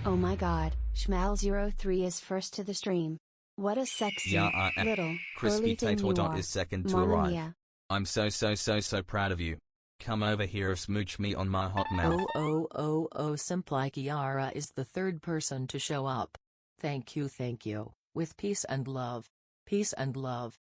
Oh my god, Schmal03 is first to the stream. What a sexy, Yeah, I am. little, Crispy curly thing you Tato are. is second to Mamma arrive. mia. I'm so proud of you. Come over here, smooch me on my hot mouth. Simply Kiara is the third person to show up. Thank you. With peace and love. Peace and love.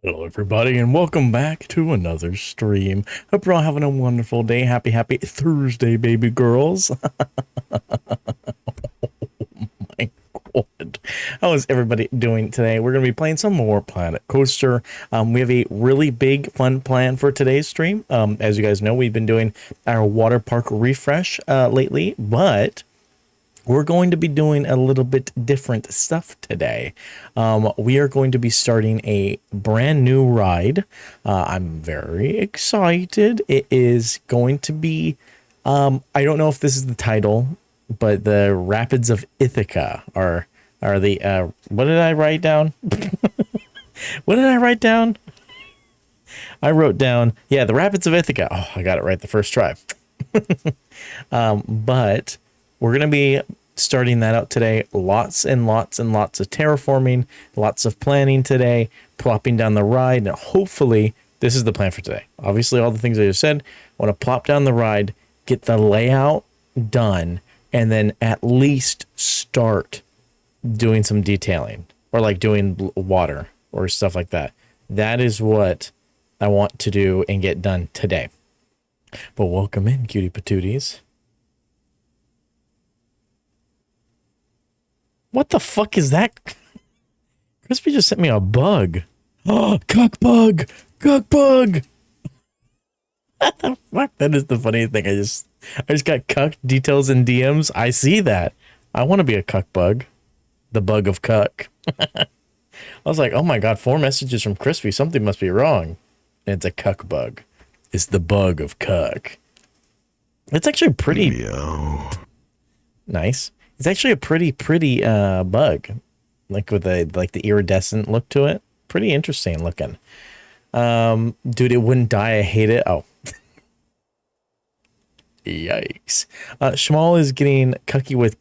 Hello, everybody, and welcome back to another stream. Hope you're all having a wonderful day. Happy Thursday, baby girls. My God. How is everybody doing today? We're going to be playing some more Planet Coaster. We have a really big, fun plan for today's stream. As you guys know, we've been doing our water park refresh lately, but we're going to be doing a little bit different stuff today. We are going to be starting a brand new ride. I'm very excited. It is going to be, I don't know if this is the title, but the Rapids of Ithaca are the, what did I write down? What did I write down? I wrote down, yeah, the Rapids of Ithaca. Oh, I got it right the first try. But we're going to be starting that out today. Lots and lots and lots of terraforming, lots of planning today, plopping down the ride, and hopefully this is the plan for today. Obviously, all the things I just said, I want to plop down the ride, get the layout done, and then at least start doing some detailing or like doing water or stuff like that. That is what I want to do and get done today. But welcome in, cutie patooties. What the fuck is that? Crispy just sent me a bug. Oh, cuck bug! Cuck bug! What the fuck? That is the funniest thing. I just got cuck details in DMs. I see that. I want to be a cuck bug. The bug of cuck. I was like, oh my god, 4 messages from Crispy. Something must be wrong. And it's a cuck bug. It's the bug of cuck. It's actually pretty nice. It's actually a pretty bug, like with the iridescent look to it. Pretty interesting looking. Dude, it wouldn't die. I hate it. Oh, yikes. Shmal is getting cucky with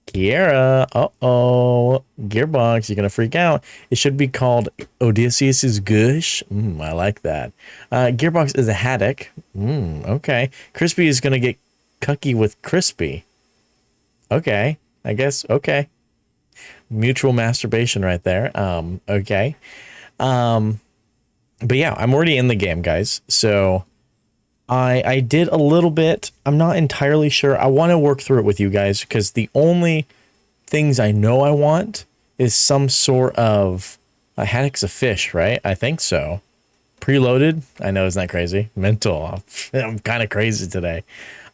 Kiera. Uh-oh. Gearbox, you're gonna freak out. It should be called Odysseus's Gush. I like that. Gearbox is a haddock. Okay. Crispy is gonna get cucky with Crispy. Okay, I guess, okay. Mutual masturbation right there. Okay. But yeah, I'm already in the game, guys. So I did a little bit. I'm not entirely sure. I want to work through it with you guys because the only things I know I want is some sort of a haddock's a fish, right? I think so. Preloaded. I know, isn't that crazy? Mental. I'm kind of crazy today.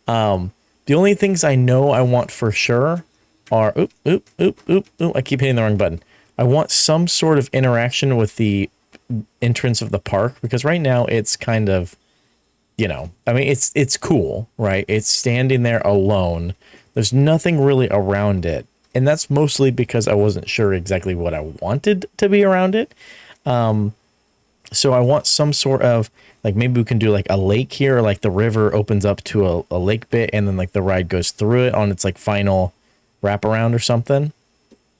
The only things I know I want for sure are, I keep hitting the wrong button. I want some sort of interaction with the entrance of the park because right now it's kind of, you know, I mean, it's cool, right? It's standing there alone. There's nothing really around it. And that's mostly because I wasn't sure exactly what I wanted to be around it. So I want some sort of, like, maybe we can do like a lake here, or like the river opens up to a lake bit and then like the ride goes through it on its like final wraparound or something.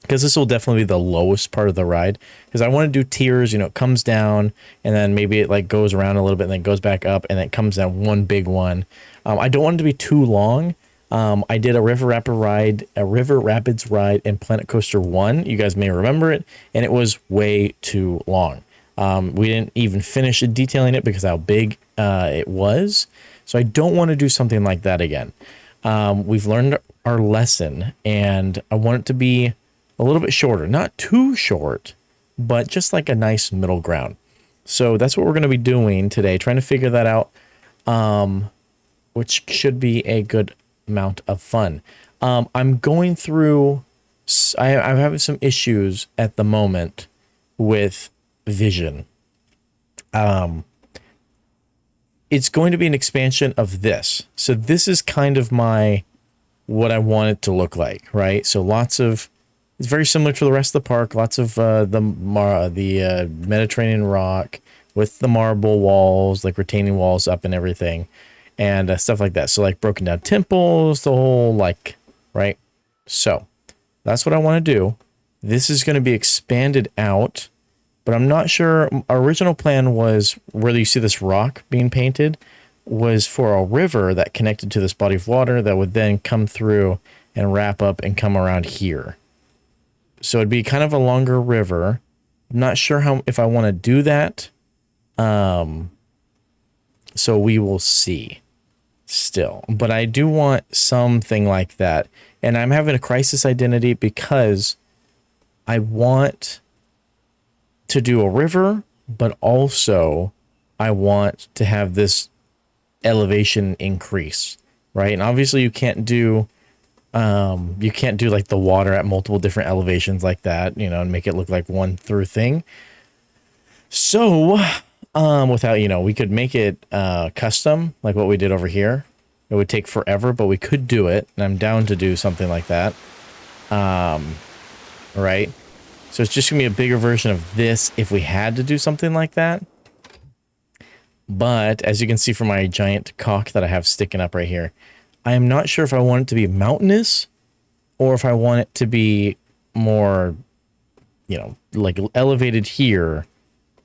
Because this will definitely be the lowest part of the ride. Because I want to do tiers, you know, it comes down and then maybe it like goes around a little bit and then goes back up and then it comes down one big one. I don't want it to be too long. I did a River Rapids ride in Planet Coaster 1. You guys may remember it. And it was way too long. We didn't even finish detailing it because how big it was. So I don't want to do something like that again. We've learned our lesson and I want it to be a little bit shorter, not too short, but just like a nice middle ground. So that's what we're going to be doing today, trying to figure that out, which should be a good amount of fun. I'm going through, I'm having some issues at the moment with vision. It's going to be an expansion of this. So this is kind of what I want it to look like, right? So it's very similar to the rest of the park. Lots of the Mediterranean rock with the marble walls, like retaining walls up and everything, and stuff like that. So like broken down temples, the whole like, right? So that's what I want to do. This is going to be expanded out, but I'm not sure. Our original plan was where you see this rock being painted was for a river that connected to this body of water that would then come through and wrap up and come around here. So it'd be kind of a longer river I'm not sure how if I want to do that. So we will see still. But I do want something like that. And I'm having a crisis identity because I want to do a river, but also I want to have this elevation increase, right? And obviously you can't do like the water at multiple different elevations like that, you know, and make it look like one through thing. So without, you know, we could make it custom like what we did over here. It would take forever, but we could do it, and I'm down to do something like that. Right? So it's just gonna be a bigger version of this if we had to do something like that. But as you can see from my giant cock that I have sticking up right here, I am not sure if I want it to be mountainous or if I want it to be more, you know, like elevated here,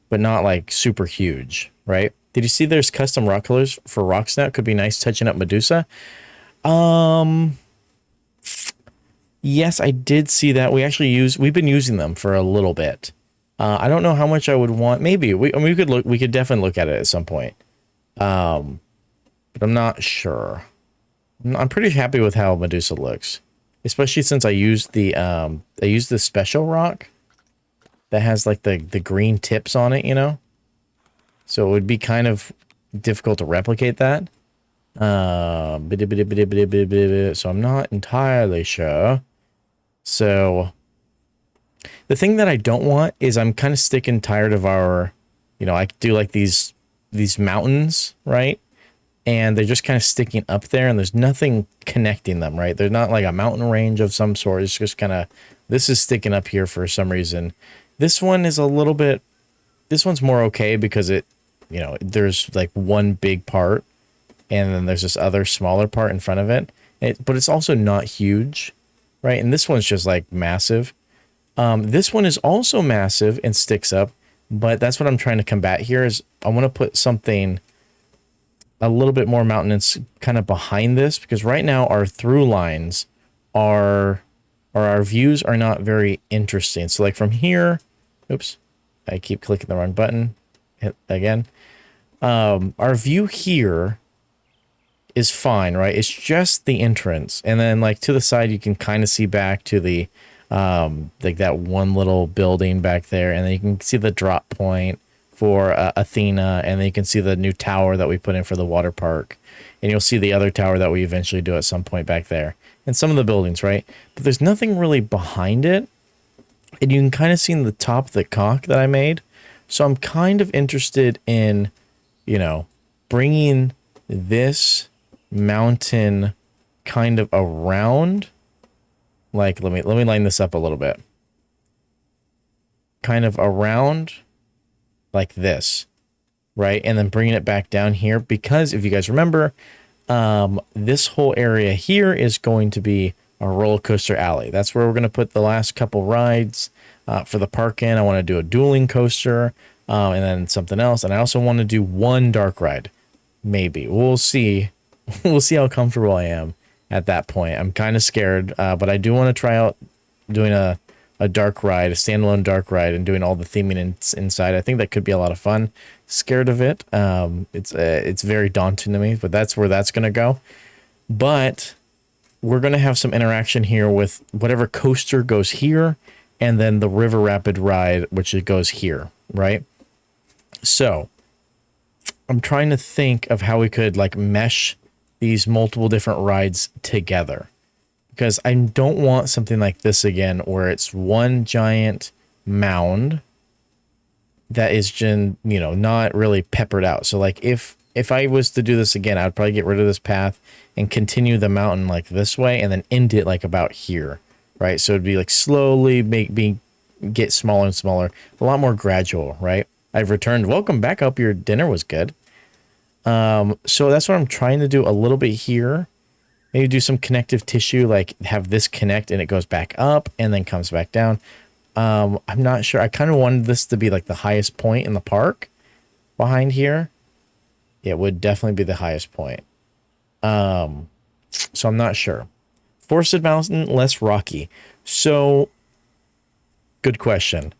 but not like super huge, right? Did you see there's custom rock colors for rocks now? It could be nice touching up Medusa. Yes, I did see that. We've been using them for a little bit. I don't know how much I would want. Maybe we could definitely look at it at some point. But I'm not sure. I'm pretty happy with how Medusa looks, especially since I used the special rock that has like the green tips on it, you know? So it would be kind of difficult to replicate that. So I'm not entirely sure. So the thing that I don't want is I'm kind of sick and tired of our, you know, I do like these mountains, right? And they're just kind of sticking up there and there's nothing connecting them, right? They're not like a mountain range of some sort. It's just kind of, this is sticking up here for some reason. This one is a little bit, this one's more okay because it, you know, there's like one big part and then there's this other smaller part in front of it. But it's also not huge, right? And this one's just like massive. This one is also massive and sticks up, but that's what I'm trying to combat here is I want to put something a little bit more mountainous kind of behind this because right now our through lines are, or our views are not very interesting. So like from here, oops, I keep clicking the wrong button. Hit again. Our view here is fine, right? It's just the entrance. And then like to the side, you can kind of see back to the, like that one little building back there. And then you can see the drop point for Athena. And then you can see the new tower that we put in for the water park. And you'll see the other tower that we eventually do at some point back there. And some of the buildings, right? But there's nothing really behind it. And you can kind of see in the top of the cock that I made. So I'm kind of interested in, you know, bringing this mountain kind of around. Like, let me line this up a little bit. Kind of around like this, right? And then bringing it back down here because if you guys remember, this whole area here is going to be a roller coaster alley. That's where we're going to put the last couple rides for the park in. I want to do a dueling coaster and then something else. And I also want to do one dark ride. Maybe. We'll see. We'll see how comfortable I am at that point. I'm kind of scared, but I do want to try out doing a dark ride, a standalone dark ride, and doing all the theming inside. I think that could be a lot of fun. Scared of it. It's very daunting to me, but that's where that's going to go. But we're going to have some interaction here with whatever coaster goes here, and then the river rapid ride, which it goes here, right? So I'm trying to think of how we could like mesh these multiple different rides together because I don't want something like this again where it's one giant mound that is just, you know, not really peppered out. So like if I was to do this again, I'd probably get rid of this path and continue the mountain like this way and then end it like about here, right? So it'd be like slowly get smaller and smaller, a lot more gradual, right? I've returned. Welcome back. Hope your dinner was good. So that's what I'm trying to do a little bit here. Maybe do some connective tissue, like have this connect and it goes back up and then comes back down. I'm not sure. I kind of wanted this to be like the highest point in the park behind here. It would definitely be the highest point. So I'm not sure. Forested mountain, less rocky. So good question.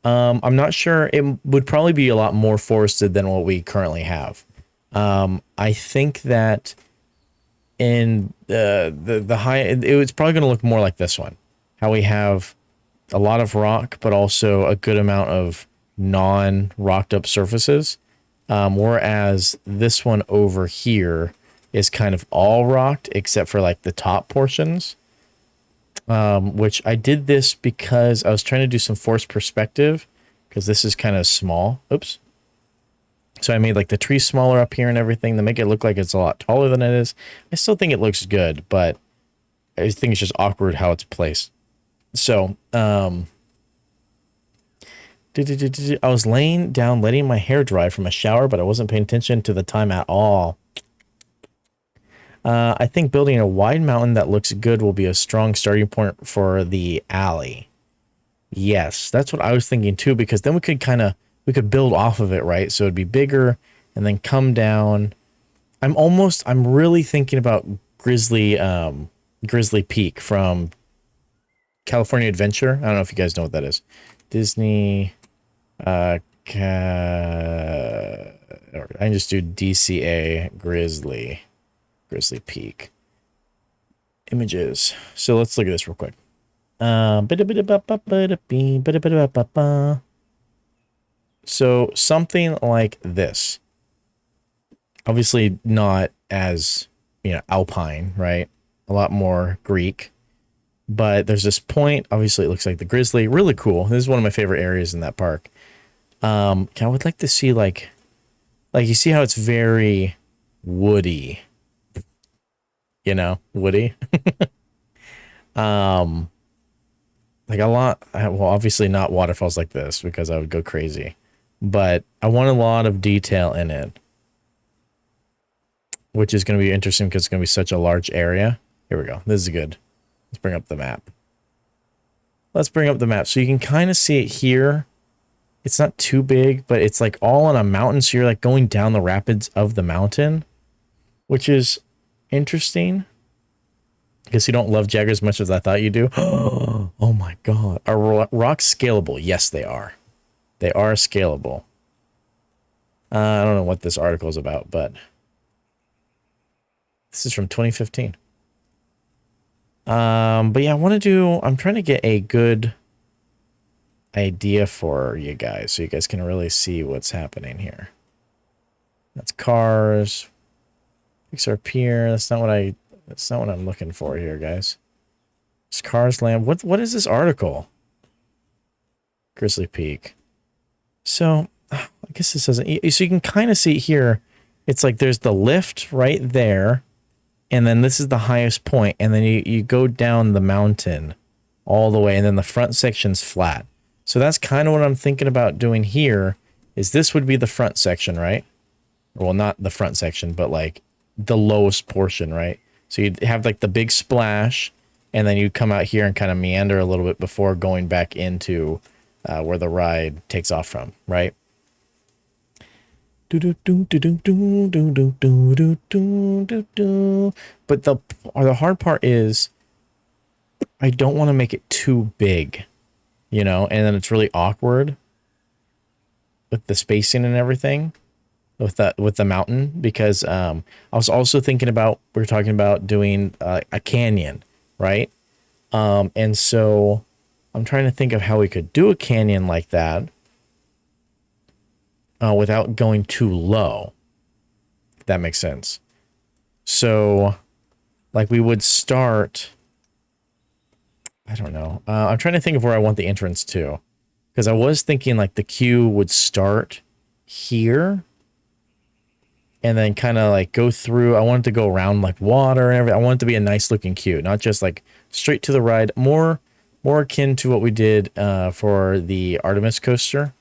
I'm not sure. It would probably be a lot more forested than what we currently have. I think that in the high, it's probably going to look more like this one. How we have a lot of rock, but also a good amount of non-rocked up surfaces. Whereas this one over here is kind of all rocked except for like the top portions. Which I did this because I was trying to do some forced perspective because this is kind of small. Oops. So I made like the tree smaller up here and everything to make it look like it's a lot taller than it is. I still think it looks good, but I think it's just awkward how it's placed. So, I was laying down, letting my hair dry from a shower, but I wasn't paying attention to the time at all. I think building a wide mountain that looks good will be a strong starting point for the alley. Yes, that's what I was thinking too, because then we could build off of it, right? So it'd be bigger and then come down. I'm really thinking about Grizzly Peak from California Adventure. I don't know if you guys know what that is. Disney, I can just do DCA Grizzly Peak images. So let's look at this real quick. So something like this. Obviously not as, alpine, right? A lot more Greek. But there's this point. Obviously it looks like the grizzly. Really cool. This is one of my favorite areas in that park. I would like to see like you see how it's very woody. Woody. Like a lot, well, obviously not waterfalls like this because I would go crazy, but I want a lot of detail in it, which is going to be interesting because it's going to be such a large area. Here we go. This is good. Let's bring up the map. So you can kind of see it here. It's not too big, but it's like all on a mountain. So you're like going down the rapids of the mountain, which is interesting. I guess you don't love Jagger as much as I thought you do. Oh my god. Are rocks scalable? Yes, they are. They are scalable. I don't know what this article is about, but this is from 2015. But yeah, I'm trying to get a good idea for you guys so you guys can really see what's happening here. That's cars. Pixar Pier. That's not what I'm looking for here, guys. It's Cars Land. What is this article? Grizzly Peak. So, I guess this doesn't... So you can kind of see here, it's like there's the lift right there, and then this is the highest point, and then you go down the mountain all the way, and then the front section's flat. So that's kind of what I'm thinking about doing here, is this would be the front section, right? Well, not the front section, but like the lowest portion, right? So you'd have like the big splash, and then you'd come out here and kind of meander a little bit before going back into where the ride takes off from, right? But the hard part is I don't want to make it too big, and then it's really awkward with the spacing and everything. With the mountain, because I was also thinking about, we were talking about doing a canyon, right? And so I'm trying to think of how we could do a canyon like that without going too low, if that makes sense. So like we would start, I don't know. I'm trying to think of where I want the entrance to, because I was thinking like the queue would start here and then kind of like go through. I wanted to go around like water and everything. I want it to be a nice looking queue, not just like straight to the ride. More akin to what we did for the Artemis coaster,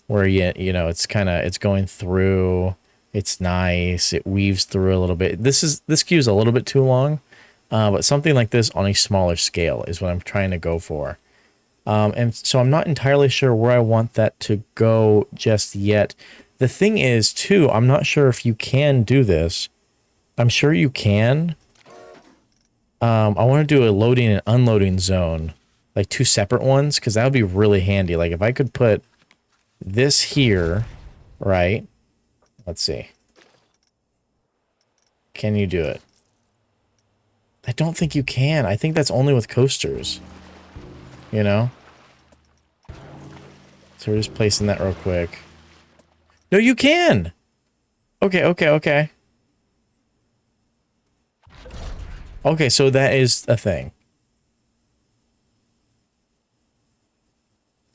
where it's going through. It's nice. It weaves through a little bit. This queue is a little bit too long, but something like this on a smaller scale is what I'm trying to go for. And so I'm not entirely sure where I want that to go just yet. The thing is, too, I'm not sure if you can do this. I'm sure you can. I want to do a loading and unloading zone like 2 separate ones, because that would be really handy. Like if I could put this here, right? Let's see. Can you do it? I don't think you can. I think that's only with coasters. You know? So we're just placing that real quick. No, you can! Okay, okay, okay. Okay, so that is a thing.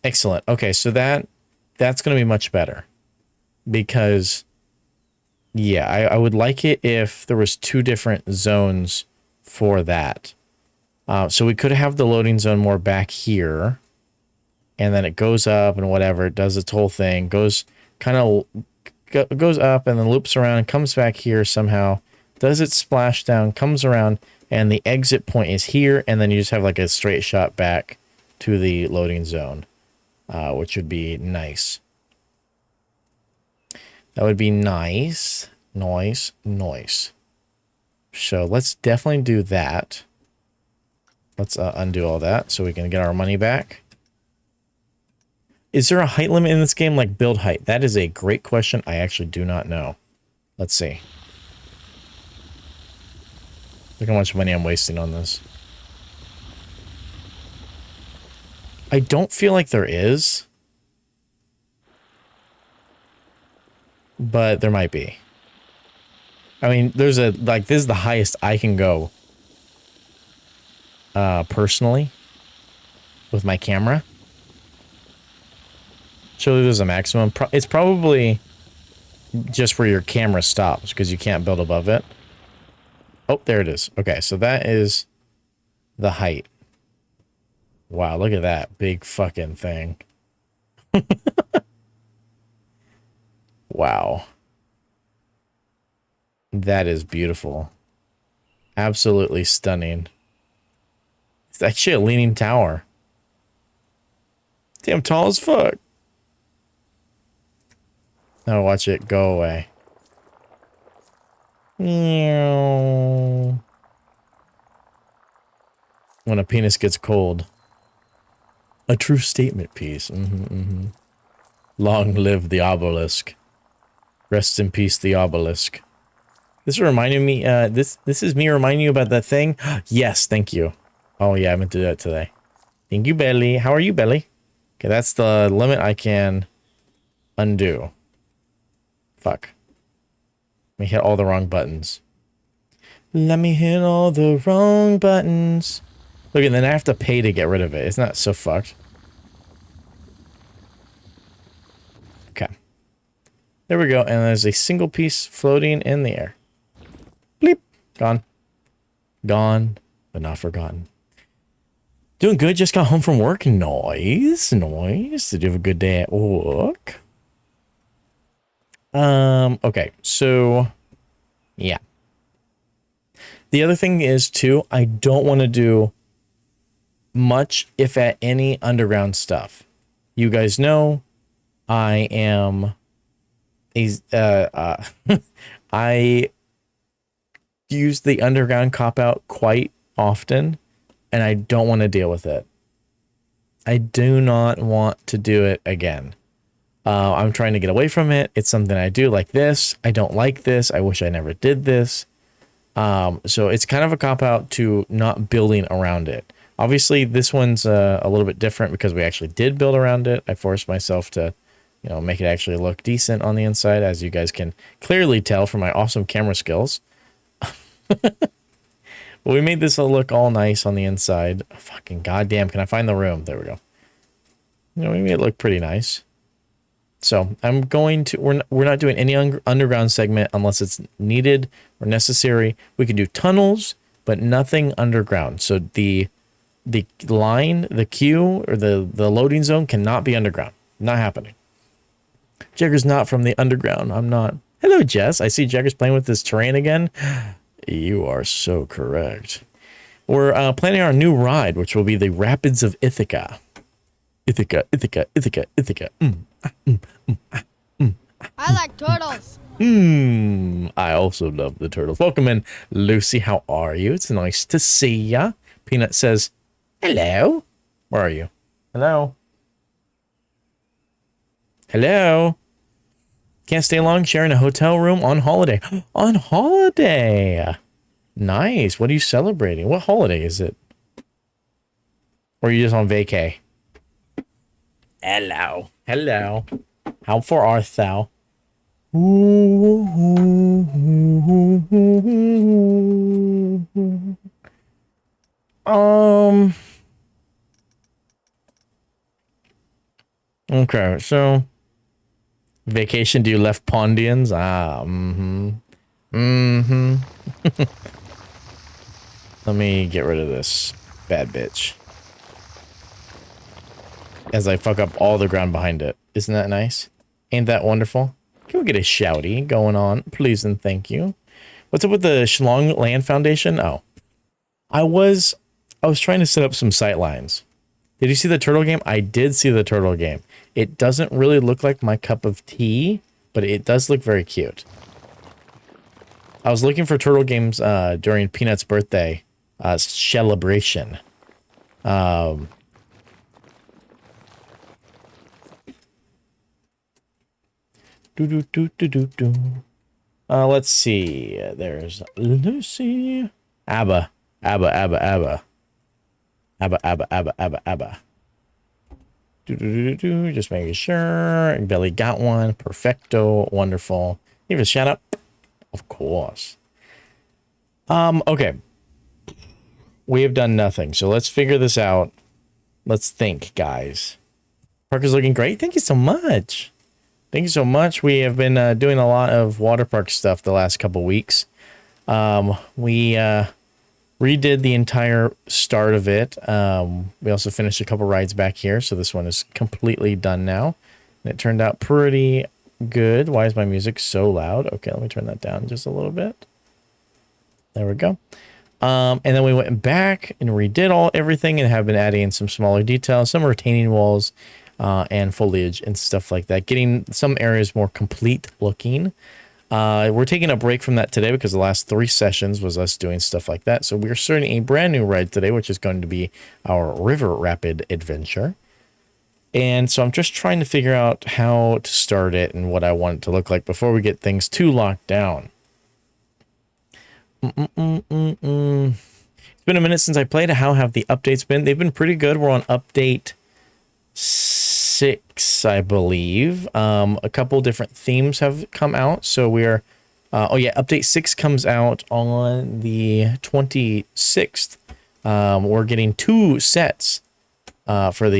Excellent. Okay, so that's going to be much better. Because, yeah, I would like it if there was 2 different zones for that. So we could have the loading zone more back here. And then it goes up and whatever. It does its whole thing. Goes kind of goes up and then loops around and comes back here somehow. Does its splashdown, comes around, and the exit point is here. And then you just have like a straight shot back to the loading zone, which would be nice. That would be nice. Nice. So let's definitely do that. Let's undo all that so we can get our money back. Is there a height limit in this game, like build height? That is a great question. I actually do not know. Let's see. Look how much money I'm wasting on this. I don't feel like there is. But there might be. I mean, there's a, like, this is the highest I can go. Personally. With my camera. Surely there's a maximum. It's probably just where your camera stops, because you can't build above it. Oh, there it is. Okay, so that is the height. Wow, look at that big fucking thing. Wow. That is beautiful. Absolutely stunning. It's actually a leaning tower. Damn tall as fuck. Now watch it go away. When a penis gets cold. A true statement piece. Long live the obelisk. Rest in peace, the obelisk. This reminded me, this is me reminding you about that thing. Yes, thank you. Oh yeah, I meant to do that today. Thank you, Belly. How are you, Belly? Okay, that's the limit I can undo. Fuck. Let me hit all the wrong buttons. Let me hit all the wrong buttons. Look, and then I have to pay to get rid of it. It's not so fucked. Okay. There we go. And there's a single piece floating in the air. Bleep. Gone. Gone, but not forgotten. Doing good. Just got home from work. Nice. Nice. Did you have a good day at work? Okay, so, yeah. The other thing is, too, I don't want to do much, if at any, underground stuff. You guys know, I am I use the underground cop-out quite often, and I don't want to deal with it. I do not want to do it again. I'm trying to get away from it. It's something I do like this. I don't like this. I wish I never did this. So it's kind of a cop-out to not building around it. Obviously, this one's a little bit different because we actually did build around it. I forced myself to, you know, make it actually look decent on the inside, as you guys can clearly tell from my awesome camera skills. But we made this look all nice on the inside. Oh, fucking goddamn, can I find the room? There we go. You know, we made it look pretty nice. So I'm going to, we're not doing any underground segment unless it's needed or necessary. We can do tunnels, but nothing underground. So the line, the queue, or the loading zone cannot be underground. Not happening. Jagger's not from the underground. I'm not. Hello, Jess. I see Jagger's playing with this terrain again. You are so correct. We're planning our new ride, which will be the Rapids of Ithaca. Ithaca. I like turtles. I also love the turtles. Welcome in, Lucy. How are you? It's nice to see ya. Peanut says, hello. Where are you? Hello? Hello? Can't stay long sharing a hotel room on holiday. On holiday! Nice. What are you celebrating? What holiday is it? Or are you just on vacay? Hello. Hello. How far art thou? Okay, so vacation, do you left Pondians? Let me get rid of this bad bitch. As I fuck up all the ground behind it. Isn't that nice? Ain't that wonderful? Can we get a shouty going on? Please and thank you. What's up with the Schlong Land Foundation? Oh. I was trying to set up some sight lines. Did you see the turtle game? I did see the turtle game. It doesn't really look like my cup of tea, but it does look very cute. I was looking for turtle games during Peanut's birthday celebration. Let's see. There's Lucy. ABBA. ABBA, ABBA, ABBA. ABBA, ABBA, ABBA, ABBA, ABBA. Just making sure. Billy got one. Perfecto. Wonderful. Give a shout out. Of course. Okay. We have done nothing. So let's figure this out. Let's think, guys. Park is looking great. Thank you so much. Thank you so much. We have been doing a lot of water park stuff the last couple weeks. We redid the entire start of it. We also finished a couple rides back here, so this one is completely done now. And it turned out pretty good. Why is my music so loud? Okay, let me turn that down just a little bit. There we go. And then we went back and redid everything and have been adding in some smaller details, some retaining walls, and foliage and stuff like that, getting some areas more complete looking. We're taking a break from that today because the last 3 sessions was us doing stuff like that. So we're starting a brand new ride today, which is going to be our River Rapid adventure. And so I'm just trying to figure out how to start it and what I want it to look like before we get things too locked down. It's been a minute since I played. How have the updates been? They've been pretty good. We're on update 6, I believe. A couple different themes have come out. So we're, update 6 comes out on the 26th. We're getting 2 sets for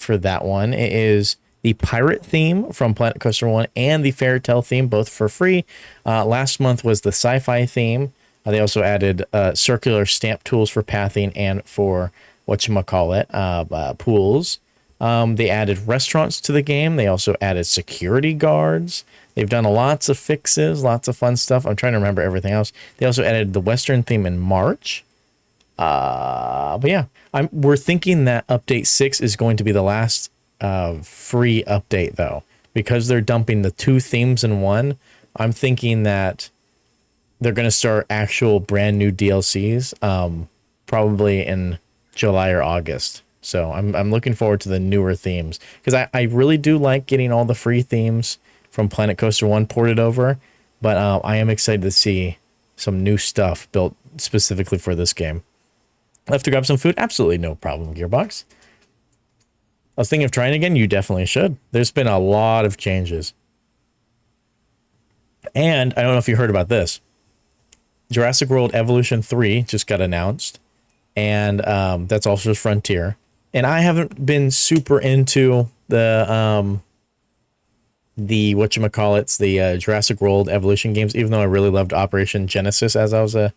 that one. It is the pirate theme from Planet Coaster 1 and the fairy tale theme, both for free. Last month was the sci-fi theme. They also added circular stamp tools for pathing and for pools. They added restaurants to the game. They also added security guards. They've done lots of fixes, lots of fun stuff. I'm trying to remember everything else. They also added the Western theme in March. But yeah, we're thinking that update 6 is going to be the last free update though, because they're dumping the 2 themes in one. I'm thinking that they're going to start actual brand new DLCs, probably in July or August. So I'm looking forward to the newer themes because I really do like getting all the free themes from Planet Coaster 1 ported over, but I am excited to see some new stuff built specifically for this game. Left to grab some food? Absolutely no problem, Gearbox. I was thinking of trying again. You definitely should. There's been a lot of changes. And I don't know if you heard about this. Jurassic World Evolution 3 just got announced. And that's also Frontier. And I haven't been super into the Jurassic World Evolution games, even though I really loved Operation Genesis as a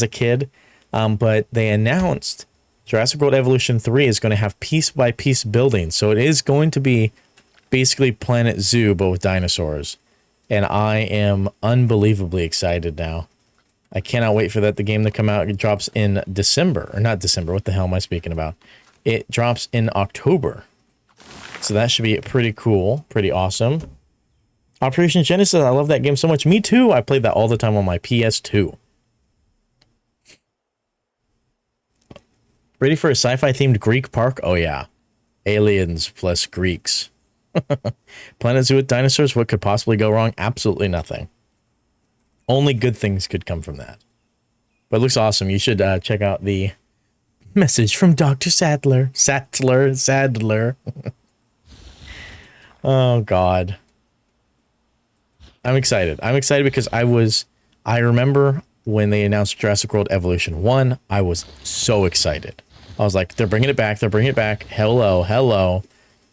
kid. But they announced Jurassic World Evolution 3 is going to have piece-by-piece building. So it is going to be basically Planet Zoo, but with dinosaurs. And I am unbelievably excited now. I cannot wait for the game to come out. It drops in December. Or not December. What the hell am I speaking about? It drops in October. So that should be pretty cool. Pretty awesome. Operation Genesis. I love that game so much. Me too. I played that all the time on my PS2. Ready for a sci-fi themed Greek park? Oh yeah. Aliens plus Greeks. Planet Zoo with dinosaurs, what could possibly go wrong? Absolutely nothing. Only good things could come from that. But it looks awesome. You should check out the message from Dr. Sadler. Sadler. Oh, God. I'm excited. I'm excited because I remember when they announced Jurassic World Evolution 1, I was so excited. I was like, they're bringing it back. They're bringing it back. Hello, hello.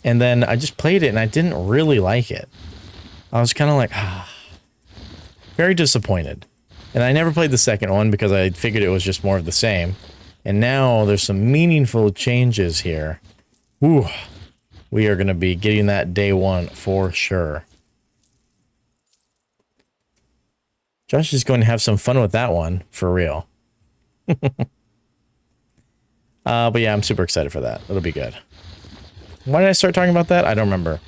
And then I just played it and I didn't really like it. I was kind of like, very disappointed. And I never played the second one because I figured it was just more of the same. And now there's some meaningful changes here. Ooh, we are going to be getting that day one for sure. Josh is going to have some fun with that one, for real. But yeah, I'm super excited for that. It'll be good. Why did I start talking about that? I don't remember.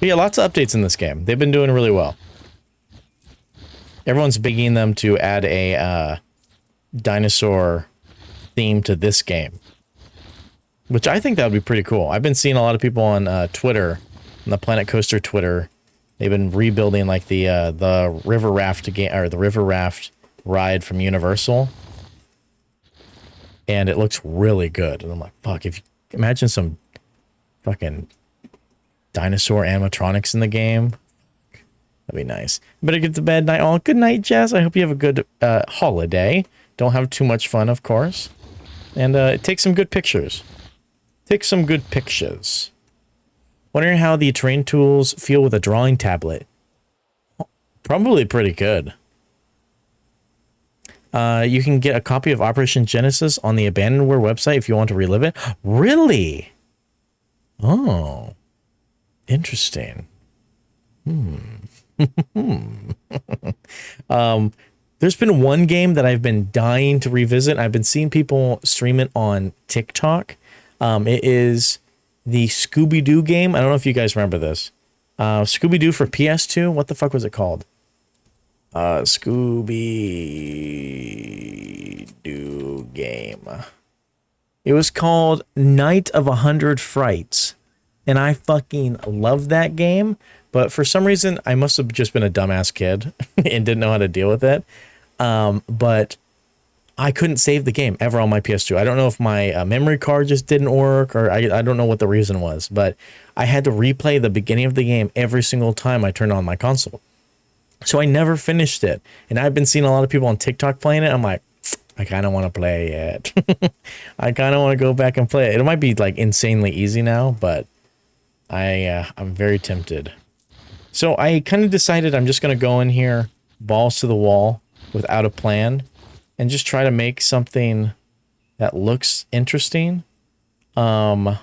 But yeah, lots of updates in this game. They've been doing really well. Everyone's begging them to add a dinosaur theme to this game, which I think that would be pretty cool. I've been seeing a lot of people on Twitter, on the Planet Coaster Twitter. They've been rebuilding like the river raft game or the river raft ride from Universal, and it looks really good. And I'm like, fuck! If you imagine some fucking dinosaur animatronics in the game. That'd be nice. Better get to bed, night all. Good night, Jess. I hope you have a good holiday. Don't have too much fun, of course. And take some good pictures. Take some good pictures. Wondering how the terrain tools feel with a drawing tablet. Probably pretty good. You can get a copy of Operation Genesis on the Abandonware website if you want to relive it. Really? Oh. Interesting. There's been one game that I've been dying to revisit. I've been seeing people stream it on TikTok. It is the Scooby-Doo game. I don't know if you guys remember this. Scooby-Doo for PS2. What the fuck was it called? Scooby-Doo game. It was called Night of 100 Frights. And I fucking love that game. But for some reason, I must have just been a dumbass kid and didn't know how to deal with it. But I couldn't save the game ever on my PS2. I don't know if my memory card just didn't work, or I don't know what the reason was. But I had to replay the beginning of the game every single time I turned on my console. So I never finished it. And I've been seeing a lot of people on TikTok playing it. I'm like, I kind of want to play it. I kind of want to go back and play it. It might be like insanely easy now, but I'm very tempted. So I kind of decided I'm just going to go in here, balls to the wall, without a plan, and just try to make something that looks interesting. I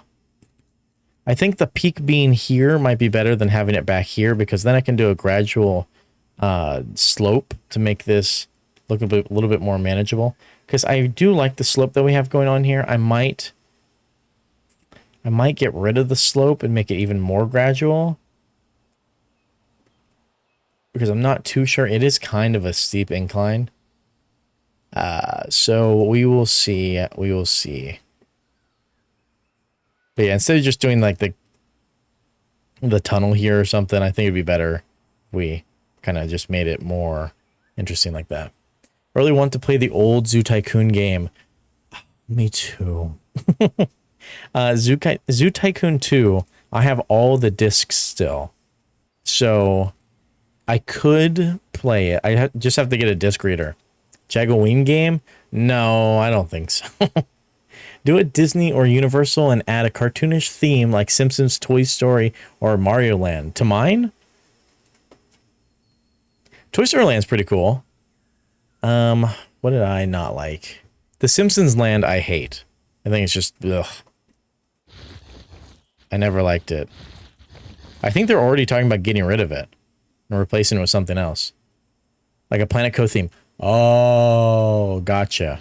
think the peak being here might be better than having it back here, because then I can do a gradual slope to make this look a little bit more manageable. Because I do like the slope that we have going on here. I might get rid of the slope and make it even more gradual, because I'm not too sure. It is kind of a steep incline. So we will see. We will see. But yeah, instead of just doing like the tunnel here or something, I think it'd be better if we kind of just made it more interesting like that. Really want to play the old Zoo Tycoon game. Me too. Zoo Tycoon 2, I have all the discs still. So I could play it. I just have to get a disc reader. Jagoween game? No, I don't think so. Do it Disney or Universal and add a cartoonish theme like Simpsons, Toy Story, or Mario Land. To mine? Toy Story Land's pretty cool. What did I not like? The Simpsons Land I hate. I think it's just, ugh. I never liked it. I think they're already talking about getting rid of it and replacing it with something else. Like a Planet Co theme. Oh, gotcha.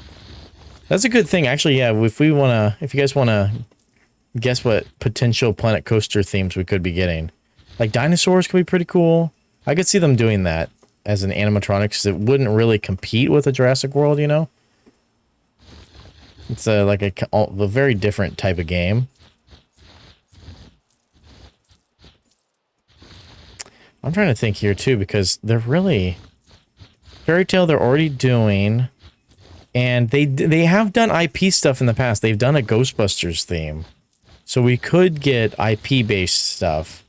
That's a good thing. Actually, yeah, if you guys wanna guess what potential Planet Coaster themes we could be getting. Like dinosaurs could be pretty cool. I could see them doing that as an animatronic, because it wouldn't really compete with a Jurassic World, you know? It's like a very different type of game. I'm trying to think here too, because they're really Fairy Tale they're already doing, and they have done IP stuff in the past. They've done a Ghostbusters theme, so we could get IP based stuff.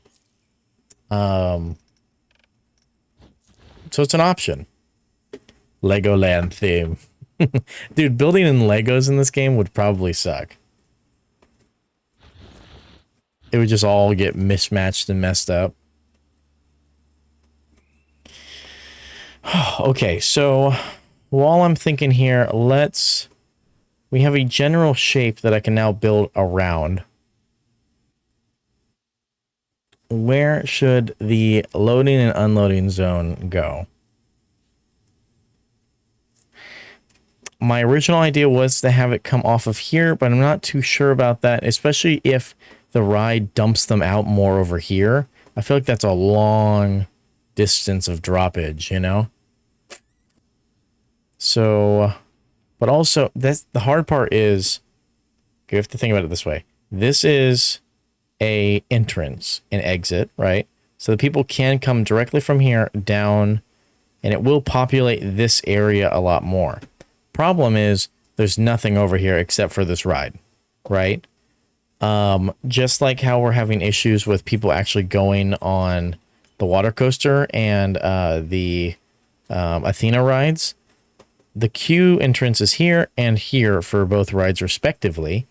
So it's an option. Legoland theme. Dude, building in Legos in this game would probably suck. It would just all get mismatched and messed up. Okay, so while I'm thinking here, we have a general shape that I can now build around. Where should the loading and unloading zone go? My original idea was to have it come off of here, but I'm not too sure about that, especially if the ride dumps them out more over here. I feel like that's a long distance of droppage, you know? So, but also, that's the hard part is, you have to think about it this way. This is a entrance and exit, right? So the people can come directly from here down, and it will populate this area a lot more. Problem is, there's nothing over here except for this ride, right? Just like how we're having issues with people actually going on the water coaster and the Athena rides, the queue entrance is here and here for both rides respectively.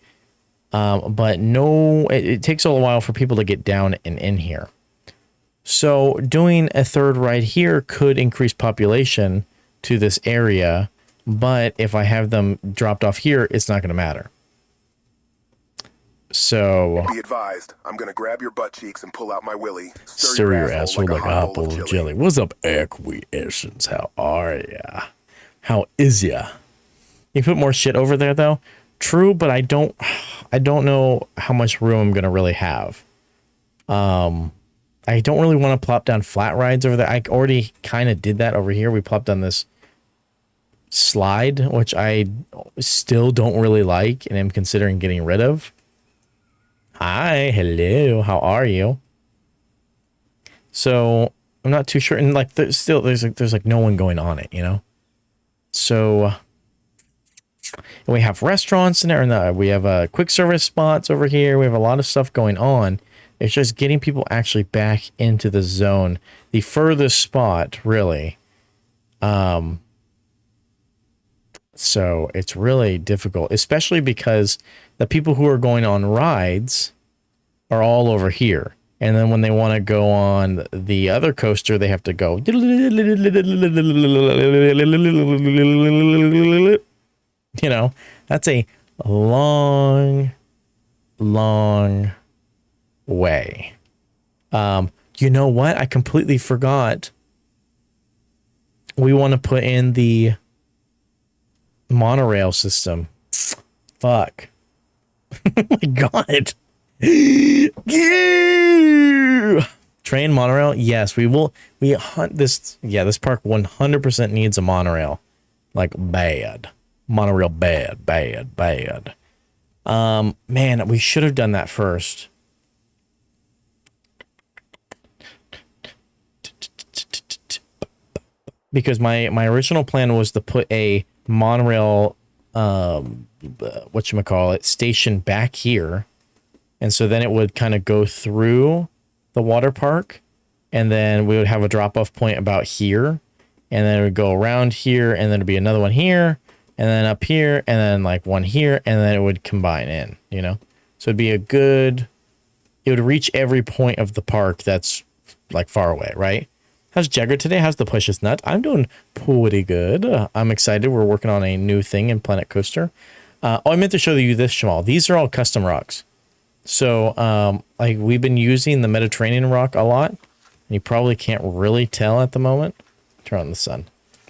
But no, it takes a little while for people to get down and in here. So doing a third ride here could increase population to this area, but if I have them dropped off here, it's not going to matter. So be advised, I'm gonna grab your butt cheeks and pull out my willy. Stir your asshole like a hot bowl of jelly. What's up, acquiescence? How are ya? How is ya? You put more shit over there though? True, but I don't know how much room I'm gonna really have. I don't really want to plop down flat rides over there. I already kind of did that over here. We plopped on this slide, which I still don't really like and am considering getting rid of. Hi, hello, how are you? So I'm not too sure, and like there's like no one going on it, you know. So and we have restaurants in there, and we have quick service spots over here. We have a lot of stuff going on. It's just getting people actually back into the zone. The furthest spot, really. So it's really difficult, especially because the people who are going on rides are all over here. And then when they want to go on the other coaster, they have to go. You know, that's a long, long way. You know what? I completely forgot. We want to put in the monorail system. Fuck. Oh my god. Train monorail? Yes, we will. We hunt this. Yeah, this park 100% needs a monorail. Like bad. Monorail bad, bad, bad. Man, we should have done that first. Because my original plan was to put a monorail whatchamacallit station back here, and so then it would kind of go through the water park, and then we would have a drop-off point about here, and then it would go around here, and then it'd be another one here, and then up here, and then like one here, and then it would combine in, you know. So it'd be it would reach every point of the park that's like far away, right? How's Jagger today? How's the Pushes Nut? I'm doing pretty good. I'm excited. We're working on a new thing in Planet Coaster. Oh, I meant to show you this, Shamal. These are all custom rocks. So, like we've been using the Mediterranean rock a lot. And you probably can't really tell at the moment. Turn on the sun.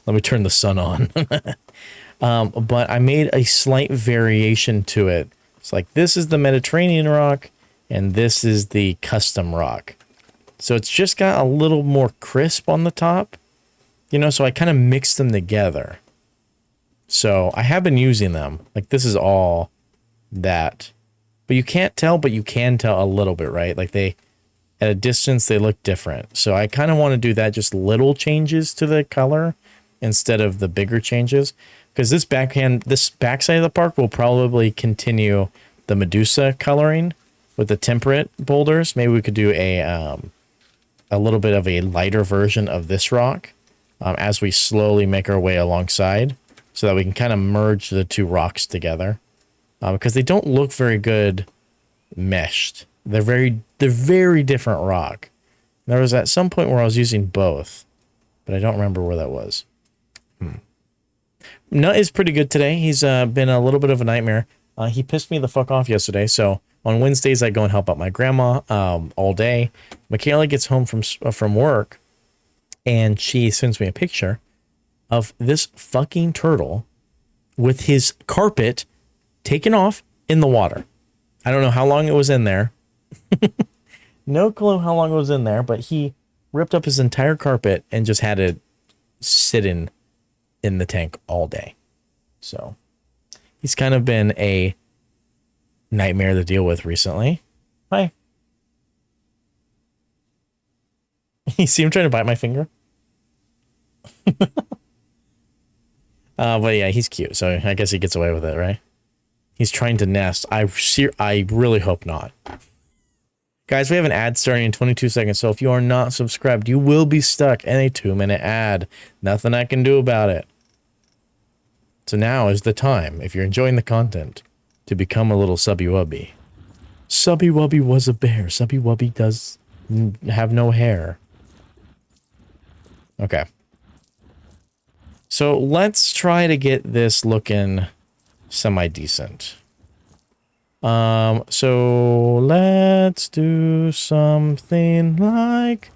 Let me turn the sun on. But I made a slight variation to it. It's like this is the Mediterranean rock, and this is the custom rock. So it's just got a little more crisp on the top, you know, so I kind of mixed them together. So I have been using them. Like this is all that. But you can't tell, but you can tell a little bit, right? Like they, at a distance, they look different. So I kind of want to do that, just little changes to the color instead of the bigger changes. Because this backside of the park will probably continue the Medusa coloring with the temperate boulders. Maybe we could do a little bit of a lighter version of this rock as we slowly make our way alongside so that we can kind of merge the two rocks together. Because they don't look very good meshed. They're very different rock. There was at some point where I was using both, but I don't remember where that was. Nut is pretty good today. He's been a little bit of a nightmare. He pissed me the fuck off yesterday, so on Wednesdays I go and help out my grandma all day. Michaela gets home from work, and she sends me a picture of this fucking turtle with his carpet taken off in the water. I don't know how long it was in there. No clue how long it was in there, but he ripped up his entire carpet and just had it sitting in the tank all day. So he's kind of been a nightmare to deal with recently. Hi. You see him trying to bite my finger? But yeah, he's cute, so I guess he gets away with it, right? He's trying to nest. I really hope not. Guys, we have an ad starting in 22 seconds, so if you are not subscribed, you will be stuck in a 2-minute ad. Nothing I can do about it. So now is the time, if you're enjoying the content, to become a little Subby Wubby. Subby Wubby was a bear. Subby Wubby does have no hair. Okay. So let's try to get this looking semi-decent. So let's do something like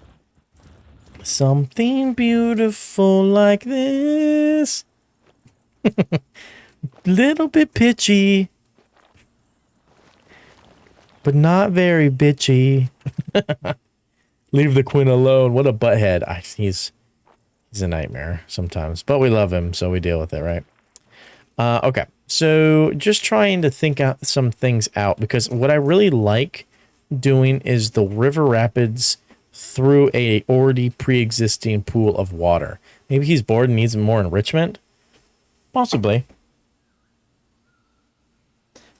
something beautiful like this. Little bit pitchy, but not very bitchy. Leave the Queen alone. What a butthead. He's a nightmare sometimes, but we love him, so we deal with it, right? Okay, so just trying to think out some things out, because what I really like doing is the river rapids through a already pre-existing pool of water. Maybe he's bored and needs more enrichment. Possibly.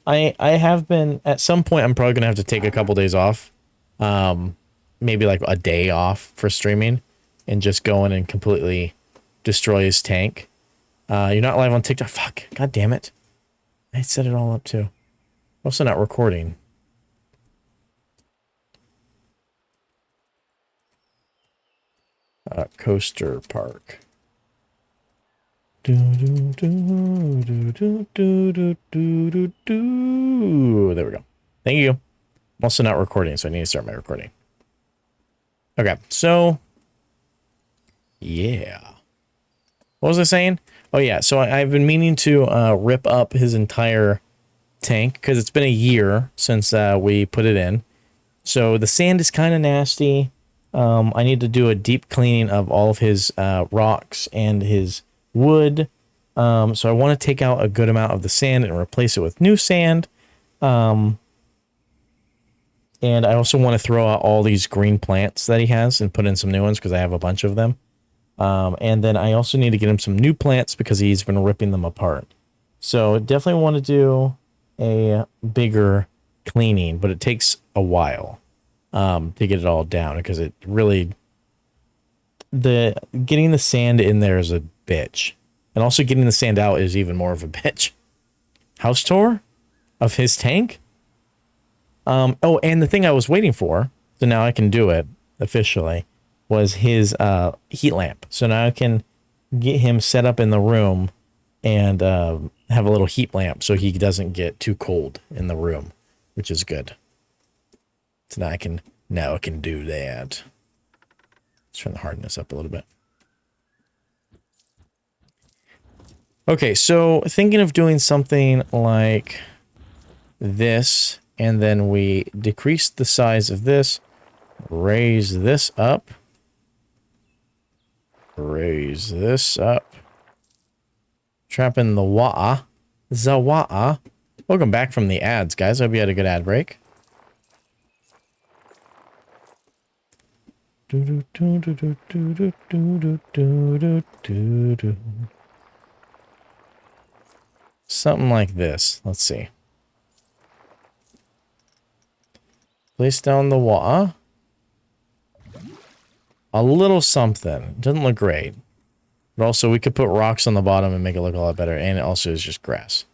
I have been, at some point, I'm probably going to have to take a couple days off. Maybe like a day off for streaming and just go in and completely destroy his tank. You're not live on TikTok. Fuck. God damn it. I set it all up too. Also not recording. Coaster Park. There we go. Thank you. I'm also not recording, so I need to start my recording. Okay, so yeah. What was I saying? Oh yeah, so I've been meaning to rip up his entire tank because it's been a year since we put it in. So the sand is kind of nasty. I need to do a deep cleaning of all of his rocks and his wood. So I want to take out a good amount of the sand and replace it with new sand. And I also want to throw out all these green plants that he has and put in some new ones because I have a bunch of them. And then I also need to get him some new plants because he's been ripping them apart. So definitely want to do a bigger cleaning, but it takes a while to get it all down because it really... getting the sand in there is a bitch. And also getting the sand out is even more of a bitch. House tour of his tank? Oh, and the thing I was waiting for, so now I can do it officially, was his heat lamp. So now I can get him set up in the room and have a little heat lamp so he doesn't get too cold in the room, which is good. So now I can do that. Let's turn the hardness up a little bit. Okay, so thinking of doing something like this, and then we decrease the size of this, raise this up, Trapping the wa'a. Zawa'a. Welcome back from the ads, guys. Hope you had a good ad break. Something like this. Let's see. Place down the wa'a. A little something. Doesn't look great. But also, we could put rocks on the bottom and make it look a lot better. And it also is just grass.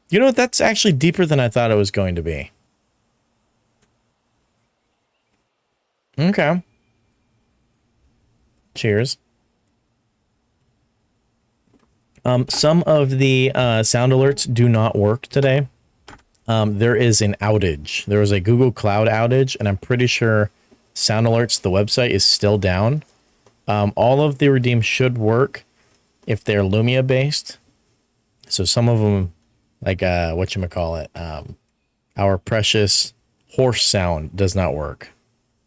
You know what? That's actually deeper than I thought it was going to be. Okay. Cheers. Some of the sound alerts do not work today. There is an outage. There was a Google Cloud outage, and I'm pretty sure Sound Alerts, the website, is still down. All of the redeems should work if they're Lumia based. So some of them, like whatchamacallit, our precious horse sound does not work.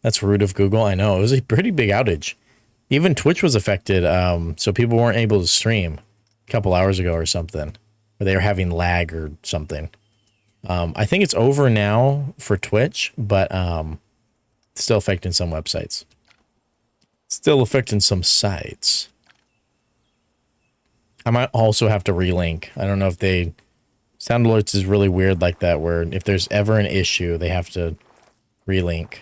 That's rude of Google. I know. It was a pretty big outage. Even Twitch was affected, so people weren't able to stream a couple hours ago or something. Or they were having lag or something. I think it's over now for Twitch, but still affecting some websites. Still affecting some sites. I might also have to relink. I don't know if they... Sound Alerts is really weird like that, where if there's ever an issue, they have to relink.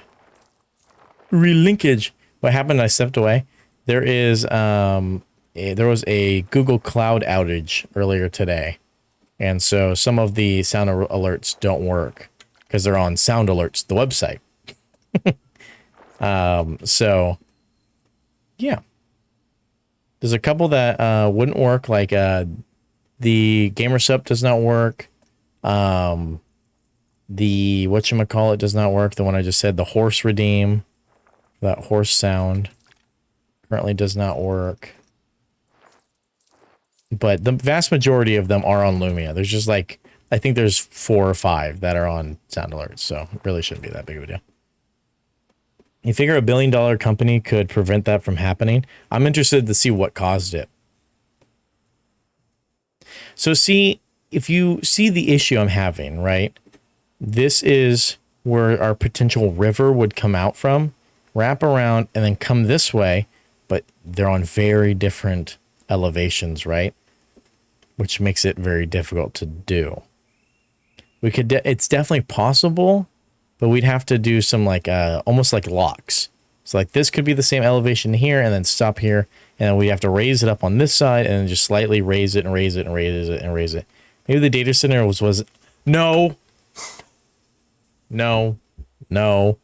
Relinkage. What happened? I stepped away. There is there was a Google Cloud outage earlier today, and so some of the sound alerts don't work because they're on Sound Alerts, the website. So yeah, there's a couple that wouldn't work, like the GamerSup does not work. The whatchamacallit does not work. The one I just said, the horse redeem. That horse sound currently does not work. But the vast majority of them are on Lumia. There's just like, I think there's 4 or 5 that are on Sound Alerts, so it really shouldn't be that big of a deal. You figure $1 billion company could prevent that from happening? I'm interested to see what caused it. So see, if you see the issue I'm having, right? This is where our potential river would come out from. Wrap around and then come this way, but they're on very different elevations, right? Which makes it very difficult to do. We could, it's definitely possible, but we'd have to do some like, almost like locks. So like this could be the same elevation here and then stop here. And then we have to raise it up on this side and then just slightly raise it and raise it and raise it and raise it. Maybe the data center was no, no, no,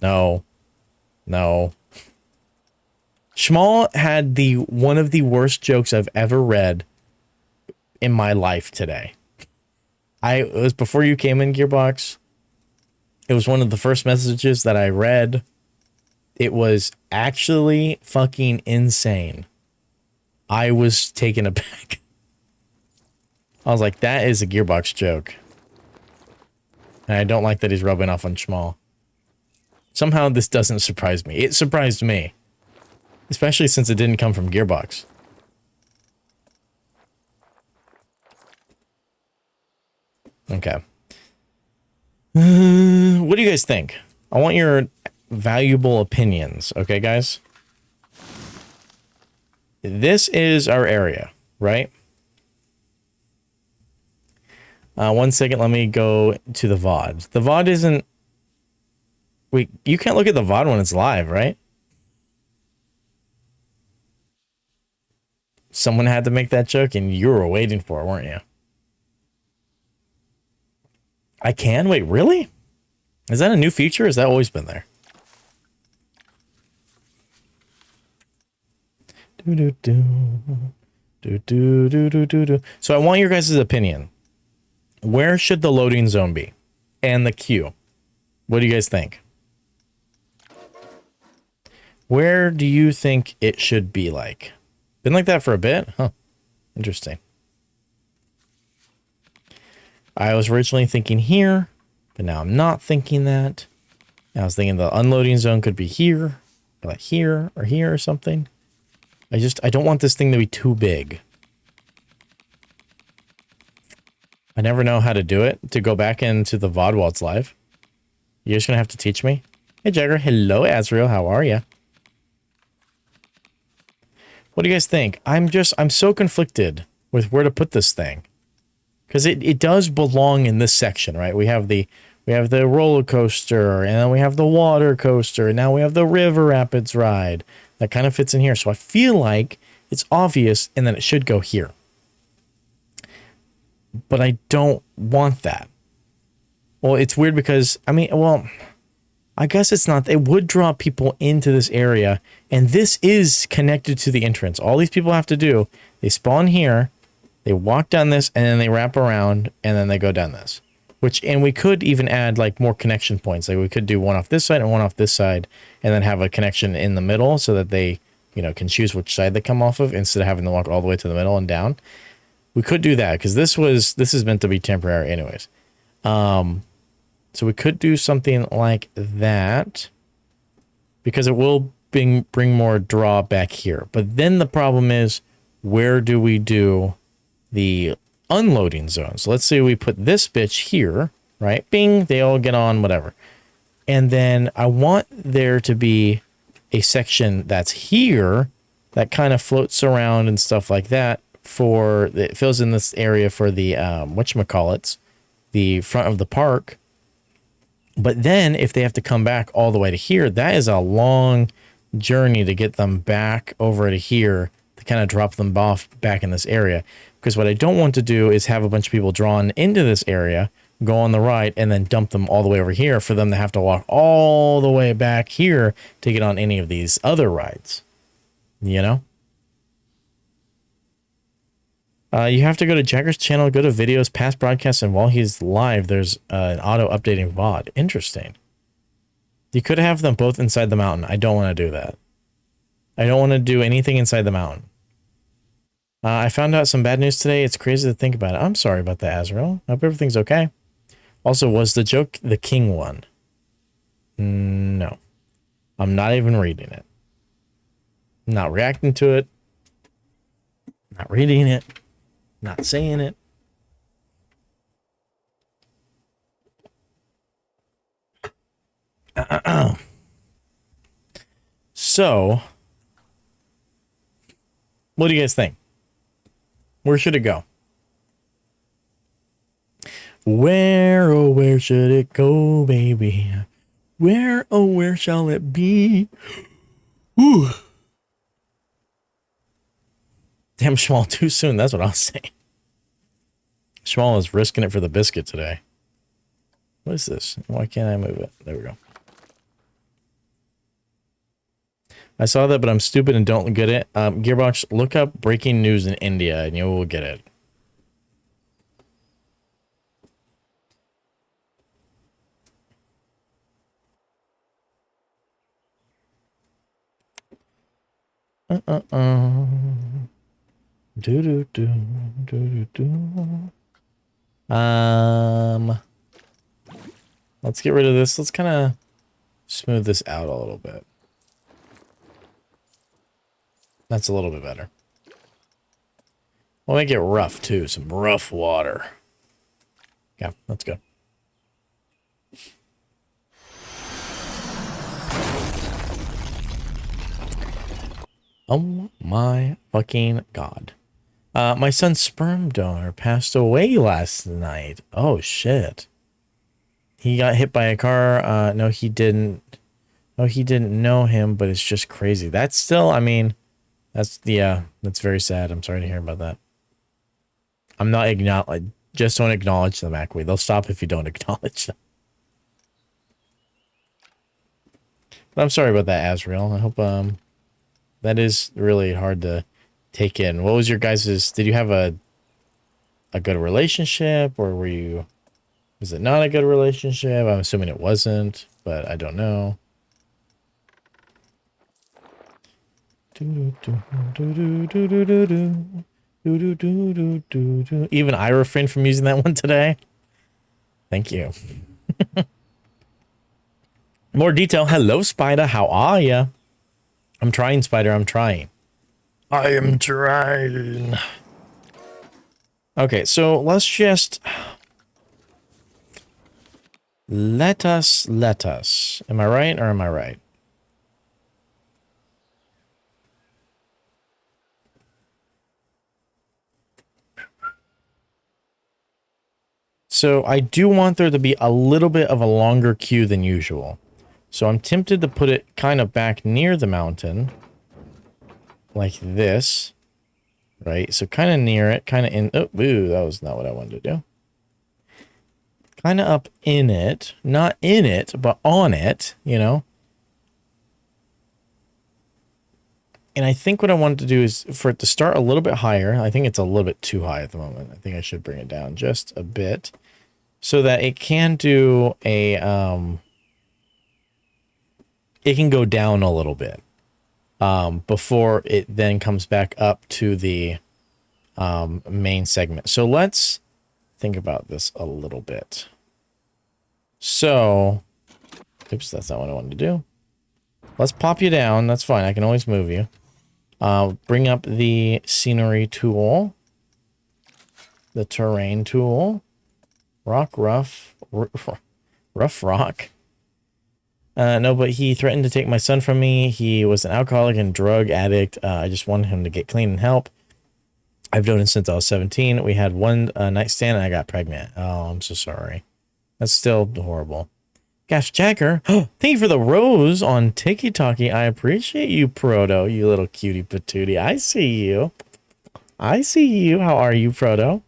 no. No. Schmal had one of the worst jokes I've ever read in my life today. It was before you came in, Gearbox. It was one of the first messages that I read. It was actually fucking insane. I was taken aback. I was like, that is a Gearbox joke. And I don't like that he's rubbing off on Schmal. Somehow this doesn't surprise me. It surprised me. Especially since it didn't come from Gearbox. Okay. What do you guys think? I want your valuable opinions. Okay, guys? This is our area, right? 1 second, let me go to the VOD. The VOD isn't... Wait, you can't look at the VOD when it's live, right? Someone had to make that joke and you were waiting for it, weren't you? I can? Wait, really? Is that a new feature or has that always been there? So I want your guys' opinion. Where should the loading zone be? And the queue. What do you guys think? Where do you think it should be like? Been like that for a bit? Huh. Interesting. I was originally thinking here, but now I'm not thinking that. I was thinking the unloading zone could be here, or like here, or here, or something. I don't want this thing to be too big. I never know how to do it. To go back into the VOD while it's live. You're just going to have to teach me. Hey, Jagger. Hello, Azrael. How are you? What do you guys think? I'm so conflicted with where to put this thing. Because it does belong in this section, right? We have the roller coaster, and then we have the water coaster, and now we have the river rapids ride. That kind of fits in here. So I feel like it's obvious, and then it should go here. But I don't want that. Well, it's weird because, I mean, well, I guess it's not. It would draw people into this area, and this is connected to the entrance. All these people have to do, they spawn here, they walk down this, and then they wrap around, and then they go down this. And we could even add, like, more connection points. Like, we could do one off this side and one off this side, and then have a connection in the middle so that they, you know, can choose which side they come off of instead of having to walk all the way to the middle and down. We could do that, because this is meant to be temporary anyways. So we could do something like that, because it will bring more draw back here. But then the problem is, where do we do the unloading zone? So let's say we put this bitch here, right? Bing, they all get on, whatever. And then I want there to be a section that's here that kind of floats around and stuff like that. It fills in this area for the whatchamacallits, the front of the park. But then if they have to come back all the way to here, that is a long journey to get them back over to here to kind of drop them off back in this area. Because what I don't want to do is have a bunch of people drawn into this area, go on the right, and then dump them all the way over here for them to have to walk all the way back here to get on any of these other rides. You know? You have to go to Jagger's channel, go to videos, past broadcasts, and while he's live, there's an auto-updating VOD. Interesting. You could have them both inside the mountain. I don't want to do that. I don't want to do anything inside the mountain. I found out some bad news today. It's crazy to think about it. I'm sorry about that, Azrael. I hope everything's okay. Also, was the joke the king one? No. I'm not even reading it. I'm not reacting to it. Not reading it. Not saying it. So, what do you guys think? Where should it go? Where, oh, where should it go, baby? Where, oh, where shall it be? Ooh. Damn, Schmal, too soon. That's what I'll say. Schmal is risking it for the biscuit today. What is this? Why can't I move it? There we go. I saw that, but I'm stupid and don't get it. Gearbox, look up breaking news in India and you will get it. Let's get rid of this. Let's kind of smooth this out a little bit. That's a little bit better. We'll make it rough too. Some rough water. Yeah, that's good. Oh my fucking god. My son's sperm donor passed away last night. Oh shit. He got hit by a car. No, he didn't. No, he didn't know him, but it's just crazy. That's still, I mean, that's very sad. I'm sorry to hear about that. I'm not just don't acknowledge them, Macway. They'll stop if you don't acknowledge them. But I'm sorry about that, Azrael. I hope, that is really hard to take in. What was your guys's, did you have a good relationship, or was it not a good relationship? I'm assuming it wasn't, but I don't know. Even I refrained from using that one today. Thank you. More detail. Hello, Spider. How are ya? I'm trying, Spider. I'm trying. I am trying. Okay, so let's just... Let us. Am I right or am I right? So I do want there to be a little bit of a longer queue than usual. So I'm tempted to put it kind of back near the mountain. Like this. Right? So kind of near it, kind of in... Oh, ooh, that was not what I wanted to do. Kind of up in it. Not in it, but on it, you know? And I think what I wanted to do is for it to start a little bit higher. I think it's a little bit too high at the moment. I think I should bring it down just a bit. So that it can do a... it can go down a little bit. Before it then comes back up to the main segment. So let's think about this a little bit. So, oops, that's not what I wanted to do. Let's pop you down. That's fine. I can always move you. Bring up the scenery tool. The terrain tool. Rough rock. No, but he threatened to take my son from me. He was an alcoholic and drug addict. I just wanted him to get clean and help. I've known him since I was 17. We had one night stand and I got pregnant. Oh, I'm so sorry. That's still horrible. Gosh, Jagger, thank you for the rose on Tiki Talkie. I appreciate you, Proto, you little cutie patootie. I see you. I see you. How are you, Proto?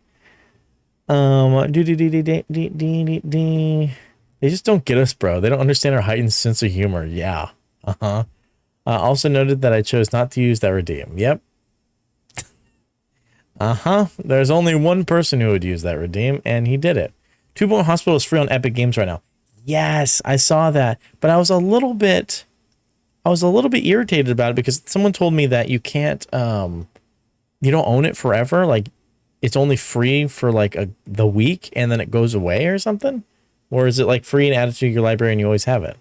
They just don't get us, bro. They don't understand our heightened sense of humor. Yeah. Also noted that I chose not to use that redeem. Yep. There's only one person who would use that redeem, and he did it. 2 Point Hospital is free on Epic Games right now. Yes, I saw that. But I was a little bit irritated about it because someone told me that you can't, you don't own it forever. Like, it's only free for like the week and then it goes away or something. Or is it like free and added to your library and you always have it?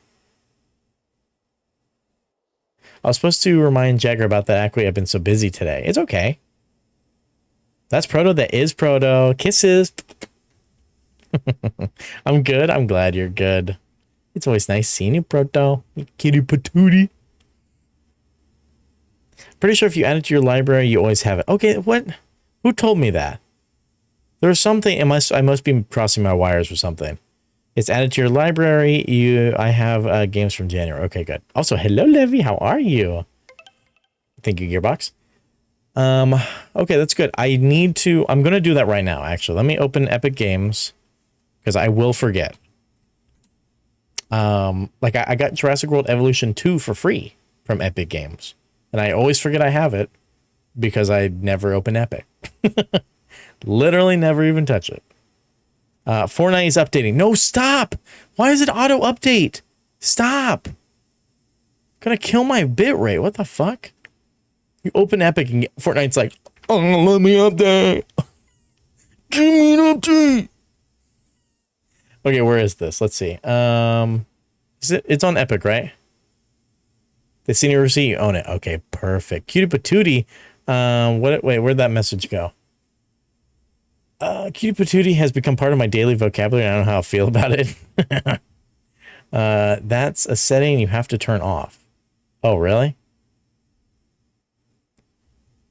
I was supposed to remind Jagger about that. Actually, I've been so busy today. It's okay. That's Proto. That is Proto. Kisses. I'm good. I'm glad you're good. It's always nice seeing you, Proto. You kitty patootie. Pretty sure if you add it to your library, you always have it. Okay, what? Who told me that? There's something. I must be crossing my wires or something. It's added to your library. I have games from January. Okay, good. Also, hello, Levy. How are you? Thank you, Gearbox. Okay, that's good. I'm going to do that right now, actually. Let me open Epic Games, because I will forget. Like, I got Jurassic World Evolution 2 for free from Epic Games. And I always forget I have it, because I never open Epic. Literally never even touch it. Fortnite is updating. No, stop! Why does it auto-update? Stop! Gonna kill my bitrate. What the fuck? You open Epic and Fortnite's like, oh, let me update. Give me an update. Okay, where is this? Let's see. It's on Epic, right? The senior receipt, you own it. Okay, perfect. Cutie patootie. Wait, where'd that message go? Cutie patootie has become part of my daily vocabulary. I don't know how I feel about it. That's a setting you have to turn off. Oh, really?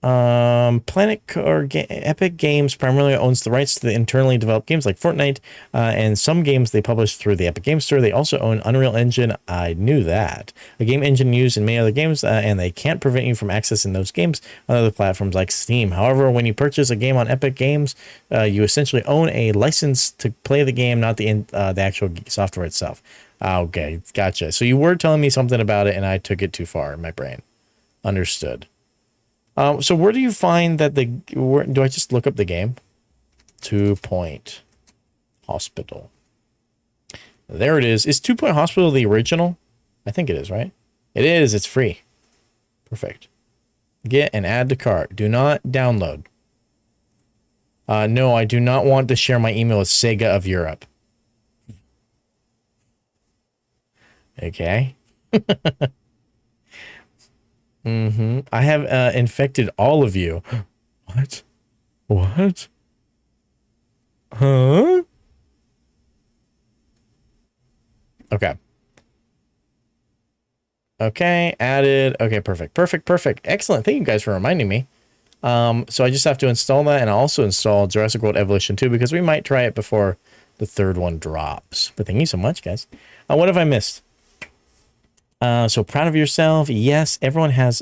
Epic Games primarily owns the rights to the internally developed games like Fortnite, and some games they publish through the Epic Games Store. They also own Unreal Engine. I knew that. A game engine used in many other games, and they can't prevent you from accessing those games on other platforms like Steam. However, when you purchase a game on Epic Games, you essentially own a license to play the game, not the actual software itself. Okay, gotcha. So you were telling me something about it, and I took it too far in my brain. Understood. So where do you find that do I just look up the game? 2 Point Hospital. There it is. Is 2 Point Hospital the original? I think it is, right? It is. It's free. Perfect. Get and add to cart. Do not download. No, I do not want to share my email with Sega of Europe. Okay. I have infected all of you. What? What? Huh? Okay. Okay, added. Okay, perfect. Perfect, perfect. Excellent. Thank you guys for reminding me. So I just have to install that, and I'll also install Jurassic World Evolution 2 because we might try it before the third one drops. But thank you so much, guys. What have I missed? So proud of yourself. Yes, everyone has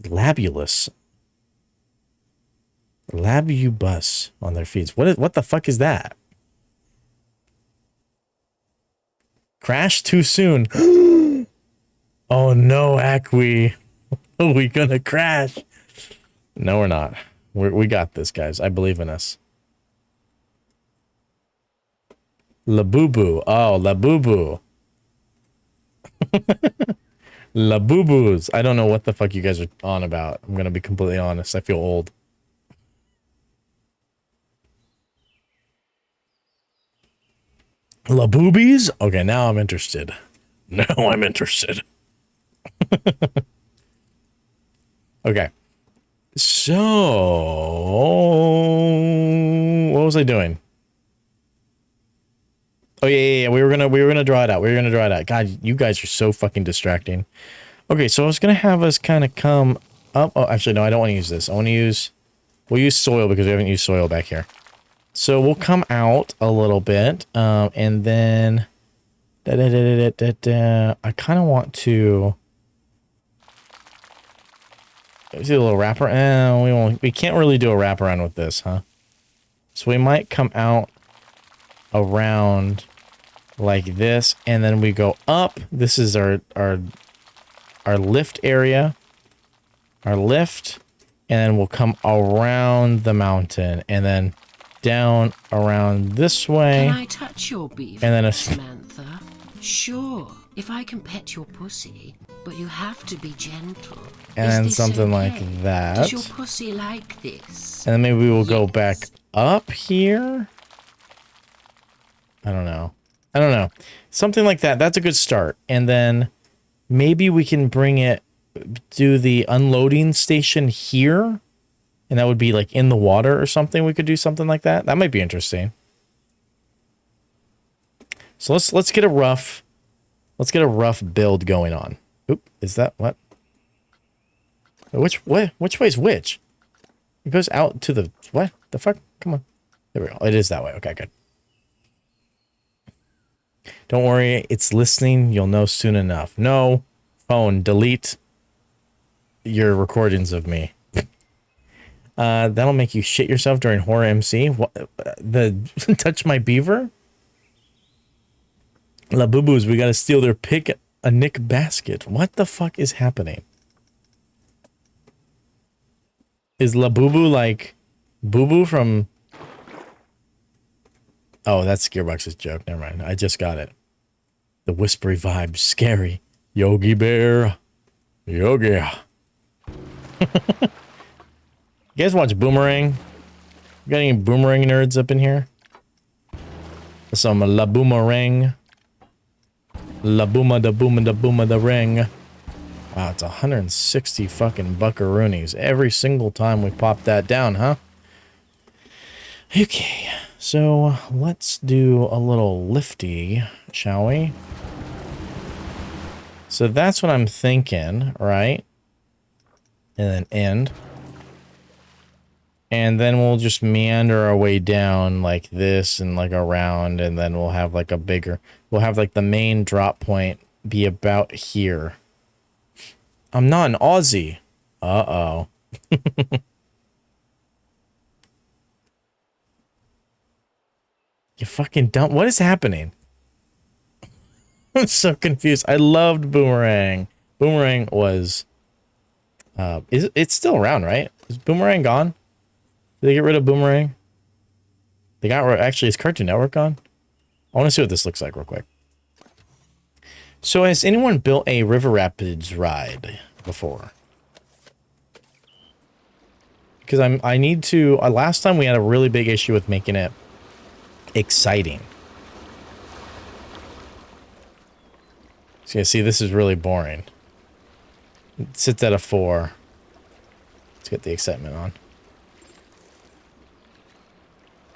labulus. Labubus on their feeds. What the fuck is that? Crash too soon. Oh no, Acqui. Are we gonna crash? No, we're not. We got this, guys. I believe in us. Labubu. Oh, Labubu. Labubus. I don't know what the fuck you guys are on about. I'm gonna be completely honest. I feel old. Laboobies? Okay, now I'm interested. Now I'm interested. Okay. So, what was I doing? Oh yeah. We were gonna draw it out. God, you guys are so fucking distracting. Okay, so I was gonna have us kind of come up. Oh, actually, no, I don't want to use this. We'll use soil because we haven't used soil back here. So we'll come out a little bit, and then I kind of want to. Let's do a little wraparound. We can't really do a wraparound with this, huh? So we might come out around like this, and then we go up. This is our lift area. Our lift, and then we'll come around the mountain, and then down around this way. Can I touch your beef, and then Samantha? Sure, if I can pet your pussy, but you have to be gentle. And then something like that. Does your pussy like this? And then maybe we'll go back up here. I don't know. Something like that. That's a good start. And then maybe we can do the unloading station here. And that would be like in the water or something. We could do something like that. That might be interesting. So let's get a rough build going on. Oop, is that what? Which way is which? It goes out to the what? The fuck? Come on. There we go. It is that way. Okay, good. Don't worry, it's listening. You'll know soon enough. No, phone, delete your recordings of me. That'll make you shit yourself during horror MC. What? The touch my beaver? La Boo-Boos, we gotta steal their pick a Nick basket. What the fuck is happening? Is La Boo-Boo like Boo-Boo from... Oh, that's Gearbox's joke. Never mind. I just got it. The whispery vibe. Scary. Yogi Bear. Yogi. You guys watch Boomerang? Got any Boomerang nerds up in here? Some La Boomerang. La Booma da Booma da Booma da Ring. Wow, it's 160 fucking buckaroonies every single time we pop that down, huh? Okay, so let's do a little lifty, shall we? So that's what I'm thinking, right? And then end. And then we'll just meander our way down like this and like around, and then we'll have like we'll have like the main drop point be about here. I'm not an Aussie. Uh-oh. You fucking dumb. What is happening? I'm so confused. I loved Boomerang. Boomerang was... it's still around, right? Is Boomerang gone? Did they get rid of Boomerang? They got rid... Actually, is Cartoon Network gone? I want to see what this looks like real quick. So has anyone built a River Rapids ride before? Because I need to... last time we had a really big issue with making it exciting. So you see, this is really boring. It sits at a 4. Let's get the excitement on.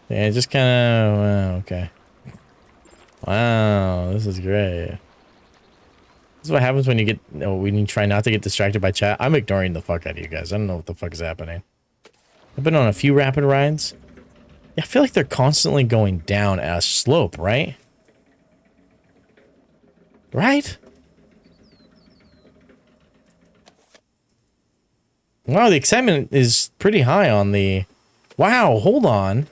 Yeah, just kind of... okay. Wow, this is great. This is what happens when you get... Oh, when you try not to get distracted by chat. I'm ignoring the fuck out of you guys. I don't know what the fuck is happening. I've been on a few rapid rides. Yeah, I feel like they're constantly going down a slope, right? Right? Wow, the excitement is pretty high on the... Wow, hold on.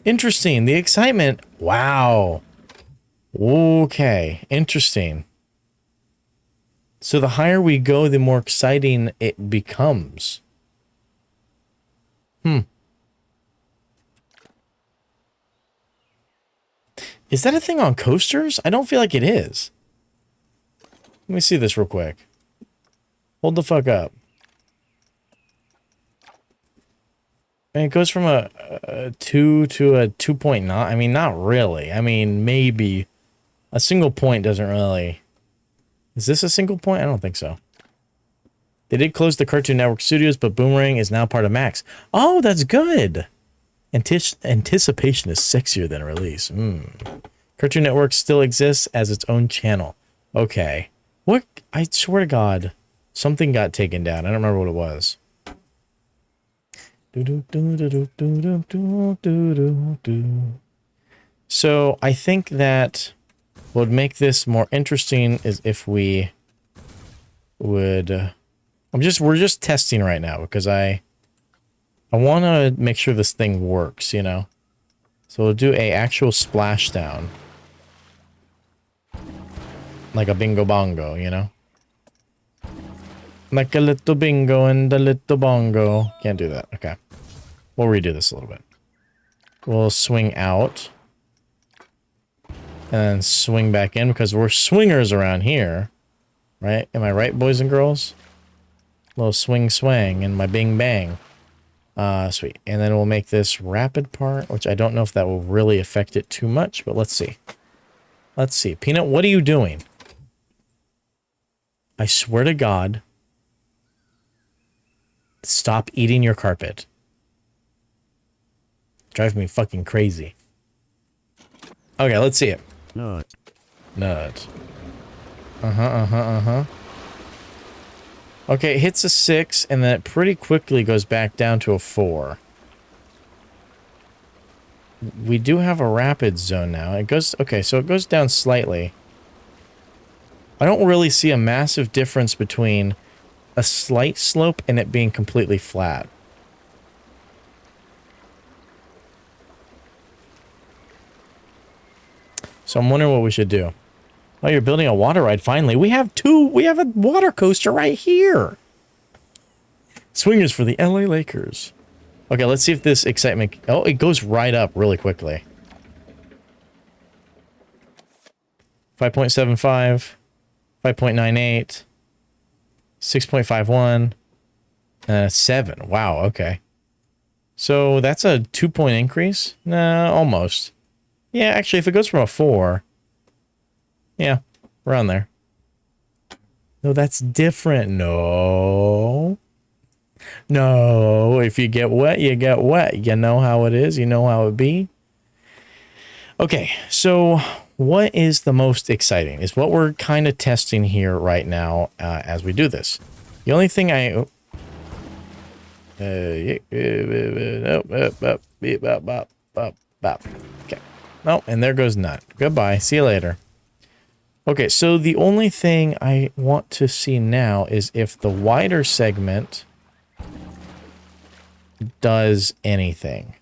Interesting. The excitement... Wow. Okay, interesting. So the higher we go, the more exciting it becomes. Is that a thing on coasters? I don't feel like it is. Let me see this real quick. Hold the fuck up. And it goes from a 2 to a 2.9. I mean, not really. I mean, maybe. A single point doesn't really... Is this a single point? I don't think so. They did close the Cartoon Network studios, but Boomerang is now part of Max. Oh, that's good. Anticipation is sexier than release. Cartoon Network still exists as its own channel. Okay. What? I swear to God, something got taken down. I don't remember what it was. So I think that what would make this more interesting is if we would... we're just testing right now because I want to make sure this thing works, you know? So we'll do a actual splashdown. Like a bingo bongo, you know? Like a little bingo and a little bongo. Can't do that. Okay. We'll redo this a little bit. We'll swing out. And then swing back in because we're swingers around here. Right? Am I right, boys and girls? Little swing swang and my bing bang. Sweet. And then we'll make this rapid part, which I don't know if that will really affect it too much, but let's see. Let's see. Peanut, what are you doing? I swear to God. Stop eating your carpet. Drives me fucking crazy. Okay, let's see it. Nut. Okay, it hits a 6, and then it pretty quickly goes back down to a 4. We do have a rapid zone now. It goes... Okay, so it goes down slightly. I don't really see a massive difference between a slight slope and it being completely flat. So I'm wondering what we should do. Oh, you're building a water ride, finally. We have a water coaster right here. Swingers for the LA Lakers. Okay, let's see if this excitement... Oh, it goes right up really quickly. 5.75. 5.98. 6.51. 7. Wow, okay. So that's a 2-point increase? Nah, almost. Yeah, actually, if it goes from a 4... Yeah, around there. No, that's different. No. No, if you get wet, you get wet. You know how it is. You know how it be. Okay, so what is the most exciting is what we're kind of testing here right now as we do this. The only thing I... Okay. Oh, and there goes Nut. Goodbye. See you later. Okay, so the only thing I want to see now is if the wider segment does anything.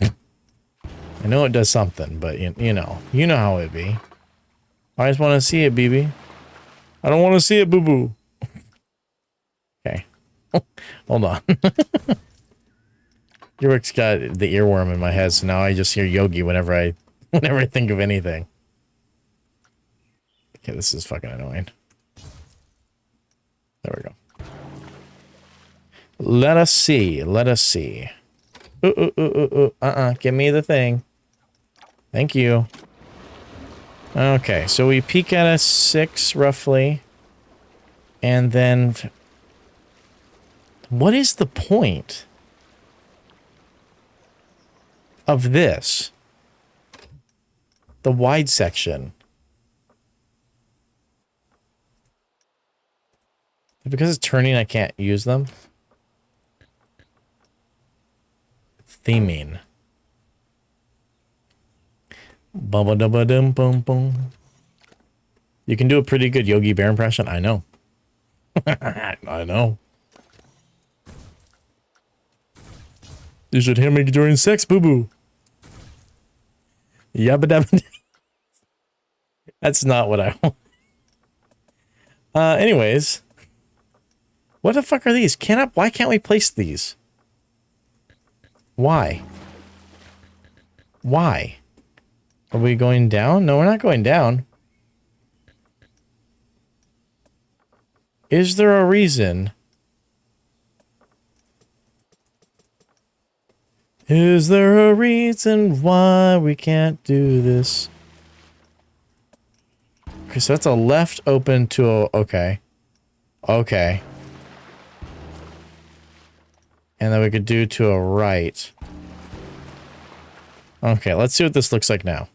I know it does something, but you know how it be. I just want to see it, BB. I don't want to see it, boo-boo. Okay. Hold on. Rick's got the earworm in my head, so now I just hear Yogi whenever I think of anything. Okay, this is fucking annoying. There we go. Let us see. Let us see. Give me the thing. Thank you. Okay, so we peak at a 6, roughly. And then... What is the point? of this. The wide section. Because it's turning, I can't use them. Theming. Bubba dubba dum bum bum. You can do a pretty good Yogi Bear impression. I know. I know. You should hear me during sex, boo boo. Yabba dabba. That's not what I want. Anyways. What the fuck are these? Why can't we place these? Why? Why? Are we going down? No, we're not going down. Is there a reason? Is there a reason why we can't do this? Okay, so that's a left open to a... Okay. Okay. And then we could do to a right. Okay, let's see what this looks like now.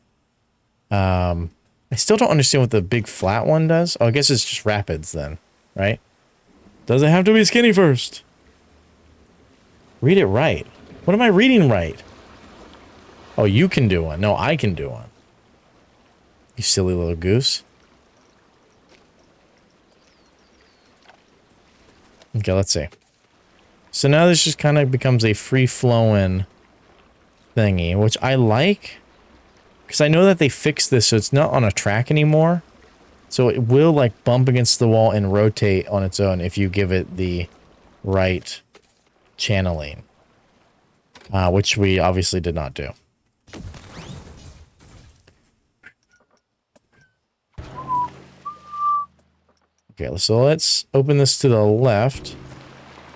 I still don't understand what the big flat one does. Oh, I guess it's just rapids then, right? Does it have to be skinny first? Read it right. What am I reading right? Oh, you can do one. No, I can do one. You silly little goose. Okay, let's see. So now this just kind of becomes a free-flowing thingy, which I like. Because I know that they fixed this so it's not on a track anymore. So it will, like, bump against the wall and rotate on its own if you give it the right channeling. Which we obviously did not do. Okay, so let's open this to the left.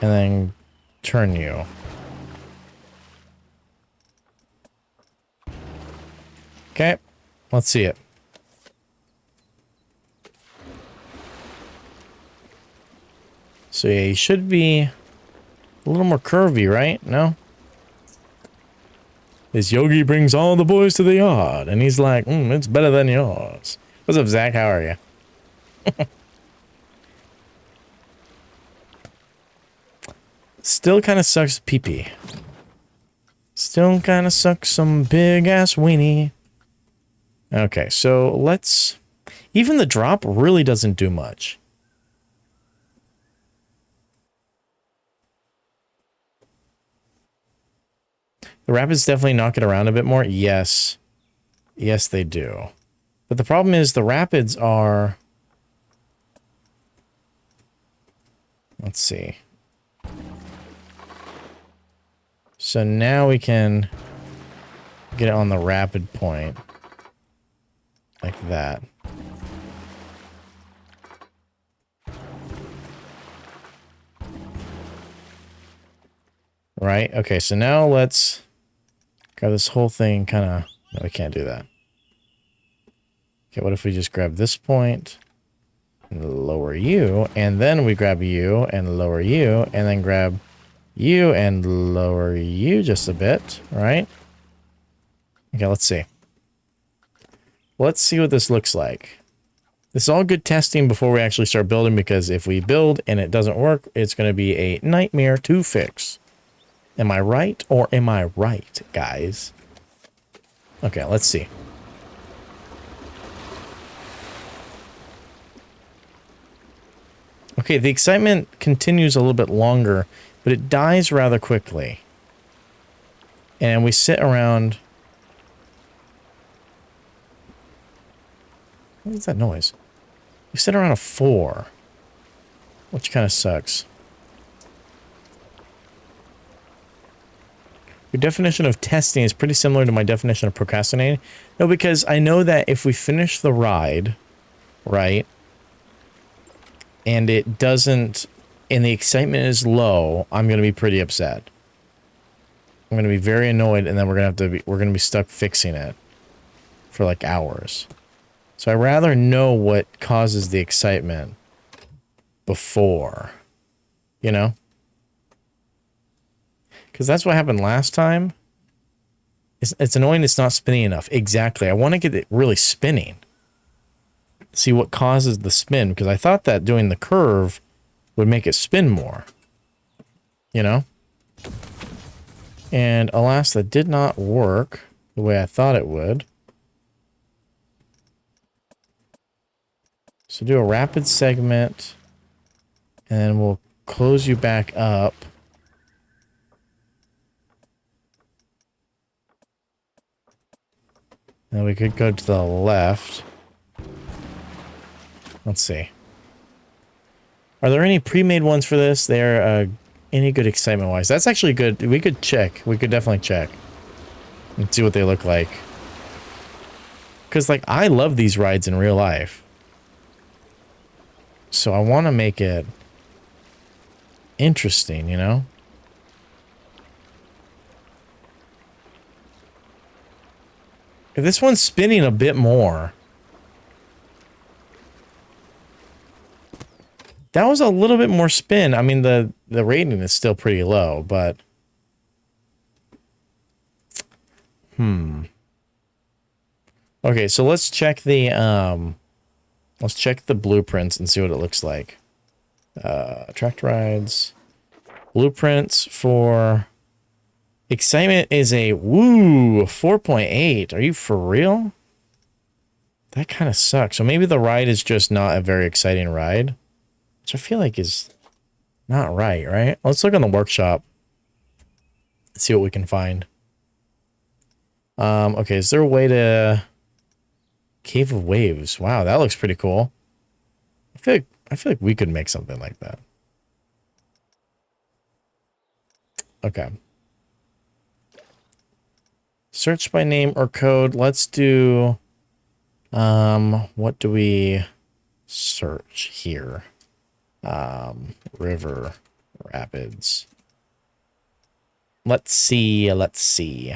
And then turn you. Okay, let's see it. So yeah, he should be a little more curvy, right? No? This Yogi brings all the boys to the yard, and he's like, it's better than yours. What's up, Zach? How are you? Still kind of sucks pee-pee. Still kind of sucks some big-ass weenie. Okay, so let's... Even the drop really doesn't do much. The rapids definitely knock it around a bit more. Yes. Yes, they do. But the problem is the rapids are... Let's see. So now we can get it on the rapid point. Like that. Right? Okay, so now let's grab this whole thing kind of... No, we can't do that. Okay, what if we just grab this point and lower you, and then we grab you and lower you, and then grab you and lower you just a bit, right? Okay, let's see. Let's see what this looks like. This is all good testing before we actually start building, because if we build and it doesn't work, it's going to be a nightmare to fix. Am I right or am I right, guys? Okay, let's see. Okay, the excitement continues a little bit longer, but it dies rather quickly. And we sit around... What is that noise? We sit around a 4, which kind of sucks. Your definition of testing is pretty similar to my definition of procrastinating. No, because I know that if we finish the ride, right, and it doesn't, and the excitement is low, I'm going to be pretty upset. I'm going to be very annoyed, and then we're going to be stuck fixing it for like hours. So I'd rather know what causes the excitement before, you know? Because that's what happened last time, It's annoying it's not spinning enough. Exactly. I want to get it really spinning. See what causes the spin, because I thought that doing the curve would make it spin more. You know? And alas, that did not work the way I thought it would. So do a rapid segment, and then we'll close you back up. And we could go to the left. Let's see. Are there any pre-made ones for this? They're any good excitement-wise? That's actually good. We could check. We could definitely check and see what they look like. Because, like, I love these rides in real life. So I want to make it interesting, you know? This one's spinning a bit more. That was a little bit more spin. I mean, the rating is still pretty low, but... Okay, so let's check the, let's check the blueprints and see what it looks like. Tracked rides. Blueprints for... Excitement is a, woo, 4.8. Are you for real? That kind of sucks. So maybe the ride is just not a very exciting ride. Which I feel like is not right, right? Let's look on the workshop. See what we can find. Okay, is there a way to... Cave of Waves. Wow, that looks pretty cool. I feel like we could make something like that. Okay. Search by name or code. Let's do... what do we search here? River Rapids. Let's see.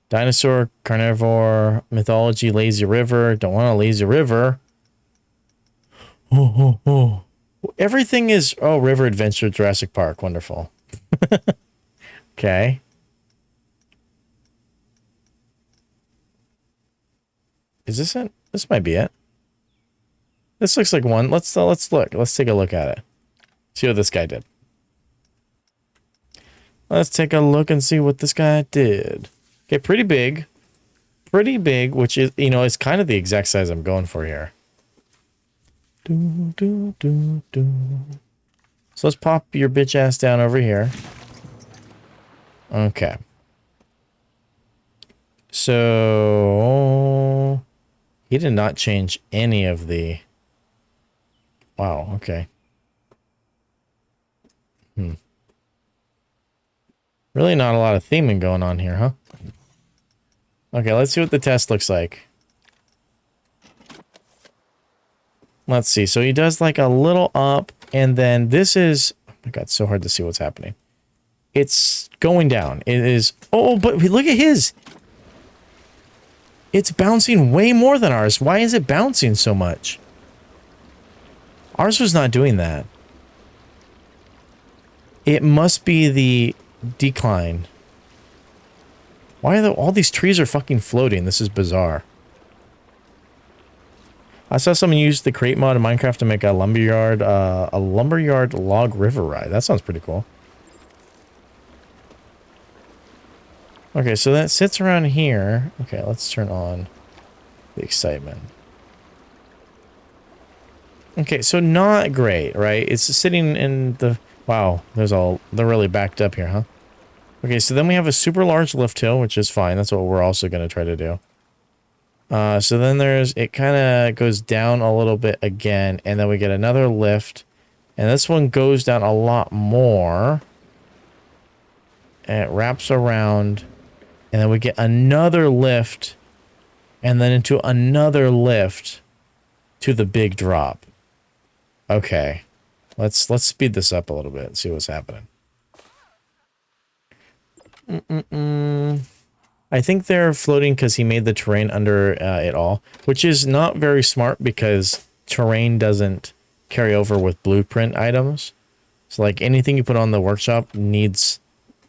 Dinosaur, carnivore, mythology, lazy river. Don't want a lazy river. Oh. Everything is, oh, river adventure, Jurassic Park. Wonderful. Okay. Is this it? This might be it. This looks like one. Let's look. Let's take a look at it. See what this guy did. Let's take a look and see what this guy did. Okay, pretty big. Pretty big, which is, you know, it's kind of the exact size I'm going for here. So let's pop your bitch ass down over here. Okay. So he did not change any of the... Wow, okay. Really not a lot of theming going on here, huh? Okay, let's see what the test looks like. Let's see. So he does like a little up, and then this is... Oh my god, it's so hard to see what's happening. It's going down. It is... Oh, but look at his! It's bouncing way more than ours. Why is it bouncing so much? Ours was not doing that. It must be the decline. Why are all these trees are fucking floating? This is bizarre. I saw someone use the crate mod in Minecraft to make a lumberyard log river ride. That sounds pretty cool. Okay, so that sits around here. Okay, let's turn on the excitement. Okay, so not great, right? It's sitting in the... Wow, they're really backed up here, huh? Okay, so then we have a super large lift hill, which is fine. That's what we're also going to try to do. So then there's... It kind of goes down a little bit again, and then we get another lift. And this one goes down a lot more. And it wraps around. And then we get another lift. And then into another lift to the big drop. Okay. Let's speed this up a little bit and see what's happening. I think they're floating because he made the terrain under it all, which is not very smart because terrain doesn't carry over with blueprint items. So like anything you put on the workshop needs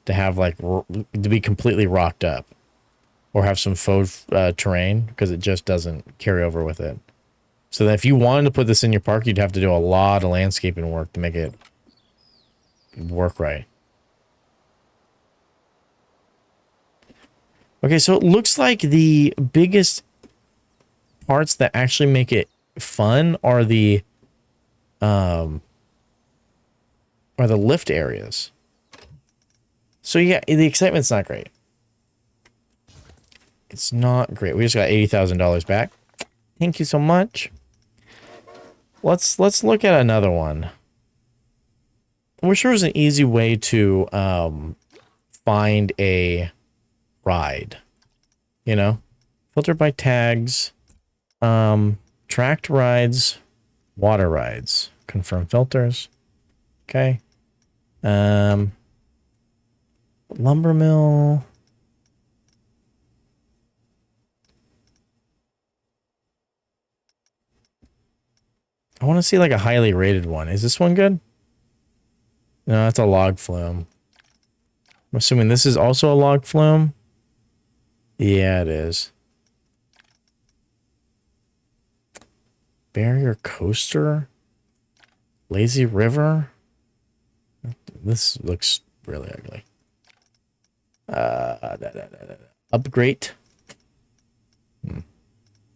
to have like to be completely rocked up, or have some faux terrain, because it just doesn't carry over with it. So that if you wanted to put this in your park, you'd have to do a lot of landscaping work to make it work right. Okay, so it looks like the biggest parts that actually make it fun are the lift areas. So yeah, the excitement's not great. It's not great. We just got $80,000 back. Thank you so much. Let's look at another one. I wish there was an easy way to find a ride. You know? Filter by tags. Tracked rides. Water rides. Confirm filters. Okay. Lumber mill. I want to see like a highly rated one. Is this one good? No, that's a log flume. I'm assuming this is also a log flume. Yeah, it is. Barrier coaster. Lazy river. This looks really ugly. Upgrade.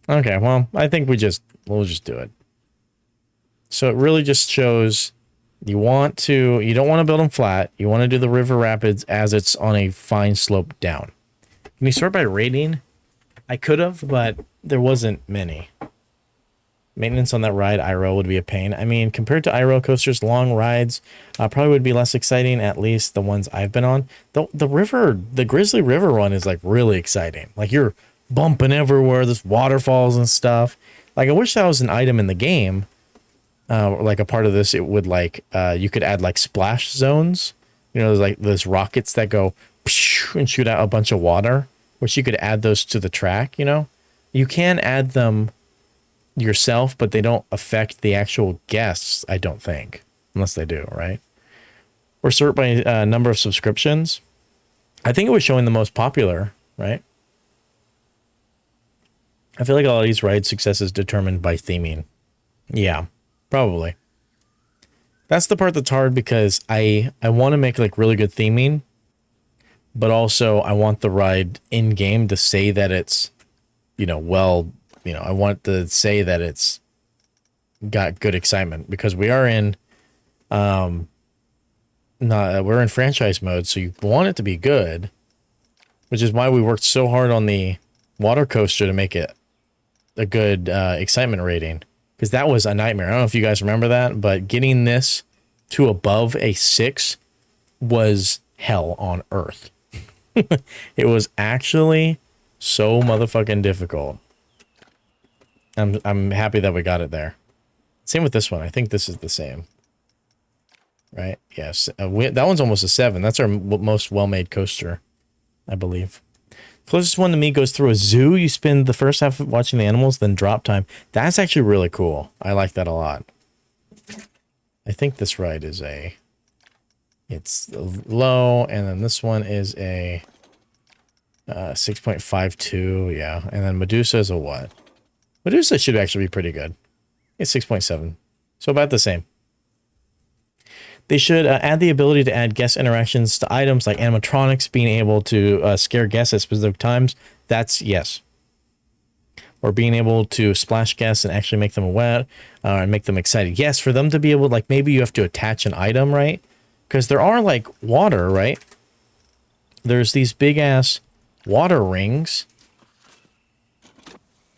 Okay, well, I think we'll just do it. So it really just shows you don't want to build them flat. You want to do the river rapids as it's on a fine slope down. Can you sort by rating? I could have, but there wasn't many. Maintenance on that ride, IRL, would be a pain. I mean, compared to IRL coasters, long rides probably would be less exciting, at least the ones I've been on. The Grizzly River one is like really exciting. Like you're bumping everywhere, there's waterfalls and stuff. Like I wish that was an item in the game. Like a part of this, it would like, you could add like splash zones. You know, there's like those rockets that go and shoot out a bunch of water, which you could add those to the track, you know? You can add them yourself, but they don't affect the actual guests, I don't think. Unless they do, right? Or sort by number of subscriptions. I think it was showing the most popular, right? I feel like all of these ride success is determined by theming. Yeah, probably. That's the part that's hard because I want to make like really good theming, but also I want the ride in game to say that it's, I want to say that it's got good excitement, because we are in, we're in franchise mode, so you want it to be good, which is why we worked so hard on the water coaster to make it a good excitement rating. Because that was a nightmare. I don't know if you guys remember that, but getting this to above a 6 was hell on earth. It was actually so motherfucking difficult. I'm happy that we got it there. Same with this one. I think this is the same. Right? Yes. That one's almost a 7. That's our most well-made coaster, I believe. Closest one to me goes through a zoo. You spend the first half watching the animals, then drop time. That's actually really cool. I like that a lot. I think this ride is it's low, and then this one is a 6.52, yeah. And then Medusa is a what? Medusa should actually be pretty good. It's 6.7. So about the same. They should add the ability to add guest interactions to items like animatronics, being able to scare guests at specific times. That's yes. Or being able to splash guests and actually make them wet and make them excited. Yes, for them to be able, like, maybe you have to attach an item, right? Because there are, like, water, right? There's these big-ass water rings,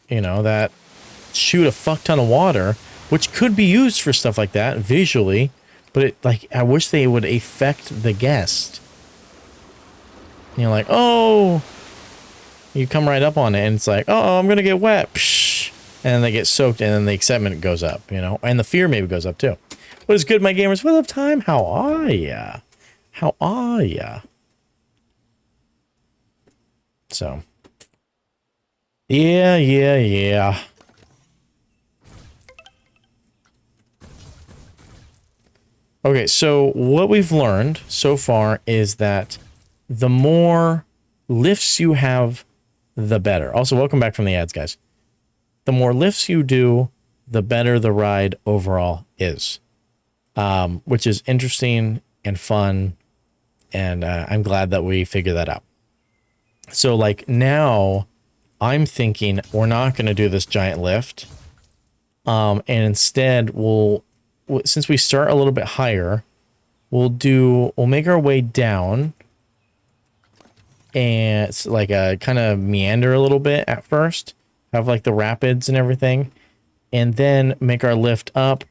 that shoot a fuck ton of water, which could be used for stuff like that visually. But I wish they would affect the guest. You're like, oh, you come right up on it and it's like, oh, I'm going to get wet. Psh, and then they get soaked and then the excitement goes up, and the fear maybe goes up too. What is good, my gamers? What up, time? How are ya? How are ya? So, yeah. Okay, so what we've learned so far is that the more lifts you have, the better. Also, welcome back from the ads, guys. The more lifts you do, the better the ride overall is, which is interesting and fun. And I'm glad that we figured that out. So like now I'm thinking we're not going to do this giant lift. And instead since we start a little bit higher, we'll make our way down and it's like a kind of meander a little bit at first, have like the rapids and everything, and then make our lift up,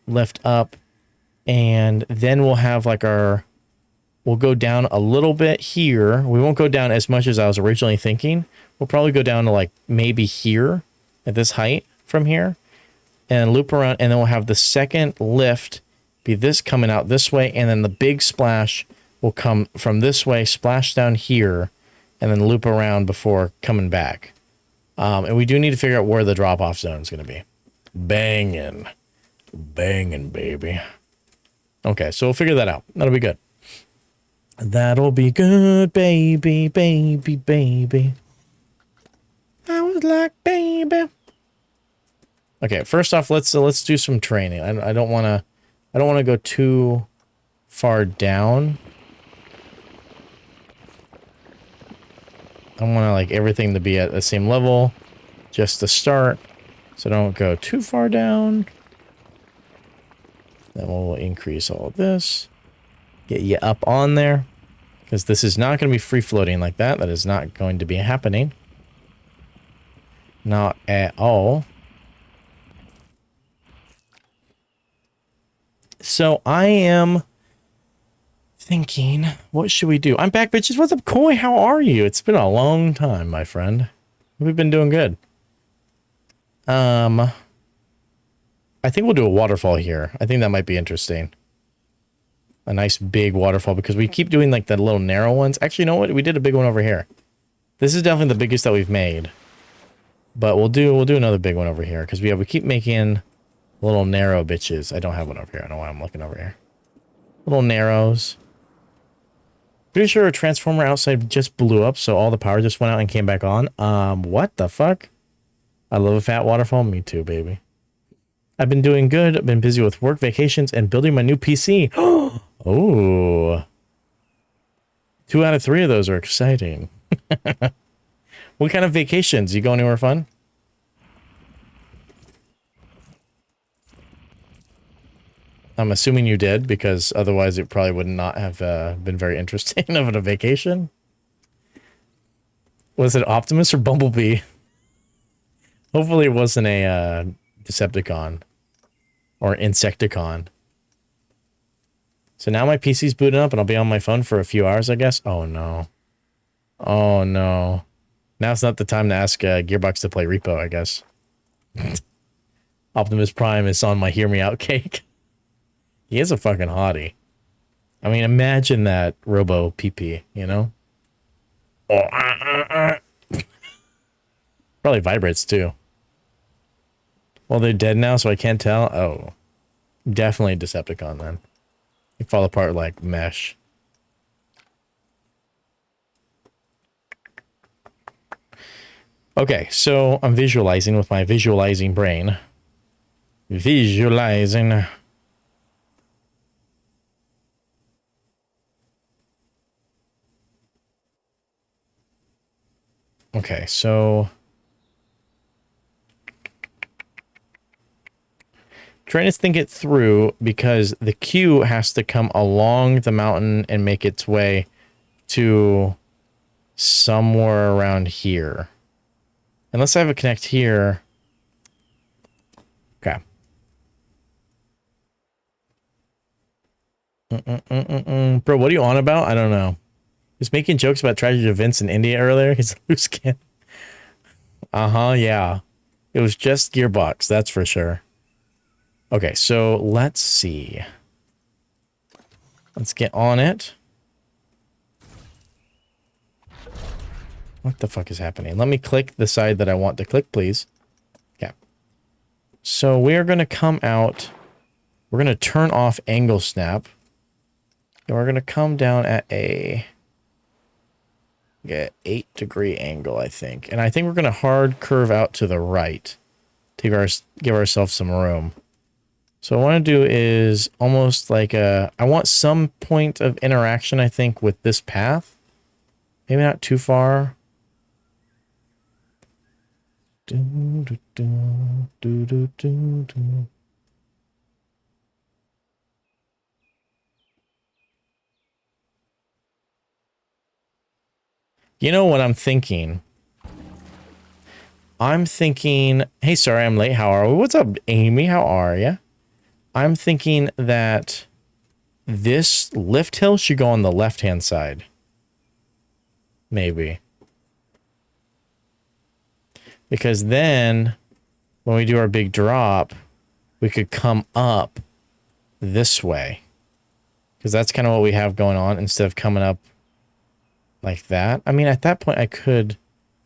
and then we'll have like we'll go down a little bit here. We won't go down as much as I was originally thinking. We'll probably go down to like maybe here at this height from here and loop around. And then we'll have the second lift be this coming out this way. And then the big splash will come from this way, splash down here, and then loop around before coming back. And we do need to figure out where the drop off zone is going to be. Banging, baby. Okay. So we'll figure that out. That'll be good. That'll be good, baby. I was like, baby. Okay, first off, let's do some training. I don't want to go too far down. I want like everything to be at the same level, just to start, so don't go too far down. Then we'll increase all of this. Get you up on there, because this is not going to be free floating like that. That is not going to be happening. Not at all. So I am thinking, what should we do? I'm back, bitches. What's up, Koi? How are you? It's been a long time, my friend. We've been doing good. I think we'll do a waterfall here. I think that might be interesting. A nice big waterfall, because we keep doing like the little narrow ones. Actually, you know what? We did a big one over here. This is definitely the biggest that we've made. But we'll do another big one over here, because we keep making little narrow bitches. I don't have one over here. I don't know why I'm looking over here. Little narrows. Pretty sure a transformer outside just blew up, so all the power just went out and came back on. What the fuck? I love a fat waterfall. Me too, baby. I've been doing good. I've been busy with work, vacations, and building my new PC. Oh. 2 out of 3 of those are exciting. What kind of vacations? You go anywhere fun? I'm assuming you did, because otherwise it probably would not have been very interesting of a vacation. Was it Optimus or Bumblebee? Hopefully it wasn't a Decepticon or Insecticon. So now my PC's booting up and I'll be on my phone for a few hours, I guess. Oh no. Oh no. Now it's not the time to ask Gearbox to play Repo, I guess. Optimus Prime is on my Hear Me Out cake. He is a fucking hottie. I mean, imagine that Robo PP, you know? Probably vibrates too. Well, they're dead now, so I can't tell. Oh. Definitely Decepticon then. They fall apart like mesh. Okay, so I'm visualizing with my visualizing brain. Visualizing. Okay, so trying to think it through, because the queue has to come along the mountain and make its way to somewhere around here. Unless I have a connect here. Okay. Bro, what are you on about? I don't know. He was making jokes about tragic events in India earlier. He's a loose cannon. Uh-huh, yeah. It was just Gearbox, that's for sure. Okay, so let's see. Let's get on it. What the fuck is happening? Let me click the side that I want to click, please. Okay. So we are going to come out. We're going to turn off angle snap. And we're going to come down at a Get 8-degree angle, I think. And I think we're going to hard curve out to the right to give ourselves some room. So what I want to do is almost like I want some point of interaction, I think, with this path. Maybe not too far. You know what I'm thinking? I'm thinking, hey, sorry, I'm late. How are we? What's up, Amy? How are you? I'm thinking that this lift hill should go on the left-hand side. Maybe. Because then, when we do our big drop, we could come up this way. Because that's kind of what we have going on instead of coming up like that. I mean, at that point, I could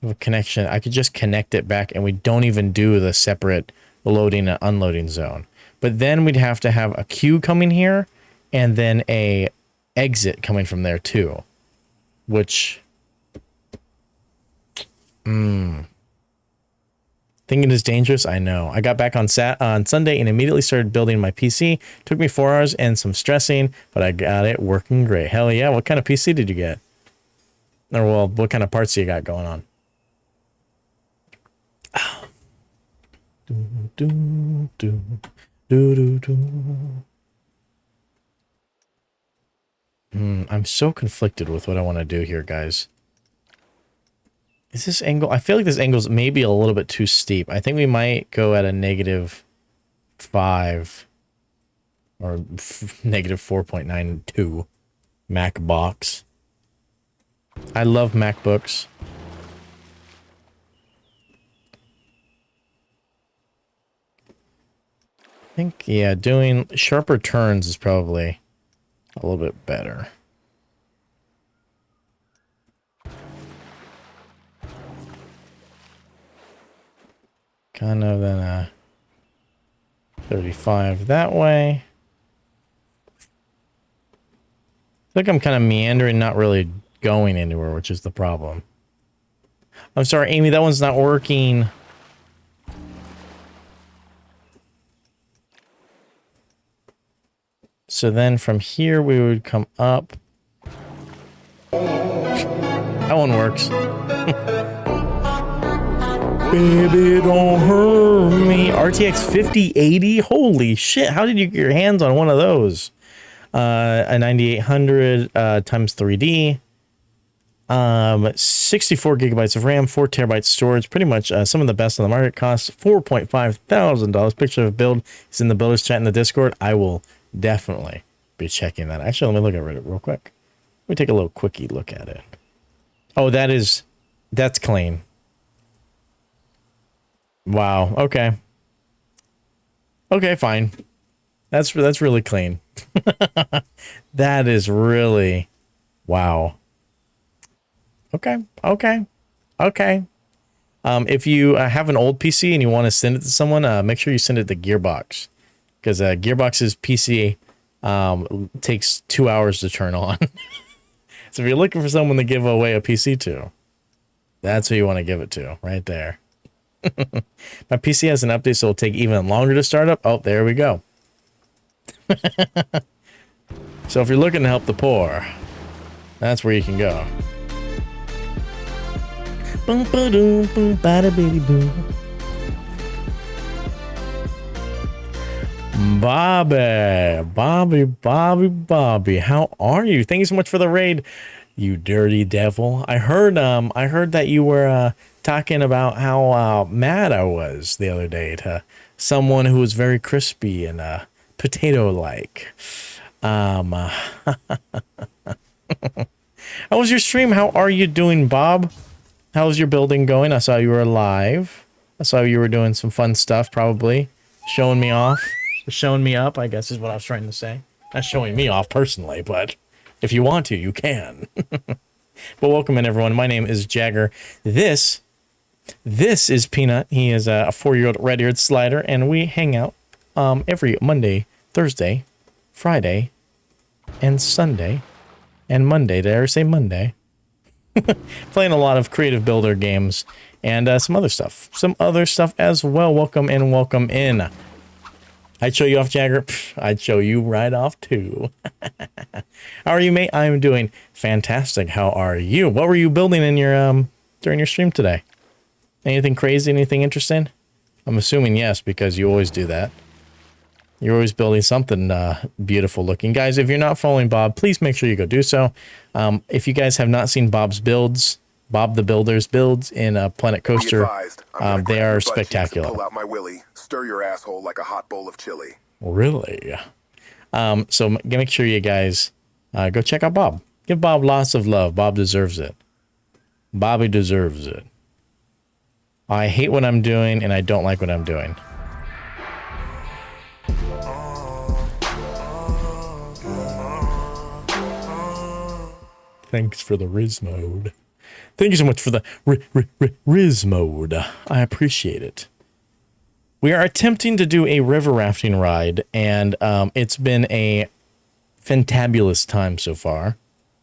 have a connection. I could just connect it back and we don't even do the separate loading and unloading zone. But then we'd have to have a queue coming here and then a exit coming from there too. Which... Thinking is dangerous, I know. I got back on Sunday and immediately started building my PC. Took me 4 hours and some stressing, but I got it working great. Hell yeah, what kind of PC did you get? Or, well, what kind of parts do you got going on? I'm so conflicted with what I want to do here, guys. Is this angle... I feel like this angle is maybe a little bit too steep. I think we might go at a -5 or -4.92 Mac box. I love MacBooks. I think, yeah, doing sharper turns is probably a little bit better. Kind of then a 35 that way. I think I'm kind of meandering, not really going anywhere, which is the problem. I'm sorry, Amy, that one's not working. So then from here we would come up. That one works. Baby, don't hurt me. RTX 5080? Holy shit, how did you get your hands on one of those? A 9800 times 3D. 64 gigabytes of RAM, 4 terabytes storage. Pretty much some of the best on the market. Costs $4.5 thousand. Picture of build is in the builders chat in the Discord. I will definitely be checking that. Actually, let me look at it real quick. Let me take a little quickie look at it. Oh, that's clean. Wow. Okay. Okay, fine. That's really clean. That is really... Wow. Okay. Okay. Okay. If you have an old PC and you want to send it to someone, make sure you send it to Gearbox. Because Gearbox's PC takes 2 hours to turn on. So if you're looking for someone to give away a PC to, that's who you want to give it to, right there. My PC has an update, so it'll take even longer to start up. Oh, there we go. So if you're looking to help the poor, that's where you can go. Bobby, how are you? Thank you so much for the raid, you dirty devil. I heard that you were talking about how mad I was the other day to someone who was very crispy and potato-like. How was your stream? How are you doing, Bob? How's your building going? I saw you were live. I saw you were doing some fun stuff, probably. Showing me off. Showing me up, I guess is what I was trying to say. Not showing me off personally, but if you want to, you can. But welcome in, everyone. My name is Jagger. This is Peanut. He is a 4-year-old red-eared slider, and we hang out every Monday, Thursday, Friday, and Sunday, and Monday. Did I ever say Monday? Playing a lot of creative builder games and some other stuff. Some other stuff as well. Welcome in, welcome in. I'd show you off, Jagger. I'd show you right off, too. How are you, mate? I'm doing fantastic. How are you? What were you building in your during your stream today? Anything crazy? Anything interesting? I'm assuming yes, because you always do that. You're always building something beautiful looking. Guys, if you're not following Bob, please make sure you go do so. If you guys have not seen Bob's builds, Bob the Builder's builds in Planet Coaster, they are spectacular. Pull out my willy, stir your asshole like a hot bowl of chili. Really? So make sure you guys go check out Bob. Give Bob lots of love. Bob deserves it. Bobby deserves it. I hate what I'm doing, and I don't like what I'm doing. Thanks for the Riz mode. Thank you so much for the Riz mode. I appreciate it. We are attempting to do a river rafting ride, and it's been a fantabulous time so far.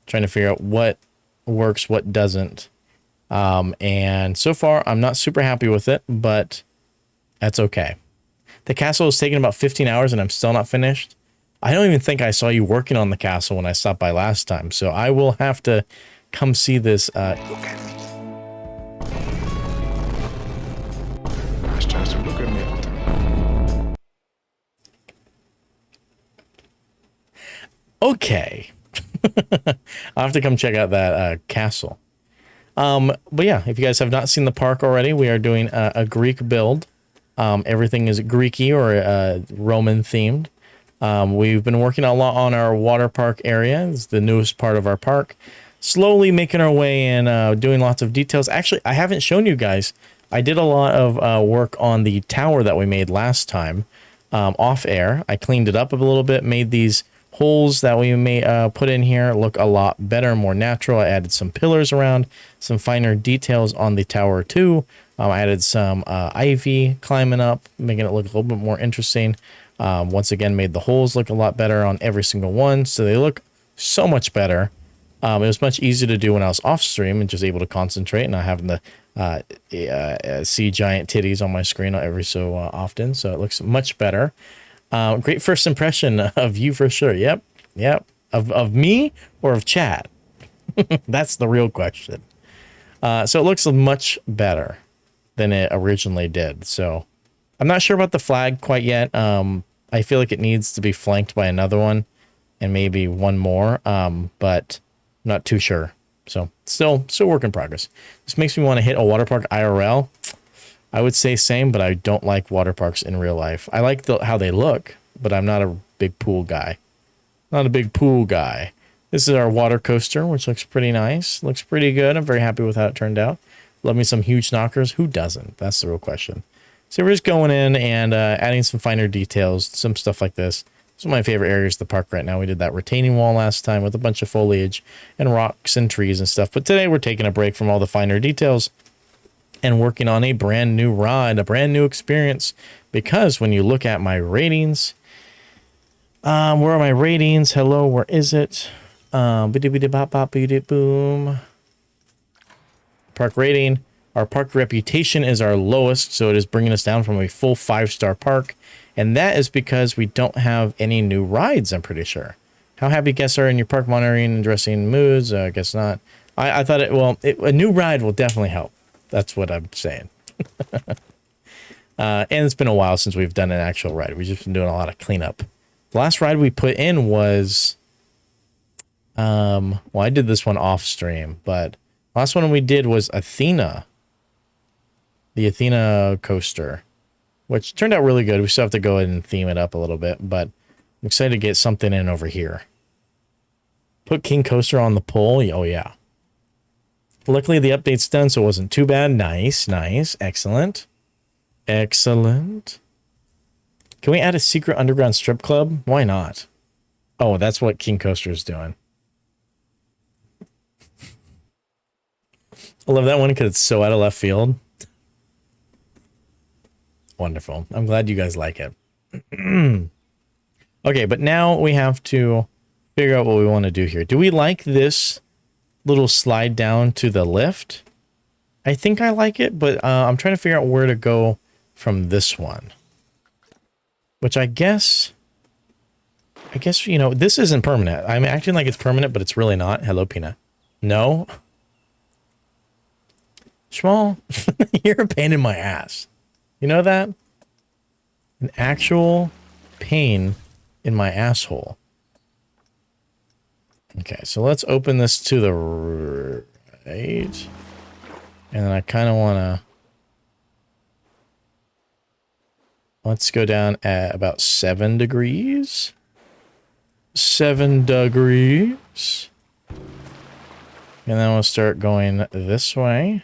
Trying to figure out what works, what doesn't. And so far, I'm not super happy with it, but that's okay. The castle has taken about 15 hours, and I'm still not finished. I don't even think I saw you working on the castle when I stopped by last time, so I will have to come see this. Nice chance to look at me. Okay. I'll have to come check out that castle. But yeah, if you guys have not seen the park already, we are doing a Greek build. Everything is Greeky or Roman themed. We've been working a lot on our water park area. It's the newest part of our park. Slowly making our way and doing lots of details. Actually, I haven't shown you guys. I did a lot of work on the tower that we made last time off air. I cleaned it up a little bit, made these holes that we may put in here look a lot better, more natural. I added some pillars around, some finer details on the tower too. I added some ivy climbing up, making it look a little bit more interesting. Once again, made the holes look a lot better on every single one, so they look so much better. It was much easier to do when I was off stream and just able to concentrate and not having to see giant titties on my screen every so often. So it looks much better. Great first impression of you for sure. Yep. Of me or of chat? That's the real question. So it looks much better than it originally did. So I'm not sure about the flag quite yet. I feel like it needs to be flanked by another one and maybe one more, but I'm not too sure. So still work in progress. This makes me want to hit a water park IRL. I would say same, but I don't like water parks in real life. I like how they look, but I'm not a big pool guy. Not a big pool guy. This is our water coaster, which looks pretty nice. Looks pretty good. I'm very happy with how it turned out. Love me some huge knockers. Who doesn't? That's the real question. So we're just going in and adding some finer details, some stuff like this. This is my favorite areas of the park right now. We did that retaining wall last time with a bunch of foliage and rocks and trees and stuff. But today we're taking a break from all the finer details and working on a brand new ride, a brand new experience. Because when you look at my ratings, where are my ratings? Hello, where is it? Boom. Park rating. Our park reputation is our lowest, so it is bringing us down from a full 5-star park. And that is because we don't have any new rides, I'm pretty sure. How happy guests are in your park monitoring and dressing moods? I guess not. I thought a new ride will definitely help. That's what I'm saying. And it's been a while since we've done an actual ride. We've just been doing a lot of cleanup. The last ride we put in was, well, I did this one off stream, but last one we did was Athena. The Athena coaster, which turned out really good. We still have to go ahead and theme it up a little bit, but I'm excited to get something in over here. Put King Coaster on the pole. Oh, yeah. Luckily, the update's done, so it wasn't too bad. Nice. Excellent. Can we add a secret underground strip club? Why not? Oh, that's what King Coaster is doing. I love that one because it's so out of left field. Wonderful. I'm glad you guys like it. Okay, but now we have to figure out what we want to do here. Do we like this little slide down to the lift. I think I like it, but I'm trying to figure out where to go from this one. Which I guess, you know, this isn't permanent. I'm acting like it's permanent, but it's really not. Hello, Peanut. No. Schmal, you're a pain in my ass. You know that? An actual pain in my asshole. Okay, so let's open this to the right. And then I kind of want to... Let's go down at about 7 degrees. 7 degrees. And then we'll start going this way.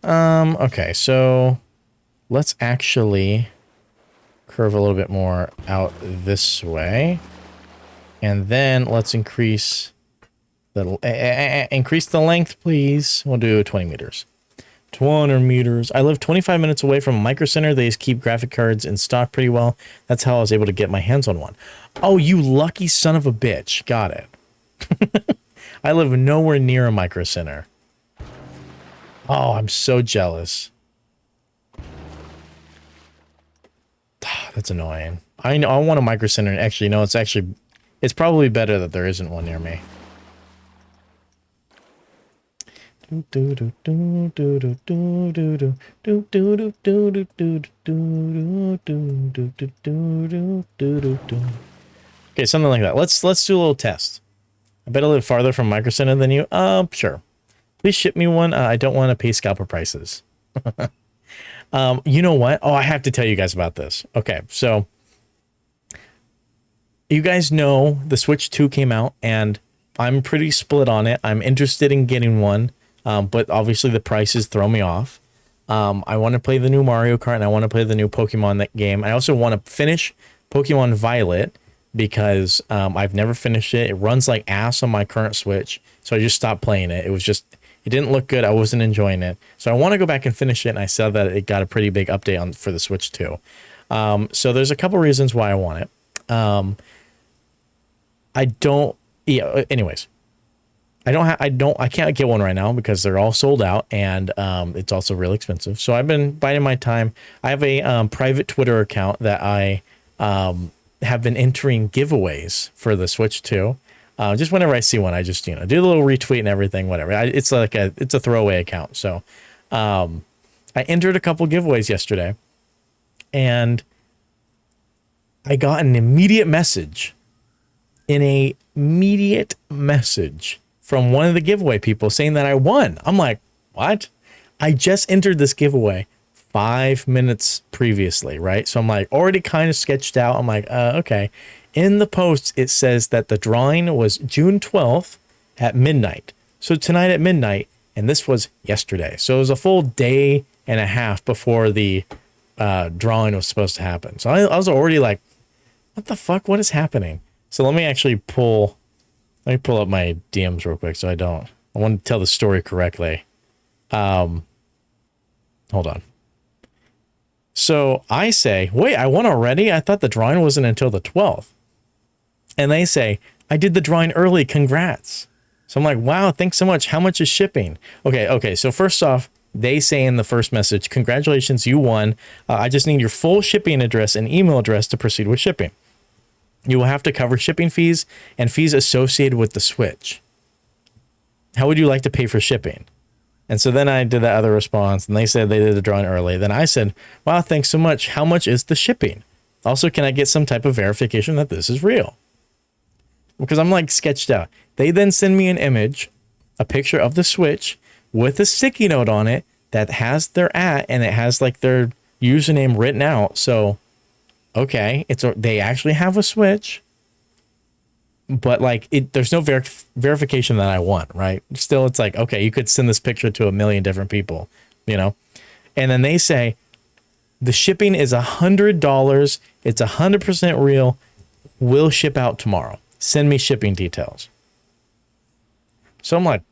Okay, so let's actually curve a little bit more out this way. And then let's increase the length, please. We'll do 20 meters. 200 meters. I live 25 minutes away from a micro center. They just keep graphic cards in stock pretty well. That's how I was able to get my hands on one. Oh, you lucky son of a bitch. Got it. I live nowhere near a micro center. Oh, I'm so jealous. That's annoying. I know I want a micro center. Actually, no, it's probably better that there isn't one near me. Okay, something like that. Let's do a little test. I bet I live farther from Micro Center than you. Sure. Please ship me one. I don't want to pay scalper prices. You know what? Oh, I have to tell you guys about this. Okay, so you guys know the Switch 2 came out, and I'm pretty split on it. I'm interested in getting one, but obviously the prices throw me off. I want to play the new Mario Kart, and I want to play the new Pokemon game. I also want to finish Pokemon Violet because I've never finished it. It runs like ass on my current Switch, so I just stopped playing it. It didn't look good. I wasn't enjoying it. So I want to go back and finish it, and I saw that it got a pretty big update for the Switch 2. So there's a couple reasons why I want it. Anyways. I can't get one right now because they're all sold out, and it's also really expensive. So I've been biding my time. I have a private Twitter account that I have been entering giveaways for the Switch 2. Just whenever I see one, I just, do the little retweet and everything, whatever. It's a throwaway account. So I entered a couple giveaways yesterday, and I got an immediate message from one of the giveaway people saying that I won. I'm like, what? I just entered this giveaway 5 minutes previously, right? So I'm like already kind of sketched out. I'm like, okay. In the post, it says that the drawing was June 12th at midnight. So tonight at midnight, and this was yesterday. So it was a full day and a half before the drawing was supposed to happen. So I was already like, what the fuck? What is happening? So let me pull up my DMs real quick so I want to tell the story correctly. Hold on. So I say, wait, I won already? I thought the drawing wasn't until the 12th. And they say, I did the drawing early, congrats. So I'm like, wow, thanks so much. How much is shipping? Okay. So first off, they say in the first message, congratulations, you won. I just need your full shipping address and email address to proceed with shipping. You will have to cover shipping fees and fees associated with the Switch. How would you like to pay for shipping? And so then I did that other response, and they said they did the drawing early. Then I said, wow, thanks so much. How much is the shipping? Also, can I get some type of verification that this is real? Because I'm like sketched out. They then send me an image, a picture of the Switch with a sticky note on it that has their and it has like their username written out. So, okay, they actually have a Switch, but like there's no verification that I want, right? Still, it's like, okay, you could send this picture to a million different people, and then they say the shipping is $100. It's 100% real. Will ship out tomorrow. Send me shipping details. So I'm like,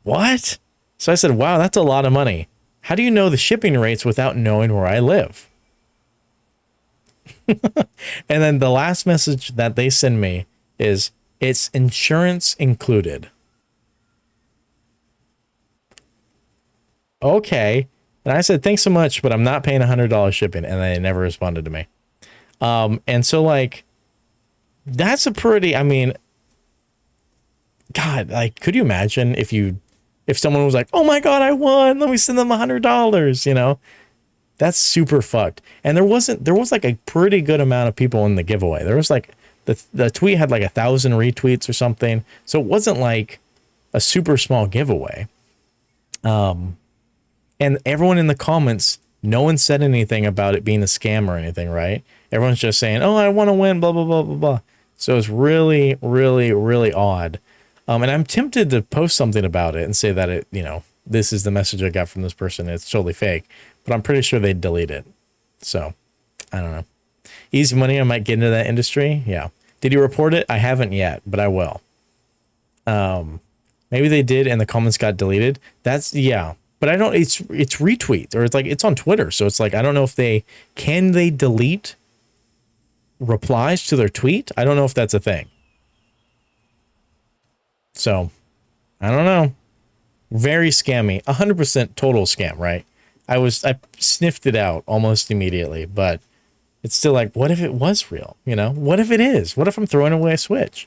what? So I said, wow, that's a lot of money. How do you know the shipping rates without knowing where I live? And then the last message that they send me is it's insurance included. Okay. And I said, thanks so much, but I'm not paying $100 shipping. And they never responded to me. And so like, that's a pretty, I mean, God, like, could you imagine if someone was like, oh my God, I won, let me send them $100, you know? That's super fucked. And there was like a pretty good amount of people in the giveaway. There was like, the tweet had like 1,000 retweets or something. So it wasn't like a super small giveaway. And everyone in the comments, no one said anything about it being a scam or anything, right? Everyone's just saying, oh, I want to win, blah, blah, blah, blah, blah. So it's really, really, really odd. And I'm tempted to post something about it and say that it, you know, this is the message I got from this person. It's totally fake, but I'm pretty sure they'd delete it. So I don't know. Easy money. I might get into that industry. Yeah. Did you report it? I haven't yet, but I will. Maybe they did and the comments got deleted. That's, yeah. But I don't, it's retweets, or it's like, it's on Twitter. So it's like, I don't know if they delete replies to their tweet. I don't know if that's a thing. So I don't know. Very scammy, 100% total scam, right? I sniffed it out almost immediately, but it's still like, what if it was real? You know, what if it is? What if I'm throwing away a Switch?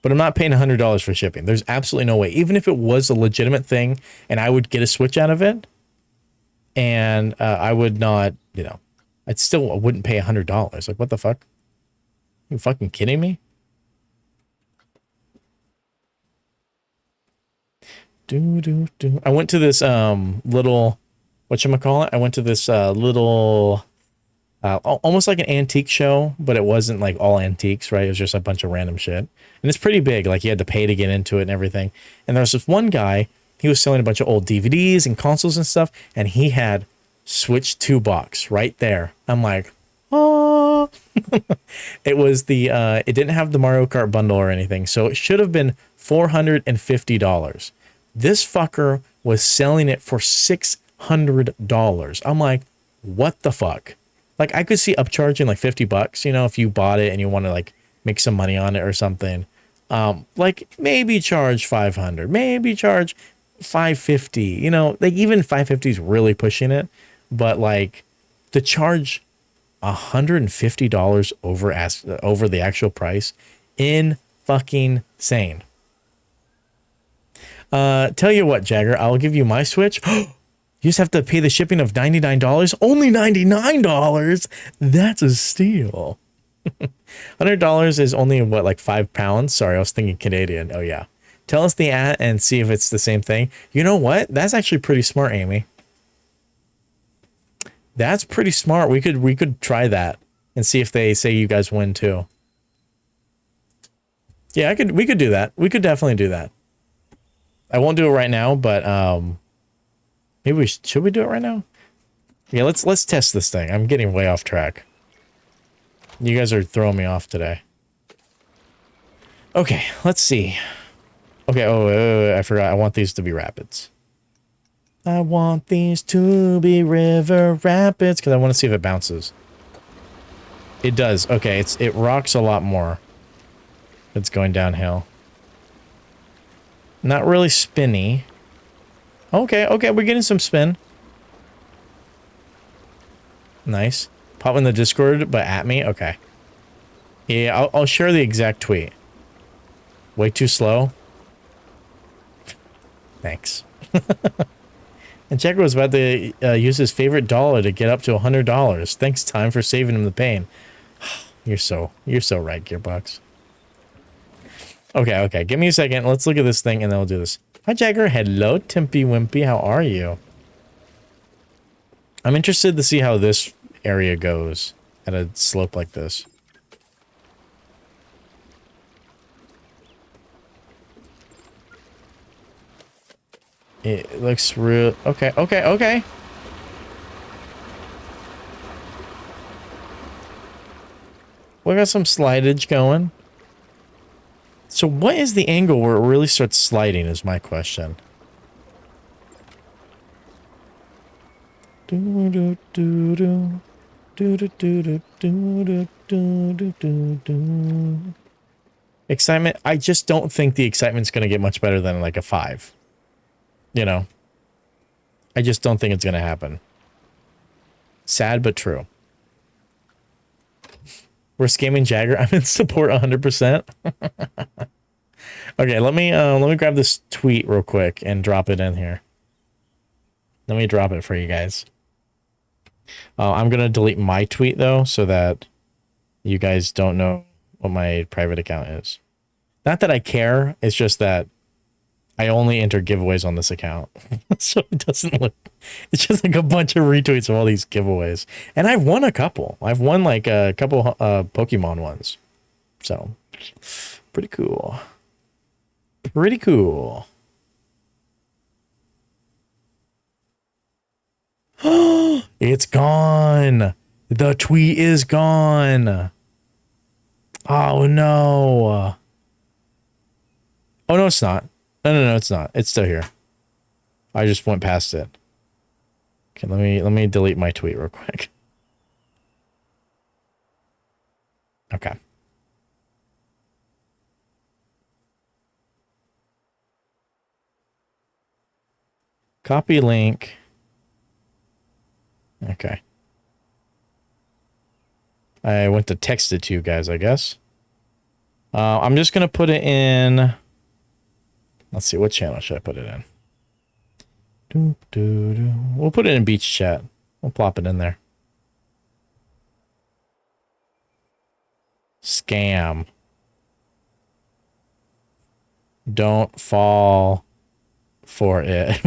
But I'm not paying $100 for shipping. There's absolutely no way. Even if it was a legitimate thing and I would get a Switch out of it, and I would not, you know, I wouldn't pay $100. Like, what the fuck? You fucking kidding me? I went to this little, whatchamacallit? I went to this little, almost like an antique show, but it wasn't like all antiques, right? It was just a bunch of random shit. And it's pretty big. Like, you had to pay to get into it and everything. And there was this one guy, he was selling a bunch of old DVDs and consoles and stuff, and he had Switch 2 box right there. I'm like, oh. It was it didn't have the Mario Kart bundle or anything, so it should have been $450. This fucker was selling it for $600. I'm like, what the fuck? Like, I could see upcharging like $50, you know, if you bought it and you want to like make some money on it or something. Like maybe charge 500, maybe charge 550, you know, like even 550 is really pushing it, but like to charge $150 over the actual price, in fucking sane. Tell you what, Jagger, I'll give you my Switch. You just have to pay the shipping of $99. Only $99. That's a steal. $100 is only what, like £5? Sorry, I was thinking Canadian. Oh yeah. Tell us the at and see if it's the same thing. You know what? That's actually pretty smart, Amy. That's pretty smart. We could try that and see if they say you guys win too. Yeah, we could do that. We could definitely do that. I won't do it right now, but maybe should we do it right now? Yeah, let's test this thing. I'm getting way off track. You guys are throwing me off today. Okay, let's see. Okay, oh, I forgot. I want these to be rapids. I want these to be river rapids because I want to see if it bounces. It does. Okay, it rocks a lot more. It's going downhill. Not really spinny. Okay, we're getting some spin. Nice. Pop in the Discord, but at me? Okay. Yeah, I'll share the exact tweet. Way too slow? Thanks. And Checker was about to use his favorite dollar to get up to $100. Thanks, Time, for saving him the pain. You're so right, Gearbox. Okay. Give me a second. Let's look at this thing, and then we'll do this. Hi, Jagger. Hello, Timpy Wimpy. How are you? I'm interested to see how this area goes at a slope like this. It looks real. Okay. We got some slidage going. So what is the angle where it really starts sliding is my question. Excitement, I just don't think the excitement's going to get much better than like a 5. You know? I just don't think it's going to happen. Sad but true. We're scamming Jagger. I'm in support 100%. Okay, let me grab this tweet real quick and drop it in here. Let me drop it for you guys. I'm going to delete my tweet though so that you guys don't know what my private account is. Not that I care, it's just that I only enter giveaways on this account. So it doesn't look, it's just like a bunch of retweets of all these giveaways. And I've won a couple. I've won like a couple Pokemon ones. So pretty cool. Pretty cool. It's gone. The tweet is gone. Oh no. Oh no, it's not. No, it's not. It's still here. I just went past it. Okay, let me delete my tweet real quick. Okay. Copy link. Okay. I went to text it to you guys, I guess. I'm just going to put it in... Let's see, what channel should I put it in? We'll put it in beach chat. We'll plop it in there. Scam. Don't fall for it.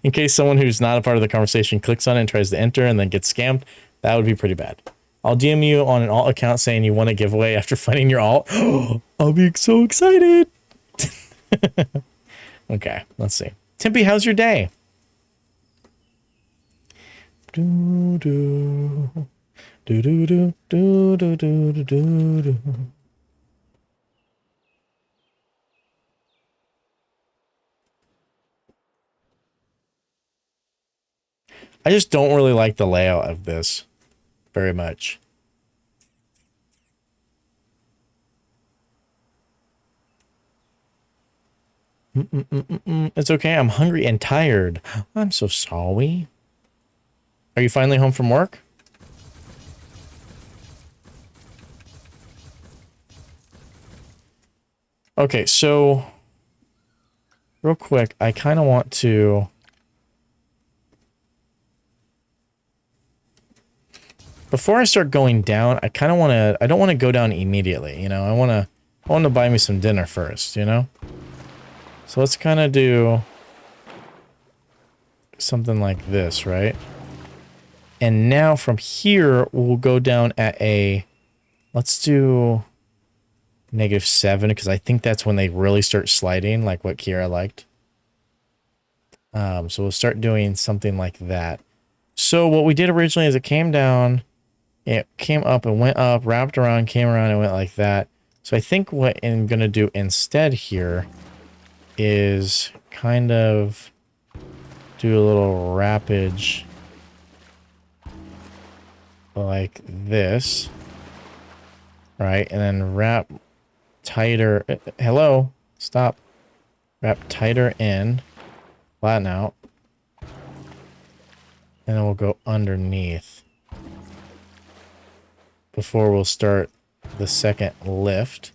In case someone who's not a part of the conversation clicks on it and tries to enter and then gets scammed, that would be pretty bad. I'll DM you on an alt account saying you won a giveaway after finding your alt. I'll be so excited. Okay, let's see. Timpy, how's your day? Do do do do do do do do do do. I just don't really like the layout of this very much. It's okay. I'm hungry and tired. I'm so sorry. Are you finally home from work? Okay, so real quick, I kind of want to... Before I start going down, I kind of want to... I don't want to go down immediately, you know? I want to buy me some dinner first, you know? So let's kind of do something like this, right? And now from here, we'll go down at a... Let's do -7, because I think that's when they really start sliding, like what Kira liked. So we'll start doing something like that. So what we did originally is it came down, it came up and went up, wrapped around, came around and went like that. So I think what I'm going to do instead here is kind of do a little wrappage like this, right? And then wrap tighter. Hello, stop. Wrap tighter in, flatten out, and then we'll go underneath before we'll start the second lift,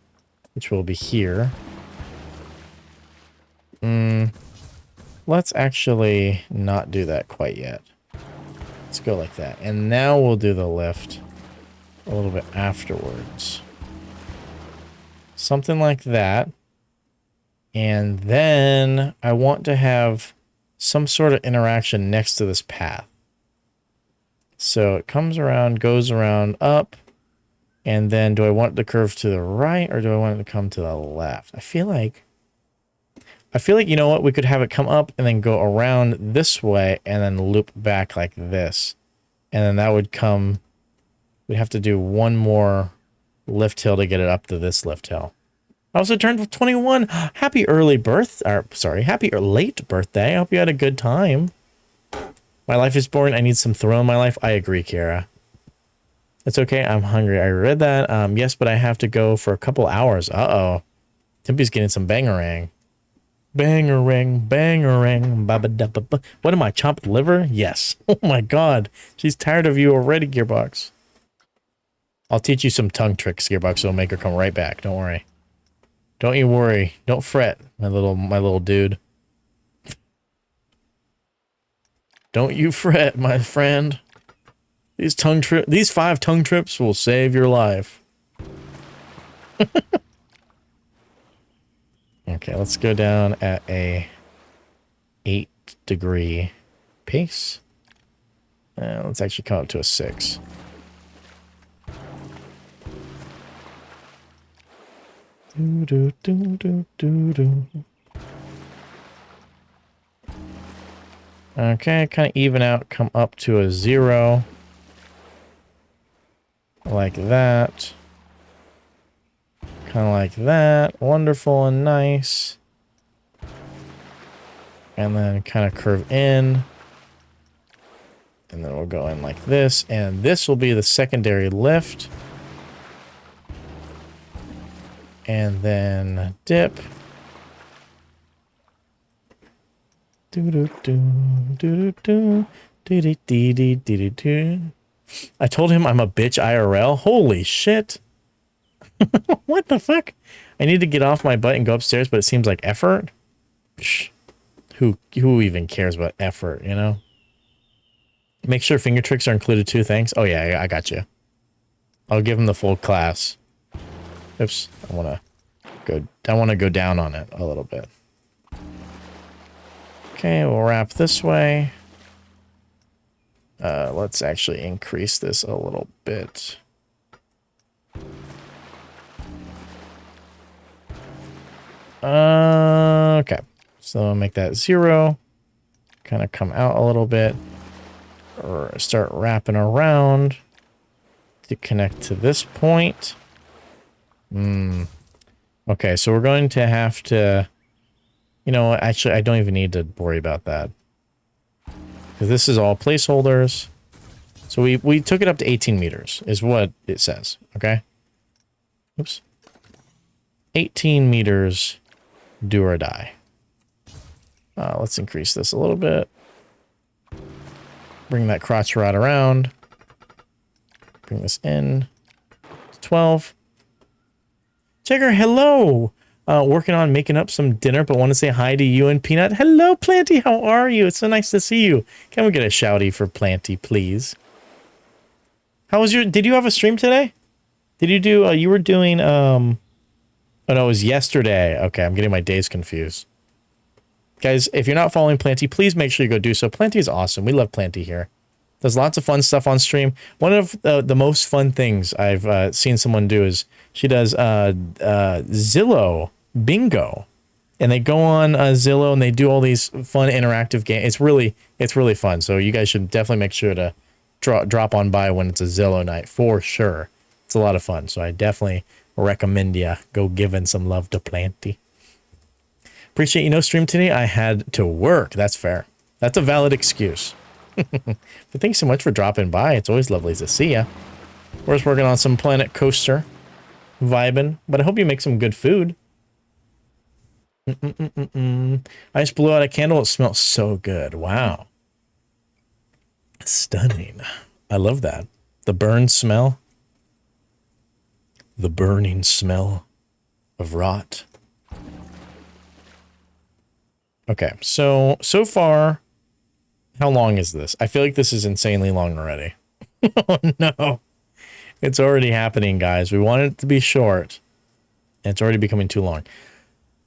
which will be here. Let's actually not do that quite yet. Let's go like that. And now we'll do the lift a little bit afterwards. Something like that. And then I want to have some sort of interaction next to this path. So it comes around, goes around, up. And then do I want the curve to the right or do I want it to come to the left? I feel like, you know what? We could have it come up and then go around this way and then loop back like this. And then that would come, we'd have to do one more lift hill to get it up to this lift hill. I also turned 21. Happy early birth, or sorry, happy or late birthday. I hope you had a good time. My life is boring. I need some thrill in my life. I agree, Kira. It's okay. I'm hungry. I read that. Yes, but I have to go for a couple hours. Uh-oh. Timpy's getting some bangerang. Bangerang, bangerang, ba-ba-da-ba-ba. What am I, chopped liver? Yes. Oh my god. She's tired of you already, Gearbox. I'll teach you some tongue tricks, Gearbox, so it'll make her come right back. Don't worry. Don't you worry. Don't fret, my little dude. Don't you fret, my friend. These 5 tongue trips will save your life. Okay, let's go down at a 8-degree pace. Let's actually come up to a 6. Do, do, do, do, do, do. Okay, kind of even out, come up to a 0. Like that. Kind of like that. Wonderful and nice. And then kind of curve in. And then we'll go in like this. And this will be the secondary lift. And then dip. I told him I'm a bitch IRL. Holy shit. What the fuck? I need to get off my butt and go upstairs, but it seems like effort. Psh, who even cares about effort, you know? Make sure finger tricks are included too, thanks. Oh yeah, I got you. I'll give him the full class. Oops, I want to go down on it a little bit. Okay, we'll wrap this way. Let's actually increase this a little bit. Okay, so I'll make that 0. Kind of come out a little bit. Or start wrapping around to connect to this point. Okay, so we're going to have to... You know what? Actually, I don't even need to worry about that. Because this is all placeholders. So we took it up to 18 meters, is what it says. Okay? Oops. 18 meters, do or die. Let's increase this a little bit. Bring that crotch rod around. Bring this in. 12. Checker, hello! Working on making up some dinner, but want to say hi to you and Peanut. Hello, Planty, how are you? It's so nice to see you. Can we get a shouty for Planty, please? How was did you have a stream today? Did you do, you were doing, oh no, it was yesterday. Okay, I'm getting my days confused. Guys, if you're not following Planty, please make sure you go do so. Planty is awesome. We love Planty here. Does lots of fun stuff on stream. One of the most fun things I've seen someone do is she does Zillow bingo. And they go on Zillow and they do all these fun interactive games. It's really fun. So you guys should definitely make sure to drop on by when it's a Zillow night for sure. It's a lot of fun. So I definitely recommend you go giving some love to Planty. Appreciate you no stream today. I had to work. That's fair. That's a valid excuse. But thanks so much for dropping by. It's always lovely to see ya. We're just working on some Planet Coaster. Vibing. But I hope you make some good food. I just blew out a candle. It smells so good. Wow. Stunning. I love that. The burn smell. The burning smell of rot. Okay, so far, how long is this? I feel like this is insanely long already. Oh no. It's already happening, guys. We wanted it to be short, and it's already becoming too long.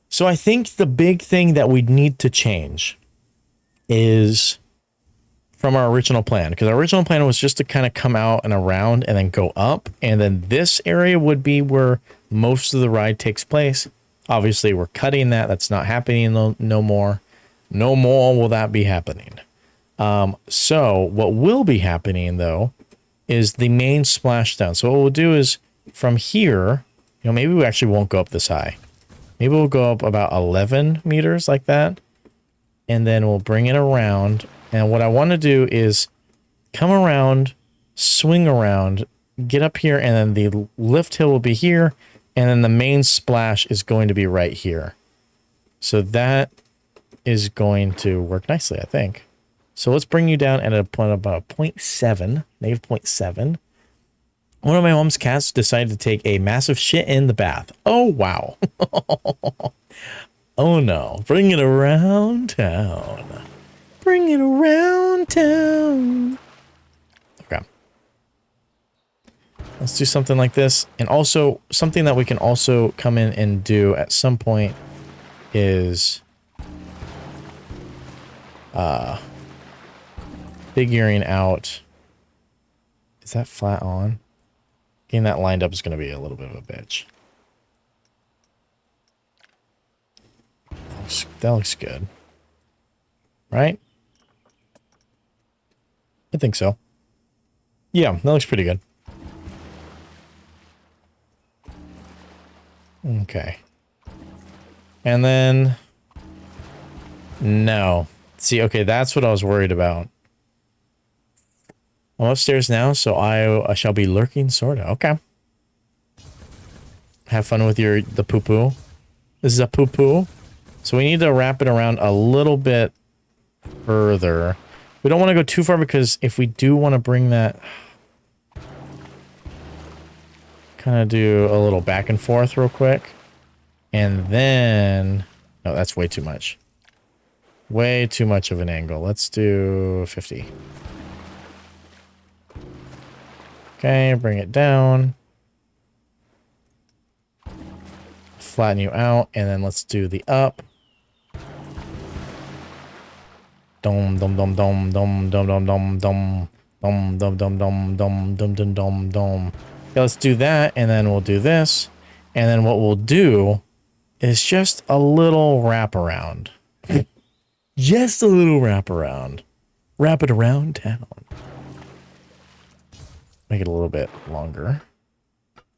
So I think the big thing that we need to change is from our original plan, because our original plan was just to kind of come out and around and then go up, and then this area would be where most of the ride takes place. Obviously, we're cutting that. That's not happening no more. No more will that be happening. So what will be happening, though, is the main splashdown. So what we'll do is from here, you know, maybe we actually won't go up this high. Maybe we'll go up about 11 meters like that. And then we'll bring it around. And what I want to do is come around, swing around, get up here, and then the lift hill will be here. And then the main splash is going to be right here. So that is going to work nicely, I think. So let's bring you down at a point about 0.7, negative 0.7. One of my mom's cats decided to take a massive shit in the bath. Oh, wow. Oh, no. Bring it around town. Bring it around town. Okay. Let's do something like this. And also, something that we can also come in and do at some point is figuring out, is that flat on? Getting that lined up is going to be a little bit of a bitch. That looks good. Right? I think so. Yeah, that looks pretty good. Okay. And then... No. See, okay, that's what I was worried about. I'm upstairs now, so I shall be lurking, sorta. Okay. Have fun with the poo-poo. This is a poo-poo. So we need to wrap it around a little bit further. We don't want to go too far because if we do want to bring that... Kind of do a little back and forth real quick. And then... No, that's way too much. Way too much of an angle. Let's do 50. Okay, bring it down. Flatten you out, and then let's do the up. Dom dom dom dom dom dom dom dom dom dom dom dom dom dom dom dom dom dom. Okay, let's do that, and then we'll do this. And then what we'll do is just a little wraparound. Just a little wraparound. Wrap it around town. Make it a little bit longer.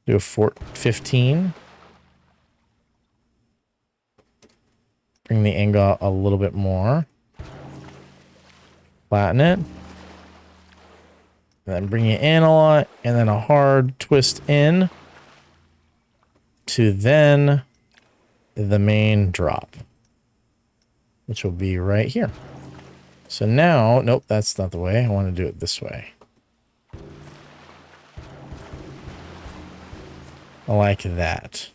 Do a 15. Bring the angle out a little bit more. Flatten it. And then bring it in a lot. And then a hard twist in. To then the main drop. Which will be right here. So now, nope, that's not the way. I want to do it this way. I like that.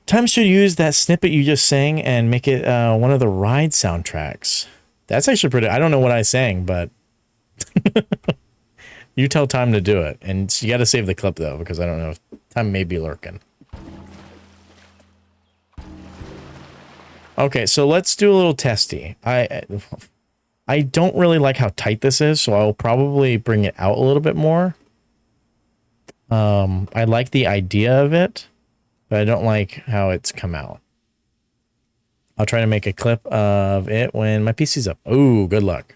Time should use that snippet you just sang and make it one of the ride soundtracks. That's actually pretty... I don't know what I sang, but... You tell Time to do it. And you got to save the clip, though, because I don't know if Time may be lurking. Okay, so let's do a little testy. I don't really like how tight this is, so I'll probably bring it out a little bit more. I like the idea of it, but I don't like how it's come out. I'll try to make a clip of it when my PC's up. Ooh, good luck.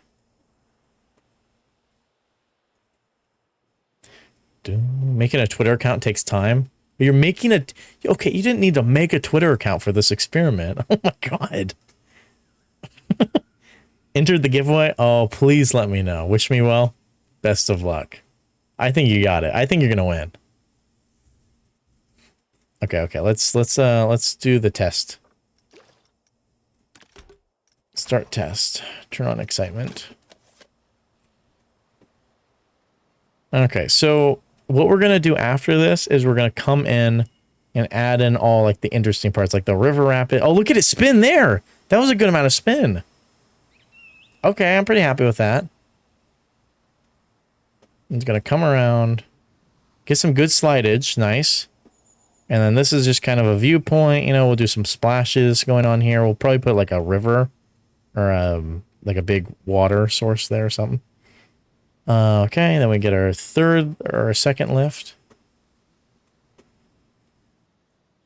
Making a Twitter account takes time. You're making a... Okay, you didn't need to make a Twitter account for this experiment. Oh my god. Entered the giveaway? Oh, please let me know. Wish me well. Best of luck. I think you got it. I think you're gonna win. Okay. Let's do the test. Start test. Turn on excitement. Okay, so what we're gonna do after this is we're gonna come in and add in all like the interesting parts, like the river rapid. Oh, look at it spin there. That was a good amount of spin. Okay, I'm pretty happy with that. It's gonna come around, get some good slidage, nice. And then this is just kind of a viewpoint, you know, we'll do some splashes going on here. We'll probably put like a river or like a big water source there or something. Okay, then we get our third or second lift.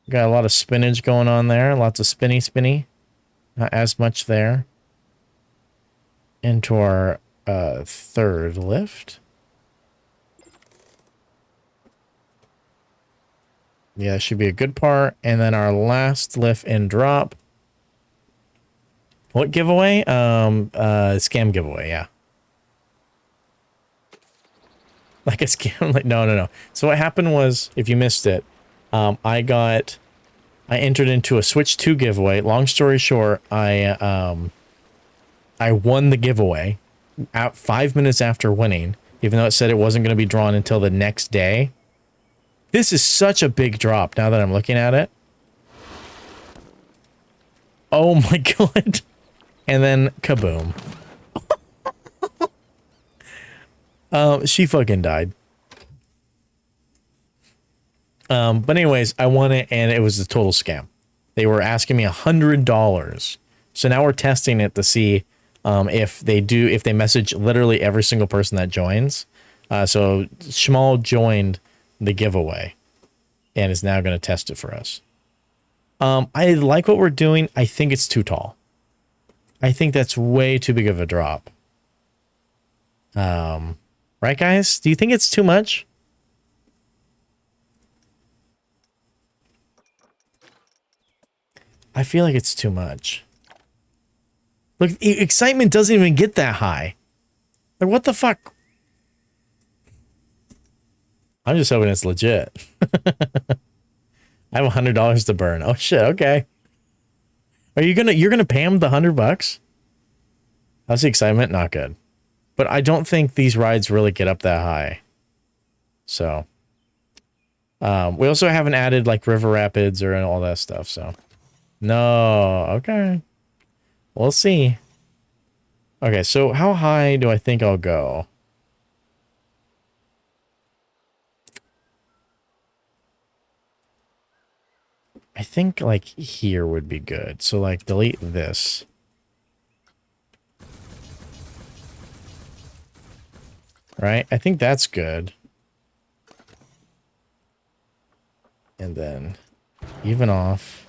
Got a lot of spinach going on there, lots of spinny. Not as much there. Into our third lift. Yeah, that should be a good part. And then our last lift and drop. What giveaway? Scam giveaway, yeah. Like a scam? Like, no. So what happened was, if you missed it, I entered into a Switch 2 giveaway. Long story short, I won the giveaway at 5 minutes after winning, even though it said it wasn't going to be drawn until the next day. This is such a big drop now that I'm looking at it. Oh my god. And then kaboom. She fucking died. But anyways, I won it and it was a total scam. They were asking me $100. So now we're testing it to see if they message literally every single person that joins. So Schmal joined the giveaway and is now going to test it for us. I like what we're doing. I think it's too tall. I think that's way too big of a drop. Right, guys? Do you think it's too much? I feel like it's too much. Look, excitement doesn't even get that high. Like, what the fuck? I'm just hoping it's legit. I have $100 to burn. Oh shit, okay. Are you're gonna pay him the $100? How's the excitement? Not good. But I don't think these rides really get up that high. So we also haven't added like river rapids or all that stuff, so no, okay. We'll see. Okay, so how high do I think I'll go? I think like here would be good. So like delete this. Right? I think that's good. And then even off.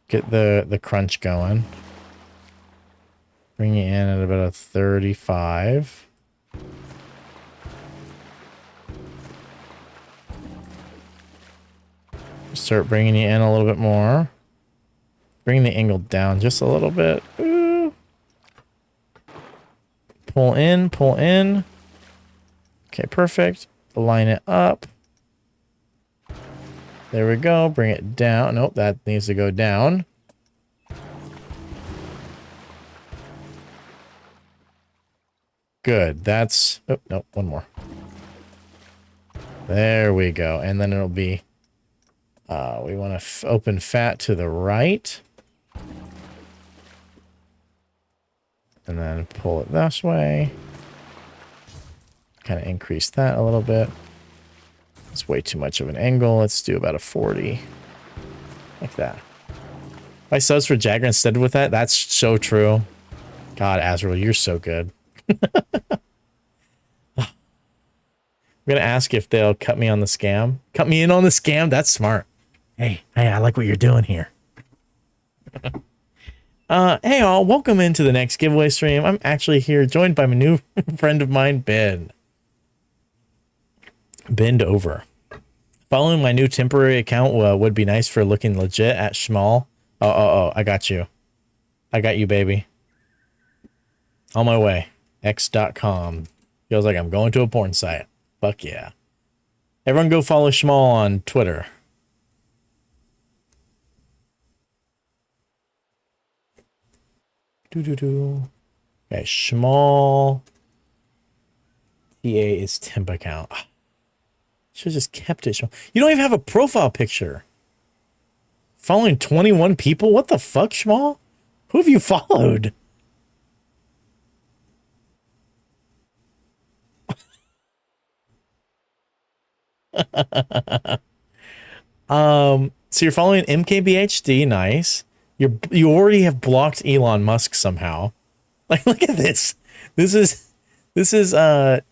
Get the crunch going. Bring it in at about a 35. Start bringing you in a little bit more. Bring the angle down just a little bit. Ooh. Pull in, pull in. Okay, perfect. Line it up. There we go. Bring it down. Nope, that needs to go down. Good. That's... Oh, no, one more. There we go. And then it'll be... we want to open fat to the right. And then pull it this way. Kind of increase that a little bit. It's way too much of an angle. Let's do about a 40. Like that. If I subs for Jagger instead with that, that's so true. God, Azrael, you're so good. I'm going to ask if they'll cut me on the scam. Cut me in on the scam? That's smart. Hey, I like what you're doing here. Hey all, welcome into the next giveaway stream. I'm actually here joined by my new friend of mine, Ben. Bend over. Following my new temporary account would be nice for looking legit at Schmal. Oh, I got you. I got you, baby. On my way. X.com. Feels like I'm going to a porn site. Fuck yeah. Everyone go follow Schmal on Twitter. Okay, Schmal. TA is temp account. Should have just kept it. You don't even have a profile picture. Following 21 people? What the fuck, Schmal? Who have you followed? So you're following MKBHD, nice. You already have blocked Elon Musk somehow. Like, look at this. This is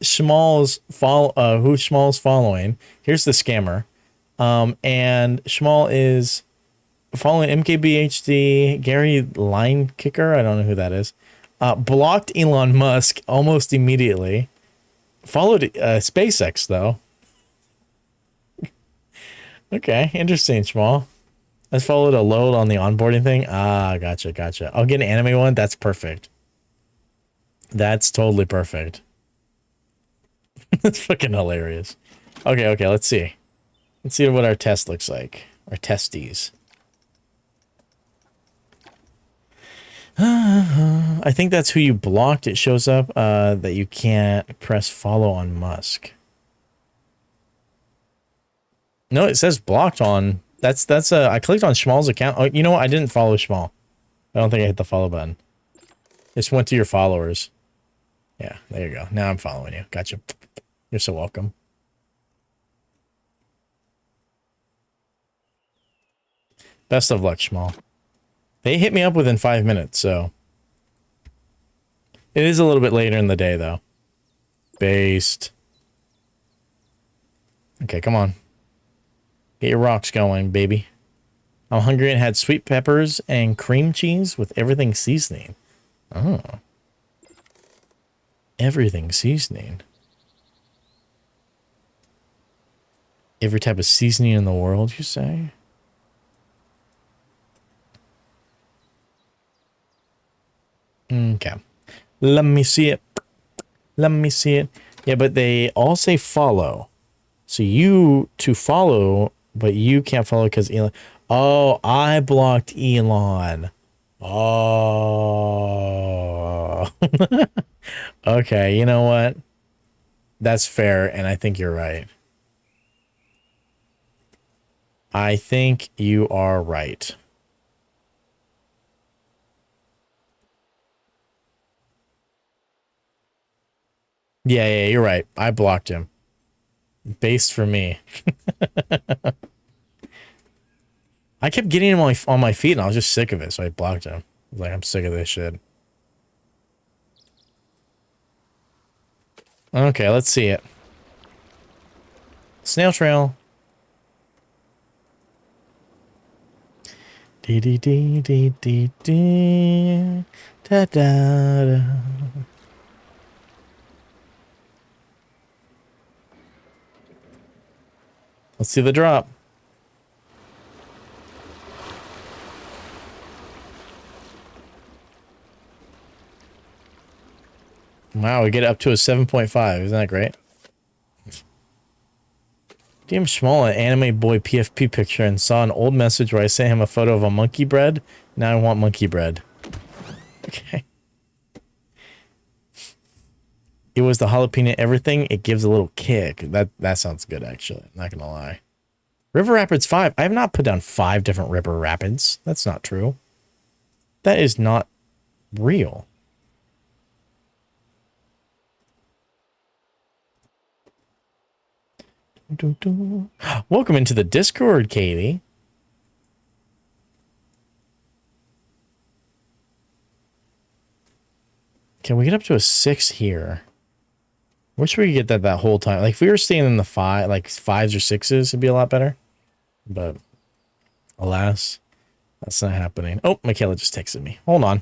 Schmal's who Schmal's following. Here's the scammer. And Schmal is following MKBHD, Gary Line Kicker, I don't know who that is. Blocked Elon Musk almost immediately. Followed SpaceX though. Okay, interesting, Schmal. I followed a load on the onboarding thing. Ah, gotcha. I'll get an anime one. That's perfect. That's totally perfect. That's fucking hilarious. Okay, okay, let's see. Let's see what our test looks like. Our testes. I think that's who you blocked. It shows up that you can't press follow on Musk. No, it says blocked on. That's I clicked on Schmal's account. Oh, you know what? I didn't follow Schmal. I don't think I hit the follow button. Just went to your followers. Yeah, there you go. Now I'm following you. Gotcha. You're so welcome. Best of luck, Schmal. They hit me up within 5 minutes, so. It is a little bit later in the day, though. Based. Okay, come on. Get your rocks going, baby. I'm hungry and had sweet peppers and cream cheese with everything seasoning. Oh. Everything seasoning. Every type of seasoning in the world, you say? Okay. Let me see it. Let me see it. Yeah, but they all say follow. So you to follow, but you can't follow because Elon. Oh, I blocked Elon. Oh. Okay, you know what? That's fair, and I think you're right. I think you are right. Yeah, yeah, you're right. I blocked him. Based for me. I kept getting him on my feet, and I was just sick of it, so I blocked him. I was like, I'm sick of this shit. Okay, let's see it. Snail trail. Dee dee dee dee dee dee. Da da da. Let's see the drop. Wow, we get up to a 7.5. Isn't that great? DM Schmal an anime boy PFP picture and saw an old message where I sent him a photo of a monkey bread. Now I want monkey bread. Okay. It was the jalapeno everything. It gives a little kick. That sounds good, actually. Not gonna lie. River Rapids 5. I have not put down 5 different River Rapids. That's not true. That is not real. Welcome into the Discord, Katie. Can we get up to a 6 here? Wish we could get that whole time. Like if we were staying in the 5, like 5s or 6s, it'd be a lot better. But alas, that's not happening. Oh, Michaela just texted me. Hold on.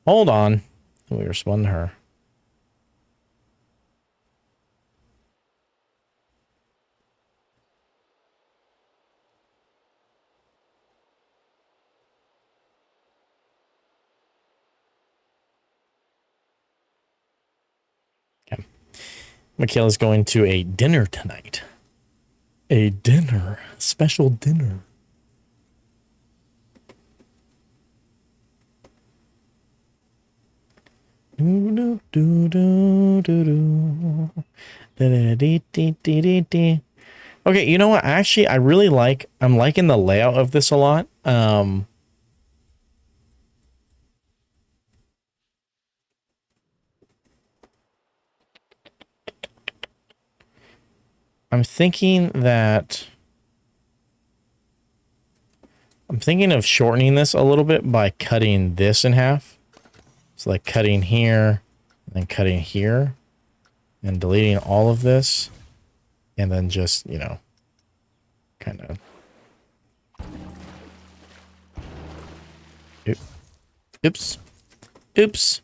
Hold on. Let me respond to her. Okay. Michaela's going to a dinner tonight. A dinner. Special dinner. Okay, you know what? Actually, I'm liking the layout of this a lot. I'm thinking of shortening this a little bit by cutting this in half. So like cutting here and then cutting here and deleting all of this and then just, you know, kind of. Oops. Oops.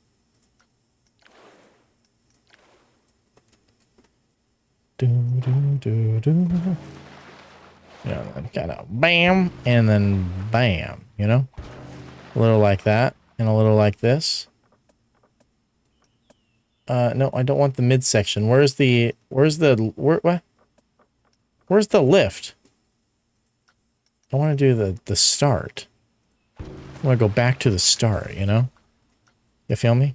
Yeah, then kind of bam and then bam, you know, a little like that and a little like this. No, I don't want the midsection. Where's the what? Where's the lift? I want to do the start. I want to go back to the start, you know? You feel me?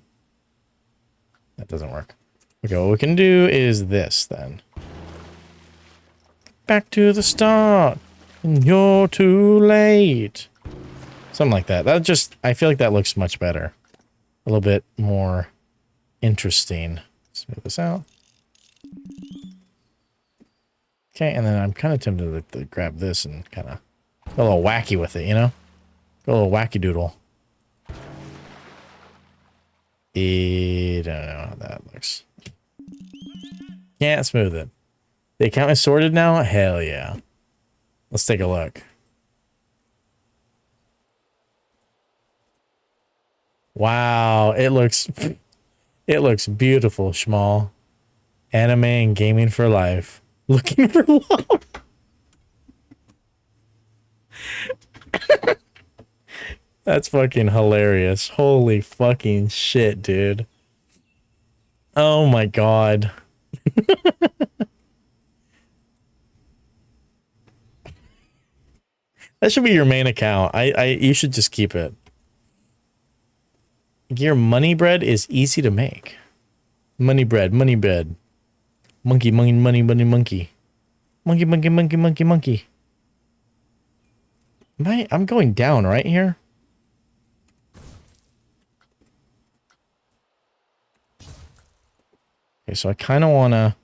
That doesn't work. Okay, what we can do is this then. Back to the start. And you're too late. Something like that. That just, I feel like that looks much better. A little bit more interesting. Smooth this out. Okay, and then I'm kind of tempted to grab this and kind of go a little wacky with it, you know? Go a little wacky doodle. I don't know how that looks. Can't smooth it. The account is sorted now? Hell yeah. Let's take a look. Wow, it looks beautiful, Schmal. Anime and gaming for life. Looking for love. That's fucking hilarious. Holy fucking shit, dude. Oh my god. That should be your main account. You should just keep it. Your money bread is easy to make. Money bread, money bread. Monkey, money, money, money, monkey. Monkey, monkey, monkey, monkey, monkey. I'm going down right here. Okay, so I kind of wanna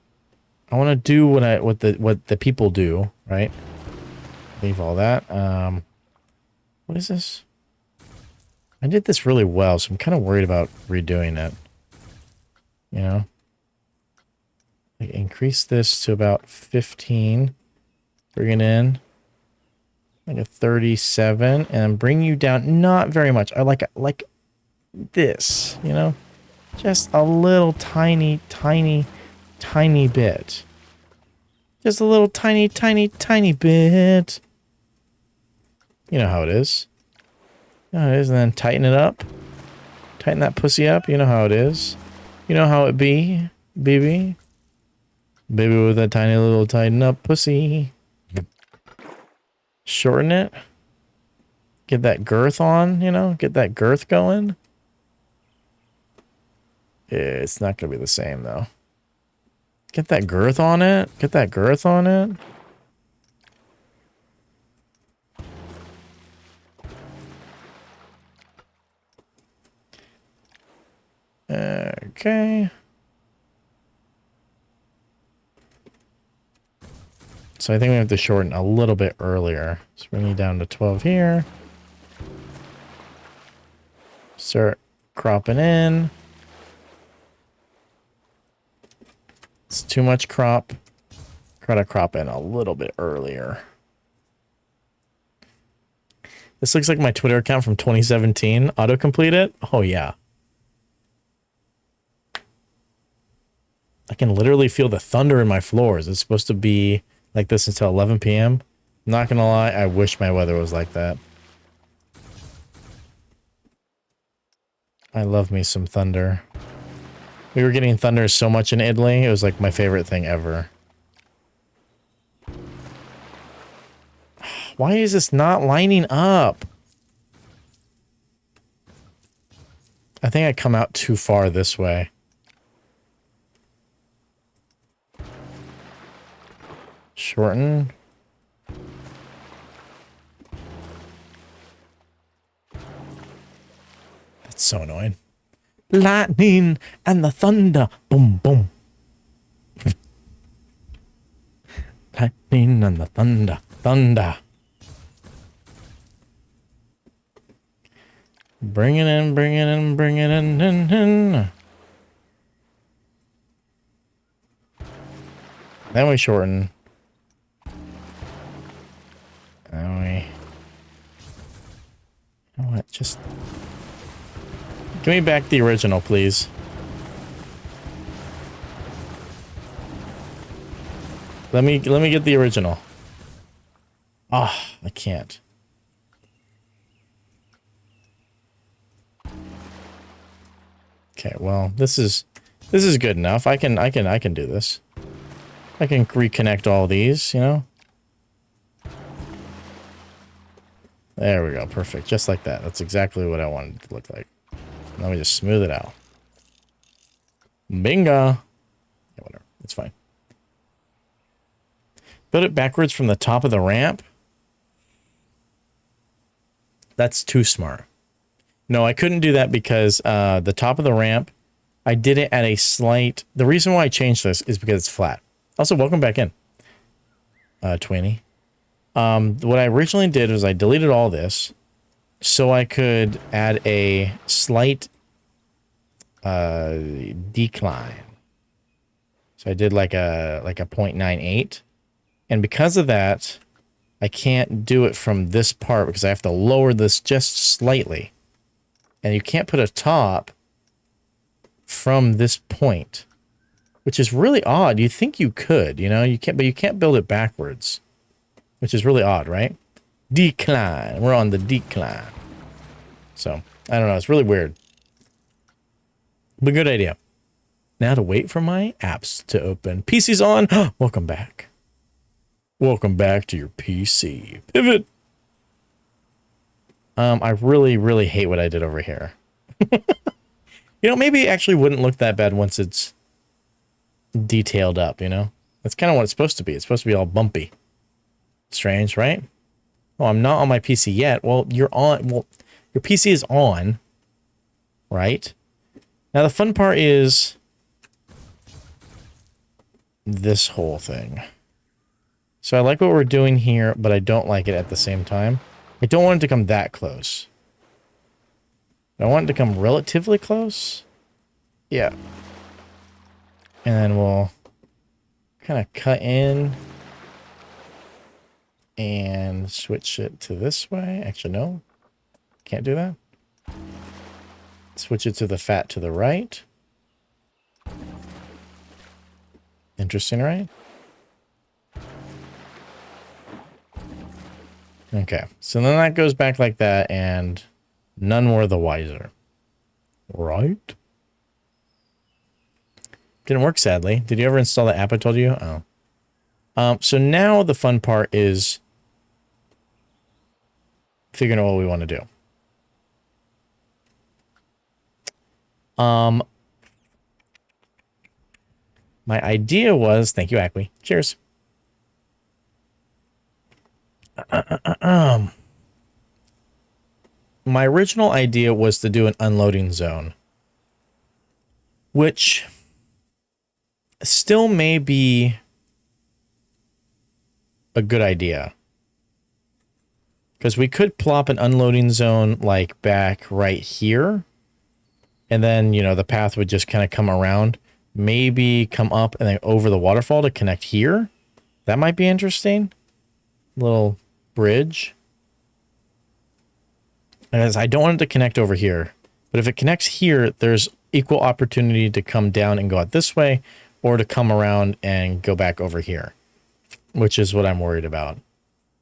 do what the people do, right? Leave all that. What is this? I did this really well, so I'm kind of worried about redoing it. You know? Like increase this to about 15. Bring it in. Like a 37. And bring you down not very much. I like this, you know? Just a little tiny, tiny, tiny bit. Just a little tiny, tiny, tiny bit. You know how it is. You know how it is, and then tighten it up. Tighten that pussy up. You know how it is. You know how it be, baby. Baby with a tiny little tighten up pussy. Shorten it. Get that girth on, you know? Get that girth going. It's not going to be the same, though. Get that girth on it. Get that girth on it. Okay. So I think we have to shorten a little bit earlier. So bring you down to 12 here. Start cropping in. It's too much crop. Try to crop in a little bit earlier. This looks like my Twitter account from 2017. Autocomplete it? Oh, yeah. I can literally feel the thunder in my floors. It's supposed to be like this until 11 p.m. I'm not gonna lie, I wish my weather was like that. I love me some thunder. We were getting thunder so much in Italy. It was like my favorite thing ever. Why is this not lining up? I think I come out too far this way. Shorten. That's so annoying. Lightning and the thunder. Boom, boom. Lightning and the thunder. Thunder. Bring it in, bring it in, bring it in. Then we shorten. Then we... You know what? Just... Give me back the original, please. Let me get the original. Ah, oh, I can't. Okay, well, this is This is good enough. I can do this. I can reconnect all these, you know? There we go. Perfect. Just like that. That's exactly what I wanted it to look like. Now we just smooth it out. Bingo! Yeah, whatever. It's fine. Build it backwards from the top of the ramp. That's too smart. No, I couldn't do that because the top of the ramp, I did it at a slight... The reason why I changed this is because it's flat. Also, welcome back in, Twinny. What I originally did was I deleted all this so I could add a slight decline. So I did like a 0.98. And because of that, I can't do it from this part because I have to lower this just slightly. And you can't put a top from this point, which is really odd. You think you could, you know, you can't, but you can't build it backwards, which is really odd, right? Decline. We're on the decline. So, I don't know. It's really weird. But good idea. Now to wait for my apps to open. PC's on. Welcome back. Welcome back to your PC. Pivot. I really, really hate what I did over here. You know, maybe it actually wouldn't look that bad once it's detailed up, you know? That's kind of what it's supposed to be. It's supposed to be all bumpy. Strange, right? Oh, I'm not on my PC yet. Well, you're on. Well, your PC is on, right? Now, the fun part is this whole thing. So I like what we're doing here, but I don't like it at the same time. I don't want it to come that close. I want it to come relatively close. Yeah. And then we'll kind of cut in and switch it to this way. Actually, no. Can't do that. Switch it to the fat to the right. Interesting, right? Okay, so then that goes back like that, and none were the wiser. Right? Didn't work, sadly. Did you ever install the app I told you? Oh. So now the fun part is figuring out what we want to do. My idea was... Thank you, Acme. Cheers. My original idea was to do an unloading zone, which still may be a good idea, because we could plop an unloading zone like back right here, and then, you know, the path would just kind of come around, maybe come up and then over the waterfall to connect here. That might be interesting. Little bridge. As I don't want it to connect over here, but if it connects here, there's equal opportunity to come down and go out this way, or to come around and go back over here, which is what I'm worried about.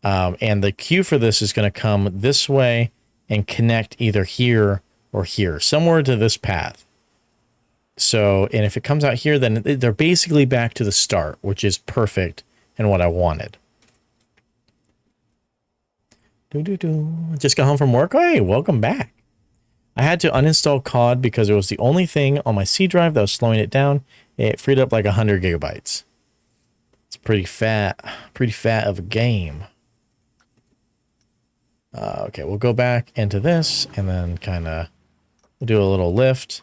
And the queue for this is going to come this way and connect either here or here, somewhere to this path. So, and if it comes out here, then they're basically back to the start, which is perfect and what I wanted. Just got home from work. Hey, welcome back. I had to uninstall COD because it was the only thing on my C drive that was slowing it down. It freed up like 100 gigabytes. It's pretty fat of a game. Okay, we'll go back into this and then kind of do a little lift.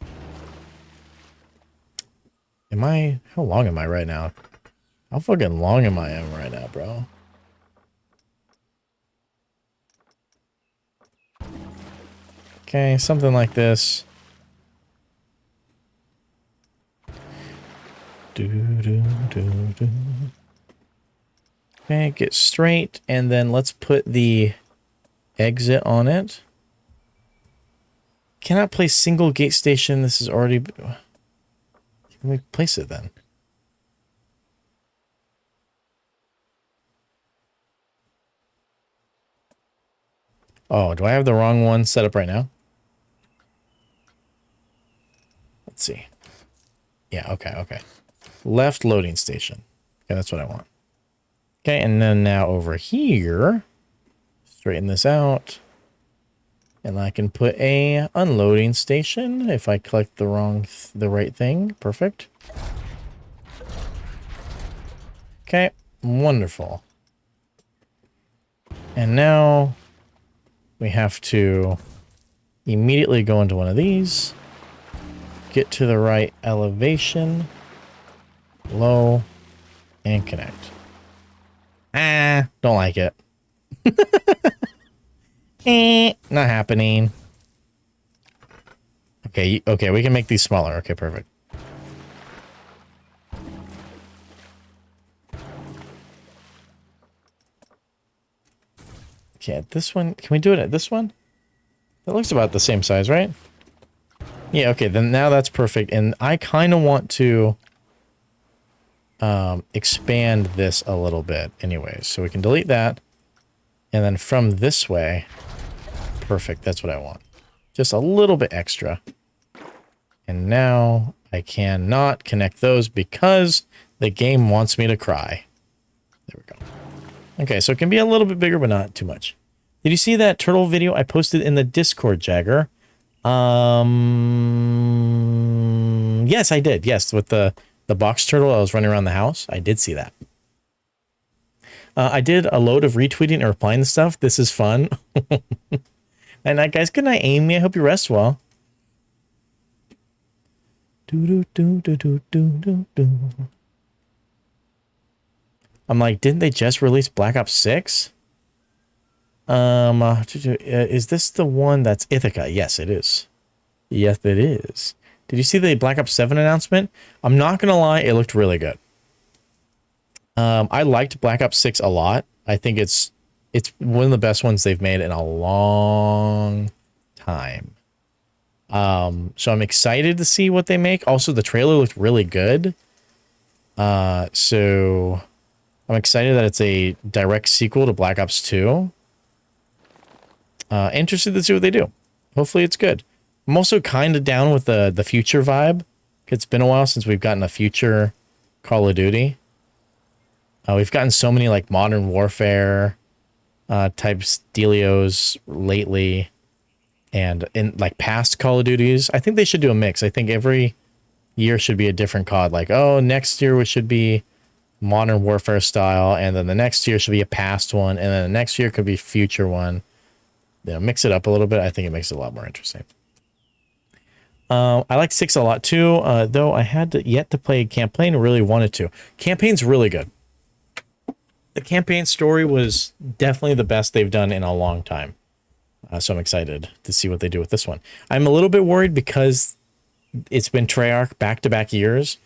How long am I right now? How fucking long am I right now, bro? Okay, something like this. Okay, get straight, and then let's put the exit on it. Cannot place single gate station. This is already... Let me place it then. Oh, do I have the wrong one set up right now? Let's see. Yeah, okay, okay. Left loading station. Okay, that's what I want. Okay, and then now over here, straighten this out. And I can put a unloading station if I click the right thing. Perfect. Okay, wonderful. And now we have to immediately go into one of these. Get to the right elevation. Low. And connect. Ah, don't like it. Not happening. Okay, okay, we can make these smaller. Okay, perfect. Okay, at this one, can we do it at this one? That looks about the same size, right? Yeah, okay, then now that's perfect. And I kind of want to expand this a little bit anyways. So we can delete that. And then from this way, perfect, that's what I want. Just a little bit extra. And now I cannot connect those because the game wants me to cry. There we go. Okay, so it can be a little bit bigger, but not too much. Did you see that turtle video I posted in the Discord, Jagger? Yes, I did. Yes, with the box turtle I was running around the house. I did see that. I did a load of retweeting and replying to stuff. This is fun. And guys, good night, Amy. I hope you rest well. I'm like, didn't they just release Black Ops 6? Is this the one that's Ithaca? Yes, it is. Yes, it is. Did you see the Black Ops 7 announcement? I'm not gonna lie, it looked really good. I liked Black Ops 6 a lot. I think it's one of the best ones they've made in a long time. So I'm excited to see what they make. Also, the trailer looked really good. So I'm excited that it's a direct sequel to Black Ops 2. Interested to see what they do. Hopefully it's good. I'm also kind of down with the future vibe. It's been a while since we've gotten a future Call of Duty. We've gotten so many like Modern Warfare type dealios lately. And in like past Call of Duties, I think they should do a mix. I think every year should be a different COD. Like, oh, next year it should be Modern Warfare style, and then the next year should be a past one, and then the next year could be future one. You know, mix it up a little bit. I think it makes it a lot more interesting. I like 6 a lot too, though I had yet to play campaign. Really wanted to. Campaign's really good. The campaign story was definitely the best they've done in a long time. So I'm excited to see what they do with this one. I'm a little bit worried because it's been Treyarch back-to-back years.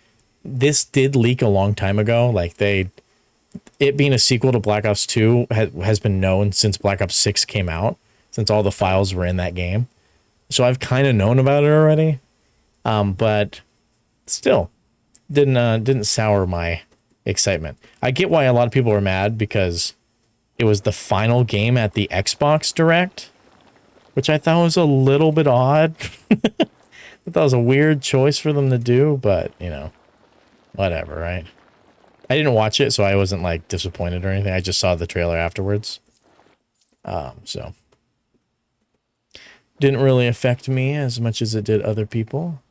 This did leak a long time ago. Like it being a sequel to Black Ops 2 has been known since Black Ops 6 came out, since all the files were in that game. So I've kind of known about it already. But still didn't sour my excitement. I get why a lot of people are mad because it was the final game at the Xbox Direct, which I thought was a little bit odd. I thought that was a weird choice for them to do, but, you know, whatever, right? I didn't watch it, so I wasn't, like, disappointed or anything. I just saw the trailer afterwards. So. Didn't really affect me as much as it did other people.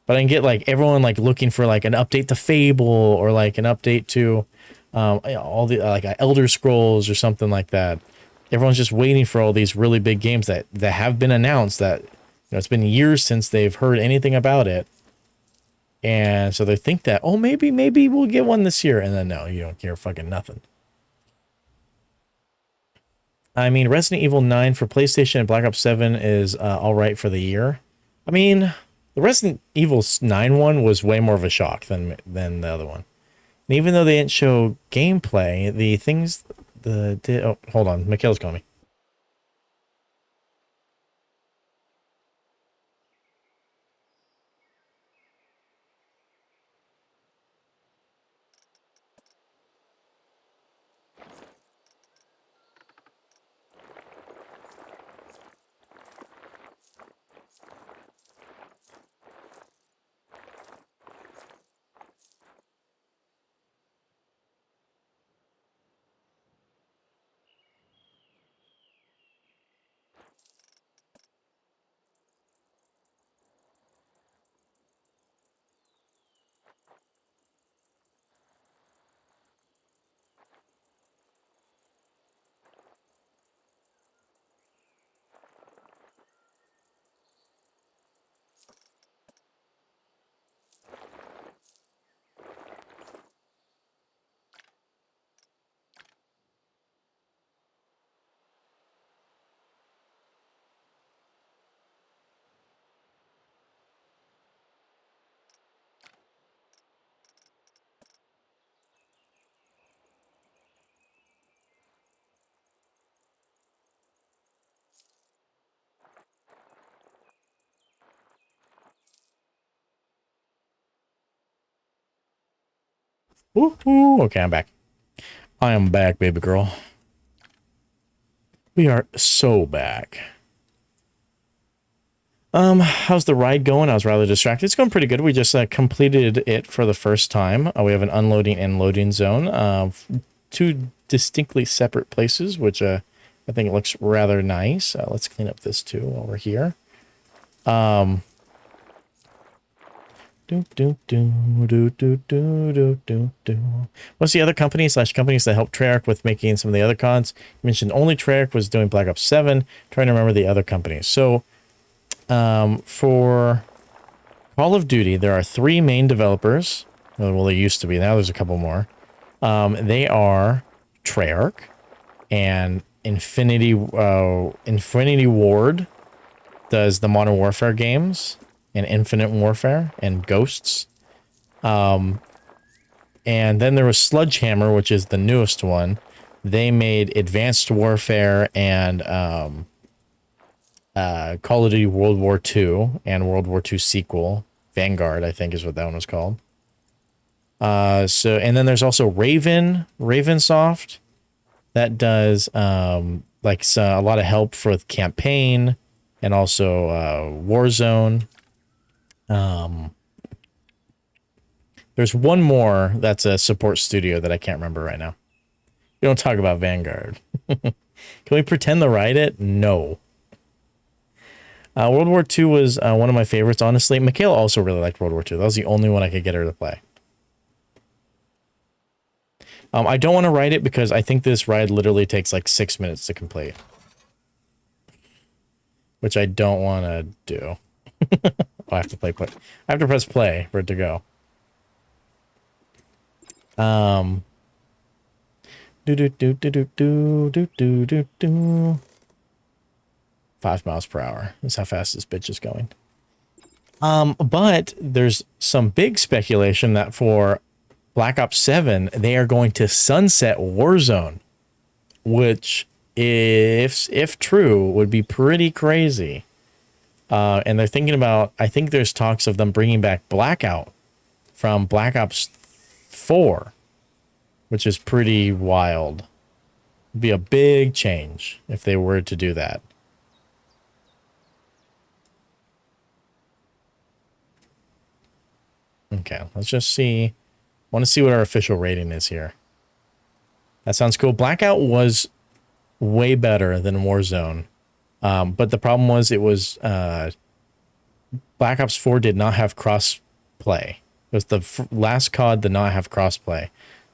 But I can get, like, everyone, like, looking for, like, an update to Fable or, like, an update to all the, like, Elder Scrolls or something like that. Everyone's just waiting for all these really big games that have been announced that, you know, it's been years since they've heard anything about it. And so they think that, oh, maybe we'll get one this year. And then, no, you don't hear fucking nothing. I mean, Resident Evil 9 for PlayStation and Black Ops 7 is all right for the year. I mean, the Resident Evil 9 one was way more of a shock than the other one. And even though they didn't show gameplay, the things... oh, hold on. Mikhail's calling me. Woohoo! Okay, I'm back. I am back, baby girl. We are so back. How's the ride going? I was rather distracted. It's going pretty good. We just completed it for the first time. We have an unloading and loading zone. Two distinctly separate places, which I think it looks rather nice. Let's clean up this too while we're here. What's the other companies that helped Treyarch with making some of the other CODs? You mentioned only Treyarch was doing Black Ops 7. Trying to remember the other companies. So, for Call of Duty, there are 3 main developers. Well, there used to be. Now there's a couple more. They are Treyarch and Infinity Ward does the Modern Warfare games and Infinite Warfare and Ghosts. And then there was Sledgehammer, which is the newest one. They made Advanced Warfare and Call of Duty World War II and World War II sequel. Vanguard, I think is what that one was called. And then there's also Ravensoft that does a lot of help for the campaign and also Warzone. There's one more that's a support studio that I can't remember right now. We don't talk about Vanguard. Can we pretend to write it? No. World War II was one of my favorites, honestly. Michaela also really liked World War II. That was the only one I could get her to play. I don't want to write it because I think this ride literally takes like 6 minutes to complete. Which I don't want to do. I have to play. I have to press play for it to go. 5 miles per hour. That's how fast this bitch is going. But there's some big speculation that for Black Ops 7, they are going to sunset Warzone, which, if true, would be pretty crazy. And they're thinking about, I think there's talks of them bringing back Blackout from Black Ops 4, which is pretty wild. It'd be a big change if they were to do that. Okay, let's just see. I want to see what our official rating is here. That sounds cool. Blackout was way better than Warzone. But the problem was it was Black Ops 4 did not have cross-play. It was the last COD did not have cross-play.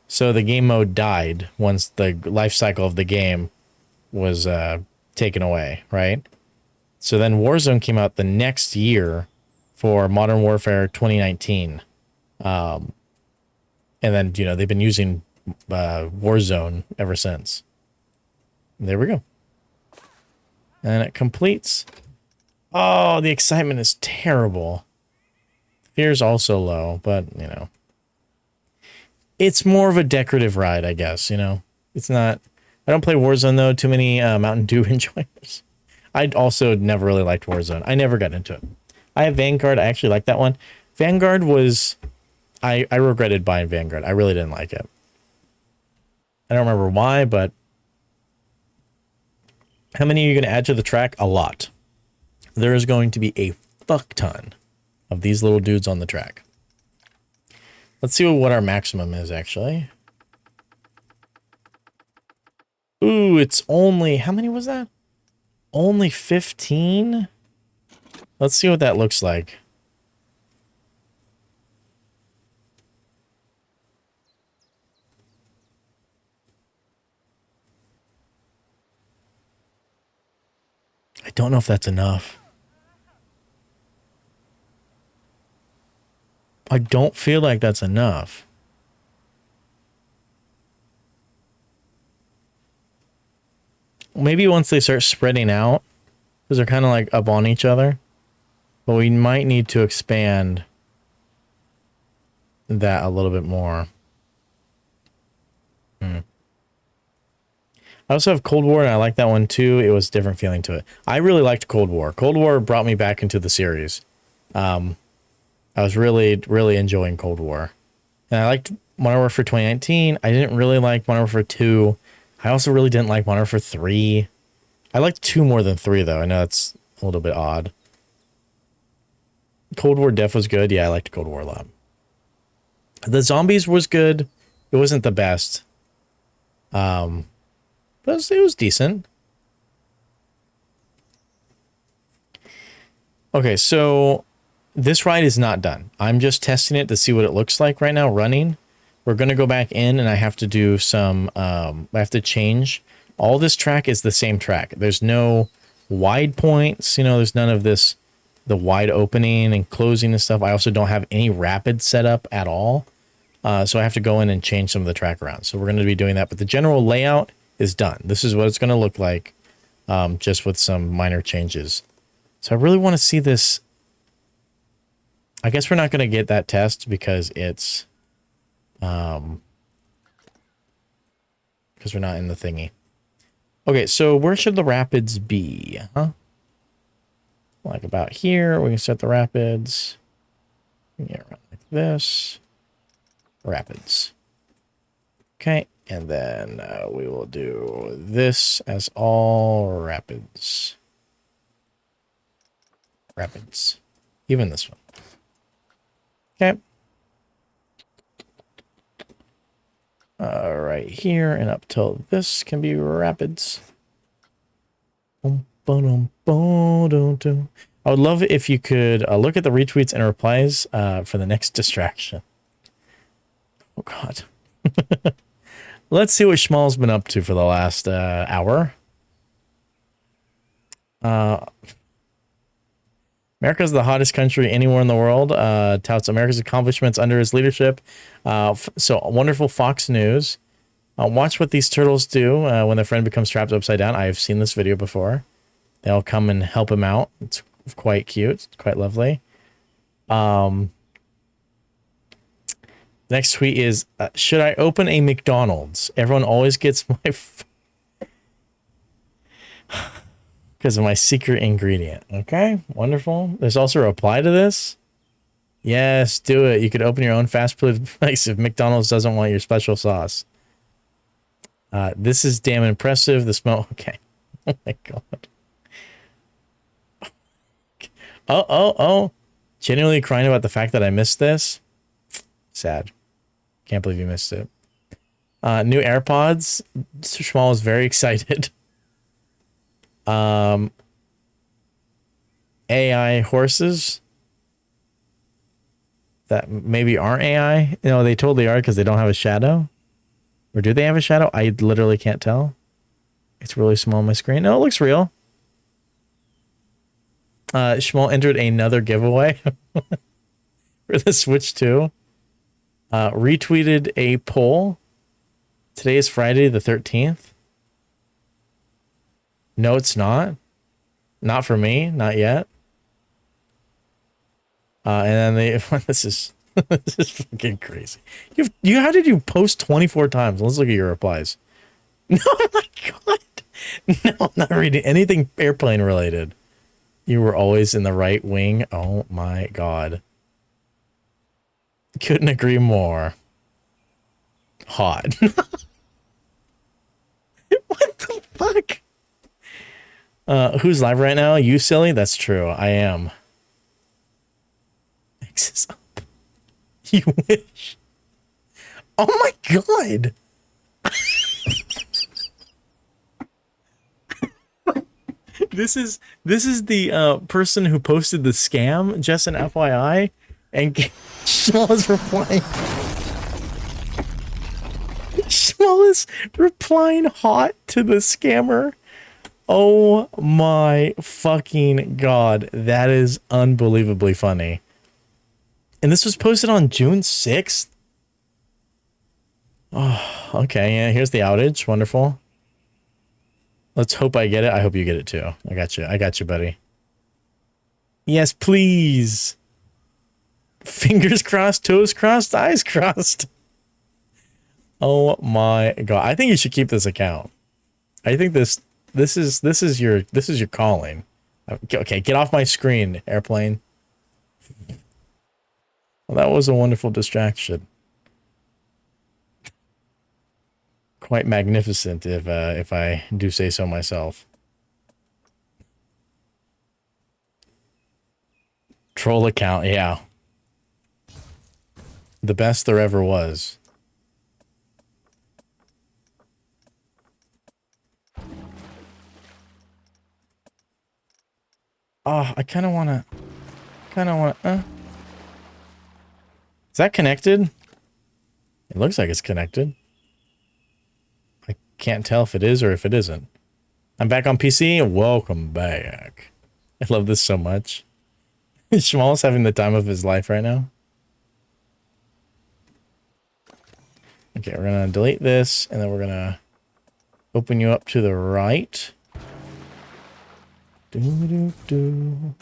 So the game mode died once the life cycle of the game was taken away, right? So then Warzone came out the next year for Modern Warfare 2019. And then, you know, they've been using Warzone ever since. There we go. And it completes. Oh, the excitement is terrible. Fear's also low, but, you know. It's more of a decorative ride, I guess, you know. It's not... I don't play Warzone, though. Too many Mountain Dew enjoyers. I also never really liked Warzone. I never got into it. I have Vanguard. I actually like that one. Vanguard was... I regretted buying Vanguard. I really didn't like it. I don't remember why, but... How many are you going to add to the track? A lot. There is going to be a fuck ton of these little dudes on the track. Let's see what our maximum is, actually. Ooh, it's only... How many was that? Only 15? Let's see what that looks like. I don't know if that's enough. I don't feel like that's enough. Maybe once they start spreading out, because they're kind of like up on each other. But we might need to expand that a little bit more. I also have Cold War, and I like that one too. It was a different feeling to it. I really liked Cold War. Cold War brought me back into the series. I was really, really enjoying Cold War. And I liked Modern Warfare 2019. I didn't really like Modern Warfare 2. I also really didn't like Modern Warfare 3. I liked 2 more than 3, though. I know that's a little bit odd. Cold War Def was good. Yeah, I liked Cold War a lot. The Zombies was good. It wasn't the best. But it was decent. Okay, so this ride is not done. I'm just testing it to see what it looks like right now running. We're going to go back in and I have to do some, I have to change. All this track is the same track. There's no wide points, you know, there's none of this, the wide opening and closing and stuff. I also don't have any rapid set up at all. So I have to go in and change some of the track around. So we're going to be doing that, but the general layout is done. This is what it's going to look like, just with some minor changes. So I really want to see this. I guess we're not going to get that test because it's, because we're not in the thingy. Okay, so where should the rapids be? Huh? Like about here, we can set the rapids. Get around like this. Rapids. Okay, and then we will do this as all rapids. Rapids. Even this one. Okay. Right here and up till this can be rapids. I would love it if you could look at the retweets and replies for the next distraction. Oh, God. Let's see what Schmal's been up to for the last hour. America's the hottest country anywhere in the world. Touts America's accomplishments under his leadership. So wonderful Fox News. Watch what these turtles do when their friend becomes trapped upside down. I have seen this video before. They'll come and help him out. It's quite cute. It's quite lovely. Next tweet is, should I open a McDonald's? Everyone always gets my... because of my secret ingredient. Okay, wonderful. There's also a reply to this. Yes, do it. You could open your own fast food place if McDonald's doesn't want your special sauce. This is damn impressive. The smell... Okay. Oh, my God. Oh. Genuinely crying about the fact that I missed this. Sad. Can't believe you missed it. New AirPods. Schmal is very excited. AI horses that maybe aren't AI. You know, they totally are because they don't have a shadow. Or do they have a shadow? I literally can't tell. It's really small on my screen. No, it looks real. Schmal entered another giveaway for the Switch 2. Retweeted a poll. Today is Friday the 13th. No, it's not. Not for me. Not yet. And then they... This is fucking crazy. How did you post 24 times? Let's look at your replies. No, my God. No, I'm not reading anything airplane related. You were always in the right wing. Oh, my God. Couldn't agree more. Hot. What the fuck? Who's live right now? You silly? That's true. I am. X is up. You wish. Oh my God. This is the person who posted the scam, just an FYI, and Schmal is replying. Schmal is replying hot to the scammer. Oh my fucking God. That is unbelievably funny. And this was posted on June 6th. Oh, okay. Yeah, here's the outage. Wonderful. Let's hope I get it. I hope you get it too. I got you. I got you, buddy. Yes, please. Fingers crossed, toes crossed, eyes crossed. Oh my God. I think you should keep this account. I think this is your calling. Okay, get off my screen, airplane. Well, that was a wonderful distraction. quite magnificent if I do say so myself. Troll account, yeah. The best there ever was. Oh, I kind of want to, Is that connected? It looks like it's connected. I can't tell if it is or if it isn't. I'm back on PC. Welcome back. I love this so much. Schmal's having the time of his life right now. Okay, we're going to delete this, and then we're going to open you up to the right. Doo-doo-doo.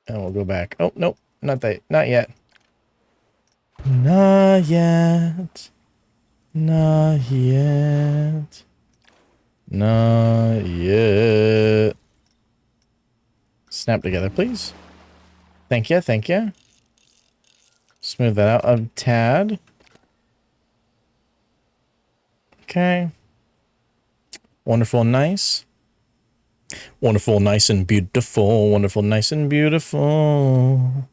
And we'll go back. Oh, nope. Not that. Not yet. Not yet. Not yet. Not yet. Snap together, please. Thank you. Thank you. Smooth that out a tad. Okay. Wonderful, nice. Wonderful, nice and beautiful. Wonderful, nice and beautiful.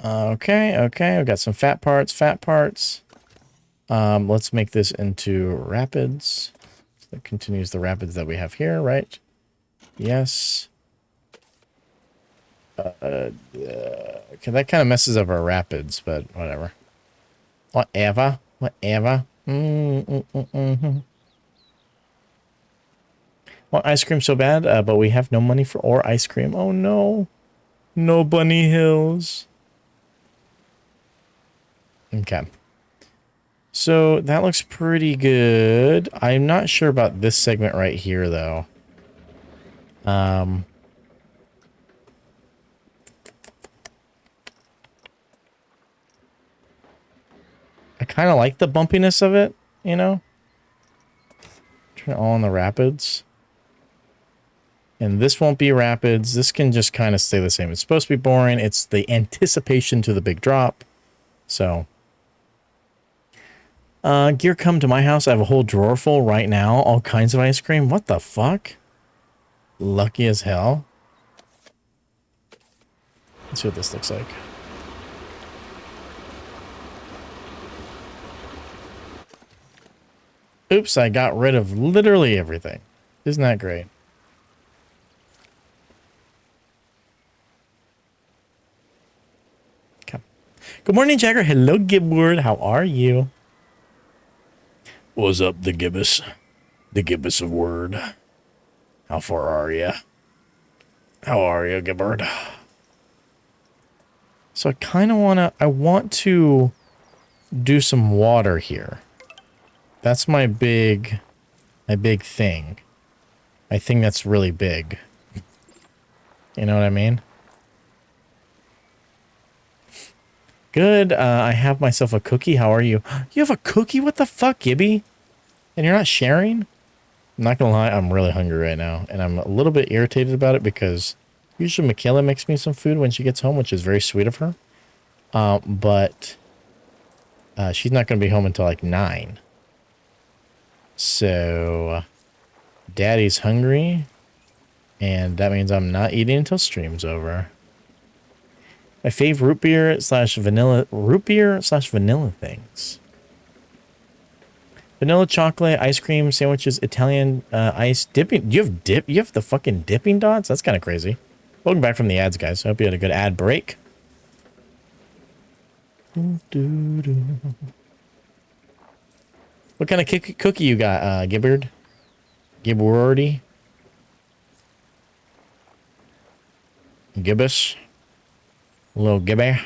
Okay, okay. We've got some fat parts, fat parts. Let's make this into rapids. That continues the rapids that we have here, right? Yes. Okay, that kind of messes up our rapids, but whatever. Whatever. Whatever. Want ice cream so bad, but we have no money for or ice cream. Oh no. No bunny hills. Okay. So that looks pretty good. I'm not sure about this segment right here though. I kind of like the bumpiness of it, you know? Turn it all on the rapids. And this won't be rapids. This can just kind of stay the same. It's supposed to be boring. It's the anticipation to the big drop. So. Gear, come to my house. I have a whole drawer full right now. All kinds of ice cream. What the fuck? Lucky as hell. Let's see what this looks like. Oops, I got rid of literally everything. Isn't that great? Okay. Good morning, Jagger. Hello, Gibward. How are you? What's up, the gibbous? The gibbous of word. How far are ya? How are you, Gibbard? So I kind of want to do some water here. That's my big thing. My thing that's really big. You know what I mean? Good. I have myself a cookie. How are you? You have a cookie? What the fuck, Gibby? And you're not sharing? I'm not gonna lie, I'm really hungry right now. And I'm a little bit irritated about it because usually Michaela makes me some food when she gets home, which is very sweet of her. But she's not gonna be home until like 9. So Daddy's hungry. And that means I'm not eating until stream's over. My fave root beer slash vanilla things. Vanilla chocolate, ice cream, sandwiches, Italian ice dipping. You have dip? You have the fucking dipping dots? That's kind of crazy. Welcome back from the ads, guys. I hope you had a good ad break. What kind of cookie you got, Gibbard? Gibbardy? Gibbous? Little Gibby?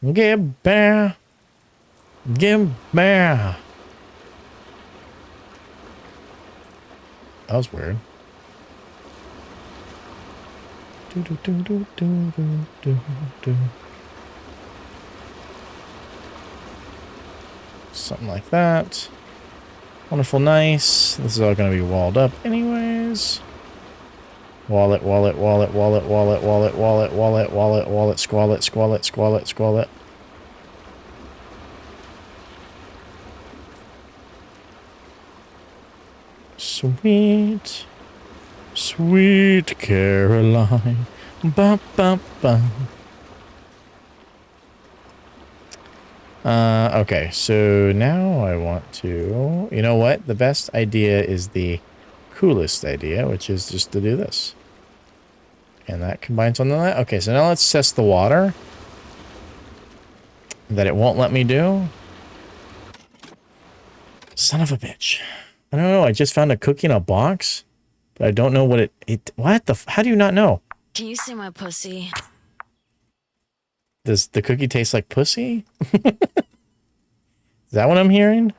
Gibby! Gibby! That was weird. Something like that. Wonderful, nice. This is all going to be walled up anyways. Wallet, wallet, wallet, wallet, wallet, wallet, wallet, wallet, wallet, wallet, squallet, squallet, squallet, squallet. Sweet, sweet Caroline. Ba, ba, ba. Okay, so now I want to... You know what? The best idea is the coolest idea, which is just to do this. And that combines on that. Okay, so now let's test the water. That it won't let me do. Son of a bitch. I don't know, I just found a cookie in a box. But I don't know what what the... How do you not know? Can you see my pussy? Does the cookie taste like pussy? Is that what I'm hearing?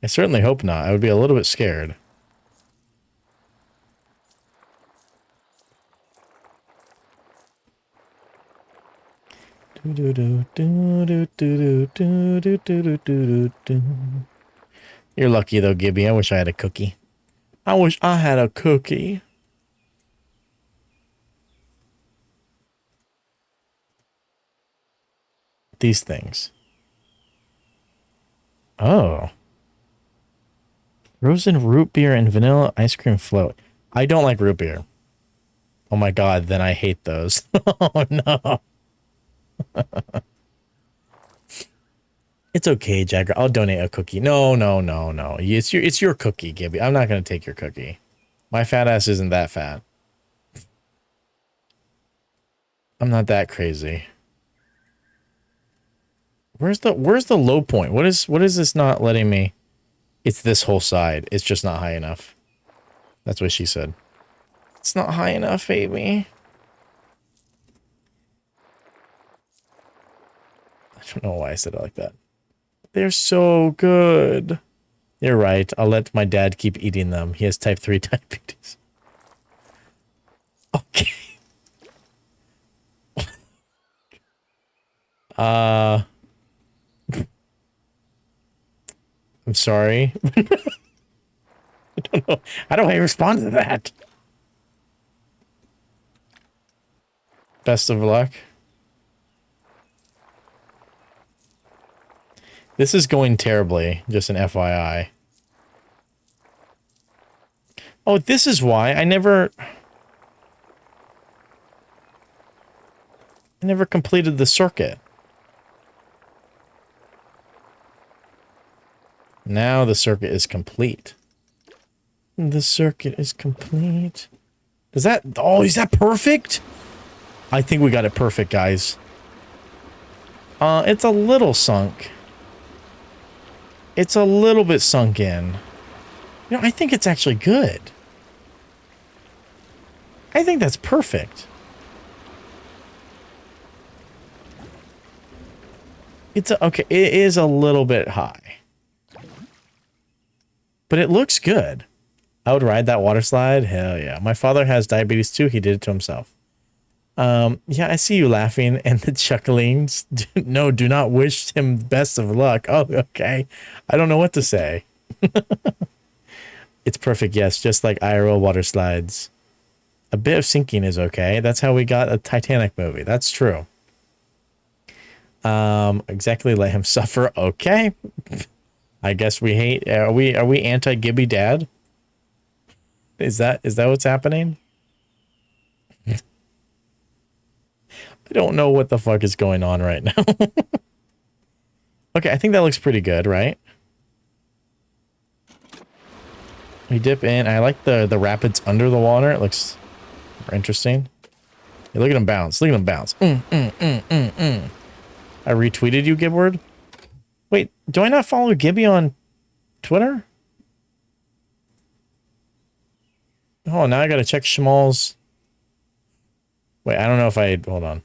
I certainly hope not. I would be a little bit scared. You're lucky though, Gibby. I wish I had a cookie. I wish I had a cookie. These things. Oh. Frozen root beer and vanilla ice cream float. I don't like root beer. Oh my god, then I hate those. Oh no. It's okay, Jagger. I'll donate a cookie. No, no, no, no. It's your cookie, Gibby. I'm not gonna take your cookie. My fat ass isn't that fat. I'm not that crazy. Where's the low point? What is this not letting me? It's this whole side. It's just not high enough. That's what she said. It's not high enough, baby. I don't know why I said it like that. They're so good. You're right. I'll let my dad keep eating them. He has type 3 diabetes. Okay. I'm sorry. I don't know. How do I respond to that? Best of luck. This is going terribly, just an FYI. Oh, this is why I never completed the circuit. Now the circuit is complete. The circuit is complete. Does that... Oh, is that perfect? I think we got it perfect, guys. It's a little sunk. It's a little bit sunk in. You know, I think it's actually good. I think that's perfect. Okay, it is a little bit high. But it looks good. I would ride that water slide. Hell yeah. My father has diabetes too. He did it to himself. Yeah, I see you laughing and the chucklings. No, do not wish him best of luck. Oh, okay. I don't know what to say. It's perfect, yes. Just like IRL water slides. A bit of sinking is okay. That's how we got a Titanic movie. That's true. Exactly. Let him suffer. Okay. I guess we hate... Are we anti-Gibby dad? Is that what's happening? I don't know what the fuck is going on right now. Okay, I think that looks pretty good, right? We dip in. I like the rapids under the water. It looks more interesting. Hey, look at him bounce. Look at him bounce. I retweeted you, Gibward. Wait, do I not follow Gibby on Twitter? Oh, now I gotta check Schmal's. Wait, I don't know if I... Hold on.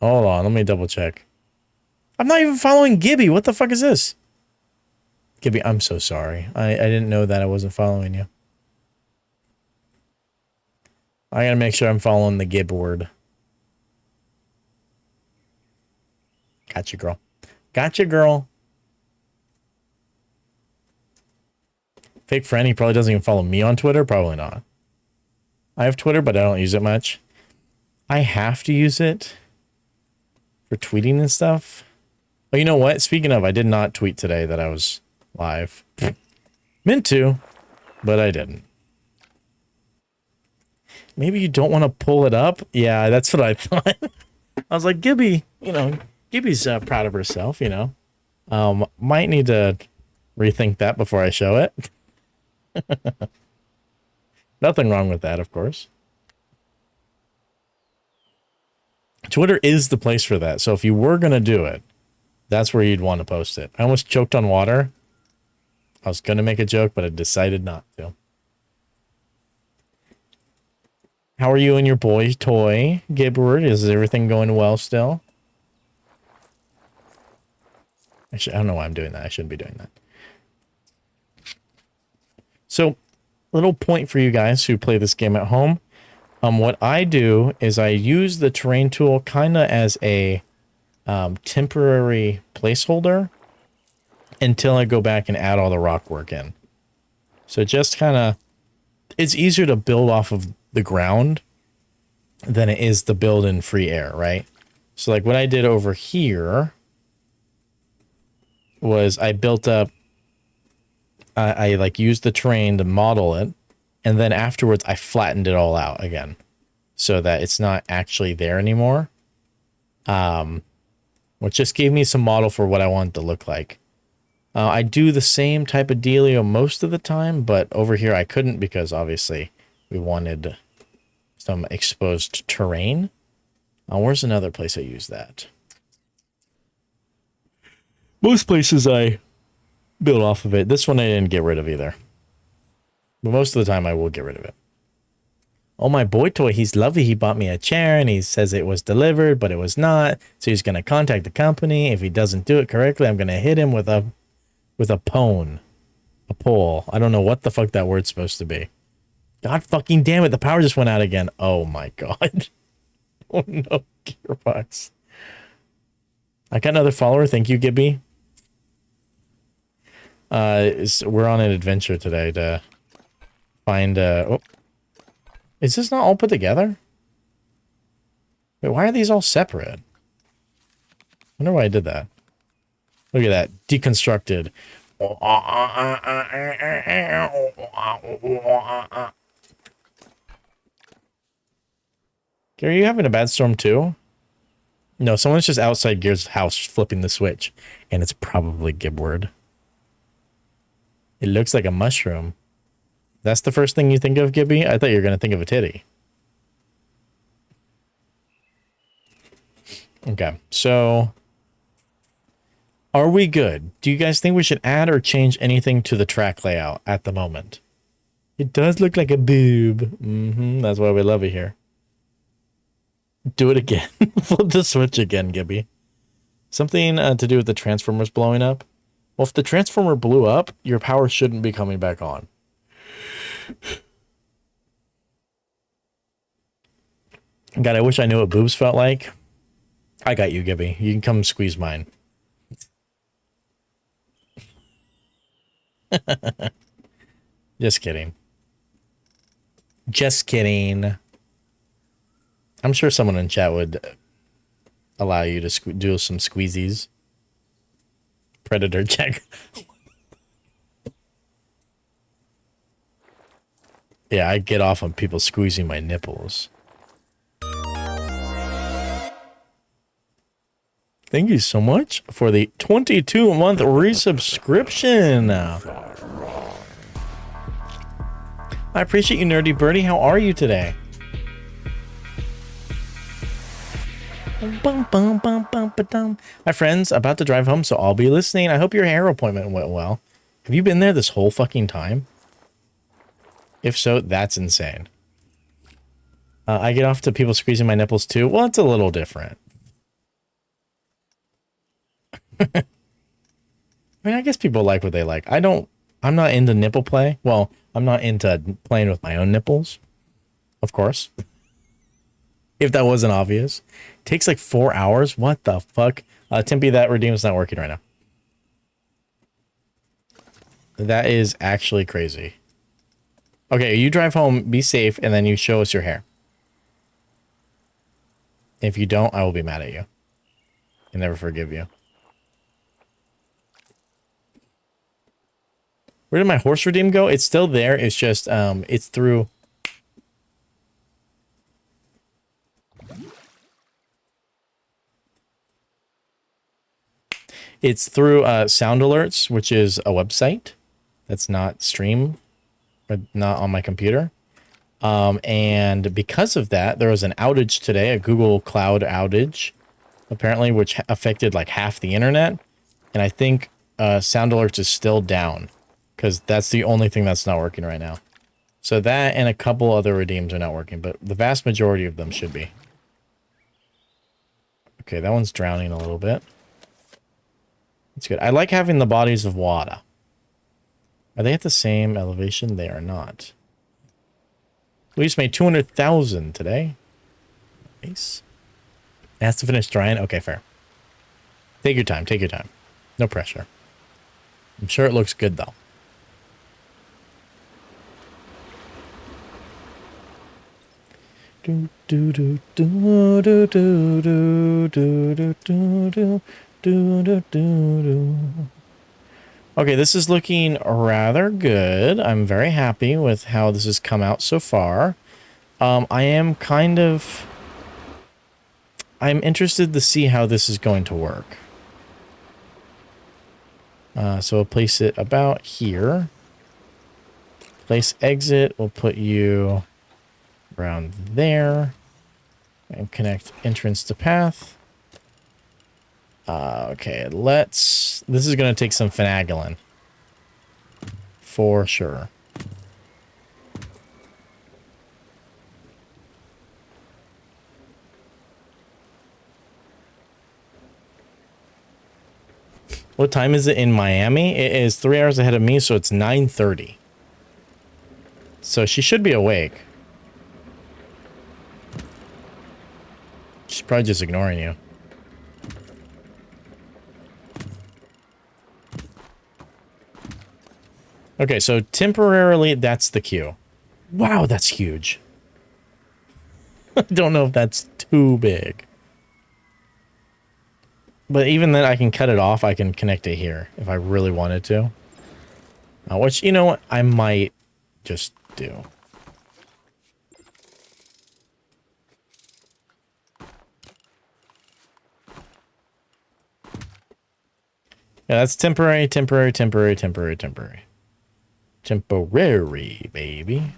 Hold on, let me double check. I'm not even following Gibby. What the fuck is this? Gibby, I'm so sorry. I didn't know that I wasn't following you. I gotta make sure I'm following the Gib word. Gotcha, girl. Gotcha, girl. Fake friend, he probably doesn't even follow me on Twitter. Probably not. I have Twitter, but I don't use it much. I have to use it for tweeting and stuff. Oh, you know what? Speaking of, I did not tweet today that I was live. Meant to, but I didn't. Maybe you don't want to pull it up? Yeah, that's what I thought. I was like, Gibby, you know, Gibby's proud of herself, you know. Might need to rethink that before I show it. Nothing wrong with that, of course. Twitter is the place for that. So if you were going to do it, that's where you'd want to post it. I almost choked on water. I was going to make a joke, but I decided not to. How are you and your boy toy, Gibbard? Is everything going well still? I don't know why I'm doing that. I shouldn't be doing that. So, little point for you guys who play this game at home. What I do is I use the terrain tool kind of as a temporary placeholder until I go back and add all the rock work in. So just kind of, it's easier to build off of the ground than it is to build in free air, right? So like what I did over here was I built up, I like used the terrain to model it, and then afterwards I flattened it all out again so that it's not actually there anymore. Which just gave me some model for what I want it to look like. I do the same type of dealio most of the time, but over here I couldn't because obviously we wanted some exposed terrain. Where's another place I use that? Most places I build off of it. This one I didn't get rid of either. But most of the time I will get rid of it. Oh, my boy toy, he's lovely. He bought me a chair and he says it was delivered, but it was not. So he's going to contact the company. If he doesn't do it correctly, I'm going to hit him with a pone. A pole. I don't know what the fuck that word's supposed to be. God fucking damn it. The power just went out again. Oh my God. Oh no, Gearbox. I got another follower. Thank you, Gibby. We're on an adventure today to find... oh. Is this not all put together? Wait, why are these all separate? I wonder why I did that. Look at that. Deconstructed. Gary, are you having a bad storm too? No, someone's just outside Gear's house flipping the switch. And it's probably Gibward. It looks like a mushroom. That's the first thing you think of, Gibby? I thought you were going to think of a titty. Okay, so... Are we good? Do you guys think we should add or change anything to the track layout at the moment? It does look like a boob. That's why we love it here. Do it again. Flip the switch again, Gibby. Something to do with the transformers blowing up. Well, if the transformer blew up, your power shouldn't be coming back on. God, I wish I knew what boobs felt like. I got you, Gibby. You can come squeeze mine. Just kidding. Just kidding. I'm sure someone in chat would allow you to do some squeezies. Predator check. Yeah, I get off on people squeezing my nipples. Thank you so much for the 22-month resubscription. I appreciate you, Nerdy Birdie. How are you today? My friends, about to drive home, so I'll be listening. I hope your hair appointment went well. Have you been there this whole fucking time? If so, that's insane. I get off to people squeezing my nipples too. Well, it's a little different. I mean, I guess people like what they like. I'm not into nipple play. Well, I'm not into playing with my own nipples. Of course. If that wasn't obvious. It takes like 4 hours. What the fuck? Timpy, that redeem's not working right now. That is actually crazy. Okay, you drive home, be safe, and then you show us your hair. If you don't, I will be mad at you. I'll never forgive you. Where did my horse redeem go? It's still there. It's just, it's through... It's through Sound Alerts, which is a website that's not stream, but not on my computer. And because of that, there was an outage today, a Google Cloud outage, apparently, which affected like half the internet. And I think Sound Alerts is still down because that's the only thing that's not working right now. So that and a couple other redeems are not working, but the vast majority of them should be. Okay, that one's drowning a little bit. That's good. I like having the bodies of water. Are they at the same elevation? They are not. We just made 200,000 today. Nice. It has to finish drying? Okay, fair. Take your time. Take your time. No pressure. I'm sure it looks good, though. Do do do do do do do do do do do do do. Okay, this is looking rather good. I'm very happy with how this has come out so far. I am kind of... I'm interested to see how this is going to work. So we'll place it about here. Place exit. We'll put you around there. And connect entrance to path. Okay, let's... This is going to take some finagling. For sure. What time is it in Miami? It is 3 hours ahead of me, so it's 9:30. So she should be awake. She's probably just ignoring you. Okay, so temporarily, that's the queue. Wow, that's huge. I don't know if that's too big. But even then, I can cut it off. I can connect it here if I really wanted to. Which, you know what? I might just do. Yeah, that's temporary, temporary, temporary, temporary, temporary. Temporary, baby.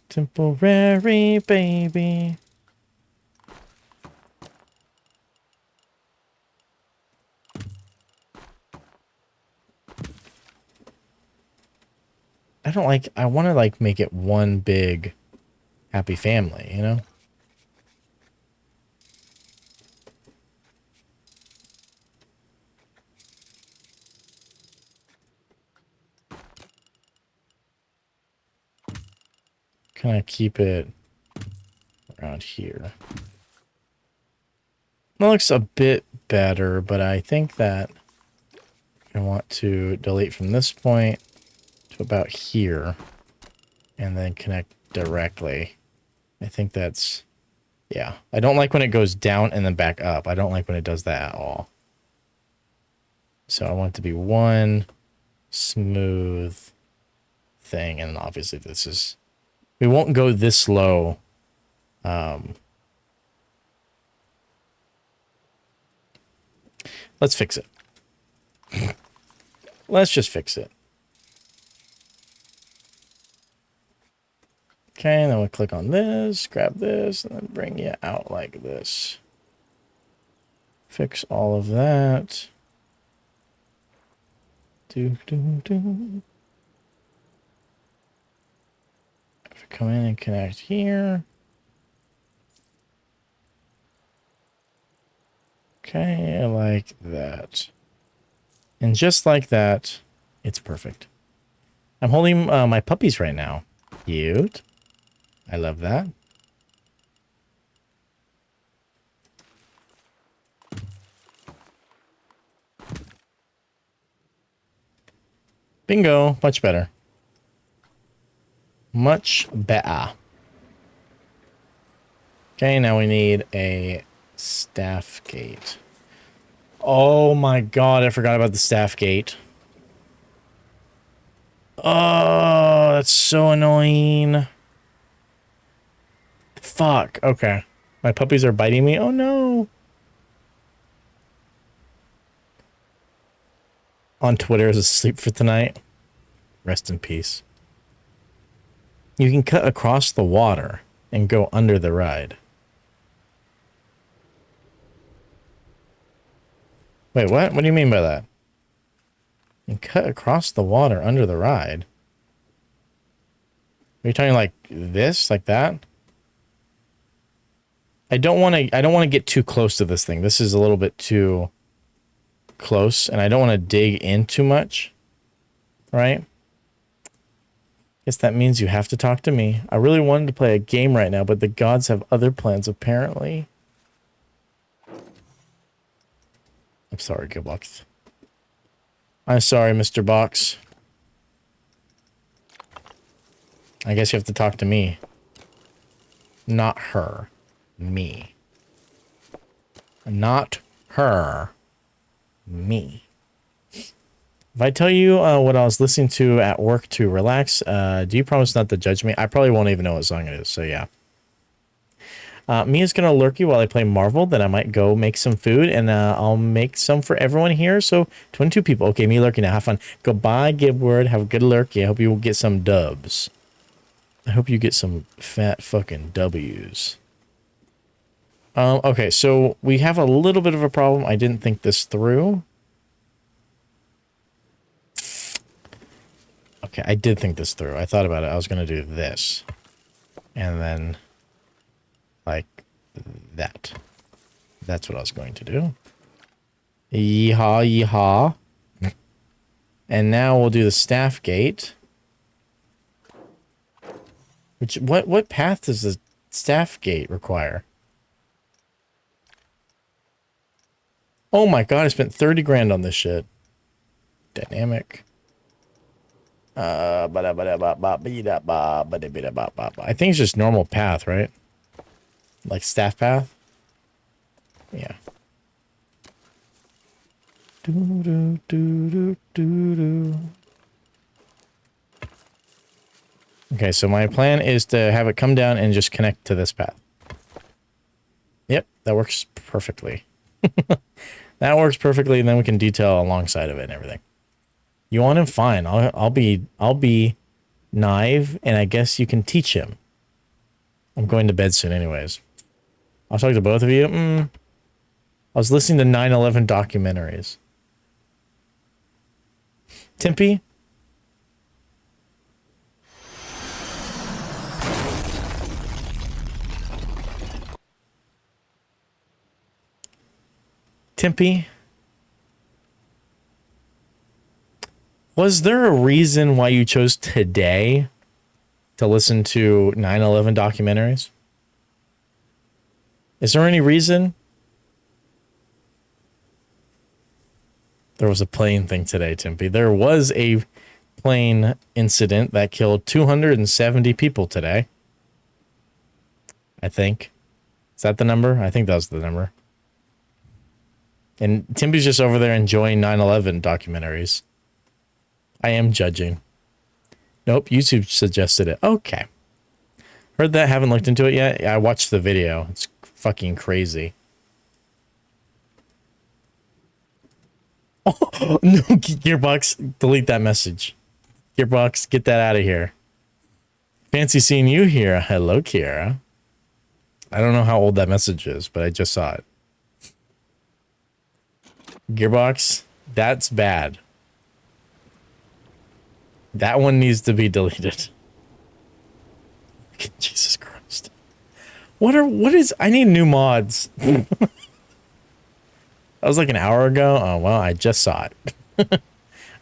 Temporary, baby. I don't like, I want to like make it one big happy family, you know? Kind of keep it around here. That looks a bit better, but I think that I want to delete from this point to about here and then connect directly. I think that's, yeah. I don't like when it goes down and then back up. I don't like when it does that at all. So I want it to be one smooth thing. And obviously this is, we won't go this low. Let's fix it. Let's just fix it. Okay, and then we'll click on this, grab this, and then bring you out like this. Fix all of that. Do. If I come in and connect here. Okay, like that. And just like that, it's perfect. I'm holding my puppies right now. Cute. I love that. Bingo. Much better. Much better. Okay, now we need a staff gate. Oh my god, I forgot about the staff gate. Oh, that's so annoying. Fuck, okay. My puppies are biting me. Oh no. On Twitter is asleep for tonight. Rest in peace. You can cut across the water and go under the ride. Wait, what? What do you mean by that? You can cut across the water under the ride? Are you talking like this? Like that? I don't want to get too close to this thing. This is a little bit too close, and I don't want to dig in too much. Right? Guess that means you have to talk to me. I really wanted to play a game right now, but the gods have other plans, apparently. I'm sorry, Gearbox. I'm sorry, Mr. Box. I guess you have to talk to me. Not her. Me. Not her. Me. If I tell you what I was listening to at work to relax, do you promise not to judge me? I probably won't even know what song it is, so yeah. Mia's gonna lurk you while I play Marvel, then I might go make some food, and I'll make some for everyone here, so 22 people. Okay, me lurking now, have fun. Goodbye, Gibward, have a good lurky. I hope you will get some dubs. I hope you get some fat fucking W's. Okay, so we have a little bit of a problem. I didn't think this through. Okay, I did think this through. I thought about it. I was going to do this. And then, like, that. That's what I was going to do. Yeehaw, yeehaw. And now we'll do the staff gate. Which, what path does the staff gate require? Oh my god, I spent 30 grand on this shit. Dynamic. I think it's just normal path, right? Like staff path? Yeah. Okay, so my plan is to have it come down and just connect to this path. Yep, that works perfectly. That works perfectly, and then we can detail alongside of it and everything. You want him? Fine. I'll be naive, and I guess you can teach him. I'm going to bed soon anyways. I'll talk to both of you. I was listening to 9/11 documentaries. Timpy? Timpy? Was there a reason why you chose today to listen to 9/11 documentaries? Is there any reason? There was a plane thing today, Timpy. There was a plane incident that killed 270 people today. I think. Is that the number? I think that was the number. And Timpy's just over there enjoying 9/11 documentaries. I am judging. Nope, YouTube suggested it. Okay. Heard that, haven't looked into it yet. I watched the video. It's fucking crazy. Oh, no, Gearbox, delete that message. Gearbox, get that out of here. Fancy seeing you here. Hello, Kira. I don't know how old that message is, but I just saw it. Gearbox, that's bad. That one needs to be deleted. Jesus Christ. What is, I need new mods. That was like an hour ago. Oh, well, I just saw it.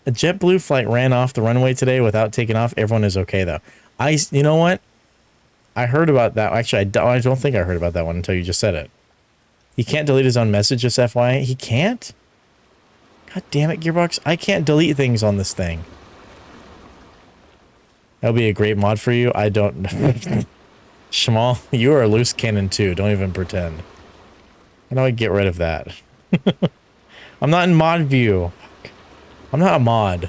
A JetBlue flight ran off the runway today without taking off. Everyone is okay, though. You know what? I heard about that. Actually, I don't think I heard about that one until you just said it. He can't delete his own message, just FYI. He can't? God damn it, Gearbox. I can't delete things on this thing. That'll be a great mod for you. I don't... Shamal, you are a loose cannon too. Don't even pretend. How do I get rid of that? I'm not in mod view. I'm not a mod.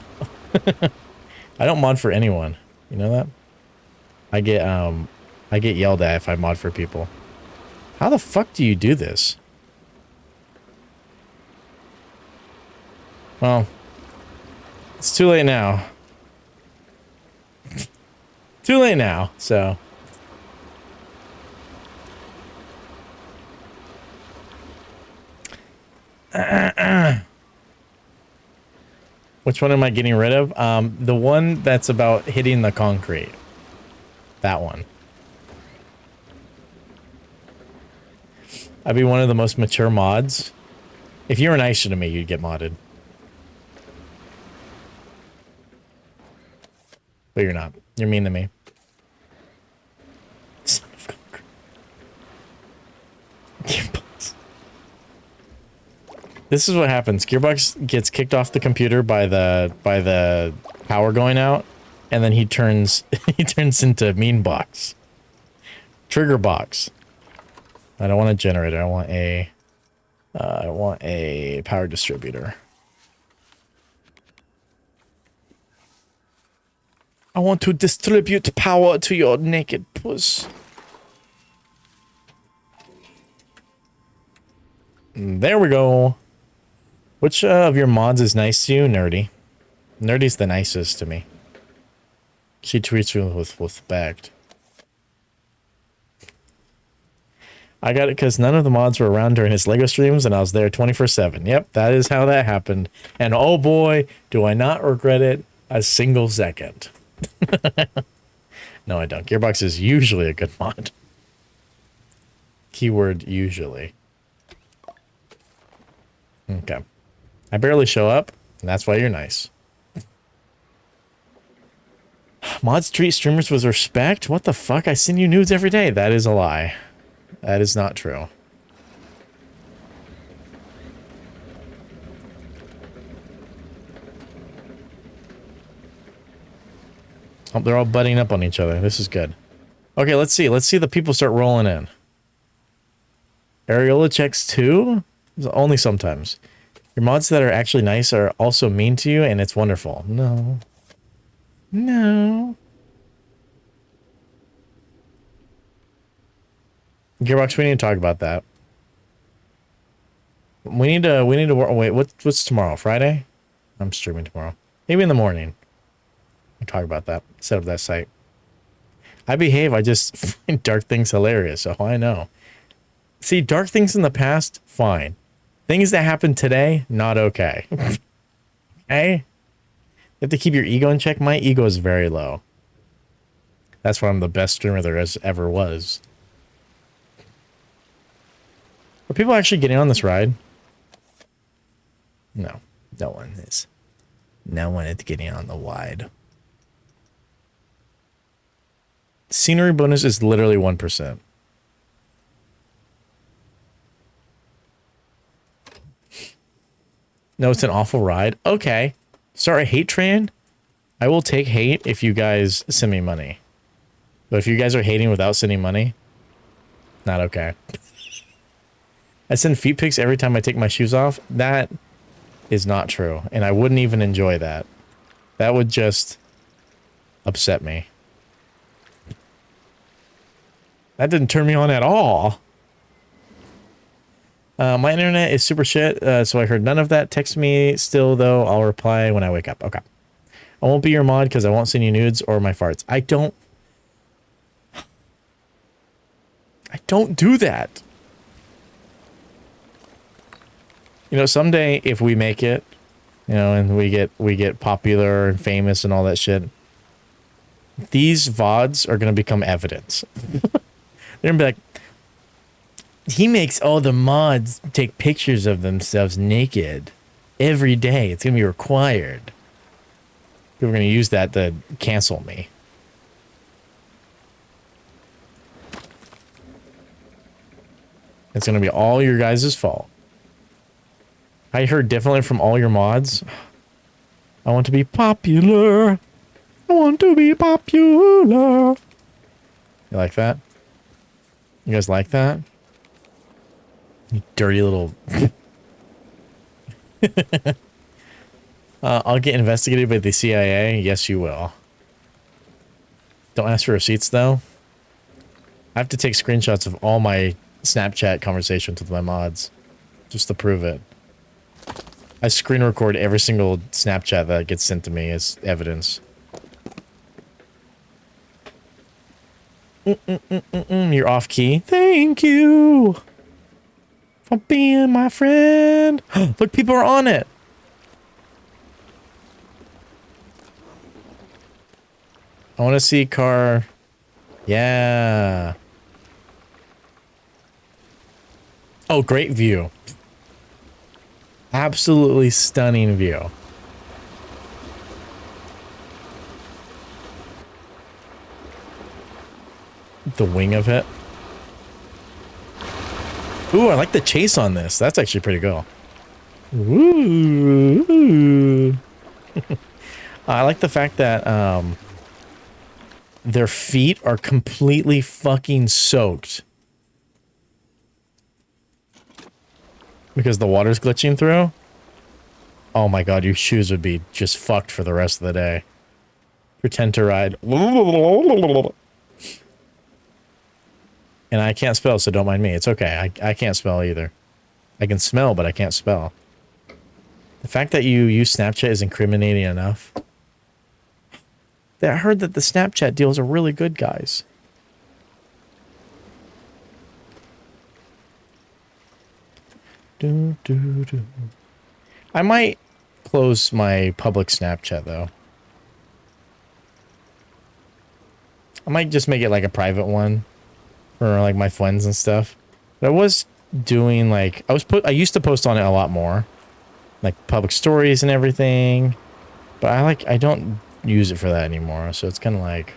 I don't mod for anyone. You know that? I get yelled at if I mod for people. How the fuck do you do this? Well, it's too late now. Too late now, so. Which one am I getting rid of? The one that's about hitting the concrete. That one. I'd be one of the most mature mods. If you were nicer to me, you'd get modded. But you're not. You're mean to me. Son of concrete. Gearbox. This is what happens. Gearbox gets kicked off the computer by the power going out, and then he turns into mean box. Trigger box. I don't want a generator. I want a power distributor. I want to distribute power to your naked puss. There we go. Which of your mods is nice to you? Nerdy. Nerdy's the nicest to me. She treats you with respect. I got it because none of the mods were around during his LEGO streams and I was there 24/7. Yep, that is how that happened. And oh boy, do I not regret it a single second. No, I don't. Gearbox is usually a good mod. Keyword usually. Okay. I barely show up, and that's why you're nice. Mods treat streamers with respect? What the fuck? I send you nudes every day. That is a lie. That is not true. Oh, they're all butting up on each other. This is good. Okay, let's see. Let's see the people start rolling in. Areola checks too? Only sometimes. Your mods that are actually nice are also mean to you, and it's wonderful. No. No. Gearbox, we need to talk about that. We need to work. Wait, what's tomorrow? Friday? I'm streaming tomorrow. Maybe in the morning. We'll talk about that. Set up that site. I behave. I just find dark things hilarious. So I know. See, dark things in the past, fine. Things that happen today, not okay. Okay? You have to keep your ego in check. My ego is very low. That's why I'm the best streamer there ever was. Are people actually getting on this ride? No. No one is. No one is getting on the wide. Scenery bonus is literally 1%. No, it's an awful ride. Okay. Start a hate train. I will take hate if you guys send me money. But if you guys are hating without sending money, not okay. I send feet pics every time I take my shoes off. That is not true. And I wouldn't even enjoy that. That would just upset me. That didn't turn me on at all. My internet is super shit, so I heard none of that. Text me still, though. I'll reply when I wake up. Okay. I won't be your mod because I won't send you nudes or my farts. I don't do that. You know, someday if we make it, you know, and we get popular and famous and all that shit, these VODs are going to become evidence. They're going to be like, he makes all the mods take pictures of themselves naked every day. It's going to be required. People are going to use that to cancel me. It's going to be all your guys' fault. I heard definitely from all your mods. I want to be popular. I want to be popular. You like that? You guys like that? You dirty little... I'll get investigated by the CIA. Yes, you will. Don't ask for receipts, though. I have to take screenshots of all my Snapchat conversations with my mods. Just to prove it. I screen record every single Snapchat that gets sent to me as evidence. You're off key. Thank you for being my friend. Look, people are on it. I want to see car. Yeah. Oh, great view. Absolutely stunning view. The wing of it. Ooh, I like the chase on this. That's actually pretty cool. Ooh. I like the fact that their feet are completely fucking soaked. Because the water's glitching through? Oh my god, your shoes would be just fucked for the rest of the day. Pretend to ride. And I can't spell, so don't mind me. It's okay. I can't spell either. I can smell, but I can't spell. The fact that you use Snapchat is incriminating enough. I heard that the Snapchat deals are really good, guys. I might close my public Snapchat, though. I might just make it like a private one for like my friends and stuff. But I was doing like I used to post on it a lot more, like public stories and everything. But I don't use it for that anymore. So it's kind of like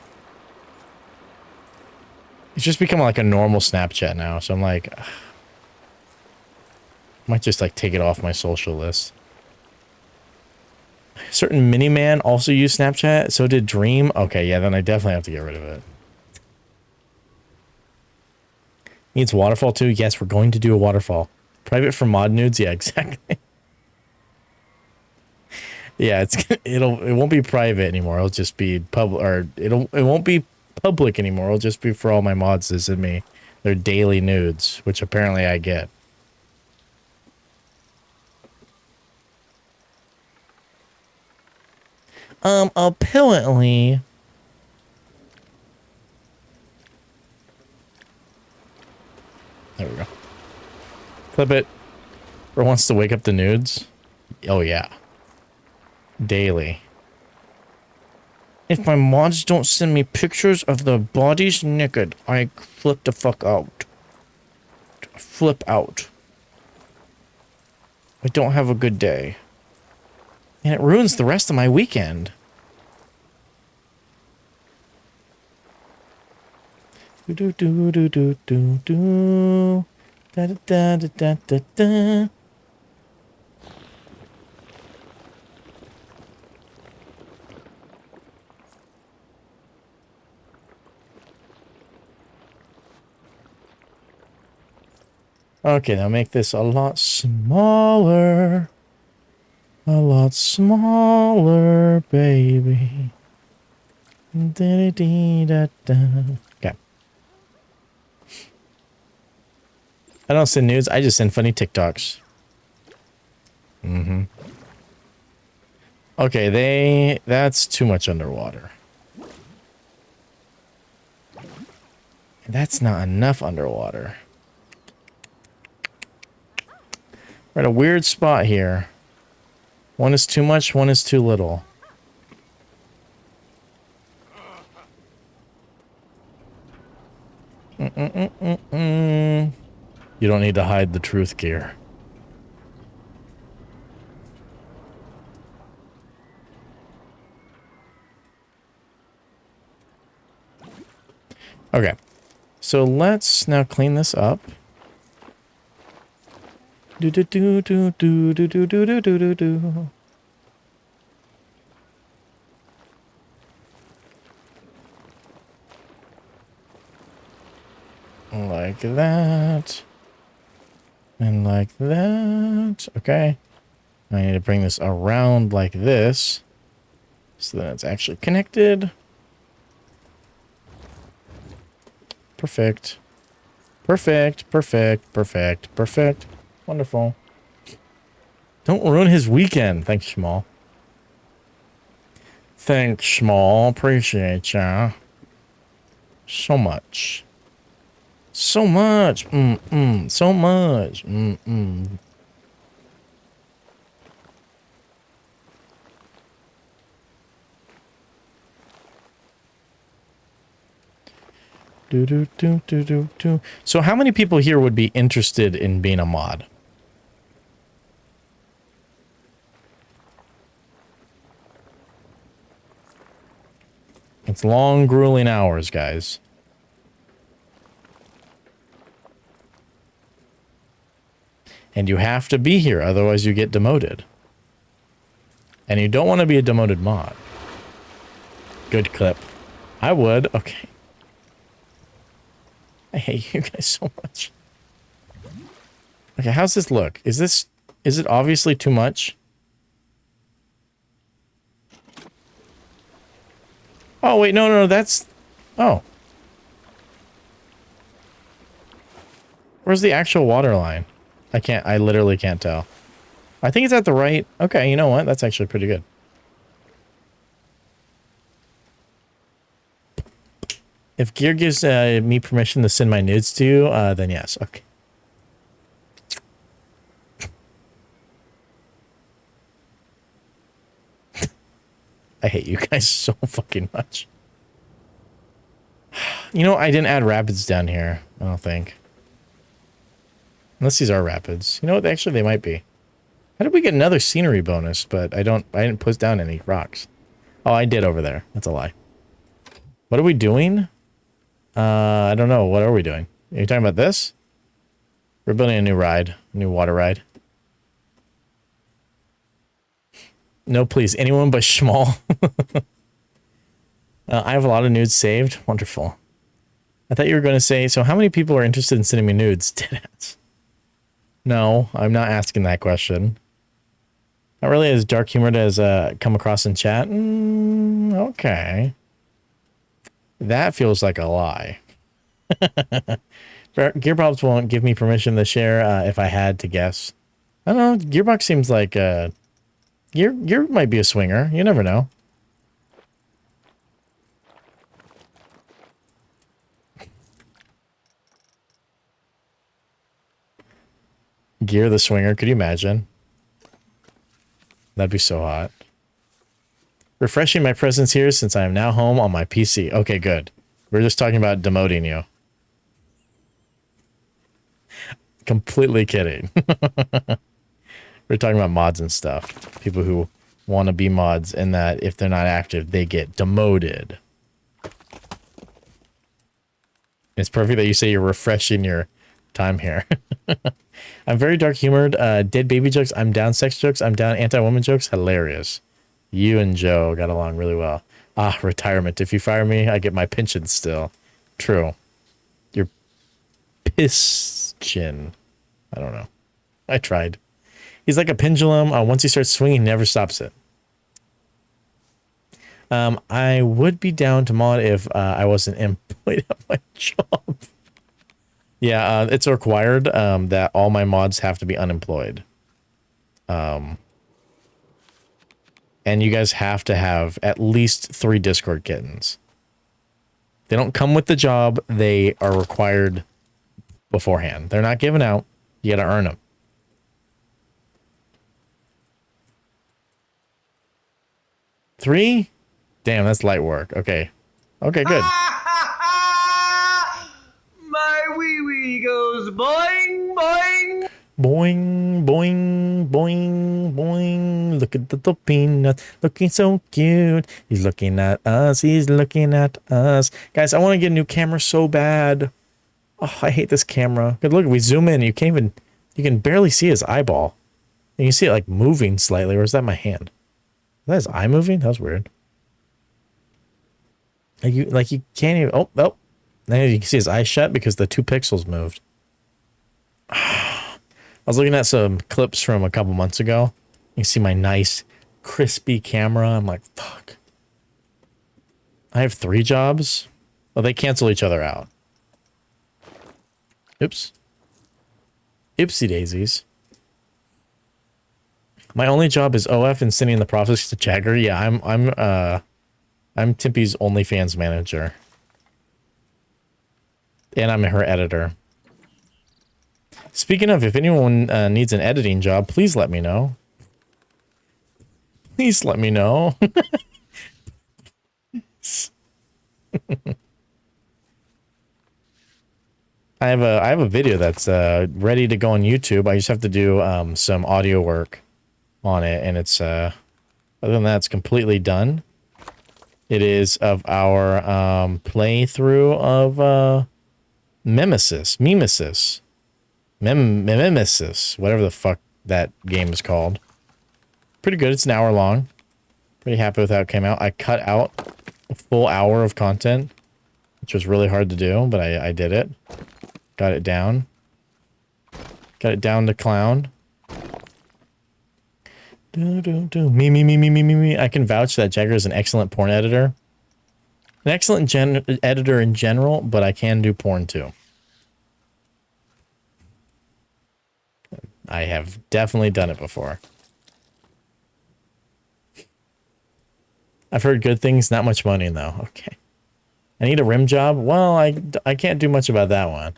it's just become like a normal Snapchat now. So I'm like, ugh. Might just like take it off my social list. Certain Miniman also used Snapchat. So did Dream. Okay, yeah, then I definitely have to get rid of it. Needs waterfall too. Yes, we're going to do a waterfall. Private for mod nudes. Yeah, exactly. Yeah, it won't be private anymore. It'll just be public, or it won't be public anymore. It'll just be for all my mods to send me their daily nudes, which apparently I get. Apparently. There we go. Clip it. Or wants to wake up the nudes. Oh yeah. Daily. If my mods don't send me pictures of their bodies naked, I flip the fuck out. Flip out. I don't have a good day. And it ruins the rest of my weekend. Do do do do do do do. Da da da da da da. Okay, now make this a lot smaller. A lot smaller, baby. Okay. I don't send nudes, I just send funny TikToks. Mm-hmm. Okay, that's too much underwater. That's not enough underwater. We're at a weird spot here. One is too much, one is too little. You don't need to hide the truth gear. Okay. So let's now clean this up. Do do do do do do do do do do do. Like that. And like that. Okay. I need to bring this around like this. So that it's actually connected. Perfect. Perfect. Perfect. Perfect. Perfect. Wonderful. Don't ruin his weekend. Thanks, Schmal. Thanks, Schmal. Appreciate ya. So much. So much. So much. So how many people here would be interested in being a mod? It's long, grueling hours, guys. And you have to be here, otherwise you get demoted. And you don't want to be a demoted mod. Good clip. I would. Okay. I hate you guys so much. Okay, how's this look? Is it obviously too much? Oh, wait, no, that's... Oh. Where's the actual water line? I literally can't tell. I think it's at the right... Okay, you know what? That's actually pretty good. If Gear gives me permission to send my nudes to you, then yes. Okay. I hate you guys so fucking much. You know, I didn't add rapids down here, I don't think. Unless these are rapids. You know what? Actually, they might be. How did we get another scenery bonus? But I didn't put down any rocks. Oh, I did over there. That's a lie. What are we doing? I don't know. What are we doing? Are you talking about this? We're building a new ride. A new water ride. No, please. Anyone but Schmal. I have a lot of nudes saved. Wonderful. I thought you were going to say, so how many people are interested in sending me nudes? Deadass. No, I'm not asking that question. Not really as dark humored as come across in chat. Okay. That feels like a lie. Gearbox won't give me permission to share if I had to guess. I don't know. Gearbox seems like... Gear might be a swinger. You never know. Gear the swinger. Could you imagine? That'd be so hot. Refreshing my presence here since I am now home on my PC. Okay, good. We're just talking about demoting you. Completely kidding. We're talking about mods and stuff. People who want to be mods and that if they're not active, they get demoted. It's perfect that you say you're refreshing your time here. I'm very dark humored. Dead baby jokes. I'm down sex jokes. I'm down anti-woman jokes. Hilarious. You and Joe got along really well. Ah, retirement. If you fire me, I get my pension still. True. You're piscin. I don't know. I tried. He's like a pendulum. Once he starts swinging, he never stops it. I would be down to mod if I wasn't employed at my job. Yeah, it's required that all my mods have to be unemployed. And you guys have to have at least 3 Discord kittens. They don't come with the job. They are required beforehand. They're not given out. You got to earn them. Three? Damn, that's light work. Okay. Okay, good. My wee-wee goes boing, boing. Boing, boing, boing, boing. Look at the little peanut. Looking so cute. He's looking at us. He's looking at us. Guys, I want to get a new camera so bad. Oh, I hate this camera. Good look, we zoom in. You can't even... You can barely see his eyeball. You can see it like moving slightly. Or is that my hand? Is that his eye moving? That was weird. You can't even... Oh. Now you can see his eyes shut because the 2 pixels moved. I was looking at some clips from a couple months ago. You can see my nice, crispy camera. I'm like, fuck. I have 3 jobs? Well, they cancel each other out. Oops. Oopsie daisies. My only job is OF and sending the process to Jagger. Yeah, I'm Timpy's OnlyFans manager. And I'm her editor. Speaking of, if anyone needs an editing job, please let me know. Please let me know. I have a video that's ready to go on YouTube. I just have to do some audio work on it, and it's other than that, it's completely done. It is of our playthrough of Mimesis, whatever the fuck that game is called. Pretty good. It's an hour long. Pretty happy with how it came out. I cut out a full hour of content, which was really hard to do, but I did it. Got it down. Got it down to clown. Me. I can vouch that Jagger is an excellent porn editor. An excellent editor in general, but I can do porn too. I have definitely done it before. I've heard good things, not much money though. Okay. I need a rim job? Well, I can't do much about that one.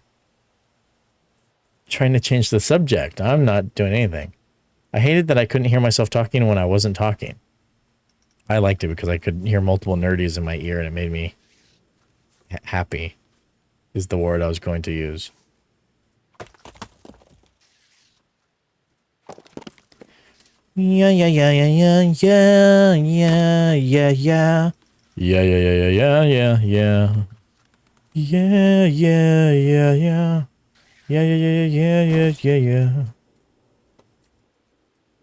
Trying to change the subject. I'm not doing anything. I hated that I couldn't hear myself talking when I wasn't talking. I liked it because I could hear multiple nerdies in my ear and it made me happy is the word I was going to use. Yeah.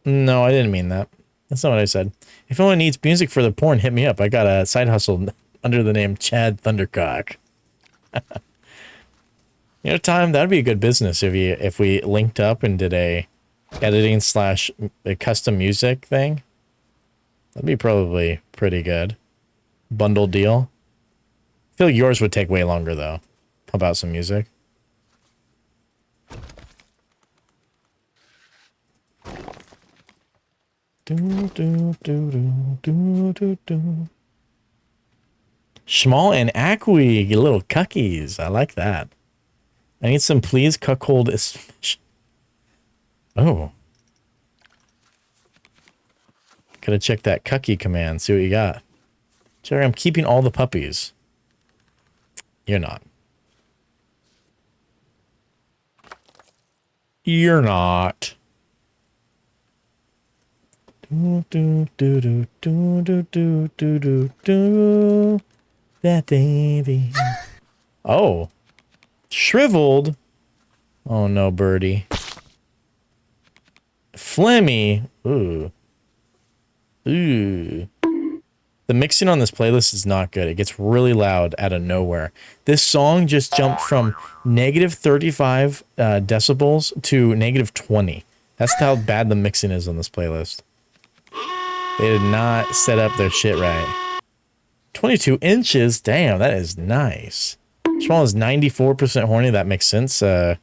No, I didn't mean that. That's not what I said. If anyone needs music for the porn, hit me up. I got a side hustle under the name Chad Thundercock. You know, Tom, that'd be a good business if we linked up and did a editing / a custom music thing. That'd be probably pretty good. Bundle deal. I feel like yours would take way longer though. How about some music? Schmal and Acqui, you little cuckies. I like that. I need some please cuckold. Oh. Gotta check that cucky command, see what you got. Jerry, I'm keeping all the puppies. You're not. You're not. That baby. Oh. Shriveled. Oh no, birdie. Flemmy. Ooh. Ooh. The mixing on this playlist is not good. It gets really loud out of nowhere. This song just jumped from negative 35 decibels to negative 20. That's how bad the mixing is on this playlist. They did not set up their shit right. 22 inches? Damn, that is nice. Schmal is 94% horny. That makes sense from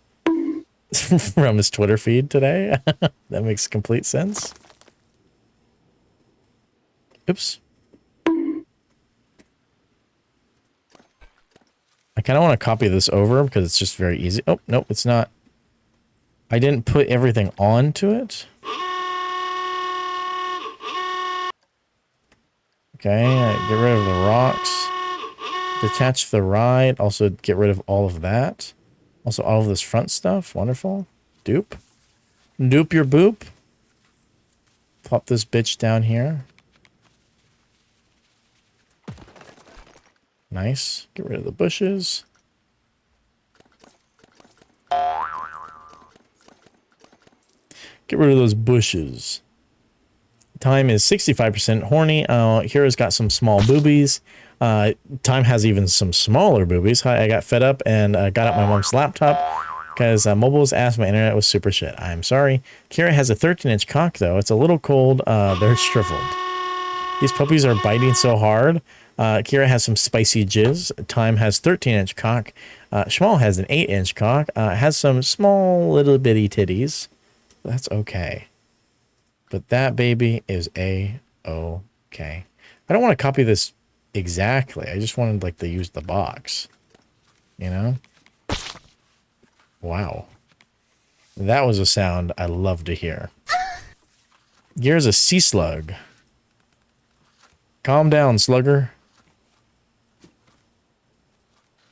his Twitter feed today. That makes complete sense. Oops. I kind of want to copy this over because it's just very easy. Oh, nope, it's not. I didn't put everything onto it. Okay, get rid of the rocks. Detach the ride. Also get rid of all of that. Also all of this front stuff. Wonderful. Dupe. Dupe your boop. Pop this bitch down here. Nice. Get rid of the bushes. Get rid of those bushes. Time is 65% horny. Hero's got some small boobies. Time has even some smaller boobies. I got fed up and got out my mom's laptop because mobile was ass. My internet was super shit. I'm sorry. Kira has a 13-inch cock though. It's a little cold. They're shriveled. These puppies are biting so hard. Kira has some spicy jizz. Time has 13-inch cock. Schmal has an 8-inch cock. Has some small little bitty titties. That's okay. But that baby is A-okay. I don't want to copy this exactly. I just wanted like to use the box. You know? Wow. That was a sound I love to hear. Here's a sea slug. Calm down, slugger.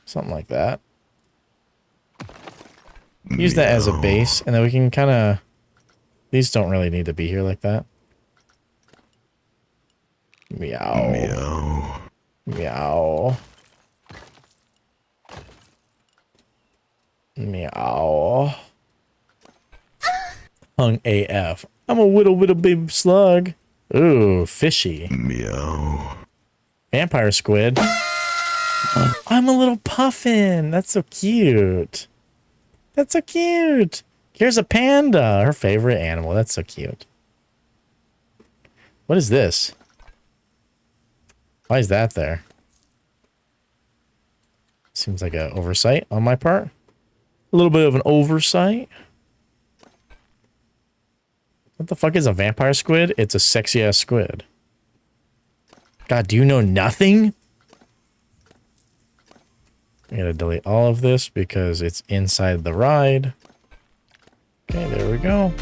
Something like that. Use that as a base, and then we can kind of... These don't really need to be here like that. Meow. Meow. Meow. Meow. Hung AF. I'm a little baby slug. Ooh, fishy. Meow. Vampire squid. I'm a little puffin. That's so cute. That's so cute. Here's a panda. Her favorite animal. That's so cute. What is this? Why is that there? Seems like an oversight on my part. A little bit of an oversight. What the fuck is a vampire squid? It's a sexy ass squid. God, do you know nothing? I gotta delete all of this because it's inside the ride. Okay, there we go.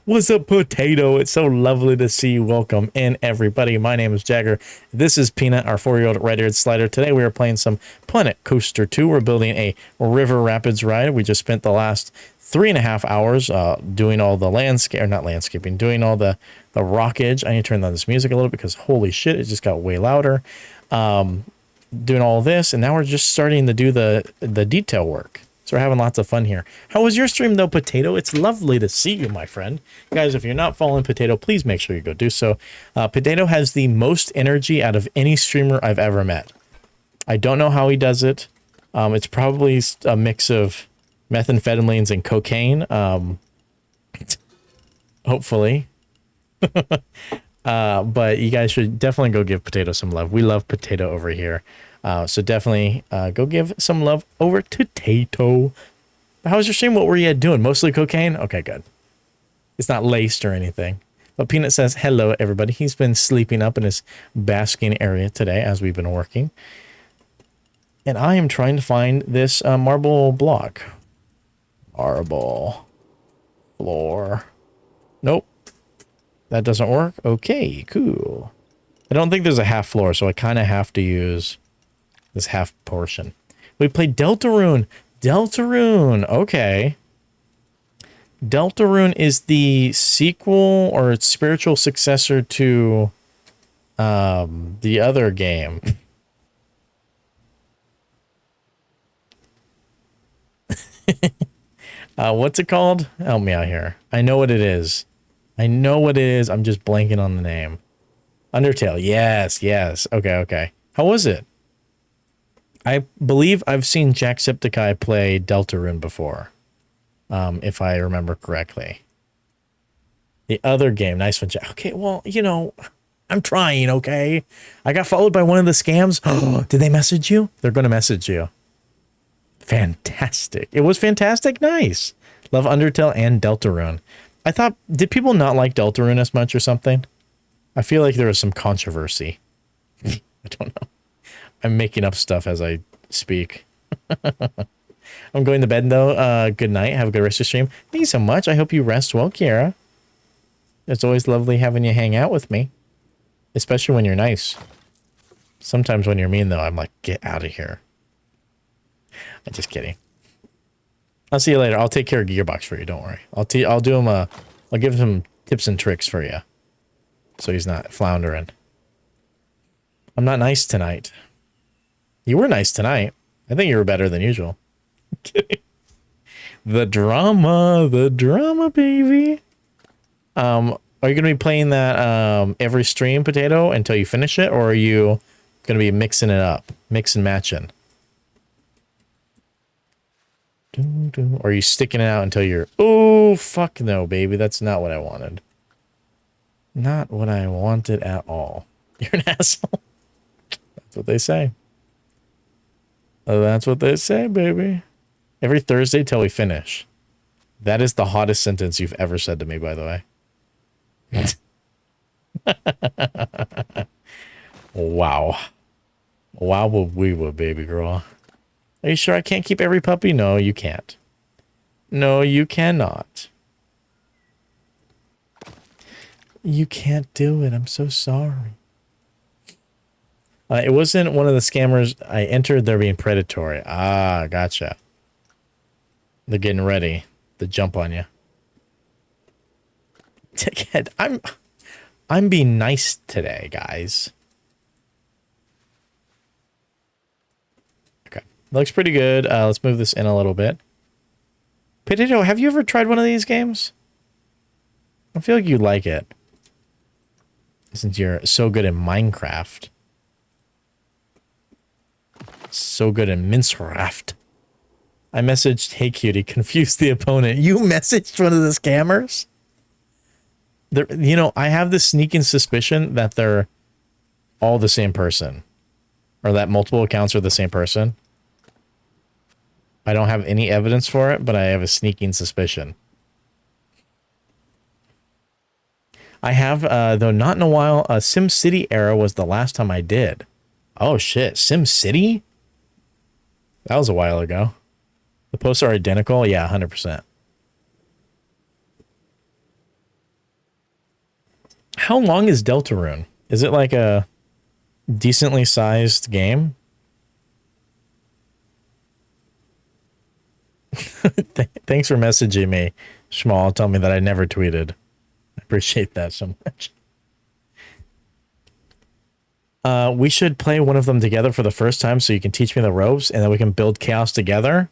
What's up, potato? It's so lovely to see you. Welcome in, everybody. My name is Jagger. This is Peanut, our 4-year-old red-eared slider. Today we are playing some Planet Coaster 2. We're building a river rapids ride. We just spent the last 3.5 hours doing all the doing all the rockage. I need to turn down this music a little because holy shit, it just got way louder. Doing all this, and now we're just starting to do the detail work. So we're having lots of fun here. How was your stream though, Potato? It's lovely to see you, my friend. Guys, if you're not following Potato, please make sure you go do so. Potato has the most energy out of any streamer I've ever met. I don't know how he does it. It's probably a mix of methamphetamines and cocaine. Hopefully. But you guys should definitely go give Potato some love. We love Potato over here. So definitely go give some love over to Tato. How was your stream? What were you doing? Mostly cocaine? Okay, good. It's not laced or anything. But Peanut says, hello, everybody. He's been sleeping up in his basking area today as we've been working. And I am trying to find this marble block. Marble. Floor. Nope. That doesn't work? Okay, cool. I don't think there's a half floor, so I kind of have to use this half portion. We played Deltarune. Deltarune. Okay. Deltarune is the sequel or spiritual successor to the other game. What's it called? Help me out here. I know what it is. I know what it is. I'm just blanking on the name. Undertale. Yes, yes. Okay, okay. How was it? I believe I've seen Jacksepticeye play Deltarune before. If I remember correctly. The other game. Nice one, Jack. Okay, well, you know, I'm trying, okay? I got followed by one of the scams. Did they message you? They're going to message you. Fantastic. It was fantastic. Nice. Love Undertale and Deltarune. I thought, did people not like Deltarune as much or something? I feel like there was some controversy. I don't know. I'm making up stuff as I speak. I'm going to bed though. Good night. Have a good rest of the stream. Thank you so much. I hope you rest well, Kiara. It's always lovely having you hang out with me. Especially when you're nice. Sometimes when you're mean though, I'm like, get out of here. I'm just kidding. I'll see you later. I'll take care of Gearbox for you. Don't worry. I'll do him I'll give him some tips and tricks for you. So he's not floundering. I'm not nice tonight. You were nice tonight. I think you were better than usual. Kidding. The drama, baby. Are you gonna be playing that every stream, Potato, until you finish it, or are you gonna be mixing it up, mix and matching? Or are you sticking it out until you're? Oh fuck no, baby, that's not what I wanted. Not what I wanted at all. You're an asshole. That's what they say. That's what they say, baby. Every Thursday till we finish. That is the hottest sentence you've ever said to me, by the way. Wow. Wow, we will, baby girl. Are you sure I can't keep every puppy? No, you can't. No, you cannot. You can't do it. I'm so sorry. It wasn't one of the scammers. I entered. They're being predatory. Ah, gotcha. They're getting ready to jump on you. I'm being nice today, guys. Okay, looks pretty good. Let's move this in a little bit. Potato, have you ever tried one of these games? I feel like you like it, since you're so good in Minecraft. So good in Minecraft. I messaged, "Hey cutie, confuse the opponent." You messaged one of the scammers? You know, I have this sneaking suspicion that they're all the same person. Or that multiple accounts are the same person. I don't have any evidence for it, but I have a sneaking suspicion. I have, though not in a while, SimCity era was the last time I did. Oh shit, SimCity? That was a while ago. The posts are identical? Yeah, 100%. How long is Deltarune? Is it like a decently sized game? Thanks for messaging me, Schmal. Tell me that I never tweeted. I appreciate that so much. We should play one of them together for the first time so you can teach me the ropes and then we can build chaos together.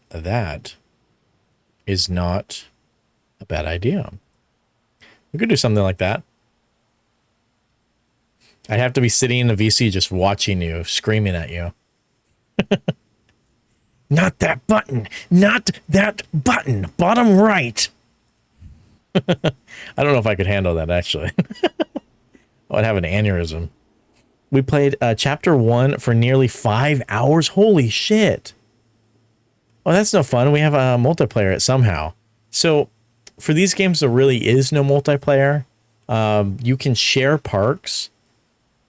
That is not a bad idea. We could do something like that. I'd have to be sitting in the VC just watching you, screaming at you. Not that button! Not that button! Bottom right! I don't know if I could handle that, actually. I would have an aneurysm. We played Chapter 1 for nearly 5 hours. Holy shit! Oh, that's no fun. We have a multiplayer it somehow. So, for these games, there really is no multiplayer. You can share parks,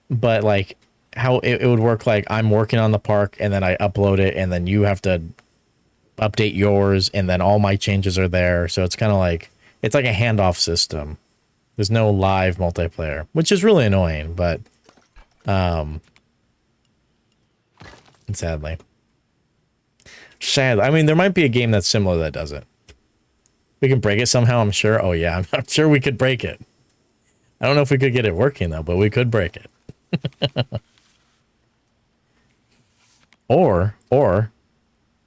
but like how it would work, like I'm working on the park and then I upload it and then you have to update yours and then all my changes are there. So it's kind of like, it's like a handoff system. There's no live multiplayer, which is really annoying, but sadly. I mean, there might be a game that's similar that does it. We can break it somehow, I'm sure. Oh yeah, I'm sure we could break it. I don't know if we could get it working though, but we could break it. or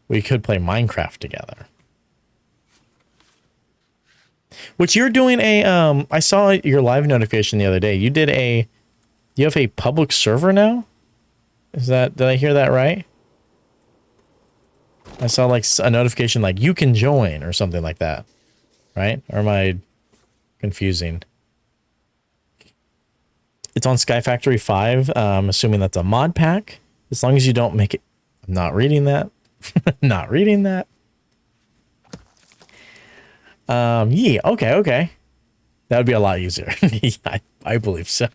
we could play Minecraft together. Which you're doing a I saw your live notification the other day. You have a public server now? Did I hear that right? I saw like a notification like you can join or something like that. Right? Or am I confusing? It's on Sky Factory 5. I'm assuming that's a mod pack. As long as you don't make it... I'm not reading that. Not reading that. Yeah, okay. That would be a lot easier. Yeah, I believe so.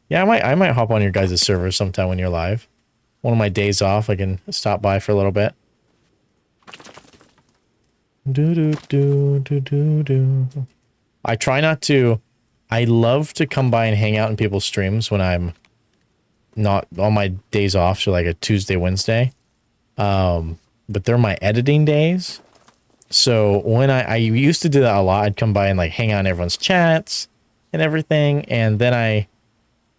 Yeah, I might hop on your guys' server sometime when you're live. One of my days off, I can stop by for a little bit. I try not to... I love to come by and hang out in people's streams when I'm not on my days off, so like a Tuesday, Wednesday. But they're my editing days. So when I used to do that a lot, I'd come by and like hang out in everyone's chats and everything. And then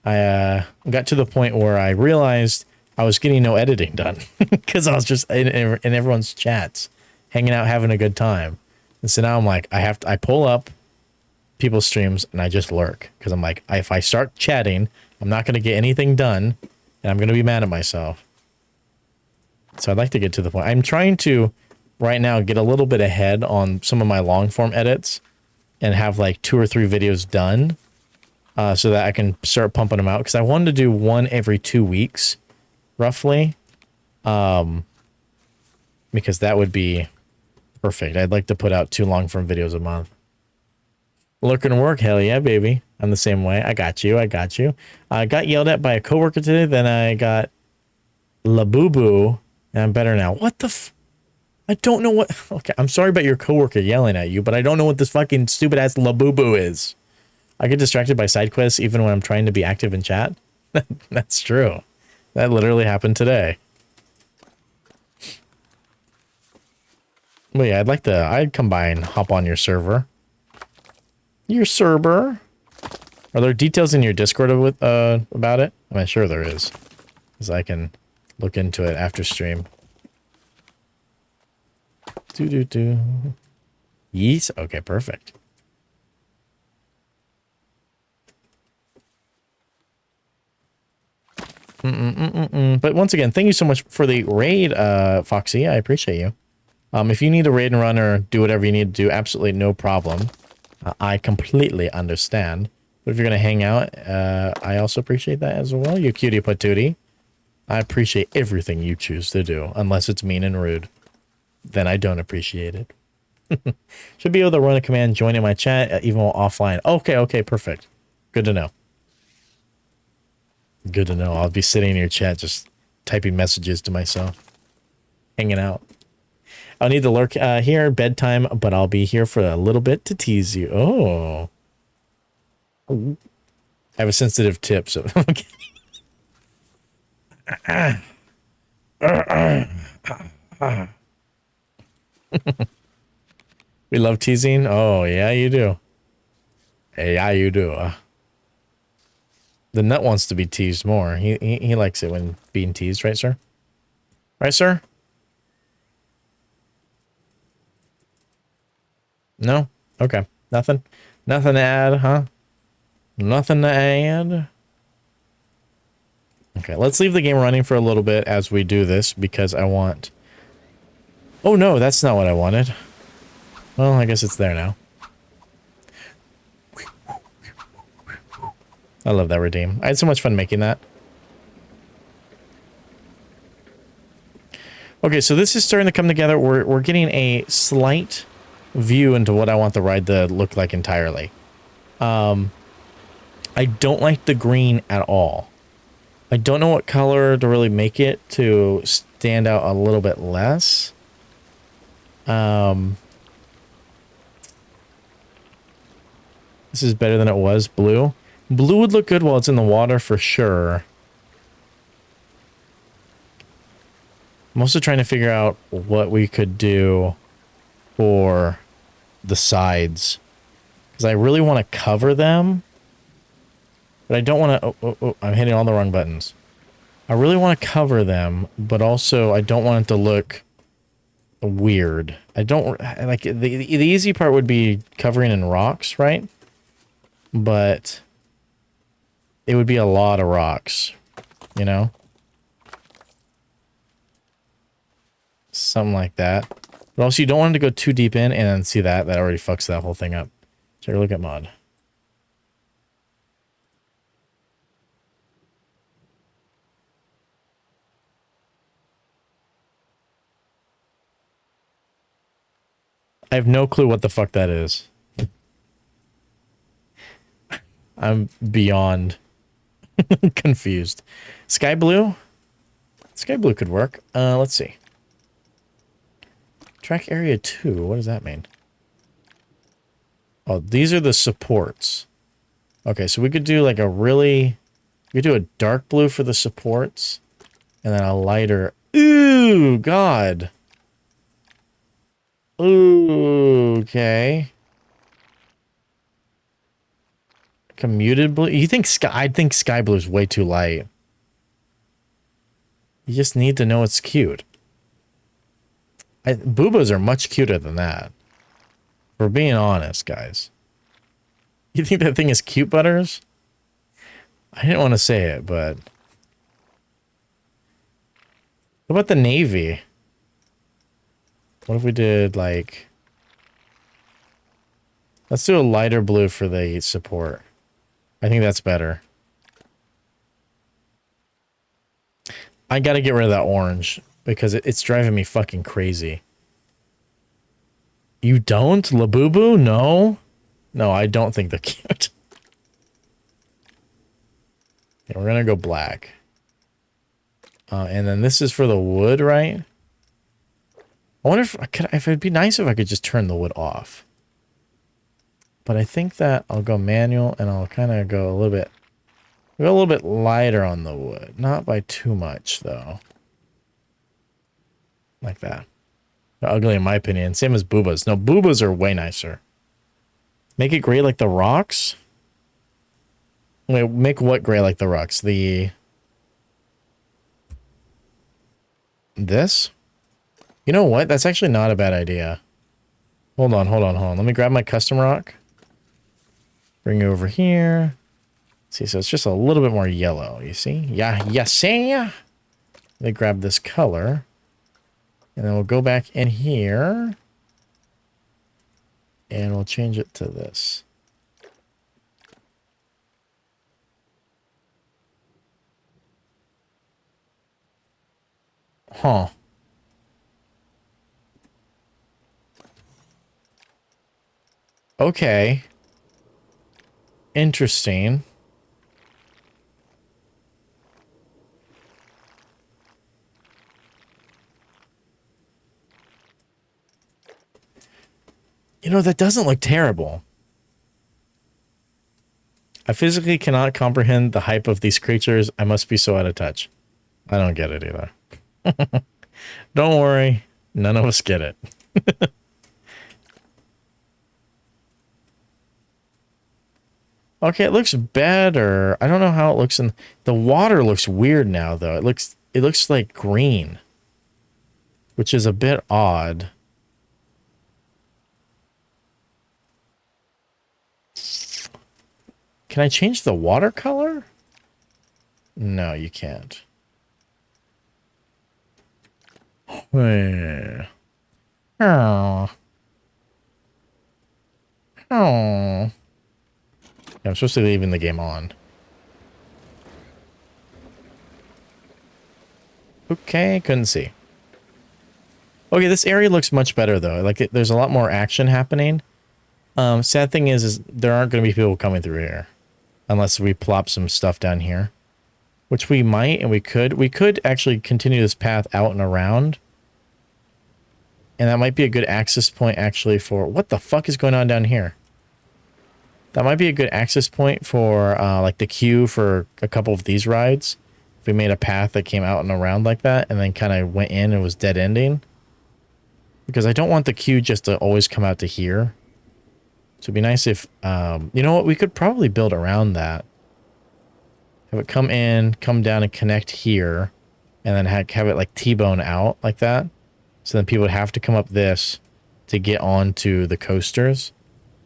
I got to the point where I realized I was getting no editing done because I was just in everyone's chats, hanging out, having a good time. And so now I'm like, I pull up people's streams and I just lurk because I'm like, if I start chatting, I'm not going to get anything done and I'm going to be mad at myself. So I'd like to get to the point. I'm trying to right now get a little bit ahead on some of my long form edits and have like 2 or 3 videos done so that I can start pumping them out because I wanted to do one every 2 weeks roughly because that would be perfect. I'd like to put out 2 long form videos a month. Lurking to work, hell yeah, baby. I'm the same way. I got you. I got yelled at by a coworker today. Then I got Labubu, and I'm better now. What the I don't know what... Okay, I'm sorry about your coworker yelling at you, but I don't know what this fucking stupid-ass Labubu is. I get distracted by side quests even when I'm trying to be active in chat. That's true. That literally happened today. But yeah, I'd come by and hop on your server. Your server? Are there details in your Discord about it? I'm sure there is. Because I can look into it after stream. Yeet? Okay, perfect. But once again, thank you so much for the raid, Foxy. I appreciate you. If you need a raid and run or do whatever you need to do, absolutely no problem. I completely understand. But if you're going to hang out, I also appreciate that as well. You cutie patootie. I appreciate everything you choose to do, unless it's mean and rude. Then I don't appreciate it. Should be able to run a command, join in my chat, even while offline. Okay, perfect. Good to know. Good to know. I'll be sitting in your chat just typing messages to myself. Hanging out. I'll need to lurk here, bedtime, but I'll be here for a little bit to tease you. Oh. I have a sensitive tip, so... Okay. We love teasing? Oh, yeah, you do. Yeah, you do. The nut wants to be teased more. He likes it when being teased, right, sir? Right, sir? No? Okay. Nothing? Nothing to add, huh? Nothing to add? Okay, let's leave the game running for a little bit as we do this, because I want... Oh, no, that's not what I wanted. Well, I guess it's there now. I love that redeem. I had so much fun making that. Okay, so this is starting to come together. We're getting a slight view into what I want the ride to look like entirely. I don't like the green at all. I don't know what color to really make it to stand out a little bit less. This is better than it was. Blue. Blue would look good while it's in the water for sure. I'm also trying to figure out what we could do for the sides. Because I really want to cover them. But I don't want to... Oh, I'm hitting all the wrong buttons. I really want to cover them, but also I don't want it to look weird. I don't... Like, the easy part would be covering in rocks, right? But it would be a lot of rocks, you know? Something like that. But also you don't want it to go too deep in and then see that. That already fucks that whole thing up. Take a look at mod. I have no clue what the fuck that is. I'm beyond confused. Sky blue? Sky blue could work. Let's see. Track area 2. What does that mean? Oh, these are the supports. Okay, so we could do like a really... We could do a dark blue for the supports. And then a lighter... Ooh, God. Ooh, okay. Like a muted blue? You think sky? I think sky blue is way too light. You just need to know it's cute. Boobas are much cuter than that. If we're being honest, guys. You think that thing is cute, Butters? I didn't want to say it, but... What about the navy? What if we did, like... Let's do a lighter blue for the support. I think that's better. I gotta get rid of that orange, because it's driving me fucking crazy. You don't? Labubu? No? No, I don't think they're cute. Okay, we're gonna go black. And then this is for the wood, right? I wonder if it'd be nice if I could just turn the wood off. But I think that I'll go manual and I'll kind of go a little bit lighter on the wood. Not by too much, though. Like that. They're ugly in my opinion. Same as boobas. No, boobas are way nicer. Make it gray like the rocks? Wait, make what gray like the rocks? This? You know what? That's actually not a bad idea. Hold on. Let me grab my custom rock. Bring it over here. See, so it's just a little bit more yellow, you see? Yeah, see? Let me grab this color. And then we'll go back in here. And we'll change it to this. Huh. Okay. Interesting. You know, that doesn't look terrible. I physically cannot comprehend the hype of these creatures. I must be so out of touch. I don't get it either. Don't worry. None of us get it. Okay, it looks better. I don't know how it looks in... The water looks weird now, though. It looks like green. Which is a bit odd. Can I change the water color? No, you can't. Oh. Oh. I'm supposed to be leaving the game on. Okay, couldn't see. Okay, this area looks much better though. Like there's a lot more action happening. Sad thing is there aren't going to be people coming through here. Unless we plop some stuff down here. Which we might and we could. We could actually continue this path out and around. And that might be a good access point actually for... What the fuck is going on down here? That might be a good access point for like the queue for a couple of these rides. If we made a path that came out and around like that and then kind of went in and was dead ending. Because I don't want the queue just to always come out to here. So it'd be nice if, you know what, we could probably build around that. Have it come in, come down and connect here. And then have it like T-bone out like that. So then people would have to come up this to get onto the coasters.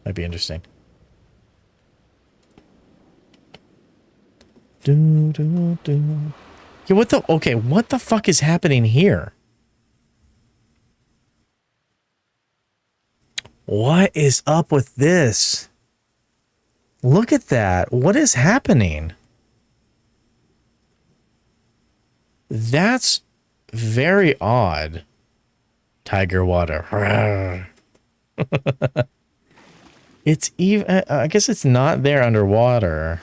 That'd be interesting. Yeah, what the fuck is happening here? What is up with this? Look at that. What is happening? That's very odd. Tiger water. It's even... I guess it's not there underwater.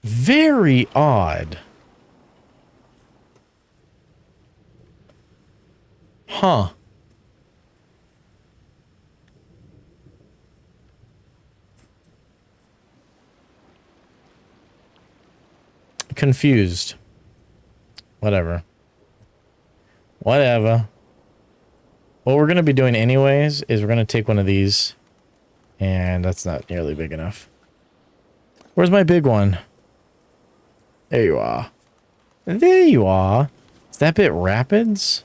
Very odd. Huh. Confused. Whatever. Whatever. What we're going to be doing anyways is we're going to take one of these. And that's not nearly big enough. Where's my big one? There you are. There you are. Is that bit rapids?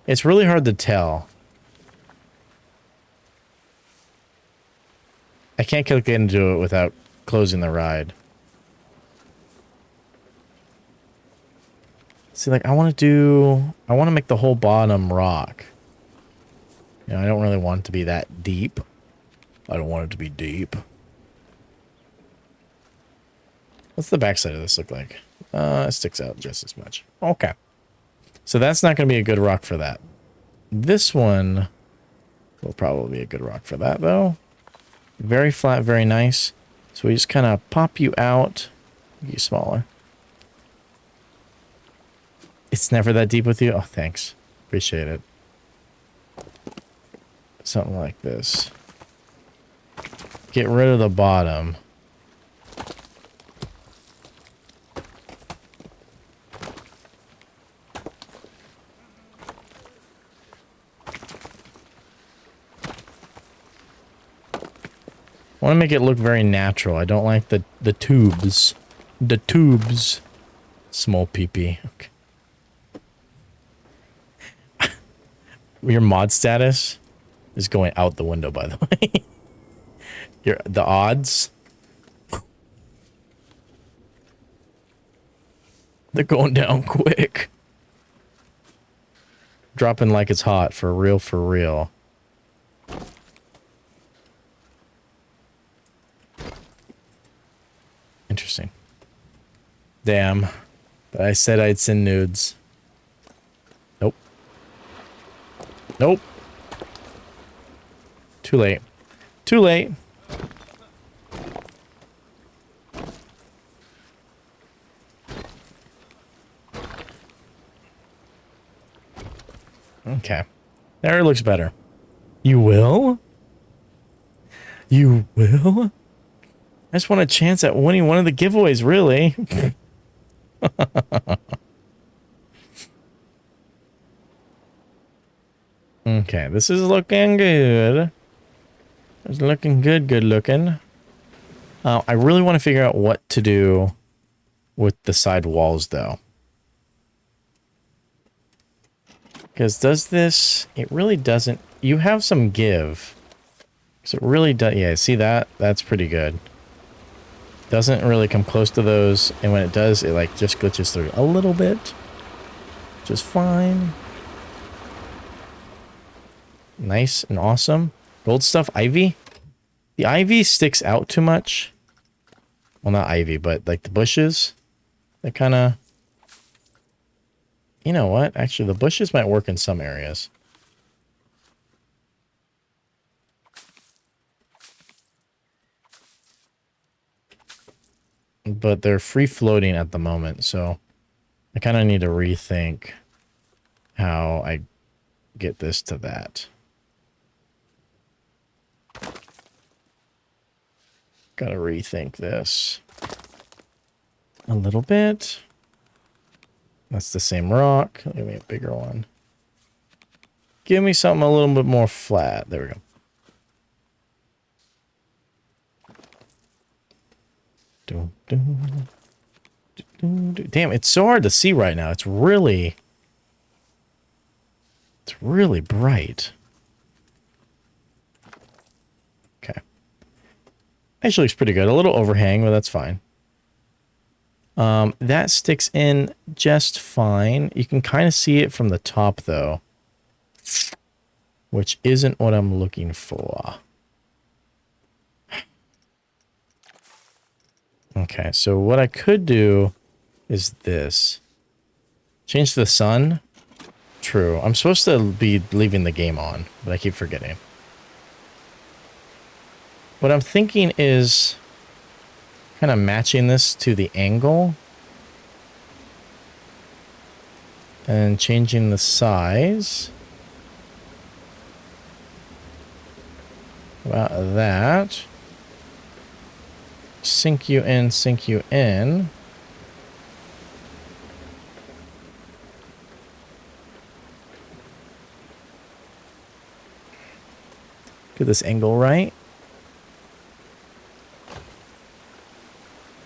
It's really hard to tell. I can't click into it without closing the ride. See, like, I want to make the whole bottom rock. You know, I don't really want it to be that deep. I don't want it to be deep. What's the backside of this look like? It sticks out just as much. Okay. So that's not going to be a good rock for that. This one will probably be a good rock for that, though. Very flat, very nice. So we just kind of pop you out. Make you smaller. It's never that deep with you? Oh, thanks. Appreciate it. Something like this. Get rid of the bottom. I want to make it look very natural. I don't like the tubes. The tubes. Small pee-pee. Okay. Your mod status is going out the window, by the way. The odds. They're going down quick. Dropping like it's hot, for real, for real. Interesting. Damn. But I said I'd send nudes. Nope. Nope. Too late. Too late. Okay. There it looks better. You will? You will? I just want a chance at winning one of the giveaways, really. Okay, this is looking good. It's looking good, good looking. I really want to figure out what to do with the side walls, though. Because does this... It really doesn't... You have some give. Because it really does... Yeah, see that? That's pretty good. Doesn't really come close to those, and when it does, it like just glitches through a little bit. Which is fine. Nice and awesome. Gold stuff, ivy. The ivy sticks out too much. Well, not ivy, but like the bushes. They kind of... You know what? Actually, the bushes might work in some areas. But they're free floating at the moment, so I kind of need to rethink how I get this to that. Gotta rethink this a little bit. That's the same rock. Give me a bigger one. Give me something a little bit more flat. There we go. Damn, it's so hard to see right now. It's really bright. Okay. Actually looks pretty good. A little overhang, but that's fine. That sticks in just fine. You can kind of see it from the top, though, which isn't what I'm looking for. Okay, so what I could do is this. Change the sun. True. I'm supposed to be leaving the game on, but I keep forgetting. What I'm thinking is kind of matching this to the angle. And changing the size. About that. Sink you in, sink you in. Get this angle right.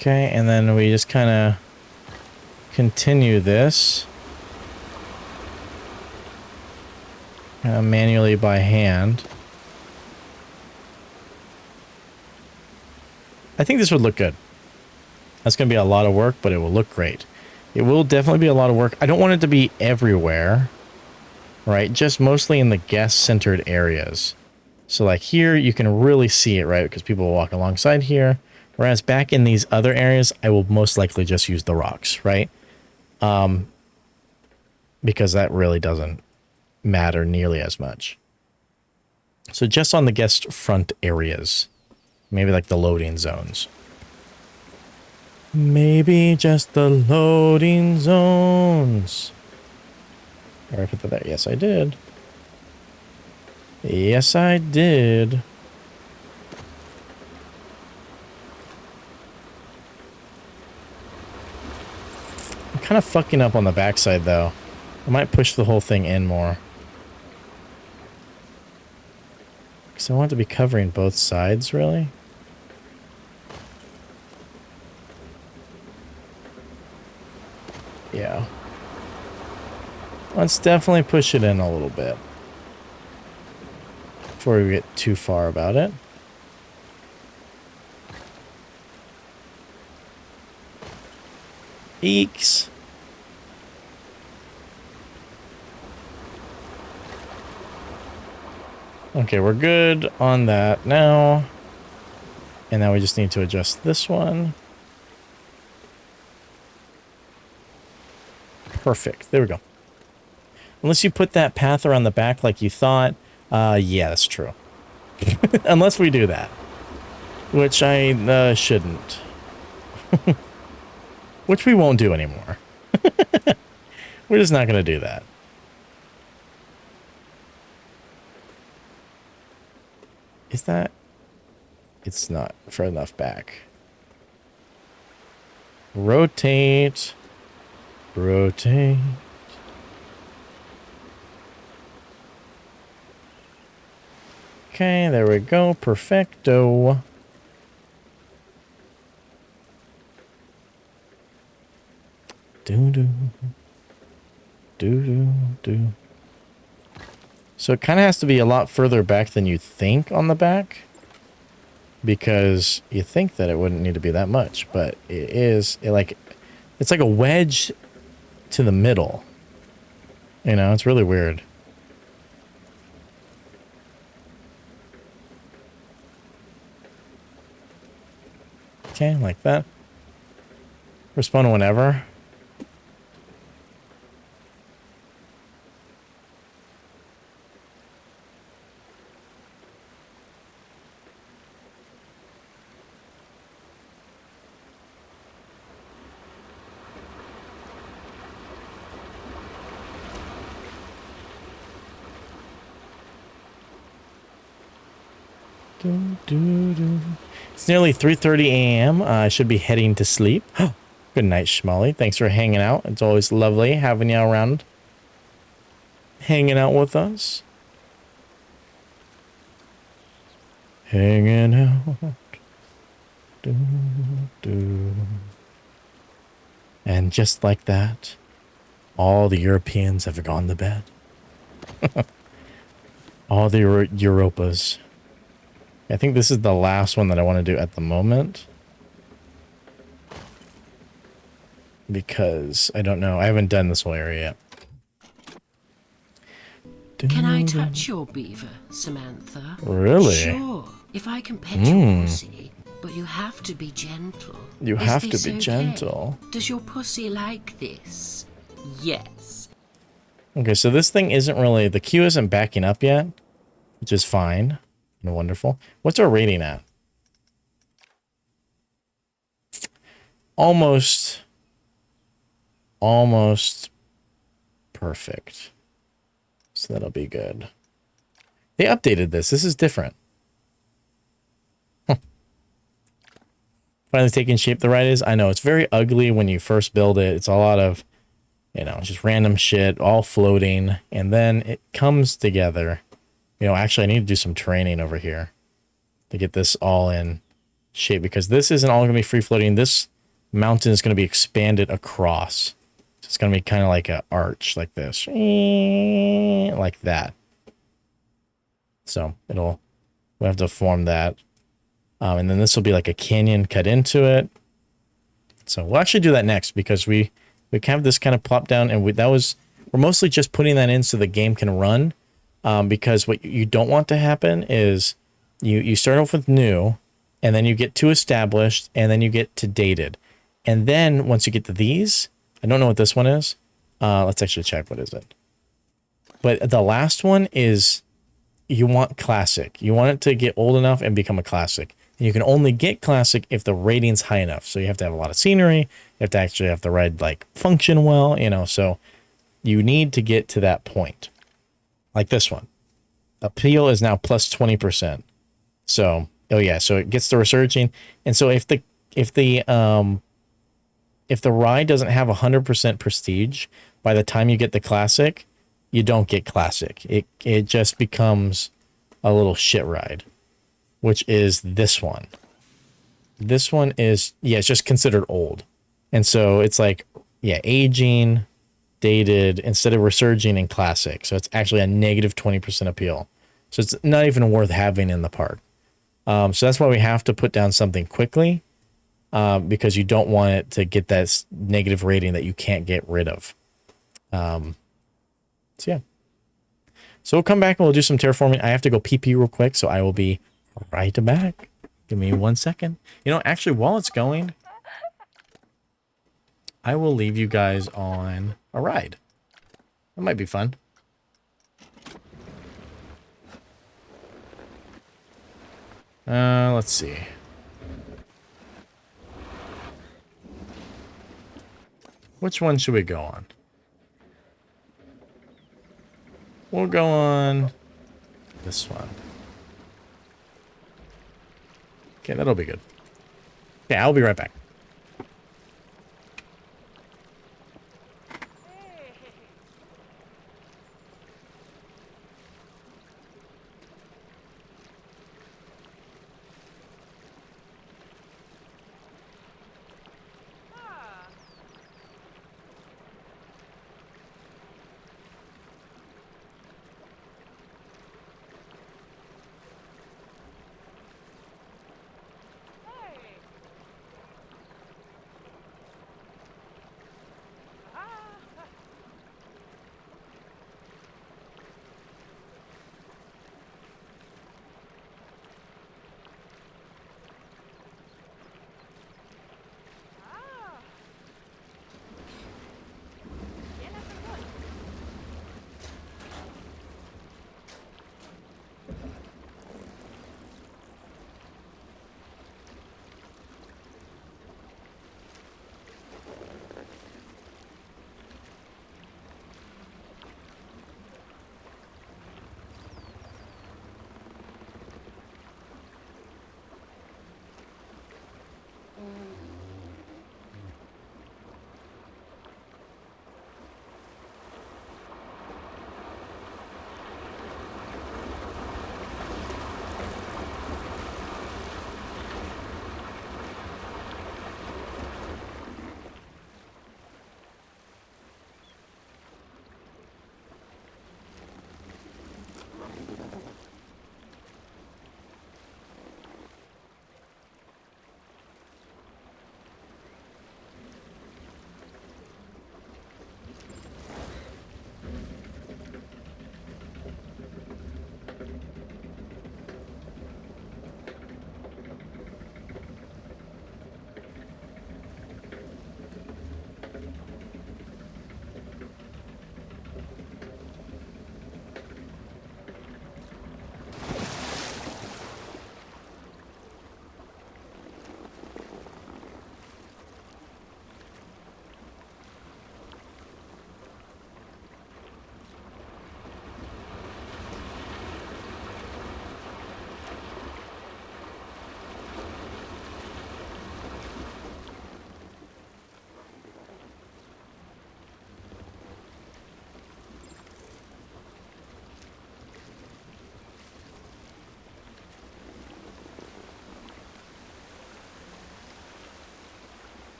Okay, and then we just kind of continue this manually by hand. I think this would look good. That's going to be a lot of work, but it will look great. It will definitely be a lot of work. I don't want it to be everywhere, right? Just mostly in the guest-centered areas. So like here, you can really see it, right? Because people will walk alongside here. Whereas back in these other areas, I will most likely just use the rocks, right? Because that really doesn't matter nearly as much. So just on the guest front areas, maybe like the loading zones. Maybe just the loading zones. Or I put that there. Yes, I did. Yes, I did. I'm kind of fucking up on the backside, though. I might push the whole thing in more. Because I want it to be covering both sides, really. Yeah. Let's definitely push it in a little bit. Before we get too far about it. Eeks. Okay, we're good on that now. And now we just need to adjust this one. Perfect. There we go. Unless you put that path around the back like you thought. Yeah, that's true. Unless we do that. Which I shouldn't. Which we won't do anymore. We're just not going to do that. Is that... It's not far enough back. Rotate. Rotate. Okay, there we go. Perfecto. Do-do. Do-do-do. So it kind of has to be a lot further back than you think on the back. Because you think that it wouldn't need to be that much. But it is. It's like a wedge to the middle. You know, it's really weird. Okay, like that. Respond whenever. It's nearly 3:30 a.m. I should be heading to sleep. Good night, Schmolly. Thanks for hanging out. It's always lovely having you around. Hanging out with us. Hanging out. Do, do. And just like that, all the Europeans have gone to bed. All the Europas. I think this is the last one that I want to do at the moment. Because, I don't know, I haven't done this whole area yet. Can I touch your beaver, Samantha? Really? Sure, if I can pet your pussy, but you have to be gentle. You have to be gentle. Does your pussy like this? Yes. Okay, so this thing isn't really, the queue isn't backing up yet, which is fine. Wonderful. What's our rating at? Almost perfect. So that'll be good. They updated this. This is different. Finally taking shape the right is. I know it's very ugly when you first build it. It's a lot of, you know, just random shit, all floating, and then it comes together. You know, actually, I need to do some training over here to get this all in shape because this isn't all going to be free floating. This mountain is going to be expanded across. So it's going to be kind of like an arch like this. Like that. So we'll have to form that. And then this will be like a canyon cut into it. So we'll actually do that next because we have this kind of plop down, and we're mostly just putting that in so the game can run. Because what you don't want to happen is you start off with new, and then you get to established, and then you get to dated. And then once you get to these, I don't know what this one is. Let's actually check. What is it? But the last one is you want classic. You want it to get old enough and become a classic. And you can only get classic if the rating's high enough. So you have to have a lot of scenery. You have to actually have the ride like function well, so you need to get to that point. Like this one. Appeal is now plus 20%. So, oh yeah, so it gets the resurging. And so if the ride doesn't have 100% prestige, by the time you get the classic, you don't get classic. It just becomes a little shit ride, which is this one. This one is, it's just considered old. And so it's like, aging, dated, instead of resurging and classic. So it's actually a negative 20% appeal. So it's not even worth having in the park. So that's why we have to put down something quickly, because you don't want it to get that negative rating that you can't get rid of. So yeah. So we'll come back and we'll do some terraforming. I have to go pee real quick, so I will be right back. Give me 1 second. Actually, while it's going, I will leave you guys on a ride. That might be fun. Let's see. Which one should we go on? We'll go on this one. Okay, that'll be good. Okay, I'll be right back.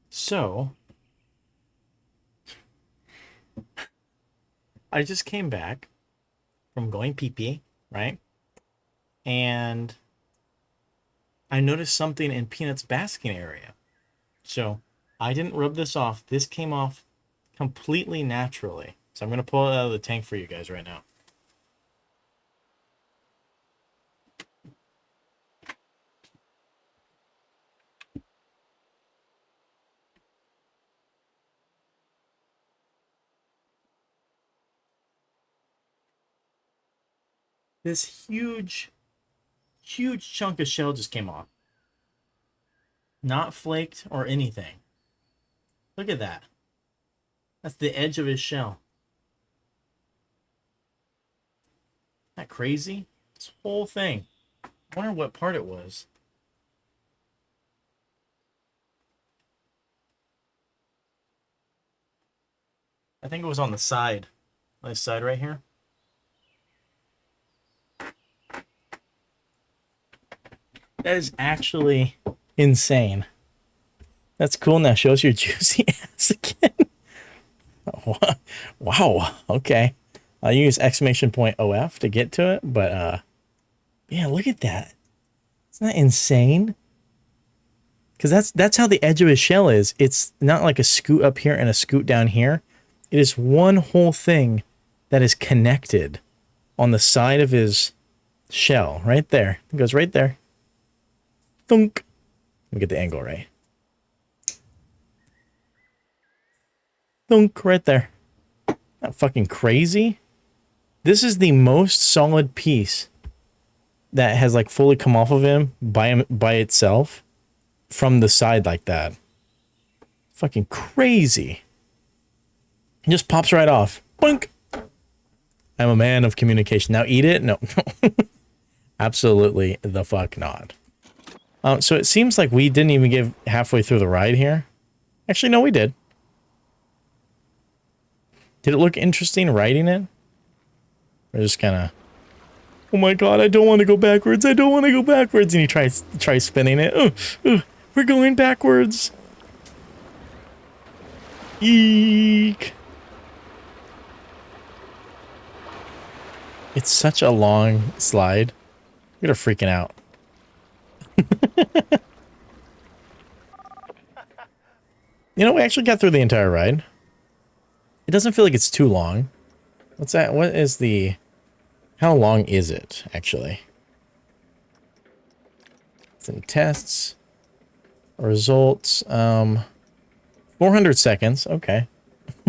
So I just came back from going pee-pee, right? And I noticed something in Peanut's basking area. So I didn't rub this off. This came off completely naturally. So I'm going to pull it out of the tank for you guys right now. This huge chunk of shell just came off. Not flaked or anything. Look at that. That's the edge of his shell. Isn't that crazy? This whole thing. I wonder what part it was. I think it was on the side. This side right here. That is actually insane. That's cool. Now show us your juicy ass again. Oh, wow. Okay. I'll use exclamation point OF to get to it, but yeah, look at that. Isn't that insane? Because that's how the edge of his shell is. It's not like a scoot up here and a scoot down here. It is one whole thing that is connected on the side of his shell. Right there. It goes right there. Thunk. Let me get the angle right. Thunk. Right there. Not fucking crazy. This is the most solid piece that has like fully come off of him by itself from the side like that. Fucking crazy. It just pops right off. Boink. I'm a man of communication. Now eat it? No. Absolutely the fuck not. So it seems like we didn't even get halfway through the ride here. Actually, no, we did. Did it look interesting riding it? Or just kind of, oh my god, I don't want to go backwards. I don't want to go backwards. And he tries spinning it. We're going backwards. Eek. It's such a long slide. You're freaking out. You know, we actually got through the entire ride. It doesn't feel like it's too long. What's that? What is the... How long is it, actually? It's in tests. Results. 400 seconds. Okay.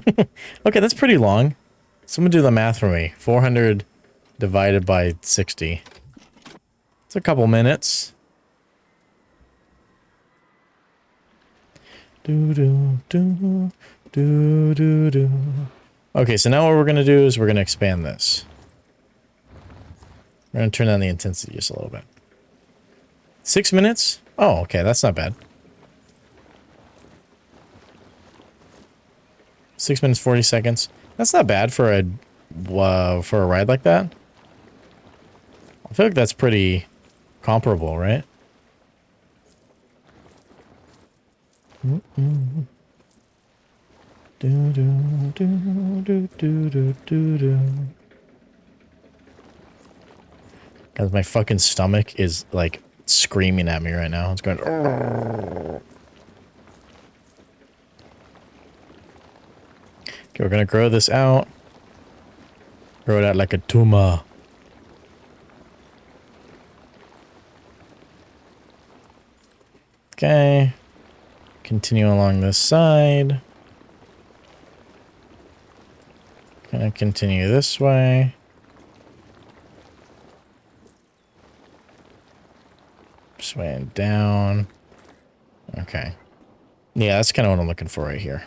Okay, that's pretty long. Someone do the math for me. 400 divided by 60. It's a couple minutes. Okay, so now what we're going to do is we're going to expand this. We're going to turn down the intensity just a little bit. 6 minutes? Oh, okay, that's not bad. 6 minutes, 40 seconds. That's not bad for a ride like that. I feel like that's pretty comparable, right? Because my fucking stomach is like screaming at me right now. It's going. Okay, we're gonna grow this out. Grow it out like a tumor. Okay. Continue along this side. Gonna continue this way. This way and down. Okay. Yeah, that's kind of what I'm looking for right here.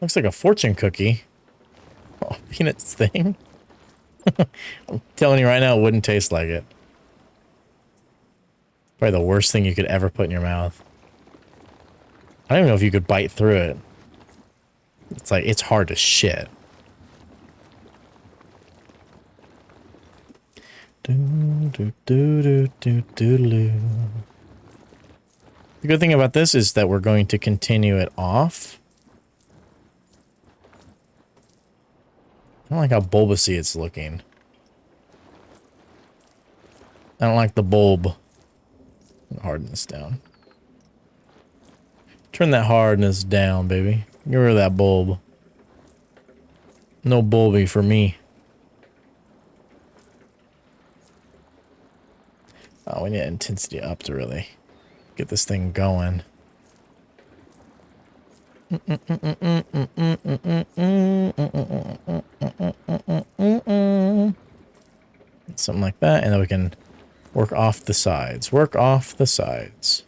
Looks like a fortune cookie. Oh, Peanut's thing. I'm telling you right now, it wouldn't taste like it. Probably the worst thing you could ever put in your mouth. I don't even know if you could bite through it. It's like, it's hard to shit. The good thing about this is that we're going to continue it off. I don't like how bulbousy it's looking. I don't like the bulb. Harden this down. Turn that hardness down, baby. Get rid of that bulb. No bulby for me. Oh, we need intensity up to really get this thing going. Something like that, and then we can work off the sides. Work off the sides.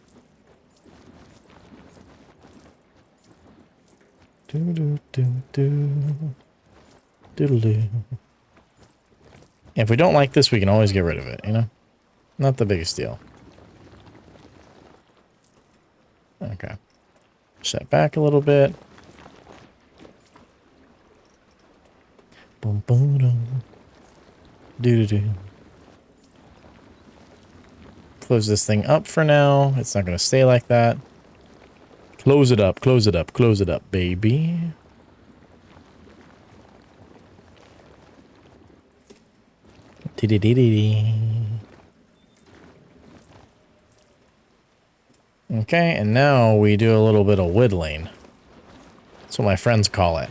If we don't like this, we can always get rid of it, you know? Not the biggest deal. Okay. Set back a little bit. Boom, boom, boom. Doo-doo-doo. Close this thing up for now. It's not going to stay like that. Close it up, close it up, close it up, baby. Okay, and now we do a little bit of whittling. That's what my friends call it.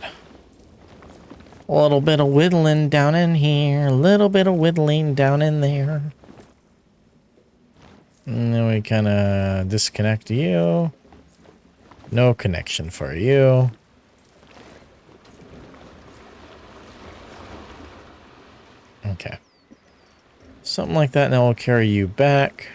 A little bit of whittling down in here, a little bit of whittling down in there. And then we kind of disconnect you. No connection for you. Okay. Something like that, now we'll carry you back.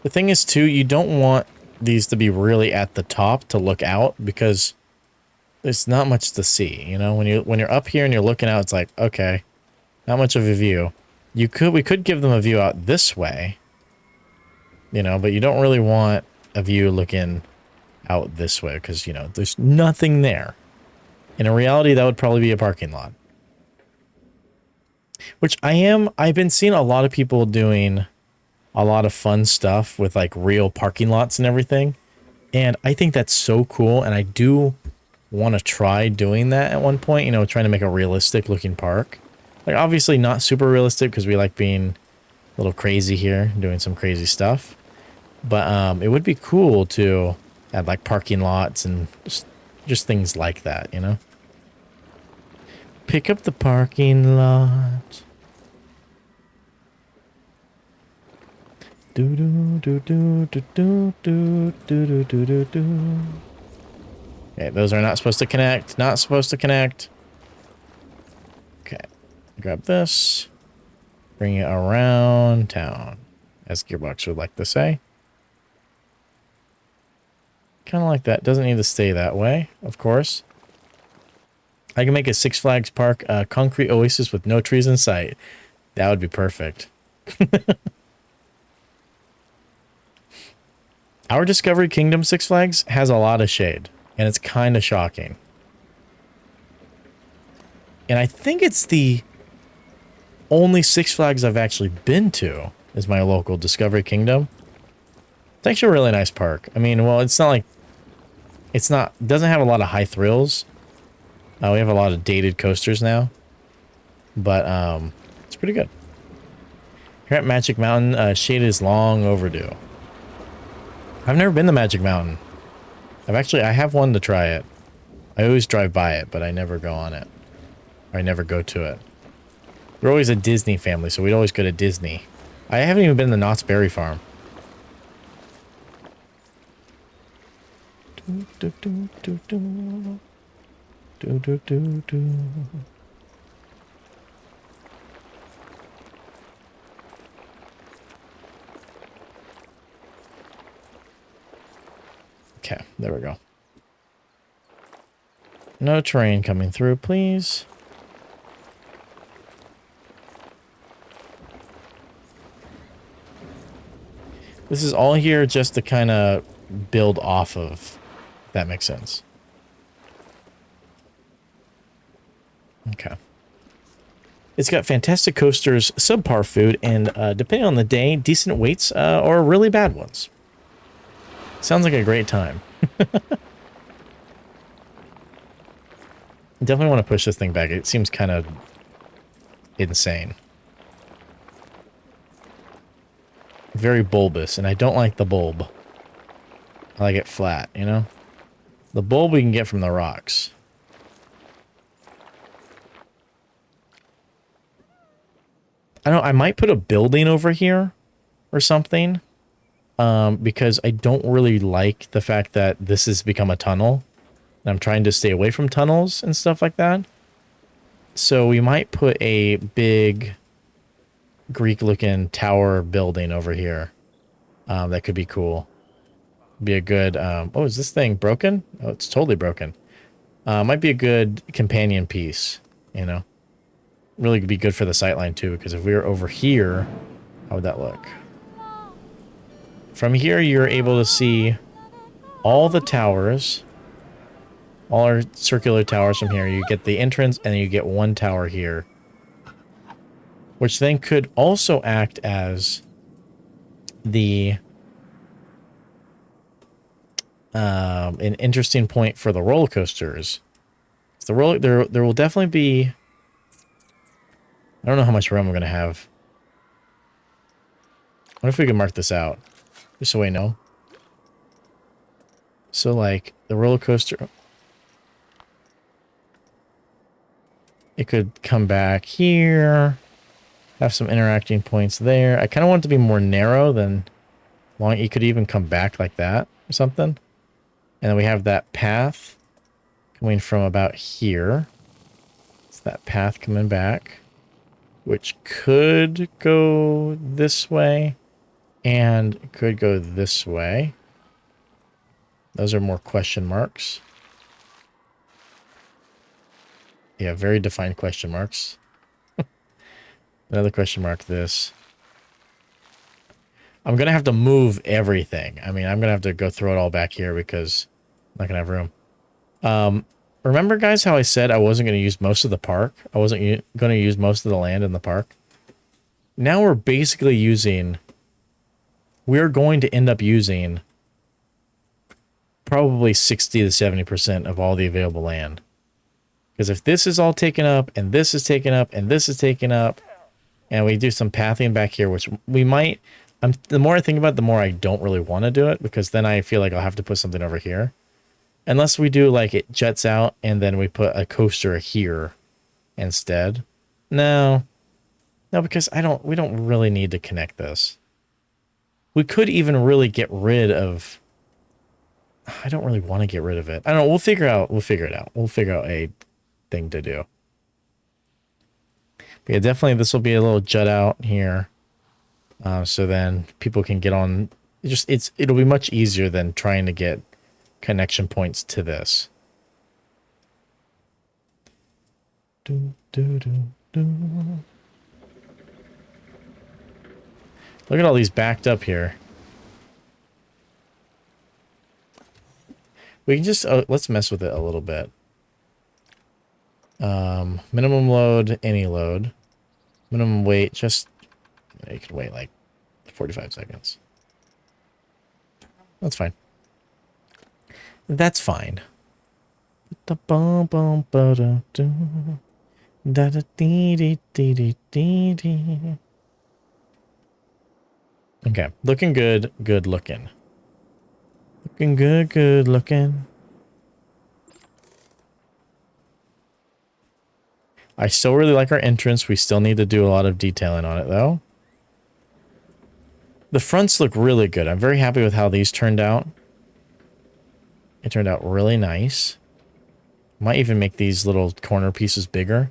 The thing is, too, you don't want these to be really at the top to look out because there's not much to see, you know? When you're up here and you're looking out, it's like, okay, not much of a view. We could give them a view out this way, you know, but you don't really want a view looking out this way because, you know, there's nothing there. In reality, that would probably be a parking lot. Which I've been seeing a lot of people doing a lot of fun stuff with like real parking lots and everything. And I think that's so cool. And I do want to try doing that at one point, you know, trying to make a realistic looking park. Like obviously not super realistic because we like being a little crazy here, doing some crazy stuff. But it would be cool to add like parking lots and just things like that, you know? Pick up the parking lot. Do do do do do do do do do do do. Okay, those are not supposed to connect. Not supposed to connect. Okay, grab this. Bring it around town, as Gearbox would like to say. Kind of like that. Doesn't need to stay that way, of course. I can make a Six Flags Park concrete oasis with no trees in sight. That would be perfect. Our Discovery Kingdom Six Flags has a lot of shade, and it's kind of shocking. And I think it's the only Six Flags I've actually been to is my local Discovery Kingdom. It's actually a really nice park. I mean, well, it's not like... it doesn't have a lot of high thrills. We have a lot of dated coasters now. But, it's pretty good. Here at Magic Mountain, shade is long overdue. I've never been to Magic Mountain. I have one to try it. I always drive by it, but I never go on it. Or I never go to it. We're always a Disney family, so we'd always go to Disney. I haven't even been to Knott's Berry Farm. Do, do, do, do. Do, do, do, do. Okay, there we go. No train coming through, please. This is all here just to kind of build off of, if that makes sense. Okay. It's got fantastic coasters, subpar food, and depending on the day, decent waits or really bad ones. Sounds like a great time. Definitely want to push this thing back. It seems kind of insane. Very bulbous, and I don't like the bulb. I like it flat, you know? The bulb we can get from the rocks. I might put a building over here or something. Because I don't really like the fact that this has become a tunnel. And I'm trying to stay away from tunnels and stuff like that. So we might put a big Greek-looking tower building over here. That could be cool. Be a good... oh, is this thing broken? Oh, it's totally broken. Might be a good companion piece, you know? Really be good for the sightline, too, because if we were over here, how would that look? From here, you're able to see all the towers. All our circular towers from here. You get the entrance, and you get one tower here. Which then could also act as the... an interesting point for the roller coasters. There will definitely be... I don't know how much room I'm going to have. What if we can mark this out? Just so we know. So, like, the roller coaster... It could come back here. Have some interacting points there. I kind of want it to be more narrow than long. You could even come back like that or something. And then we have that path coming from about here. It's that path coming back, which could go this way and could go this way. Those are more question marks. Yeah, very defined question marks. Another question mark, this. I'm going to have to move everything. I mean, I'm going to have to go throw it all back here because I'm not going to have room. Remember, guys, how I said I wasn't going to use most of the park? I wasn't going to use most of the land in the park? Now we're basically using... We're going to end up using probably 60 to 70% of all the available land. Because if this is all taken up, and this is taken up, and this is taken up, and we do some pathing back here, which we might... the more I think about it, the more I don't really want to do it, because then I feel like I'll have to put something over here. Unless we do, like, it jets out, and then we put a coaster here instead. No. No, because we don't really need to connect this. We could even really get rid of... I don't really want to get rid of it. I don't know, we'll figure it out. We'll figure out a thing to do. But yeah, definitely this will be a little jut out here. So then people can get on... It'll be much easier than trying to get connection points to this. Look at all these backed up here. We can just... let's mess with it a little bit. Minimum load, any load. Minimum wait, just... You can wait like 45 seconds. That's fine. That's fine. Okay, looking good, good looking. Looking good, good looking. I still really like our entrance. We still need to do a lot of detailing on it, though. The fronts look really good. I'm very happy with how these turned out. It turned out really nice. Might even make these little corner pieces bigger.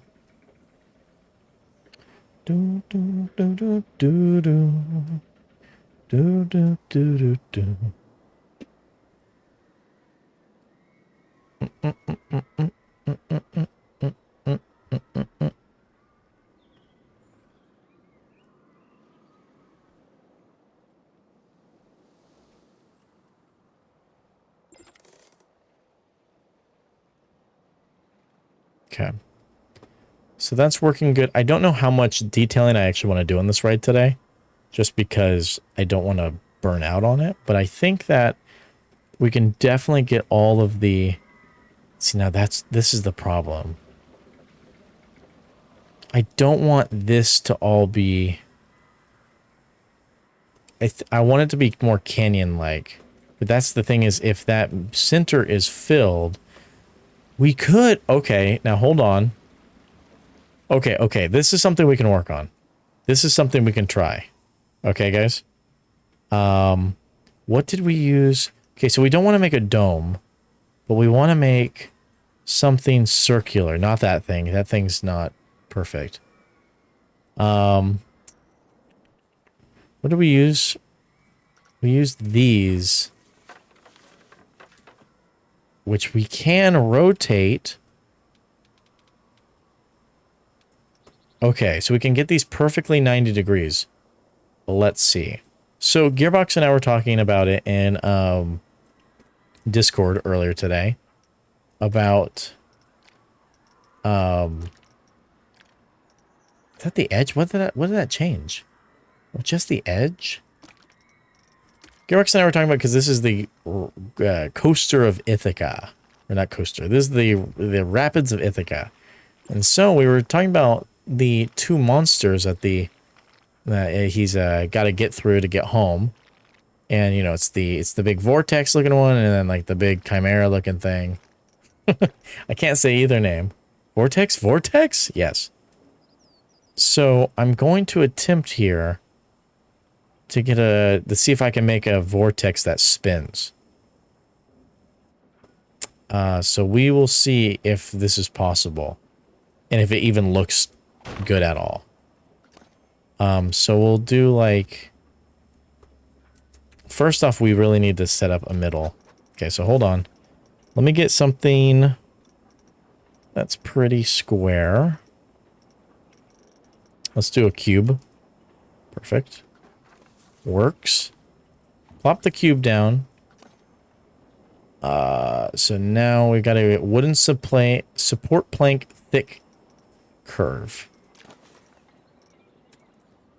Do do do do do do do do do do. Okay. So that's working good. I don't know how much detailing I actually want to do on this ride today, just because I don't want to burn out on it. But I think that we can definitely get all of the... See, now this is the problem. I don't want this to all be... I want it to be more canyon-like. But that's the thing is, if that center is filled, we could... Okay, now hold on. Okay, this is something we can work on. This is something we can try. Okay, guys? What did we use? Okay, so we don't want to make a dome, but we want to make something circular. Not that thing. That thing's not perfect. What did we use? We used these, which we can rotate. Okay, so we can get these perfectly 90 degrees. Let's see. So Gearbox and I were talking about it in Discord earlier today about is that the edge? What did that change? Oh, just the edge? Gearbox and I were talking about, because this is the coaster of Ithaca. Or not coaster. This is the rapids of Ithaca. And so we were talking about the two monsters that he's got to get through to get home. And, you know, it's the big vortex looking one, and then like the big chimera looking thing. I can't say either name. Vortex? Vortex? Yes. So I'm going to attempt here to get to see if I can make a vortex that spins. So we will see if this is possible. And if it even looks good at all. So we'll do like... First off, we really need to set up a middle. Okay, so hold on. Let me get something that's pretty square. Let's do a cube. Perfect. Works. Plop the cube down. So now we've got a wooden support plank thick curve.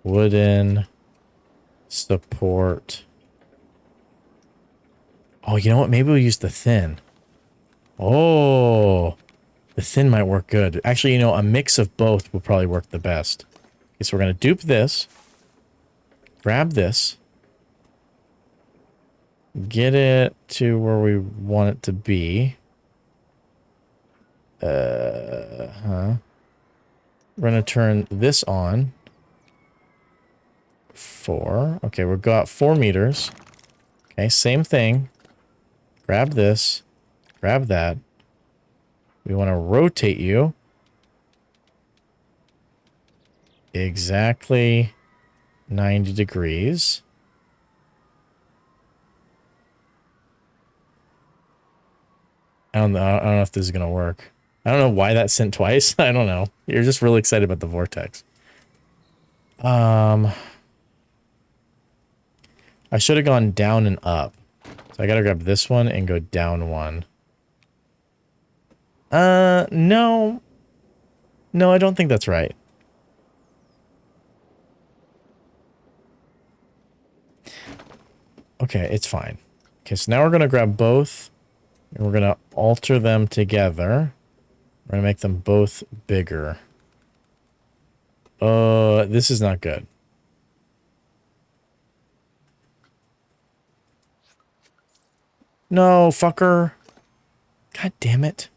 Wooden support. Oh, you know what? Maybe we'll use the thin. Oh, the thin might work good. Actually, you know, a mix of both will probably work the best. Okay, so we're going to dupe this. Grab this. Get it to where we want it to be. We're going to turn this on. 4. Okay, we've got 4 meters. Okay, same thing. Grab this. Grab that. We want to rotate you. Exactly 90 degrees. I don't know if this is going to work. I don't know why that sent twice. I don't know. You're just really excited about the vortex. I should have gone down and up. So I gotta grab this one and go down one. No. No, I don't think that's right. Okay, it's fine. Okay, so now we're gonna grab both. And we're gonna alter them together. We're gonna make them both bigger. This is not good. No, fucker. God damn it.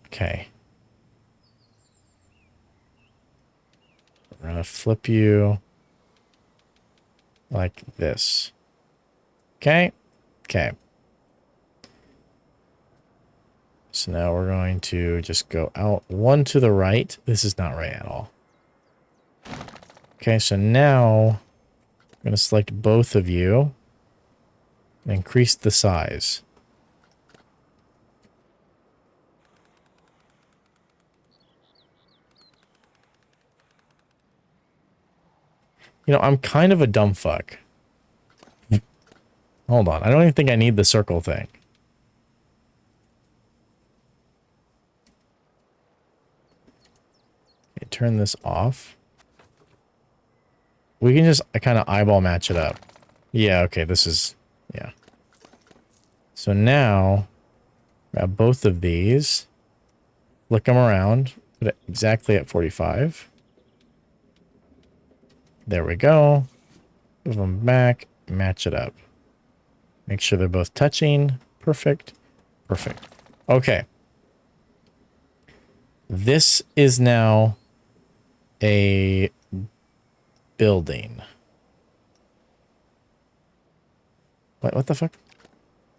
Okay. We're gonna flip you like this. Okay. Okay. So now we're going to just go out one to the right. This is not right at all. Okay, so now I'm going to select both of you and increase the size. You know, I'm kind of a dumb fuck. Hold on. I don't even think I need the circle thing. Okay, turn this off. We can just kind of eyeball match it up. Yeah, okay, this is... Yeah. So now, grab both of these. Flick them around. Put it exactly at 45. There we go. Move them back. Match it up. Make sure they're both touching. Perfect. Perfect. Okay. This is now a building. What the fuck?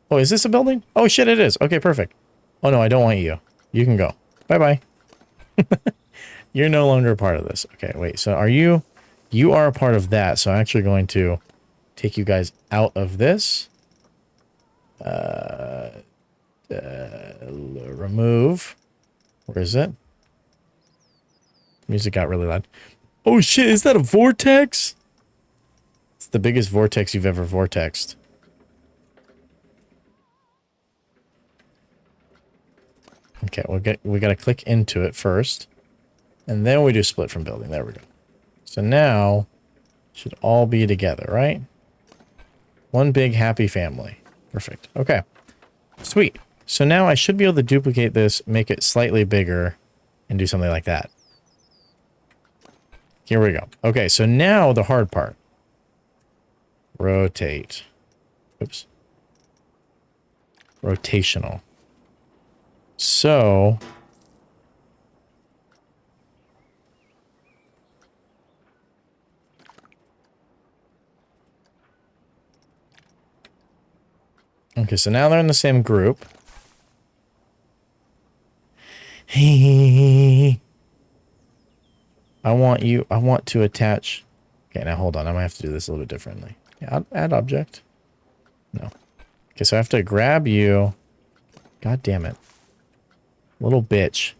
Oh, is this a building? Oh shit, it is. Okay, perfect. Oh no, I don't want you. You can go. Bye-bye. You're no longer a part of this. Okay, wait. So are you... You are a part of that, so I'm actually going to take you guys out of this. Remove. Where is it? Music got really loud. Oh shit, is that a vortex? It's the biggest vortex you've ever vortexed. Okay, we gotta click into it first. And then we do split from building. There we go. So now, should all be together, right? One big happy family. Perfect. Okay. Sweet. So now I should be able to duplicate this, make it slightly bigger, and do something like that. Here we go. Okay, so now the hard part. Rotate. Oops. Rotational. So... Okay, so now they're in the same group. I want to attach... Okay, now hold on. I might have to do this a little bit differently. Yeah, add object. No. Okay, so I have to grab you. God damn it. Little bitch.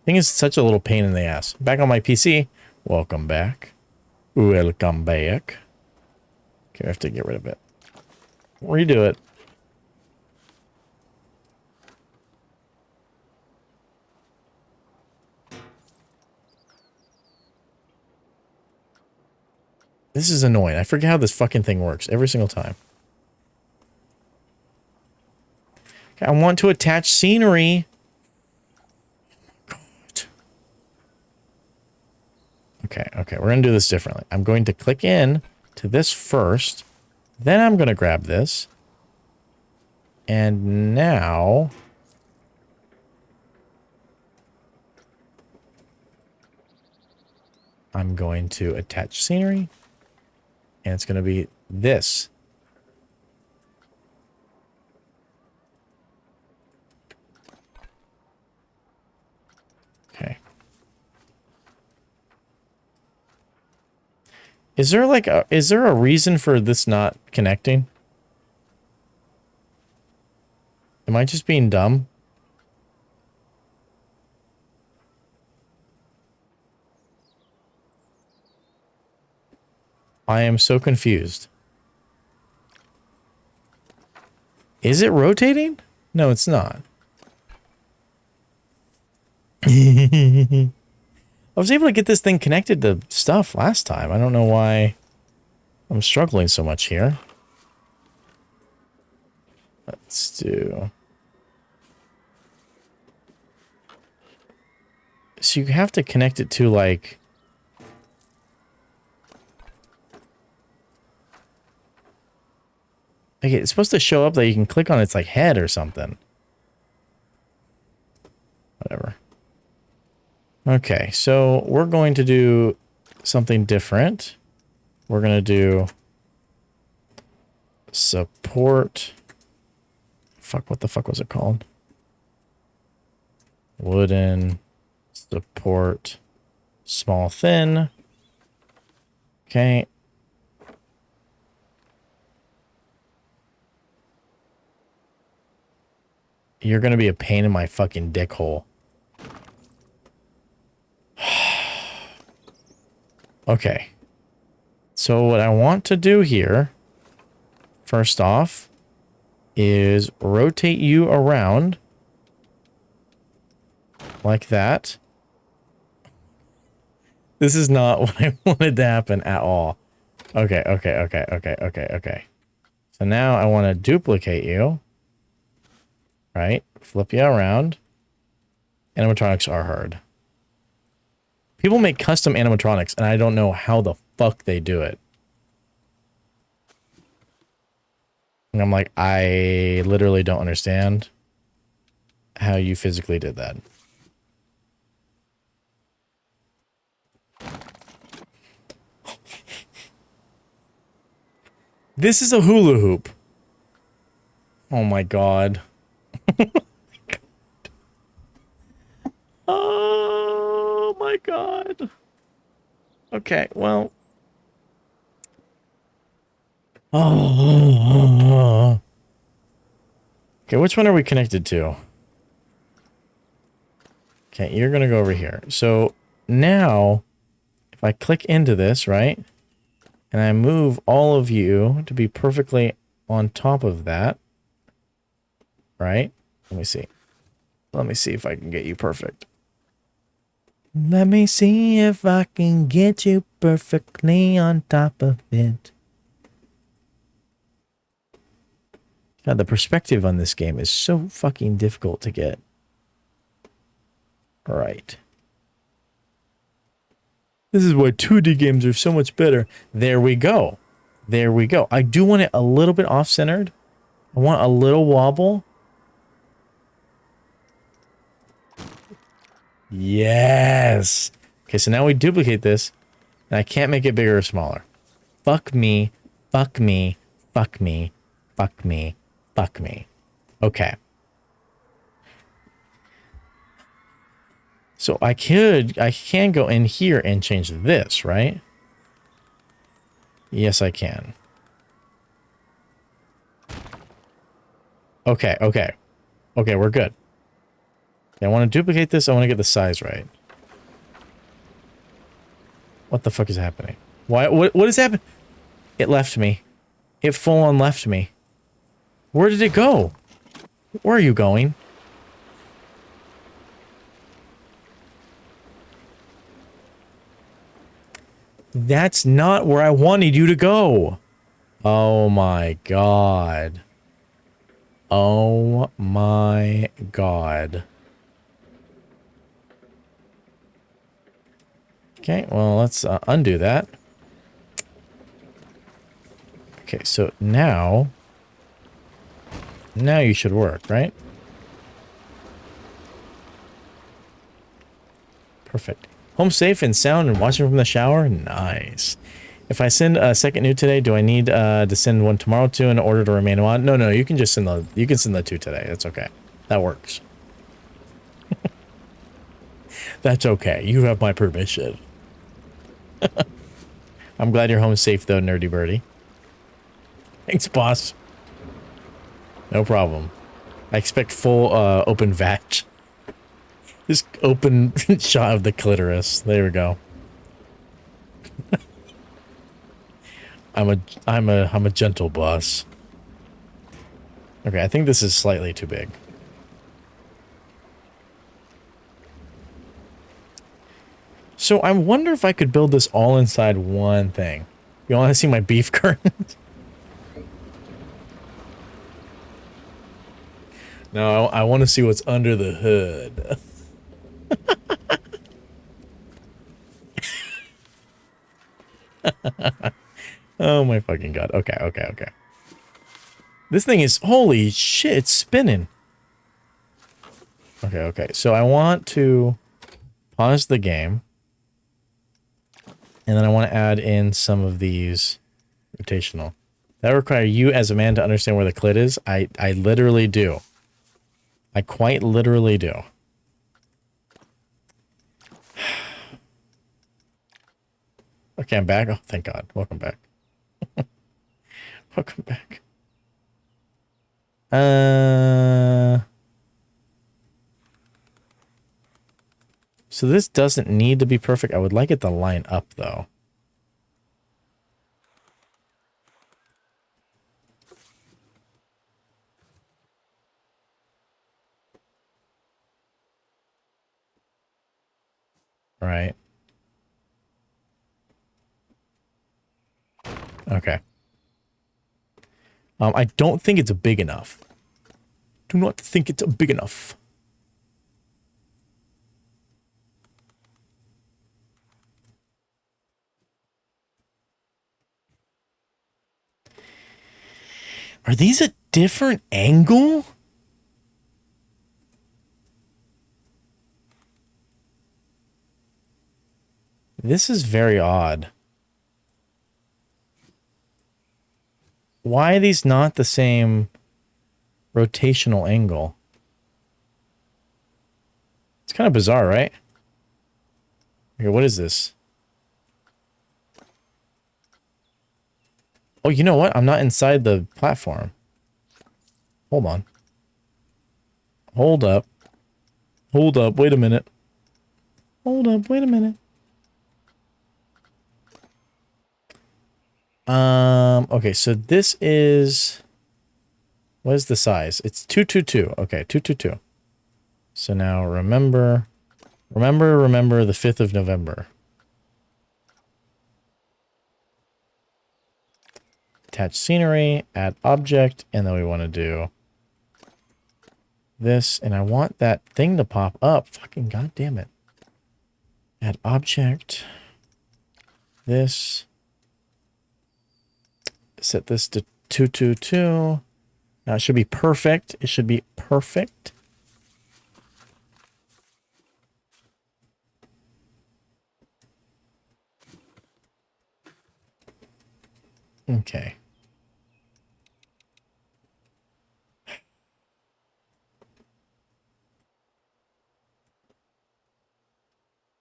Thing is such a little pain in the ass. Back on my PC. Welcome back. Welcome back. Okay, I have to get rid of it. Redo it. This is annoying. I forget how this fucking thing works every single time. Okay, I want to attach scenery. God. Okay, we're going to do this differently. I'm going to click in to this first. Then I'm going to grab this. And now... I'm going to attach scenery. And it's going to be this. Okay. Is there like is there a reason for this not connecting? Am I just being dumb? I am so confused. Is it rotating? No, it's not. I was able to get this thing connected to stuff last time. I don't know why I'm struggling so much here. Let's do... So you have to connect it to, like... Okay, it's supposed to show up that you can click on its, like, head or something. Whatever. Okay, so we're going to do something different. We're going to do support. Fuck, what the fuck was it called? Wooden support small thin. Okay. You're going to be a pain in my fucking dick hole. Okay. So what I want to do here, first off, is rotate you around like that. This is not what I wanted to happen at all. Okay. So now I want to duplicate you. Right? Flip you around. Animatronics are hard. People make custom animatronics, and I don't know how the fuck they do it. And I'm like, I literally don't understand how you physically did that. This is a hula hoop. Oh my god. Oh my god. Okay, well. Oh. Okay, which one are we connected to? Okay, you're gonna go over here. So now, if I click into this, right? And I move all of you to be perfectly on top of that. Right? Let me see. Let me see if I can get you perfect. Let me see if I can get you perfectly on top of it. God, the perspective on this game is so fucking difficult to get. Alright. This is why 2D games are so much better. There we go. There we go. I do want it a little bit off-centered. I want a little wobble. Yes. Okay, so now we duplicate this, and I can't make it bigger or smaller. Fuck me. Fuck me. Fuck me. Fuck me. Fuck me. Okay. So I can go in here and change this, right? Yes, I can. Okay, okay. Okay, we're good. Okay, I want to duplicate this. I want to get the size right. What the fuck is happening? Why? What is happening? It left me. It full on left me. Where did it go? Where are you going? That's not where I wanted you to go. Oh my god. Oh my god. Okay, well, let's undo that. Okay, so now you should work, right? Perfect. Home safe and sound and watching from the shower? Nice. If I send a second nude today, do I need to send one tomorrow too in order to remain on? No, you can just send the two today. That's okay. That works. That's okay. You have my permission. I'm glad you're home safe though, nerdy birdie. Thanks, boss. No problem. I expect full open vatch. Just open shot of the clitoris. There we go. I'm a gentle boss. Okay, I think this is slightly too big. So I wonder if I could build this all inside one thing. You want to see my beef curtains? No, I want to see what's under the hood. Oh my fucking god. Okay. This thing is, holy shit, it's spinning. Okay. So I want to pause the game. And then I want to add in some of these rotational. That require you as a man to understand where the clit is. I literally do. I quite literally do. Okay, I'm back. Oh, thank God. Welcome back. Welcome back. So this doesn't need to be perfect. I would like it to line up, though. All right. Okay. I don't think it's big enough. Do not think it's big enough. Are these a different angle? This is very odd. Why are these not the same rotational angle? It's kind of bizarre, right? Okay, what is this? Oh, you know what? I'm not inside the platform. Hold on. Hold up. Hold up. Wait a minute. Hold up. Wait a minute. Okay, so this is... What is the size? It's 222. Okay, 222. So now remember the 5th of November. Attach scenery, add object, and then we want to do this, and I want that thing to pop up. Fucking goddamn it. Add object. This. Set this to 222. Now it should be perfect. It should be perfect. Okay.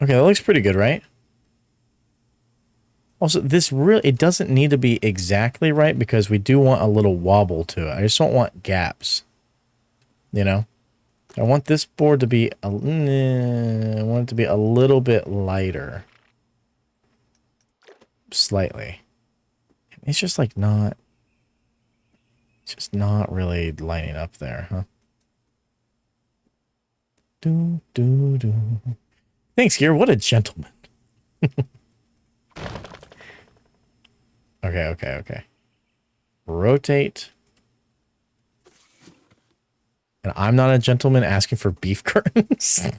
Okay, that looks pretty good, right? Also, this really, it doesn't need to be exactly right because we do want a little wobble to it. I just don't want gaps. You know? I want this board to be, I want it to be a little bit lighter. Slightly. It's just like not, it's just not really lining up there, huh? Do, do, do. Thanks, Gear. What a gentleman. Okay. Rotate. And I'm not a gentleman asking for beef curtains?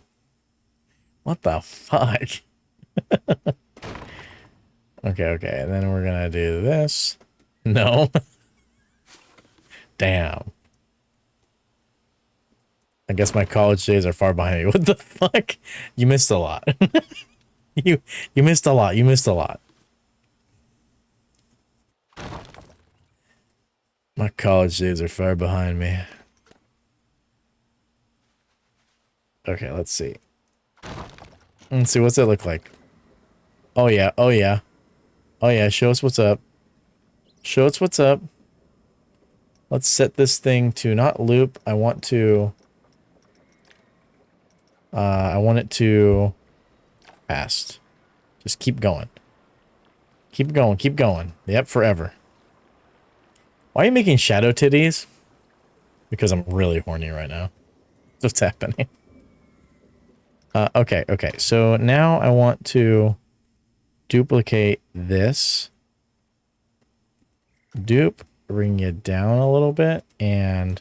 What the fuck? Okay. And then we're gonna do this. No. Damn. I guess my college days are far behind me. What the fuck? You missed a lot. You missed a lot. You missed a lot. My college days are far behind me. Okay, let's see. Let's see, what's that look like? Oh yeah. Show us what's up. Show us what's up. Let's set this thing to not loop. I want it to fast. Just keep going. Keep going. Yep, forever. Why are you making shadow titties? Because I'm really horny right now. What's happening? Okay. So now I want to duplicate this. Dupe, bring it down a little bit, and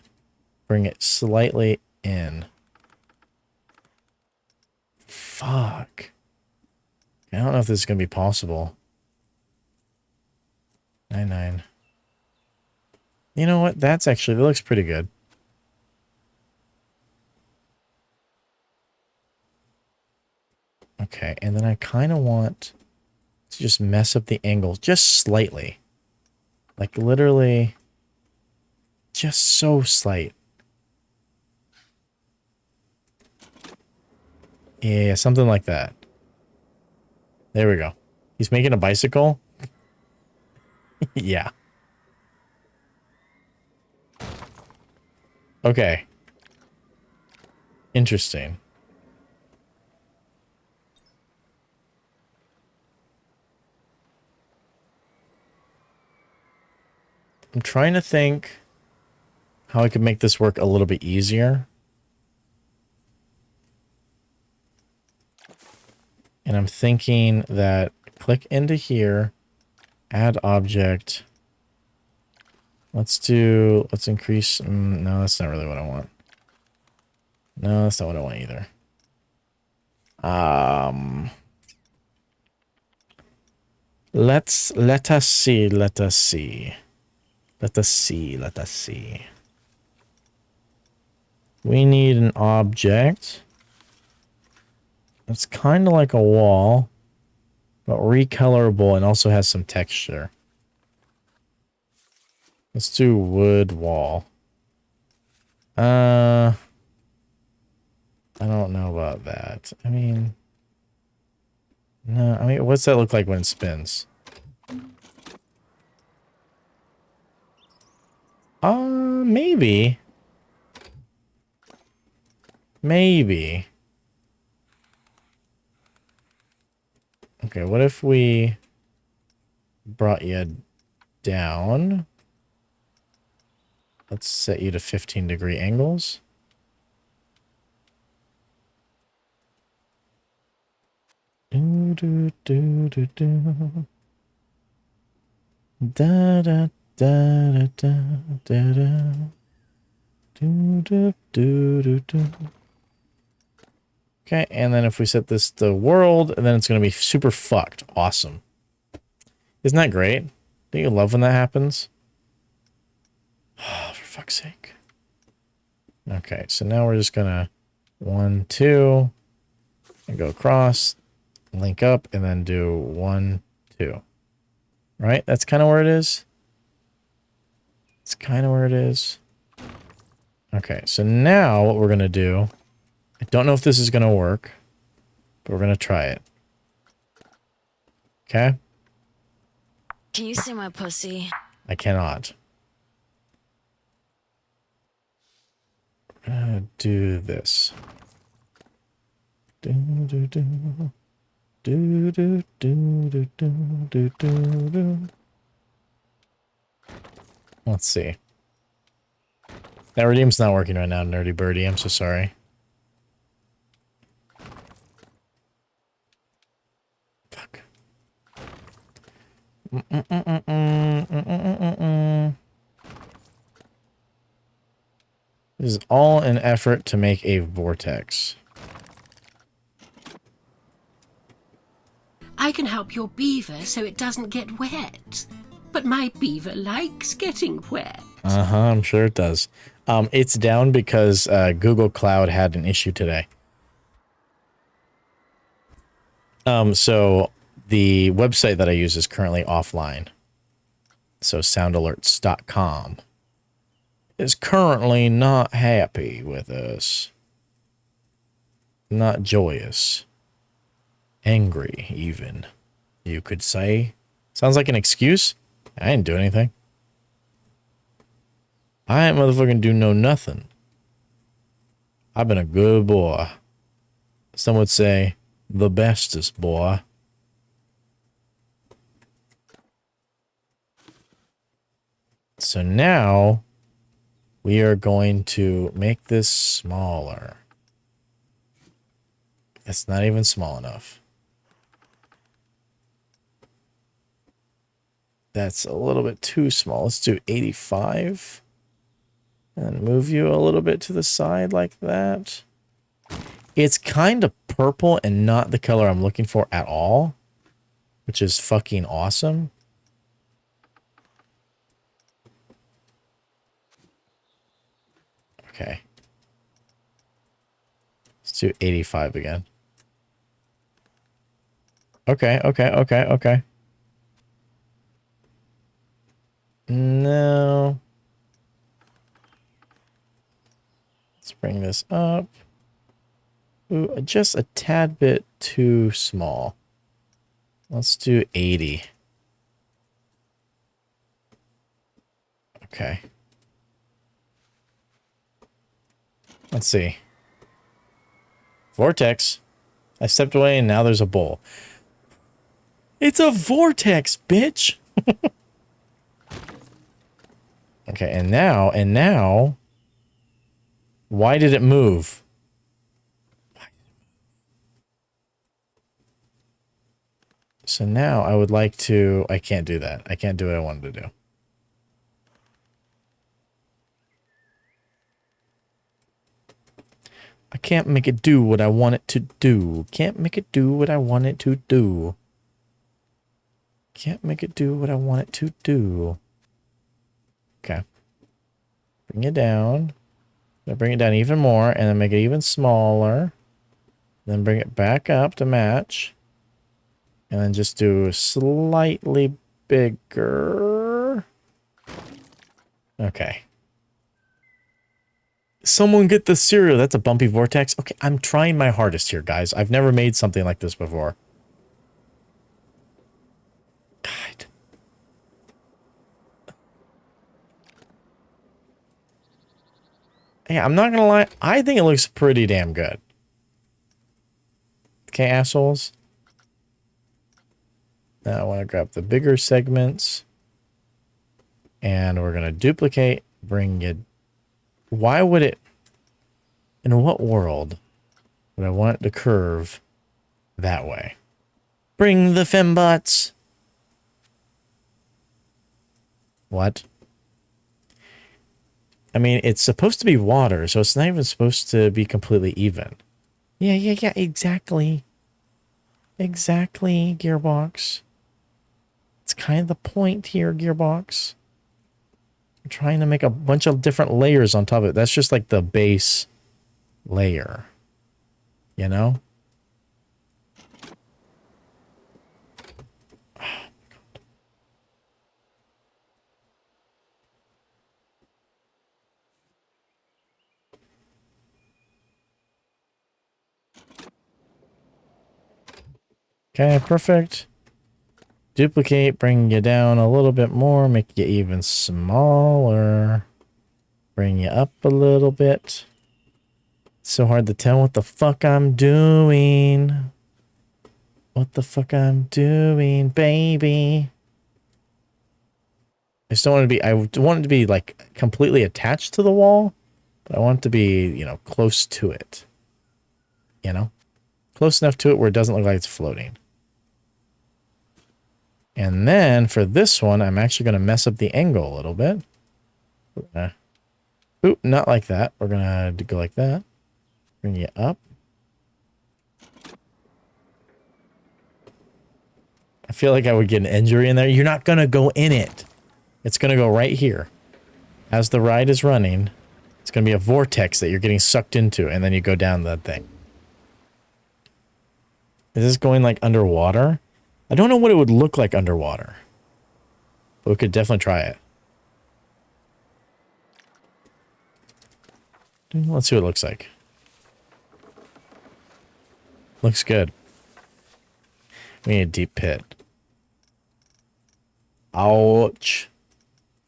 bring it slightly in. Fuck. I don't know if this is going to be possible. 99. You know what? That looks pretty good. Okay, and then I kind of want to just mess up the angle just slightly. Like literally just so slight. Yeah, something like that. There we go. He's making a bicycle? Yeah. Okay. Interesting. I'm trying to think how I could make this work a little bit easier. And I'm thinking that click into here, Add object. Let's increase. No, that's not really what I want. No, that's not what I want either. Let us see. We need an object. It's kind of like a wall, but recolorable and also has some texture. Let's do wood wall. I don't know about that. I mean, no, I mean, what's that look like when it spins? Maybe. Maybe. Okay, what if we brought you down? Let's set you to 15-degree angles. Do do do do do. Da da da da da da. Do do do do do. Okay, and then if we set this to world, then it's going to be super fucked. Awesome. Isn't that great? Don't you love when that happens? Oh, for fuck's sake. Okay, so now we're just going to 1, 2, and go across, link up, and then do 1, 2. Right? That's kind of where it is. It's kind of where it is. Okay, so now what we're going to do, I don't know if this is going to work, but we're going to try it. Okay? Can you see my pussy? I cannot. Do this. Do do do. Do do do do do do do do. Let's see. That redeem's not working right now, nerdy birdie. I'm so sorry. Fuck. This is all an effort to make a vortex. I can help your beaver so it doesn't get wet. But my beaver likes getting wet. Uh-huh, I'm sure it does. It's down because Google Cloud had an issue today. So the website that I use is currently offline. So soundalerts.com is currently not happy with us. Not joyous. Angry, even. You could say. Sounds like an excuse. I didn't do anything. I ain't motherfucking do no nothing. I've been a good boy. Some would say, the bestest boy. So now, we are going to make this smaller. It's not even small enough. That's a little bit too small. Let's do 85. And move you a little bit to the side like that. It's kind of purple and not the color I'm looking for at all. Which is fucking awesome. Okay. Let's do 85 again. Okay. No. Let's bring this up. Ooh, just a tad bit too small. Let's do 80. Okay. Let's see. Vortex. I stepped away and now there's a bowl. It's a vortex, bitch! Okay, and now... Why did it move? So now I would like to... I can't do that. I can't do what I wanted to do. I can't make it do what I want it to do. Can't make it do what I want it to do. Can't make it do what I want it to do. Okay. Bring it down. Bring it down even more, and then make it even smaller. Then bring it back up to match. And then just do slightly bigger. Okay. Someone get the cereal. That's a bumpy vortex. Okay, I'm trying my hardest here, guys. I've never made something like this before. God. Yeah, I'm not gonna lie. I think it looks pretty damn good. Okay, assholes. Now I want to grab the bigger segments. And we're gonna duplicate, bring it. Why would it... In what world would I want it to curve that way? Bring the fembots! What? I mean, it's supposed to be water, so it's not even supposed to be completely even. Yeah, exactly. Exactly, Gearbox. It's kind of the point here, Gearbox. I'm trying to make a bunch of different layers on top of it. That's just like the base layer. You know? Oh, okay, perfect. Duplicate, bring you down a little bit more, make you even smaller. Bring you up a little bit. It's so hard to tell what the fuck I'm doing. What the fuck I'm doing, baby. I just don't want it to be, I want it to be like completely attached to the wall, but I want it to be, you know, close to it. You know? Close enough to it where it doesn't look like it's floating. And then for this one, I'm actually going to mess up the angle a little bit. Oop, not like that. We're going to go like that. Bring you up. I feel like I would get an injury in there. You're not going to go in it. It's going to go right here. As the ride is running, it's going to be a vortex that you're getting sucked into, and then you go down that thing. Is this going like underwater? I don't know what it would look like underwater. But we could definitely try it. Let's see what it looks like. Looks good. We need a deep pit. Ouch.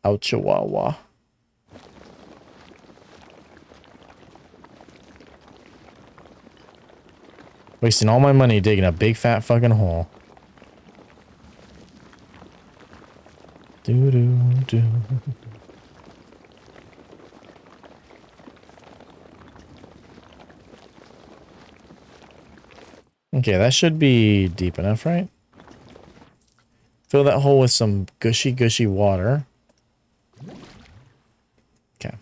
Ouch-a-wah-wah. Wasting all my money digging a big fat fucking hole. Do-do-do. Okay, that should be deep enough, right? Fill that hole with some gushy water. Okay.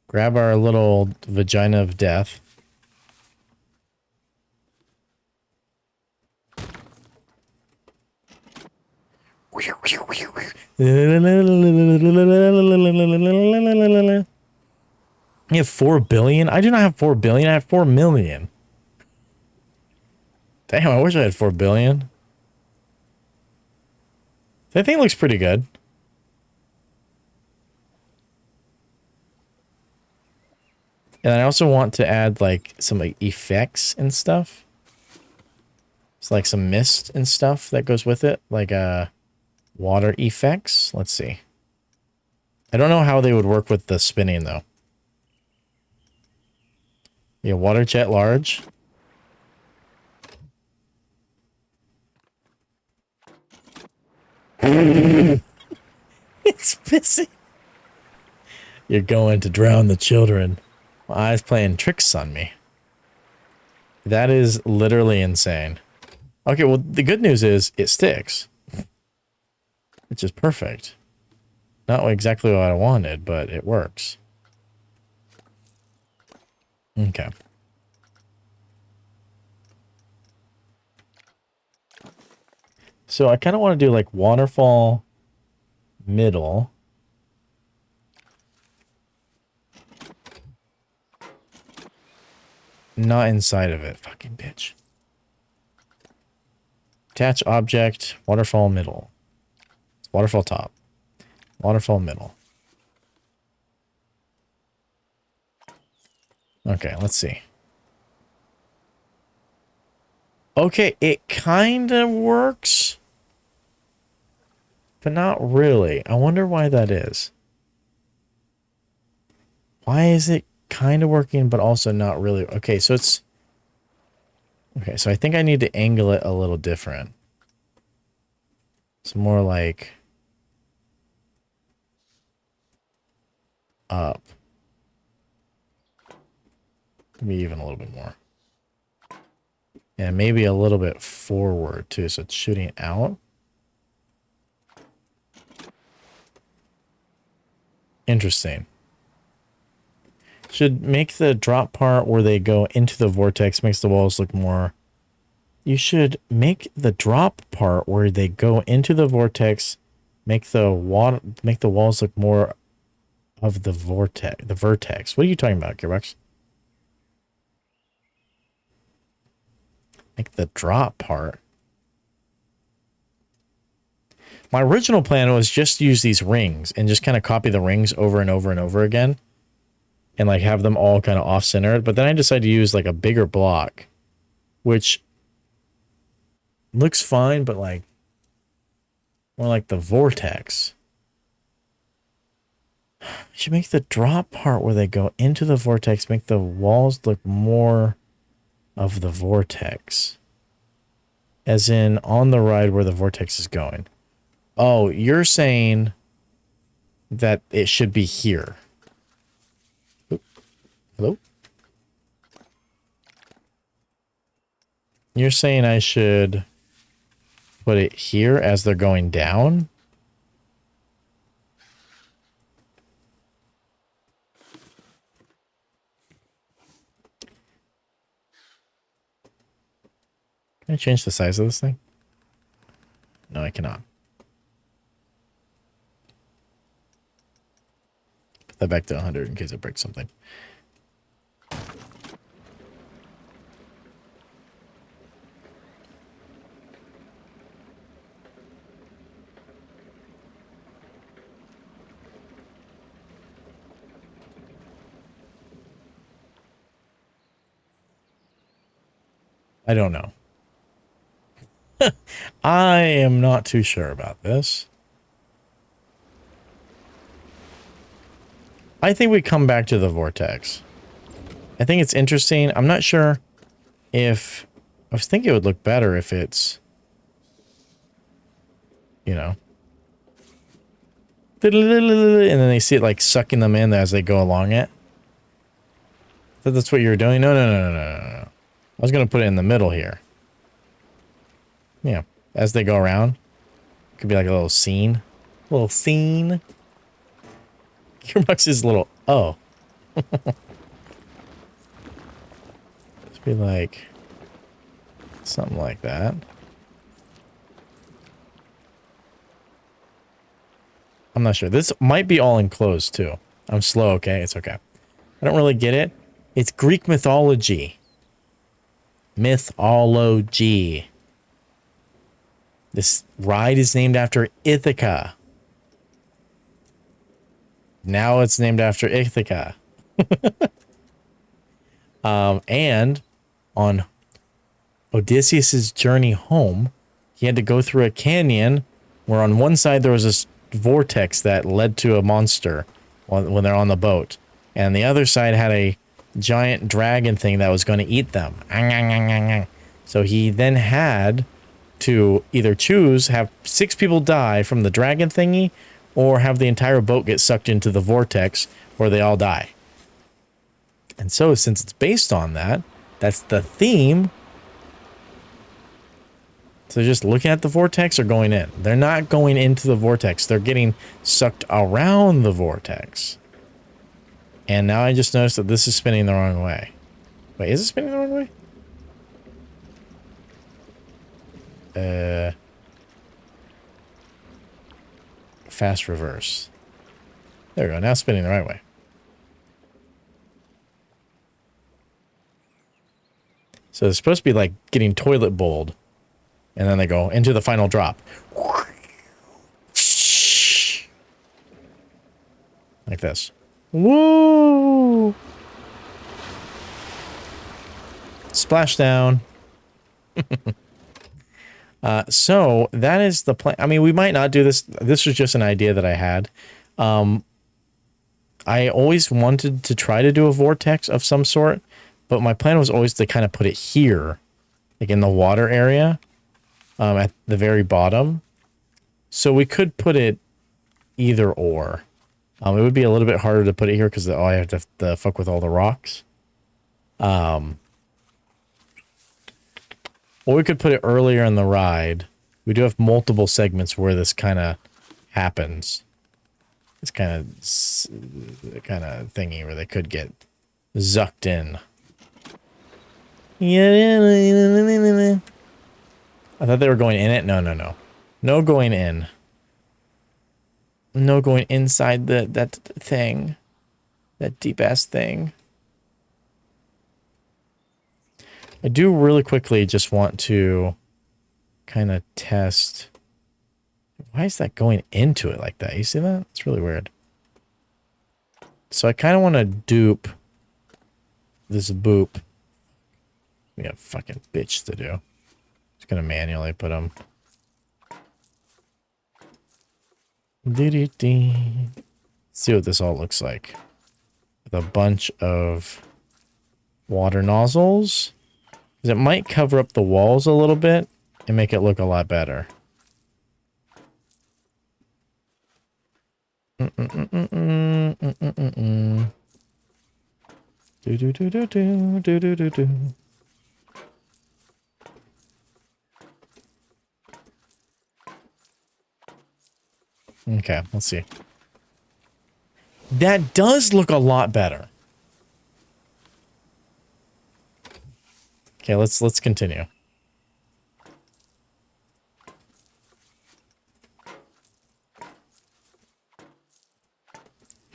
Grab our little vagina of death. You have 4 billion? I do not have 4 billion. I have 4 million. Damn, I wish I had 4 billion. That thing looks pretty good. And I also want to add like some like effects and stuff. It's like some mist and stuff that goes with it, like water effects. Let's see. I don't know how they would work with the spinning though. Yeah, water jet large. It's pissing. You're going to drown the children. My eye's playing tricks on me. That is literally insane. Okay, well, the good news is it sticks, which is perfect. Not exactly what I wanted, but it works. Okay. So I kind of want to do like waterfall middle. Not inside of it. Fucking bitch. Attach object, waterfall middle. Waterfall top. Waterfall middle. Okay, let's see. Okay, it kind of works. But not really. I wonder why that is. Why is it kind of working, but also not really? Okay, so it's... Okay, so I think I need to angle it a little different. It's more like... up. Maybe even a little bit more. And maybe a little bit forward, too, so it's shooting out. Interesting. Should make the drop part where they go into the vortex, makes the walls look more... You should make the drop part where they go into the vortex, make the walls look more of the vertex. What are you talking about, Gearbox? Make the drop part. My original plan was just use these rings and just kind of copy the rings over and over and over again. And like have them all kind of off-centered. But then I decided to use like a bigger block. Which looks fine, but like more like the vortex. You should make the drop part where they go into the vortex, make the walls look more of the vortex. As in on the ride where the vortex is going. Oh, you're saying that it should be here. Oop. Hello? You're saying I should put it here as they're going down? Can I change the size of this thing? No, I cannot. Put that back to 100 in case it breaks something. I don't know. I am not too sure about this. I think we come back to the vortex. I think it's interesting. I'm not sure if... I was thinking it would look better if it's... You know. And then they see it like sucking them in as they go along it. That's what you were doing? No. I was going to put it in the middle here. Yeah. As they go around. It could be like a little scene. A little scene. Gearbox is a little... Oh. Let's be like... something like that. I'm not sure. This might be all enclosed, too. I'm slow, okay? It's okay. I don't really get it. It's Greek mythology. Mythology. This ride is named after Ithaca. Now it's named after Ithaca. And on Odysseus' journey home, he had to go through a canyon where on one side there was this vortex that led to a monster when they're on the boat. And the other side had a giant dragon thing that was going to eat them. So he then had to either choose, have 6 people die from the dragon thingy, or have the entire boat get sucked into the vortex where they all die. And so since it's based on that, that's the theme. So just looking at the vortex or going in? They're not going into the vortex. They're getting sucked around the vortex. And now I just noticed that this is spinning the wrong way. Wait, is it spinning the wrong way? Fast reverse. There we go. Now it's spinning the right way. So it's supposed to be like getting toilet bowled. And then they go into the final drop. Like this. Woo! Splashdown. So that is the plan. I mean, we might not do this. This was just an idea that I had. I always wanted to try to do a vortex of some sort, but my plan was always to kind of put it here, like in the water area, at the very bottom. So we could put it either or. It would be a little bit harder to put it here because I have to fuck with all the rocks. Or we could put it earlier in the ride. We do have multiple segments where this kind of happens. It's kind of thingy where they could get zucked in. I thought they were going in it. No, no, no. No going in. No going inside that thing. That deep-ass thing. I do really quickly just want to kind of test. Why is that going into it like that? You see that? It's really weird. So I kind of want to dupe this boop. We got fucking bitch to do. Just gonna manually put them. See what this all looks like. With a bunch of water nozzles. It might cover up the walls a little bit and make it look a lot better. Okay, let's see. That does look a lot better. Okay, let's continue.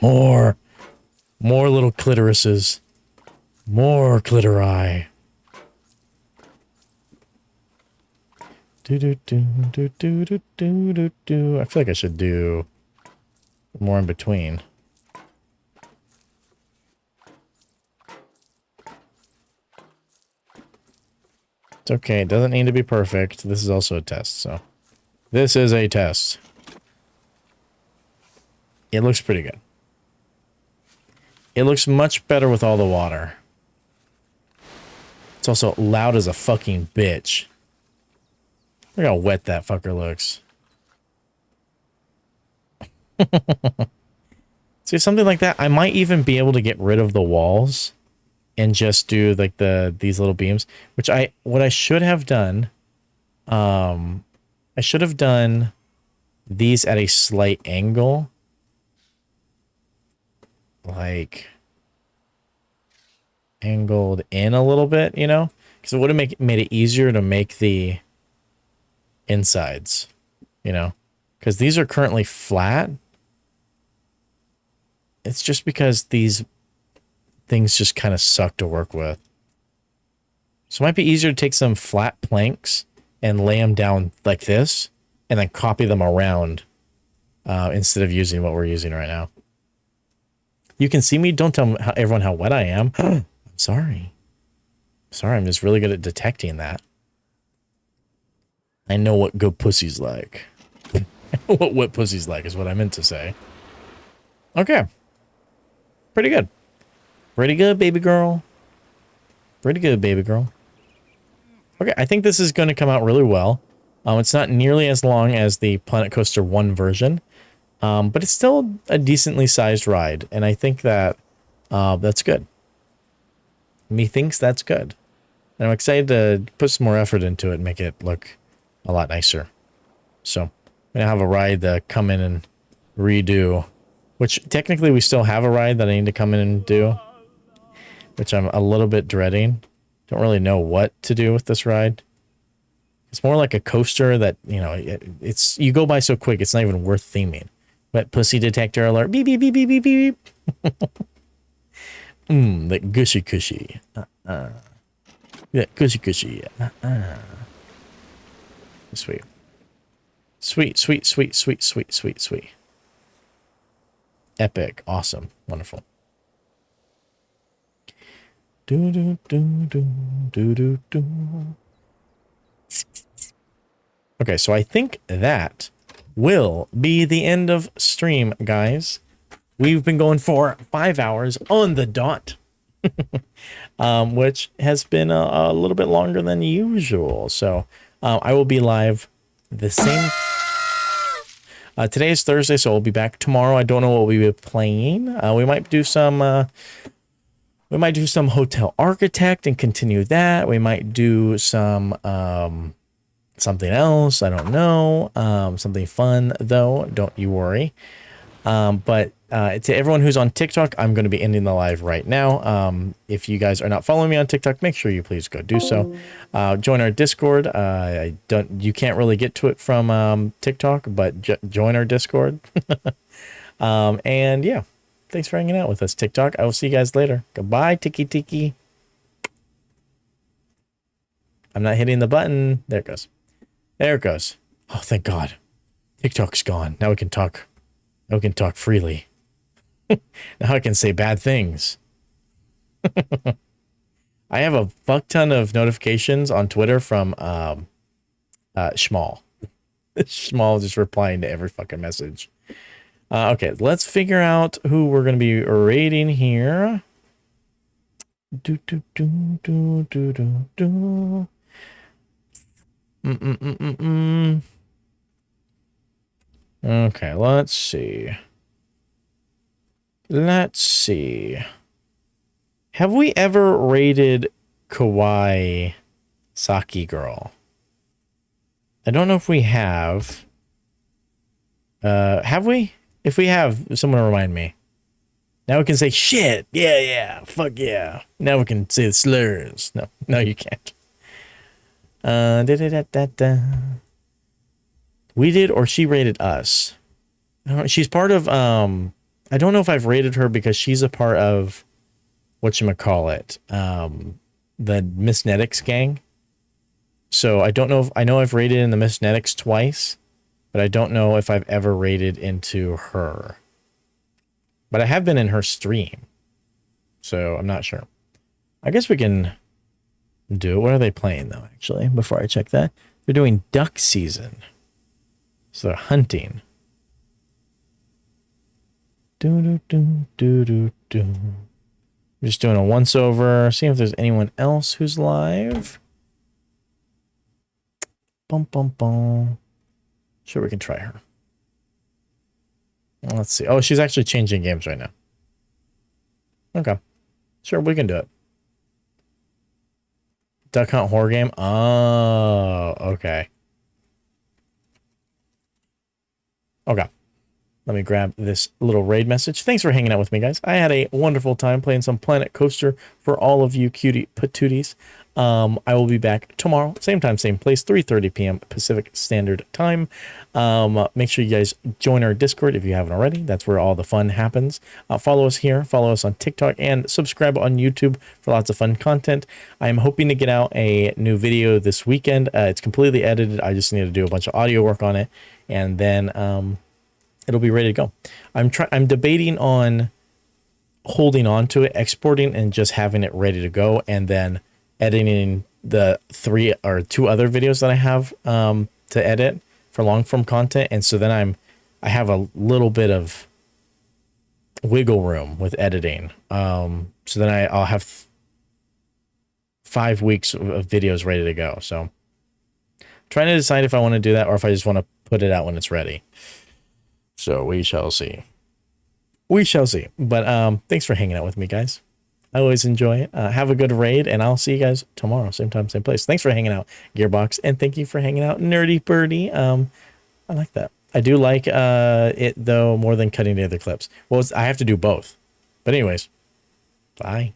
More little clitorises. More clitori. I feel like I should do more in between. It's okay. It doesn't need to be perfect. This is also a test, so. This is a test. It looks pretty good. It looks much better with all the water. It's also loud as a fucking bitch. Look how wet that fucker looks. See, something like that, I might even be able to get rid of the walls and just do like these little beams, which what I should have done, I should have done these at a slight angle, like angled in a little bit, you know, because it would have made it easier to make the insides, you know, because these are currently flat. It's just because these things just kind of suck to work with. So it might be easier to take some flat planks and lay them down like this and then copy them around instead of using what we're using right now. You can see me. Don't tell everyone how wet I am. I'm sorry. Sorry, I'm just really good at detecting that. I know what good pussy's like. What wet pussy's like is what I meant to say. Okay. Pretty good. Pretty good, baby girl. Pretty good, baby girl. Okay, I think this is going to come out really well. It's not nearly as long as the Planet Coaster 1 version, but it's still a decently sized ride, and I think that that's good. Methinks that's good. And I'm excited to put some more effort into it and make it look a lot nicer. So I'm gonna have a ride that come in and redo, which technically we still have a ride that I need to come in and do, which I'm a little bit dreading. Don't really know what to do with this ride. It's more like a coaster that, you know, it's you go by so quick it's not even worth theming. Wet pussy detector alert. Beep beep beep beep beep beep. That gushy cushy. Yeah, gushy cushy. Sweet. Sweet, sweet, sweet, sweet, sweet, sweet, sweet. Epic. Awesome. Wonderful. Do do do do do do do. Okay, so I think that will be the end of stream, guys. We've been going for 5 hours on the dot, which has been a little bit longer than usual. So I will be live the same. Today is Thursday, so we'll be back tomorrow. I don't know what we'll be playing. We might do some Hotel Architect and continue that. We might do some something else. I don't know. Something fun though. Don't you worry. But to everyone who's on TikTok, I'm going to be ending the live right now. If you guys are not following me on TikTok, make sure you please go do so. Join our Discord. You can't really get to it from TikTok, but join our Discord. And yeah, thanks for hanging out with us, TikTok. I will see you guys later. Goodbye, Tiki Tiki. I'm not hitting the button. There it goes. There it goes. Oh, thank God. TikTok's gone. Now we can talk. Now we can talk freely. Now I can say bad things. I have a fuck ton of notifications on Twitter from Schmal. Schmal just replying to every fucking message. Okay, let's figure out who we're going to be rating here. Do do do do do do do. Okay, let's see. Let's see. Have we ever rated Kawaii Saki Girl? I don't know if we have. Have we? If we have, someone remind me. Now we can say shit. Yeah, yeah. Fuck yeah. Now we can say the slurs. No, you can't. We did, or she rated us. I don't know, she's part of, I don't know if I've rated her because she's a part of, whatchamacallit, the Misnetics gang. So I don't know if, I know I've rated in the Misnetics twice, but I don't know if I've ever rated into her. But I have been in her stream, so I'm not sure. I guess we can do it. What are they playing, though, actually, before I check that? They're doing duck season. So they're hunting. I'm just doing a once over, seeing if there's anyone else who's live. Bum bum bum. Sure, we can try her. Let's see. Oh, she's actually changing games right now. Okay. Sure, we can do it. Duck Hunt horror game? Oh, okay. Okay. Let me grab this little raid message. Thanks for hanging out with me, guys. I had a wonderful time playing some Planet Coaster for all of you cutie patooties. I will be back tomorrow, same time, same place, 3:30 p.m. Pacific Standard Time. Make sure you guys join our Discord if you haven't already. That's where all the fun happens. Follow us here, follow us on TikTok, and subscribe on YouTube for lots of fun content. I'm hoping to get out a new video this weekend. It's completely edited. I just need to do a bunch of audio work on it, and then it'll be ready to go. I'm debating on holding on to it, exporting, and just having it ready to go, and then editing the 3 or 2 other videos that I have to edit for long form content. And so then I have a little bit of wiggle room with editing. So then I'll have 5 weeks of videos ready to go. So trying to decide if I want to do that or if I just want to put it out when it's ready. So we shall see. We shall see. But thanks for hanging out with me, guys. I always enjoy it. Have a good raid, and I'll see you guys tomorrow, same time, same place. Thanks for hanging out, Gearbox, and thank you for hanging out, Nerdy Birdie. I like that. I do like it though more than cutting the other clips. Well, I have to do both. But anyways, bye.